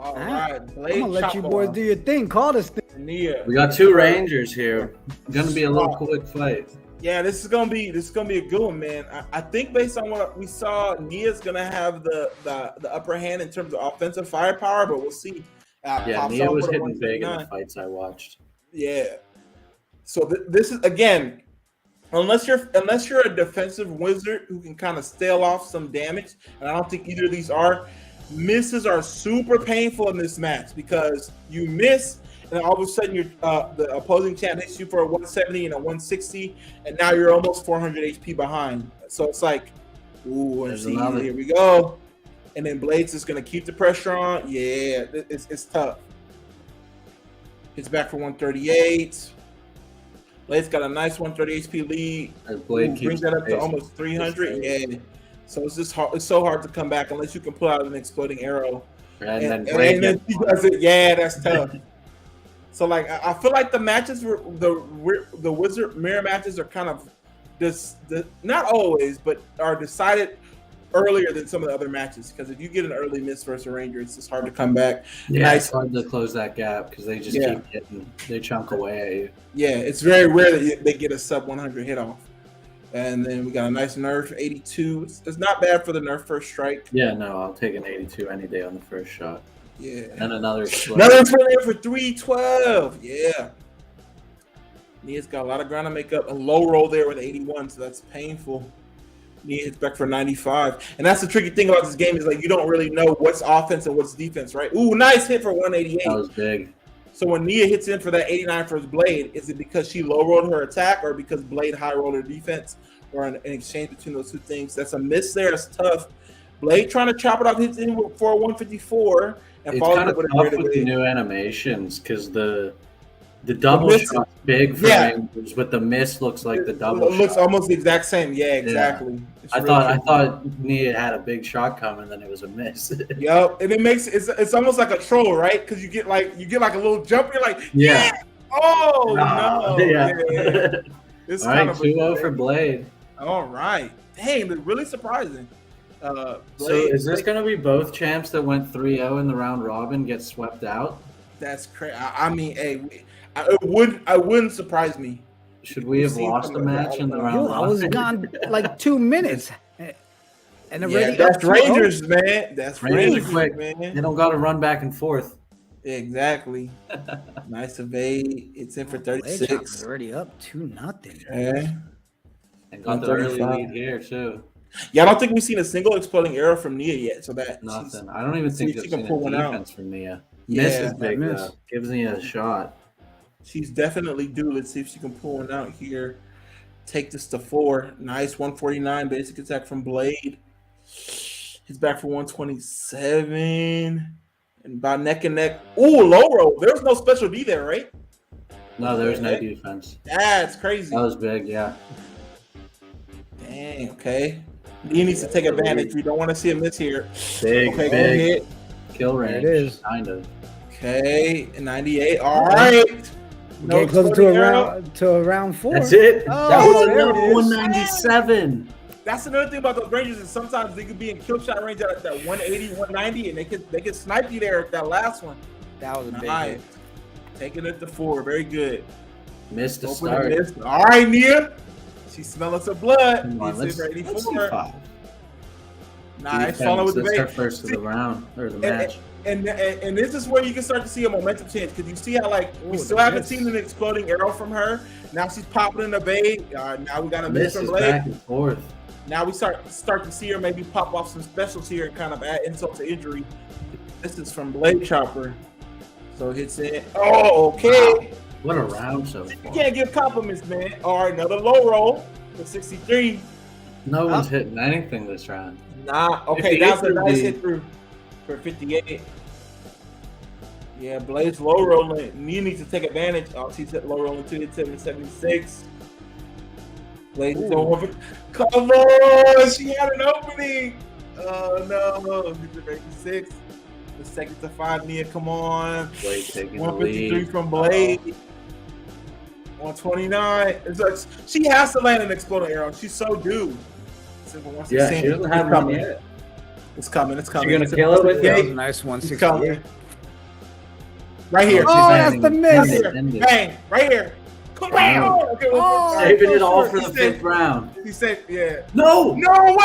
All right, I'm gonna let you boys do your thing. Call this thing. Nia. We got 2 Rangers here. It's gonna be a little quick fight. Yeah, this is gonna be a good one, man. I think based on what we saw, Nia's gonna have the upper hand in terms of offensive firepower, but we'll see. Nia was hitting big in the fights I watched. Yeah. So this is, again, unless you're a defensive wizard who can kind of stale off some damage, and I don't think either of these are. Misses are super painful in this match, because you miss and all of a sudden the opposing champ hits you for a 170 and a 160, and now you're almost 400 HP behind. So it's like, ooh, here we go. And then Blades is going to keep the pressure on. Yeah, it's tough. It's back for 138. Blades got a nice 130 HP lead. Brings that up to almost 300. Yeah. So it's just hard. It's so hard to come back unless you can pull out an exploding arrow. And then he does it. Yeah, that's tough. So like I feel like the matches were the Wizard mirror matches are kind of not always, but are decided earlier than some of the other matches, because if you get an early miss versus a Ranger, it's just hard to come back. Yeah, Nice. it's hard to close that gap because they just keep hitting. They chunk away at you. Yeah, it's very rare that they get a sub 100 hit off. And then we got a nice nerf 82. It's not bad for the nerf first strike. Yeah, no, I'll take an 82 any day on the first shot. Yeah. And another Another player for 312. Yeah. Nia's got a lot of ground to make up. A low roll there with 81, so that's painful. Nia hits back for 95. And that's the tricky thing about this game is like you don't really know what's offense and what's defense, right? Ooh, nice hit for 188. That was big. So when Nia hits in for that 89 for his Blade, is it because she low rolled her attack or because Blade high rolled her defense, or an exchange between those two things? That's a miss there. That's tough. Blade trying to chop it off, hits in for 154. And It's kind of tough with the new animations because the double shot's big for Rangers, but the miss looks like the double shot. It looks almost the exact same. Yeah, exactly. Yeah. I thought Nia had a big shot coming, then it was a miss. Yep, and it makes it's almost like a troll, right? Because you get like a little jump, you're like, yeah. Oh no. Yeah. It's all kind right, of 2-0 for Blade. All right. Dang, that's really surprising. So is this going to be both champs that went 3-0 in the round robin get swept out? That's crazy. I mean, hey, I wouldn't surprise me. Should we have lost a match in the round robin? I was gone like 2 minutes. And already that's Rangers, man. That's Rangers, quick. man. They don't got to run back and forth. Exactly. Nice evade. It's in for 36. Already up 2-0. Yeah. And got the early lead here too. Yeah, I don't think we've seen a single exploding arrow from Nia yet. So that nothing. I don't even think she I've can seen pull one a out. defense from Nia. Yeah, Miss is big though. Gives Nia a shot. She's definitely due. Let's see if she can pull one out here. Take this to 4. Nice 149 basic attack from Blade. He's back for 127. And about neck and neck. Ooh, low roll. There was no special D there, right? No, there was no defense. That's crazy. That was big, yeah. Dang, okay. He needs to take advantage. We don't want to see a miss here. Big, okay, big. go ahead. Kill range. It is. Kind of. Okay, 98. All right. Getting closer to a round 4. That's it. Oh, that was there another it is. 197. That's another thing about those Rangers is sometimes they could be in kill shot range at that 180, 190, and they could snipe you there at that last one. That was a big Nice. hit. Taking it to 4. Very good. Missed the Open start. and miss. All right, Nia. She's smelling some blood. Come on, He's let's in for see 84. 5. Nice. Follow with the That's her bait. first of the round or the match. And this is where you can start to see a momentum change, because you see how we still haven't seen an exploding arrow from her. Now she's popping in the bait. Now we got a miss from Misses Blade. back and forth. Now we start to see her maybe pop off some specials here and kind of add insult to injury. This is from Blade Chopper. So hits in. Oh, okay. Wow. What a round so far. You can't give compliments, man. All right, another low roll for 63. No one's hitting anything this round. Nah, okay, that's a nice hit through for 58. Yeah, Blade's low rolling. Nia needs to take advantage. Oh, she's hit low rolling too. It's 76. Blade is over. Come on, she had an opening. Oh no, she's at 86. The second to 5, Nia, come on. Blade taking the 153 lead. from Blade. 129. It's like she has to land an exploding arrow. She's so due. Yeah, she doesn't have one yet. It's coming. It's coming. You're gonna kill it with That was it? a nice 168. coming. Right here. Oh, that's the Right miss. here. Bang. Right here. Come on. Okay, Oh, Saving it all short. for the He said- 5th round. He said, yeah. No! No way!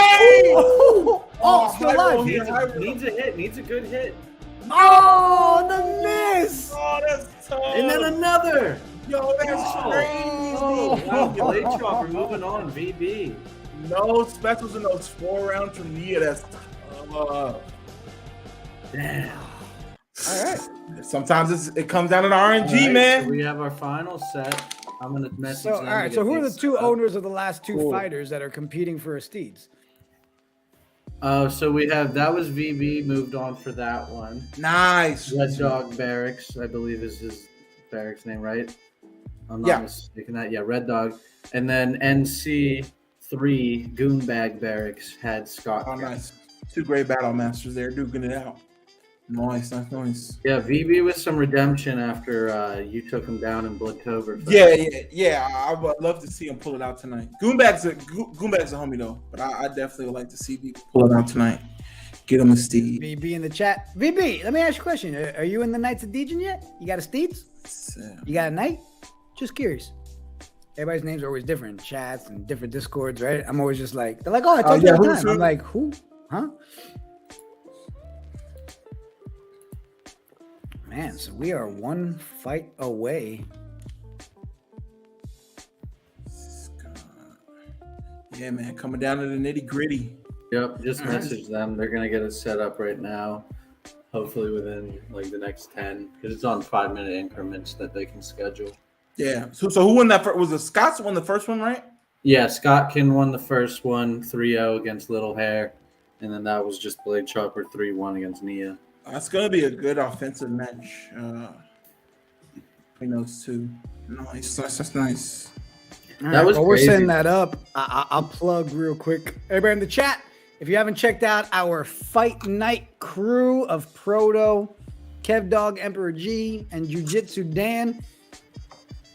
Oh, still high roll alive. here, high roll. Needs a hit. Needs a good hit. Oh, the miss. Oh, that's tough. And then another. Yo, that's crazy. Oh, wow. Blade Chopper moving on. VB. No specials in those 4 rounds from Nia. That's tough. Damn. All right. Sometimes it comes down to the RNG, All right, man. so we have our final set. I'm gonna message So, all them right. to So, get who are the these 2 set up. owners of the last 2 Cool. fighters that are competing for a Steeds? So we have that was VB moved on for that one. Nice. Red Dog Barracks, I believe is his barracks name, right? I'm not Yeah. mistaken that. Yeah, Red Dog. And then NC3 Goonbag Barracks had Scott. Oh, nice. 2 great battle masters there duking it out. Nice, nice. Yeah, VB with some redemption after you took him down in Bloodtober. Yeah. I would love to see him pull it out tonight. Goombag's a homie though, but I definitely would like to see VB pull it out tonight. Get him a steed. VB in the chat. VB, let me ask you a question. Are you in the Knights of Degen yet? You got a steeds? You got a knight? Just curious. Everybody's names are always different in chats and different discords, right? I'm always just like, they're like, oh, I told you all the time. I'm like, who? Huh? Man, so we are one fight away. Yeah, man, coming down to the nitty gritty. Yep, just message them. They're gonna get it set up right now. Hopefully within like the next 10, because it's on 5-minute increments that they can schedule. Yeah. So who won that first? Was it Scott's won the first one, right? Yeah, Scottkin won the first one 3-0 against Little Hair, and then that was just Blade Chopper 3-1 against Nia. That's gonna be a good offensive match. Between those two. Nice. That's nice. That was we're crazy. setting that up. I'll plug real quick. Everybody in the chat, if you haven't checked out our Fight Night crew of Proto, Kev Dog, Emperor G, and Jiu Jitsu Dan,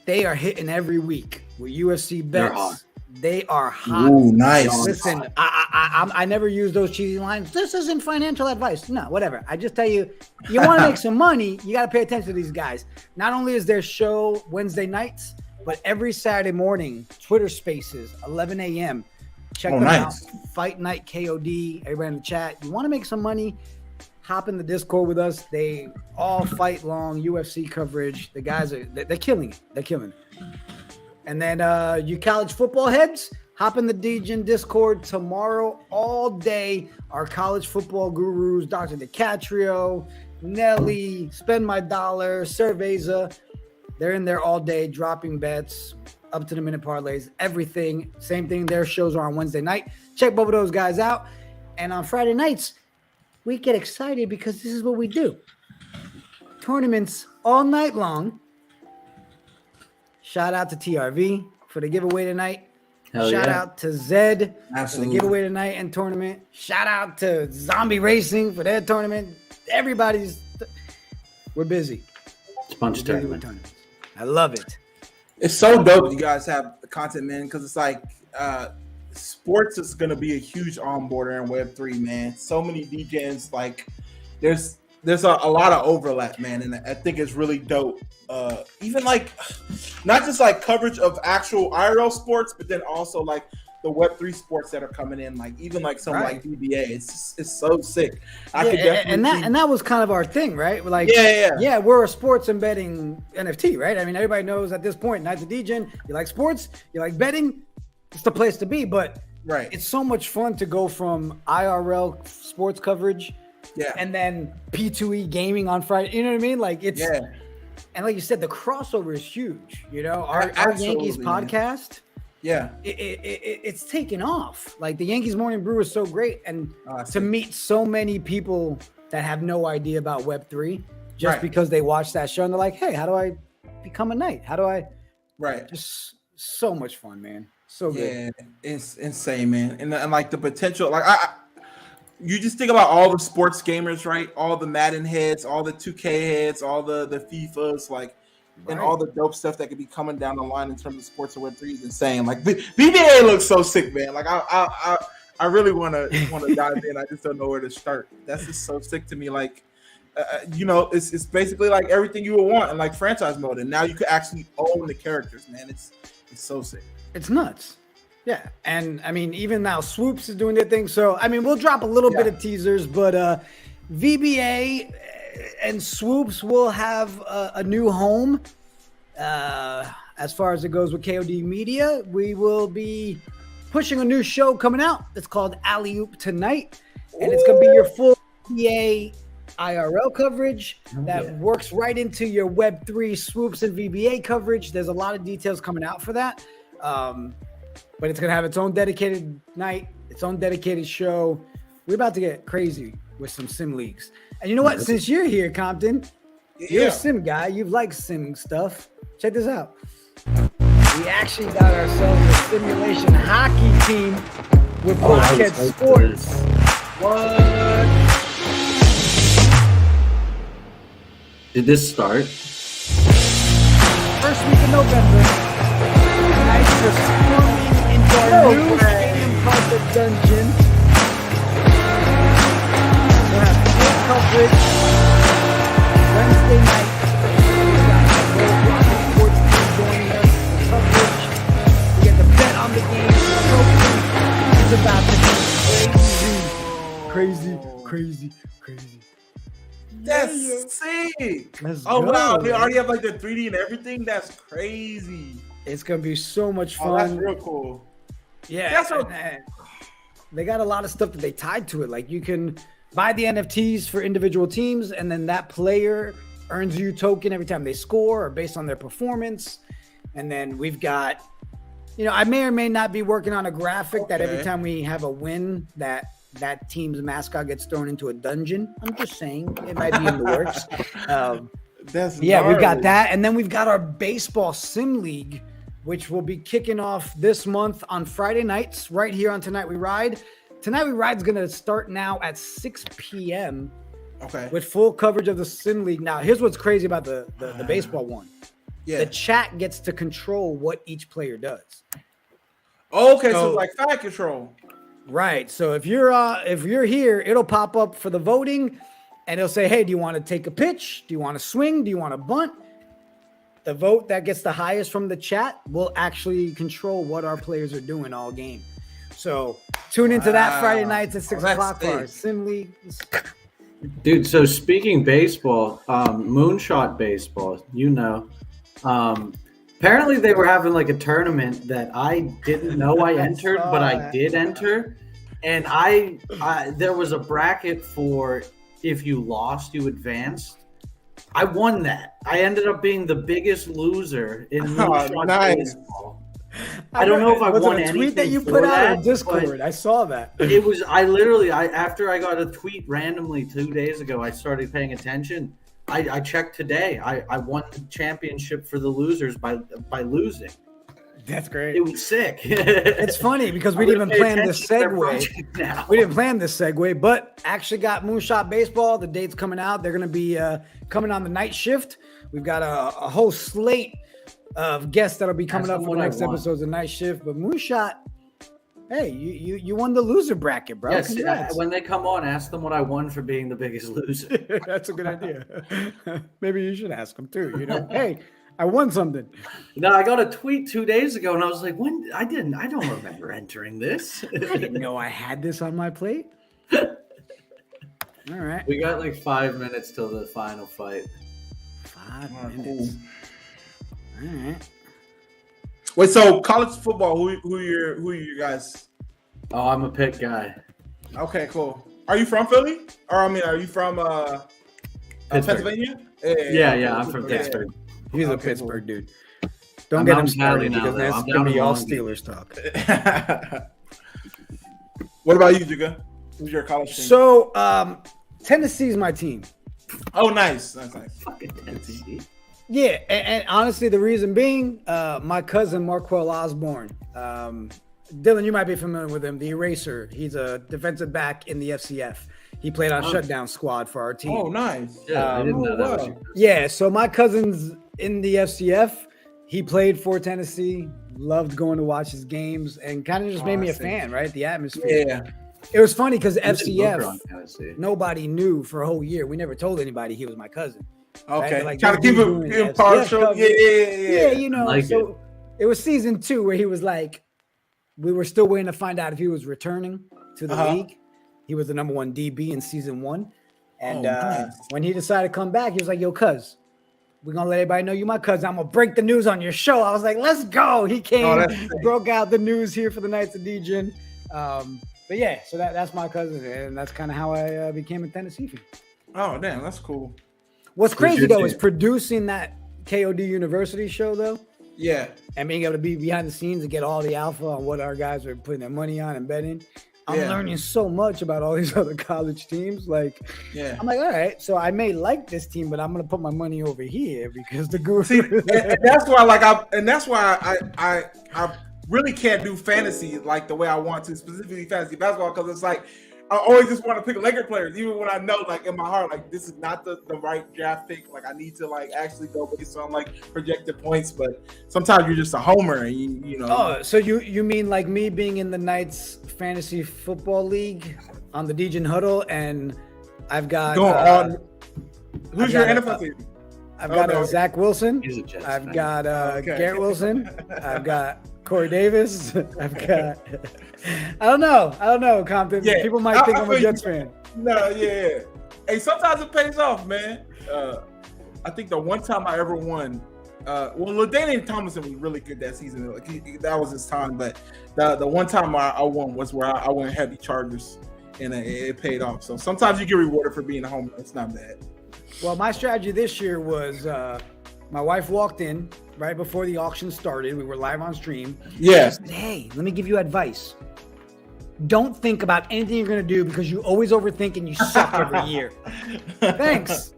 they are hitting every week with UFC bets. They are hot. Ooh, nice. Listen, I never use those cheesy lines. This isn't financial advice. No, whatever. I just tell you, you want to make some money, you got to pay attention to these guys. Not only is their show Wednesday nights, but every Saturday morning, Twitter Spaces, 11 a.m. Check them out. Fight Night KOD. Everybody in the chat. You want to make some money? Hop in the Discord with us. They all fight long UFC coverage. The guys they're killing it. They're killing it. And then you college football heads, hop in the Degen Discord tomorrow all day. Our college football gurus, Dr. DiCatrio, Nelly, Spend My Dollar, Cerveza. They're in there all day dropping bets, up to the minute parlays, everything. Same thing. Their shows are on Wednesday night. Check both of those guys out. And on Friday nights, we get excited because this is what we do. Tournaments all night long. Shout out to TRV for the giveaway tonight. Shout out to Zed for the giveaway tonight and tournament. Shout out to Zombie Racing for their tournament. We're busy. It's a bunch of tournaments. I love it. It's so dope you guys have the content, man, because it's like sports is going to be a huge onboarder in Web3, man. So many DJs, like there's a lot of overlap, man, and I think it's really dope. Even like not just like coverage of actual IRL sports, but then also like the Web3 sports that are coming in, like even like some like VBA. It's so sick. And that was kind of our thing, right? Like we're a sports and betting NFT, right? I mean, everybody knows at this point, Knights of Degen, you like sports, you like betting, it's the place to be. But it's so much fun to go from IRL sports coverage, and then P2E gaming on Friday. You know what I mean? Like it's and like you said, the crossover is huge. You know, our Yankees podcast. Yeah, it's taken off. Like the Yankees Morning Brew is so great, and to meet so many people that have no idea about Web3 just because they watch that show and they're like, "Hey, how do I become a knight? How do I?" Just so much fun, man. So good. Yeah, it's insane, man. And like the potential, like you just think about all the sports gamers, right? All the Madden heads, all the 2K heads, all the FIFAs, like. And all the dope stuff that could be coming down the line in terms of sports and Web3 is insane. Like VBA looks so sick, man. Like I really want to dive in. I just don't know where to start. That's just so sick to me. Like you know, it's basically like everything you would want in like franchise mode, and now you could actually own the characters, man. It's so sick. It's nuts. Yeah, and I mean, even now Swoops is doing their thing. So I mean, we'll drop a little bit of teasers, but VBA and Swoops will have a new home. As far as it goes with KOD Media, we will be pushing a new show coming out. It's called Alley Oop Tonight, and it's going to be your full VBA IRL coverage that works right into your Web3 Swoops and VBA coverage. There's a lot of details coming out for that, but it's going to have its own dedicated night, its own dedicated show. We're about to get crazy with some sim leagues. And you know what? Since you're here, Compton, you're a sim guy. You like sim stuff. Check this out. We actually got ourselves a simulation hockey team with Blockhead Sports. What? Did this start? First week of November, the Knights are swarming into our new stadium called the Dungeon. We'll have full coverage Wednesday night. We got the World Rocket Sports team joining us for coverage. We get the bet on the game. It's about to be crazy. That's sick. Let's Oh go. wow, they already have like the 3D and everything. That's crazy. It's gonna be so much Oh, that's fun. real cool. Yeah, That's what- they got a lot of stuff that they tied to it. Like you can buy the NFTs for individual teams, and then that player earns you token every time they score or based on their performance. And then we've got, I may or may not be working on a graphic that every Okay. time we have a win, that team's mascot gets thrown into a dungeon. I'm just saying it might be in the works. That's We've got gnarly. that, and then we've got our baseball sim league, which will be kicking off this month on Friday nights right here on Tonight We Ride. Tonight We Ride is going to start now at 6 p.m. Okay. with full coverage of the sim league. Now, here's what's crazy about the baseball one. Yeah. The chat gets to control what each player does. Okay, so So- it's like side control. Right. So if you're here, it'll pop up for the voting, and it'll say, "Hey, do you want to take a pitch? Do you want to swing? Do you want to bunt?" The vote that gets the highest from the chat will actually control what our players are doing all game. So tune into that Friday nights at 6 that's o'clock for our sick. sim league. Dude, so speaking baseball, moonshot baseball, apparently they were having like a tournament that I didn't know I entered, but I did enter. And I there was a bracket for if you lost, you advanced. I won that. I ended up being the biggest loser in moonshot nice. baseball. I don't know if I Was won it a anything tweet that you for put out that, on Discord? but I saw that. it was after I got a tweet randomly 2 days ago, I started paying attention. I checked today. I won the championship for the losers by losing. That's great. It was sick. It's funny because we didn't even plan this segue. Now. We didn't plan this segue, but actually got Moonshot Baseball. The date's coming out. They're going to be coming on the night shift. We've got a whole slate of guests that'll be coming That's up for the what I next want. episodes of Night Shift. But Moonshot, hey, you won the loser bracket, bro. Yes, Congrats. when they come on, ask them what I won for being the biggest loser. That's a good idea. Maybe you should ask them too. Hey, I won something. No, I got a tweet 2 days ago, and I was like, "When? I don't remember entering this." I didn't know I had this on my plate. All right. We got like 5 minutes till the final fight. 5 All right, minutes. All right. Wait, so college football, who are you guys? Oh, I'm a Pitt guy. Okay, cool. Are you from Philly? Or are you from Pittsburgh. Pennsylvania? Yeah, I'm from Yeah. Pittsburgh. He's a Okay, Pittsburgh dude. Don't I'm get out him in Cali started now, because though. that's I'm going down to be in all Long Beach. Steelers talk. What about you, Jiga? Who's your college team? So, Tennessee's my team. Oh, nice. Nice. Fucking Tennessee. Yeah, and honestly, the reason being, my cousin Marquell Osborne. Dylan, you might be familiar with him, the Eraser. He's a defensive back in the FCF. He played on shutdown squad for our team. Oh, nice. Yeah, I didn't know that was wow. your Yeah, so my cousin's in the FCF. He played for Tennessee, loved going to watch his games, and kind of just made me a I see. fan, right? The atmosphere. Yeah. It was funny because Booker FCF, on Tennessee. nobody knew for a whole year. We never told anybody he was my cousin. Okay. Right? Like, Trying to this keep dude him doing FCF impartial. coverage. Yeah. Yeah, Like so it was season 2 where he was like, we were still waiting to find out if he was returning to the league. He was the number 1 DB in season 1. And nice. when he decided to come back, he was like, yo, cuz, we're going to let everybody know you my cousin. I'm going to break the news on your show. I was like, let's go. He came, that's sick. broke out the news here for the Knights of Degen. But yeah, so that's my cousin. And that's kind of how I became a Tennessee fan. Oh, damn. That's cool. What's crazy, your though, team? is producing that KOD University show, though, Yeah. and being able to be behind the scenes and get all the alpha on what our guys are putting their money on and betting. I'm Yeah. learning so much about all these other college teams. Like, Yeah. I'm like, all right, so I may like this team, but I'm gonna put my money over here because the guru. See, and that's why I really can't do fantasy like the way I want to, specifically fantasy basketball, because it's like I always just want to pick Laker players, even when I know, like in my heart, like this is not the right draft pick. Like I need to like actually go based on like projected points. But sometimes you're just a homer, and you know. Oh, so you mean like me being in the Knights fantasy football league on the Degen Huddle, and I've got Going on. Who's I've your got NFL team? I've got no. Zach Wilson. He's a Jets I've fan. got Okay. Garrett Wilson. I've got Corey Davis. I've got. I don't know, Compton. Yeah, People might think I I'm a feel Jets you. fan. No, yeah. Hey, sometimes it pays off, man. I think the one time I ever won, LaDainian Tomlinson was really good that season. Like, that was his time. But the one time I won was where I went heavy Chargers, and it paid off. So sometimes you get rewarded for being a homer. It's not bad. Well, my strategy this year was my wife walked in right before the auction started. We were live on stream. Yeah. She said, hey, let me give you advice. Don't think about anything you're going to do because you always overthink and you suck every year. Thanks.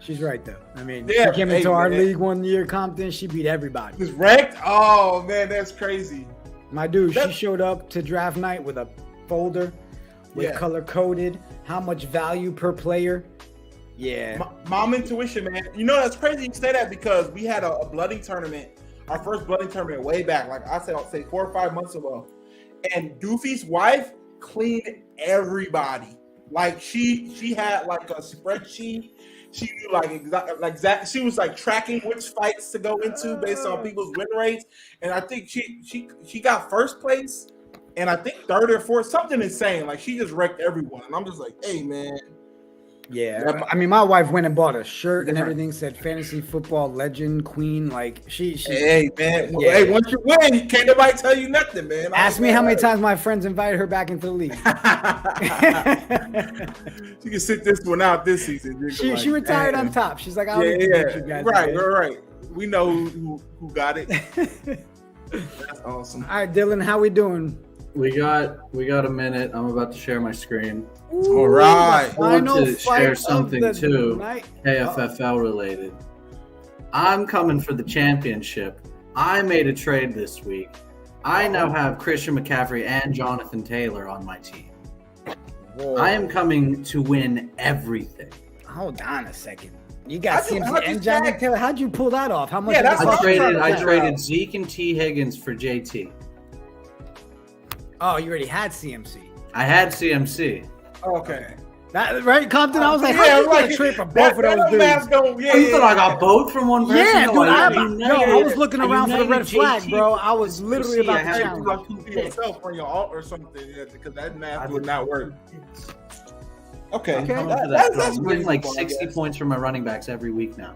She's right, though. I mean, Yeah, she came hey, into our man. league one year, Compton. She beat everybody. Was ranked? Oh, man, that's crazy. My dude, she That- showed up to draft night with a folder with Yeah. color-coded, how much value per player. Yeah. Mom intuition, man. You know, that's crazy you say that because we had a blooding tournament, our first blooding tournament way back, like I'll say 4 or 5 months ago. And Doofy's wife cleaned everybody. Like she had like a spreadsheet. She knew like exact. She was like tracking which fights to go into based on people's win rates. And I think she got first place, and I think third or fourth, something insane. Like she just wrecked everyone. And I'm just like, hey man. Yeah, I mean, my wife went and bought a shirt and everything, said fantasy football legend queen. Like she Hey man, Yeah. hey, once you win, can't nobody tell you nothing, man. asked me how many times my friends invited her back into the league. She can sit this one out this season. she retired on top. She's like, I don't Yeah, need to get you guys. right, again. right. We know who got it. That's awesome. All right, Dylan, how we doing? We got a minute. I'm about to share my screen. All right. I want Final to fight share of something the too, night. KFFL related. I'm coming for the championship. I made a trade this week. I now have Christian McCaffrey and Jonathan Taylor on my team. I am coming to win everything. Hold on a second. You got How'd you- CMC how'd you and Jonathan stack- Taylor. How'd you pull that off? How much? Yeah, did that's that what cost? I'm trying to I figure traded out. Zeke and T. Higgins for JT. Oh, you already had CMC. I had CMC. Okay. That right, Compton? I was like, Yeah, how you right. get a trade for both of those math dudes? don't- yeah, Oh, you yeah, thought I yeah. got both from one person? Yeah, No, dude, I I was looking around for the red United flag, JT. bro. I was literally See, I about to had Hey, to you challenge. got to yourself on your alt or something, yeah, because that math would not work. Okay. I'm coming That- for that's- that. that's I'm getting like reasonable, I 60 guess. points from my running backs every week now.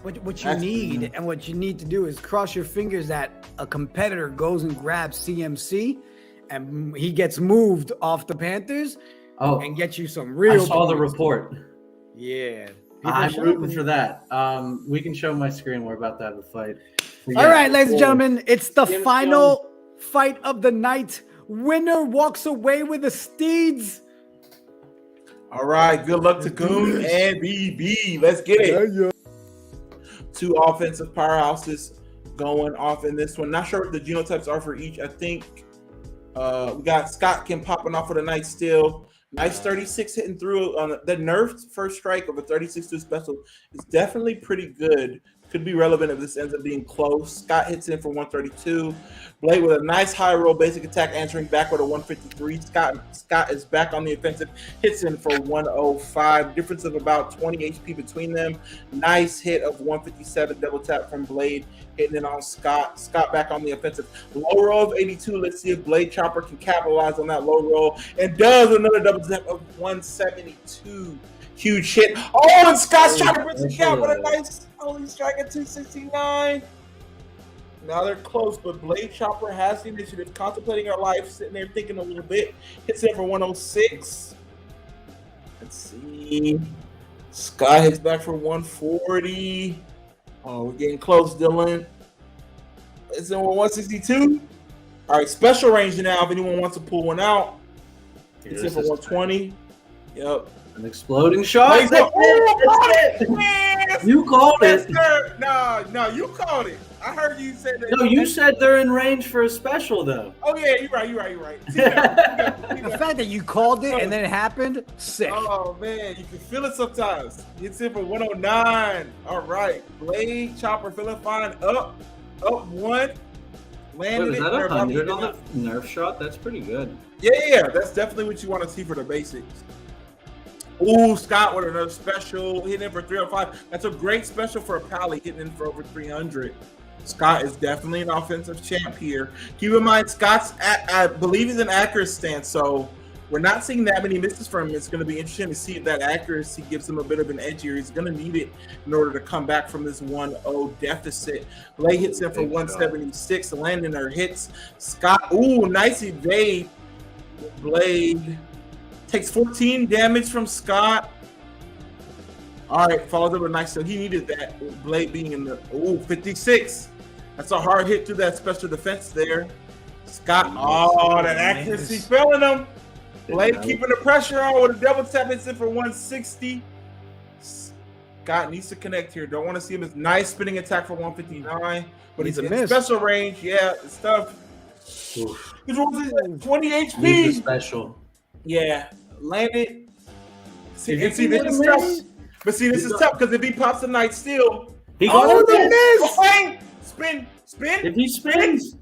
What you That's- need and what you need to do is cross your fingers that a competitor goes and grabs CMC and he gets moved off the Panthers Oh, and gets you some I real saw the points. report. Yeah. I'm People rooting should. for that. We can show my screen. We're about to have a fight. But All yeah, right, ladies and gentlemen, it's the James final fight of the night. Winner walks away with the steeds. All right. Good luck to Goon and BB. Let's get it. Two offensive powerhouses going off in this one. Not sure what the genotypes are for each. I think we got Scott Kim popping off for the night still. Nice 36 hitting through on the nerfed first strike of a 36-2 special is definitely pretty good. Could be relevant if this ends up being close. Scott hits in for 132. Blade with a nice high roll basic attack answering back with a 153. Scott is back on the offensive, hits in for 105. Difference of about 20 HP between them. Nice hit of 157 double tap from Blade hitting in on Scott. Scott back on the offensive. Low roll of 82. Let's see if Blade Chopper can capitalize on that low roll and does another double tap of 172. Huge hit. Oh, and Scott's trying to bridge the gap with a nice only strike at 269. Now they're close, but Blade Chopper has the initiative, contemplating her life, sitting there thinking a little bit. Hits it for 106. Let's see. Scott hits back for 140. Oh, we're getting close, Dylan. It's in 162. All right, special range now if anyone wants to pull one out. It's in for 120. Yep. An exploding shot. You called You called Yes, it. sir. No, you called it. I heard you say that. No, you said they're in range for a special though. Oh yeah, you're right. See, The fact that you called it and then it happened, sick. oh man, you can feel it sometimes. It's in for 109. All right, Blade Chopper feeling fine. Up one. Wait, Landed was it. that They're about to 100 get on the out. nerf shot? That's pretty good. Yeah, that's definitely what you want to see for the basics. Ooh, Scott with another special, hitting in for 305. That's a great special for a Pally, hitting in for over 300. Scott is definitely an offensive champ here. Keep in mind, Scott's, I believe he's an accurate stance, so we're not seeing that many misses from him. It's going to be interesting to see if that accuracy gives him a bit of an edge here. He's going to need it in order to come back from this 1-0 deficit. Blade hits him for 176. Landon hits Scott. Ooh, nice evade. Blade takes 14 damage from Scott. All right, follows up with nice. So he needed that. Blade being in the 56. That's a hard hit through that special defense there. Scott, that accuracy failing him. Blade keeping the pressure on with a double tap. Hits it for 160. Scott needs to connect here. Don't want to see him as nice spinning attack for 159, but he's in special range. Yeah, it's tough. He's 20 HP. Needs a special. Yeah, landed. See, this is tough. But see, this is tough because if he pops the Knight still, He got the miss! Spin. If he spins,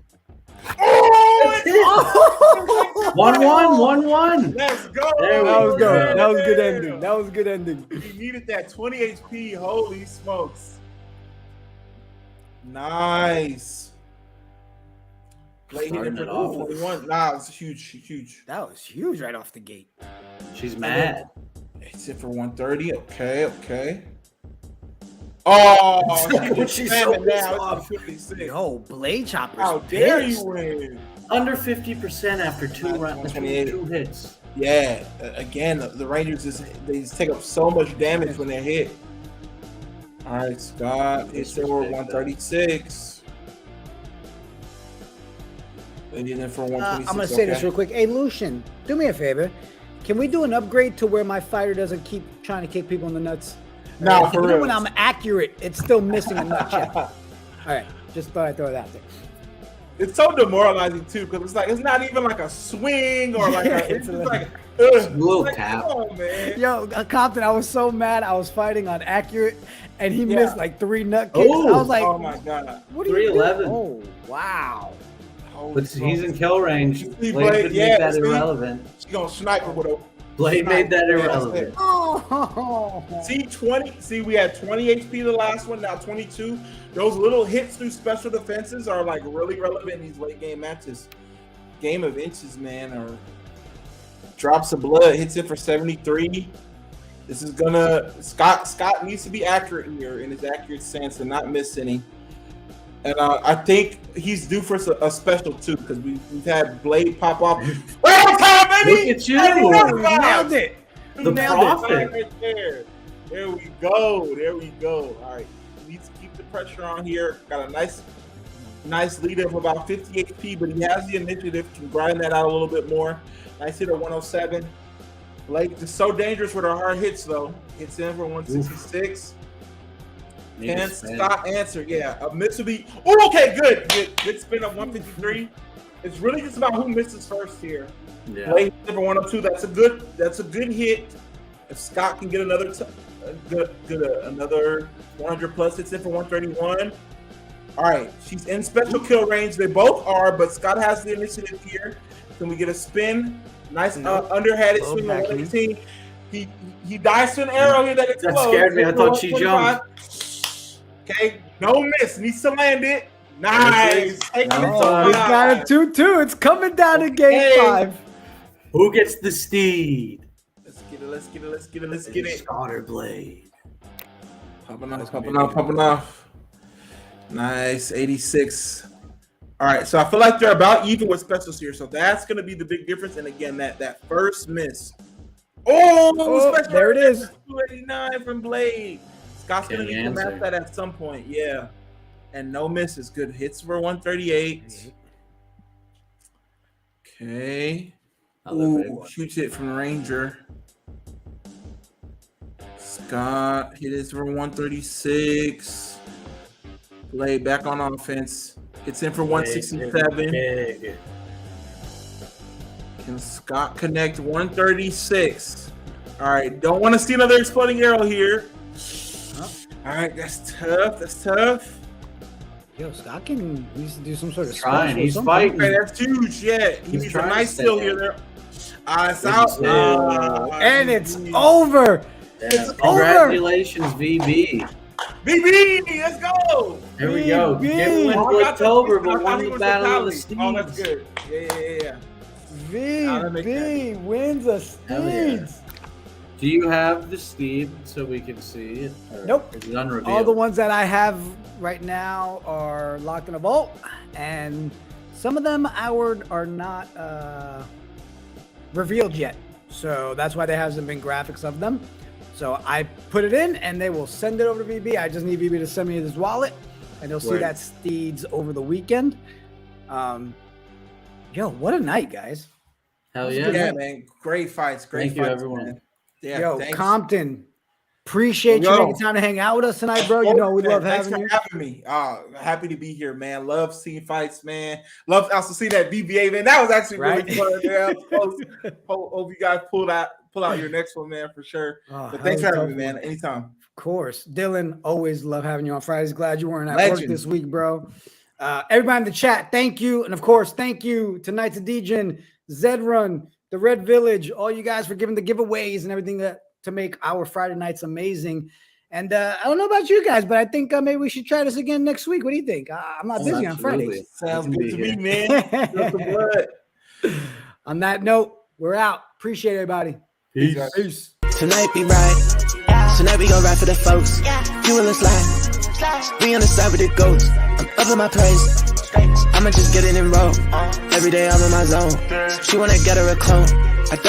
Oh, 1-1. let's go. There we That was good. go. That was good ending. That was good ending. He needed that 20 HP. Holy smokes. Nice. Blade hit him Starting it for off. 41. Nah, it's huge. That was huge right off the gate. She's mad. It's hit for 130. Okay. Oh, she's so spamming now. off. It's 56. Yo, Blade Chopper's How dare pissed. you win? Under 50% after two rounds, 28. two hits. Yeah, again, the Rangers they just take up so much damage when they're hit. All right, Scott hits over 136. They did it for 126. I'm gonna say this real quick. Hey, Lucian, do me a favor. Can we do an upgrade to where my fighter doesn't keep trying to kick people in the nuts? No, for Even real. when I'm accurate, it's still missing a nut check. All right, just thought I'd throw it out there. It's so demoralizing too, because it's like it's not even like a swing or like it's just like a little like, tap. come on, man. Yo, Compton, I was so mad. I was fighting on accurate, and he Yeah. missed like 3 nut kicks. I was like, Oh my god. what are you doing? 311. Oh, wow. Holy But he's in kill range. See, Blade Blade, could yeah, make that see? irrelevant. She gonna sniper with a Blade made that Yeah, that's irrelevant. it. Oh. See, 20. See, we had 20 HP the last one, now 22. Those little hits through special defenses are like really relevant in these late game matches. Game of inches, man, or drops of blood, hits it for 73. This is gonna Scott needs to be accurate here in his accurate stance and not miss any. And I think he's due for a special too, because we've had Blade pop off. Right on time, baby! Look at you. Hey, We nailed it. The Nailed profit. right there. There we go. All right. He needs to keep the pressure on here. Got a nice lead of about 50 HP, but he has the initiative, can grind that out a little bit more. Nice hit at 107. Blake is so dangerous with our hard hits, though. Hits in for 166. Can Scott answer? Yeah, a miss would be. Oh, okay, good spin of 153. It's really just about who misses first here. Yeah. Blake hit for 102. That's a good hit. If Scott can get another another 100 plus, hits in for 131. All right, she's in special kill range. They both are, but Scott has the initiative here. Can we get a spin? Nice underhanded swing on 118. He dives to an arrow here that explodes. That scared me. I thought she jumped. Okay, no miss. Needs to land it. Nice. Taking it Oh, he's got a 2-2. It's coming down to game Okay. 5. Who gets the steed? Let's get it. Starter Blade. Popping off. Nice, 86. All right, so I feel like they're about even with specials here, so that's going to be the big difference. And again, that first miss. Special there it is. 289 from Blade. Scott's going to Getting need to match answered. that at some point, yeah. And no misses. Good hits for 138. Okay. Huge hit from the Ranger. Scott hit it for 136. Lay back on offense. It's in for 167. Big. Can Scott connect 136? All right, don't want to see another exploding arrow here. All right, that's tough. That's tough. Yo, Scott can needs to do some sort of Trying. special He's something. fighting. Okay, that's huge. Yeah, he needs a trying to nice stay steal there. here. There. It's out. And it's over. It's over. Congratulations, VB. BB, let's go. Here we go. VB. Didn't win Oh, I got the- October, I but thought won he the was Battle of the Steeds. Oh, that's Steeds. good. Yeah. that makes VB wins a Hell yeah. Steeds. Do you have the steed so we can see it? Or Nope. Is it unrevealed? All the ones that I have right now are locked in a vault, and some of them are not revealed yet. So that's why there hasn't been graphics of them. So I put it in, and they will send it over to VB. I just need VB to send me his wallet, and you'll see Right. that Steeds over the weekend. Yo, what a night, guys! Hell Yeah, yeah. man. Great fights. Great Thank you, fights, everyone. man. Yeah, Yo, thanks. Compton, appreciate you Yo. making time to hang out with us tonight, bro. You know we love Thanks having you. for having me. Happy to be here, man. Love seeing fights, man. Love also see that BBA, man. That was actually Right? really fun. Yeah, hope you guys pull out your next one, man, for sure. Oh, But thanks hell for of a having me, tough man. one. Anytime. Of course. Dylan, always love having you on Fridays. Glad you weren't at work Legend. this week, bro. Everybody in the chat, thank you. And of course, thank you to Knights of Degen, ZedRun, the Red Village, all you guys for giving the giveaways and everything to make our Friday nights amazing. And I don't know about you guys, but I think maybe we should try this again next week. What do you think? I'm not busy on Fridays. Sounds can good be to here. me, man. Feel the blood. On that note, we're out. Appreciate everybody. Peace. Peace. Tonight we ride. Tonight we gon' ride for the folks. You in the slide. We on the side with the goats. I'm up in my place. I'ma just get it and roll. Every day I'm in my zone. She wanna get her a clone. I don't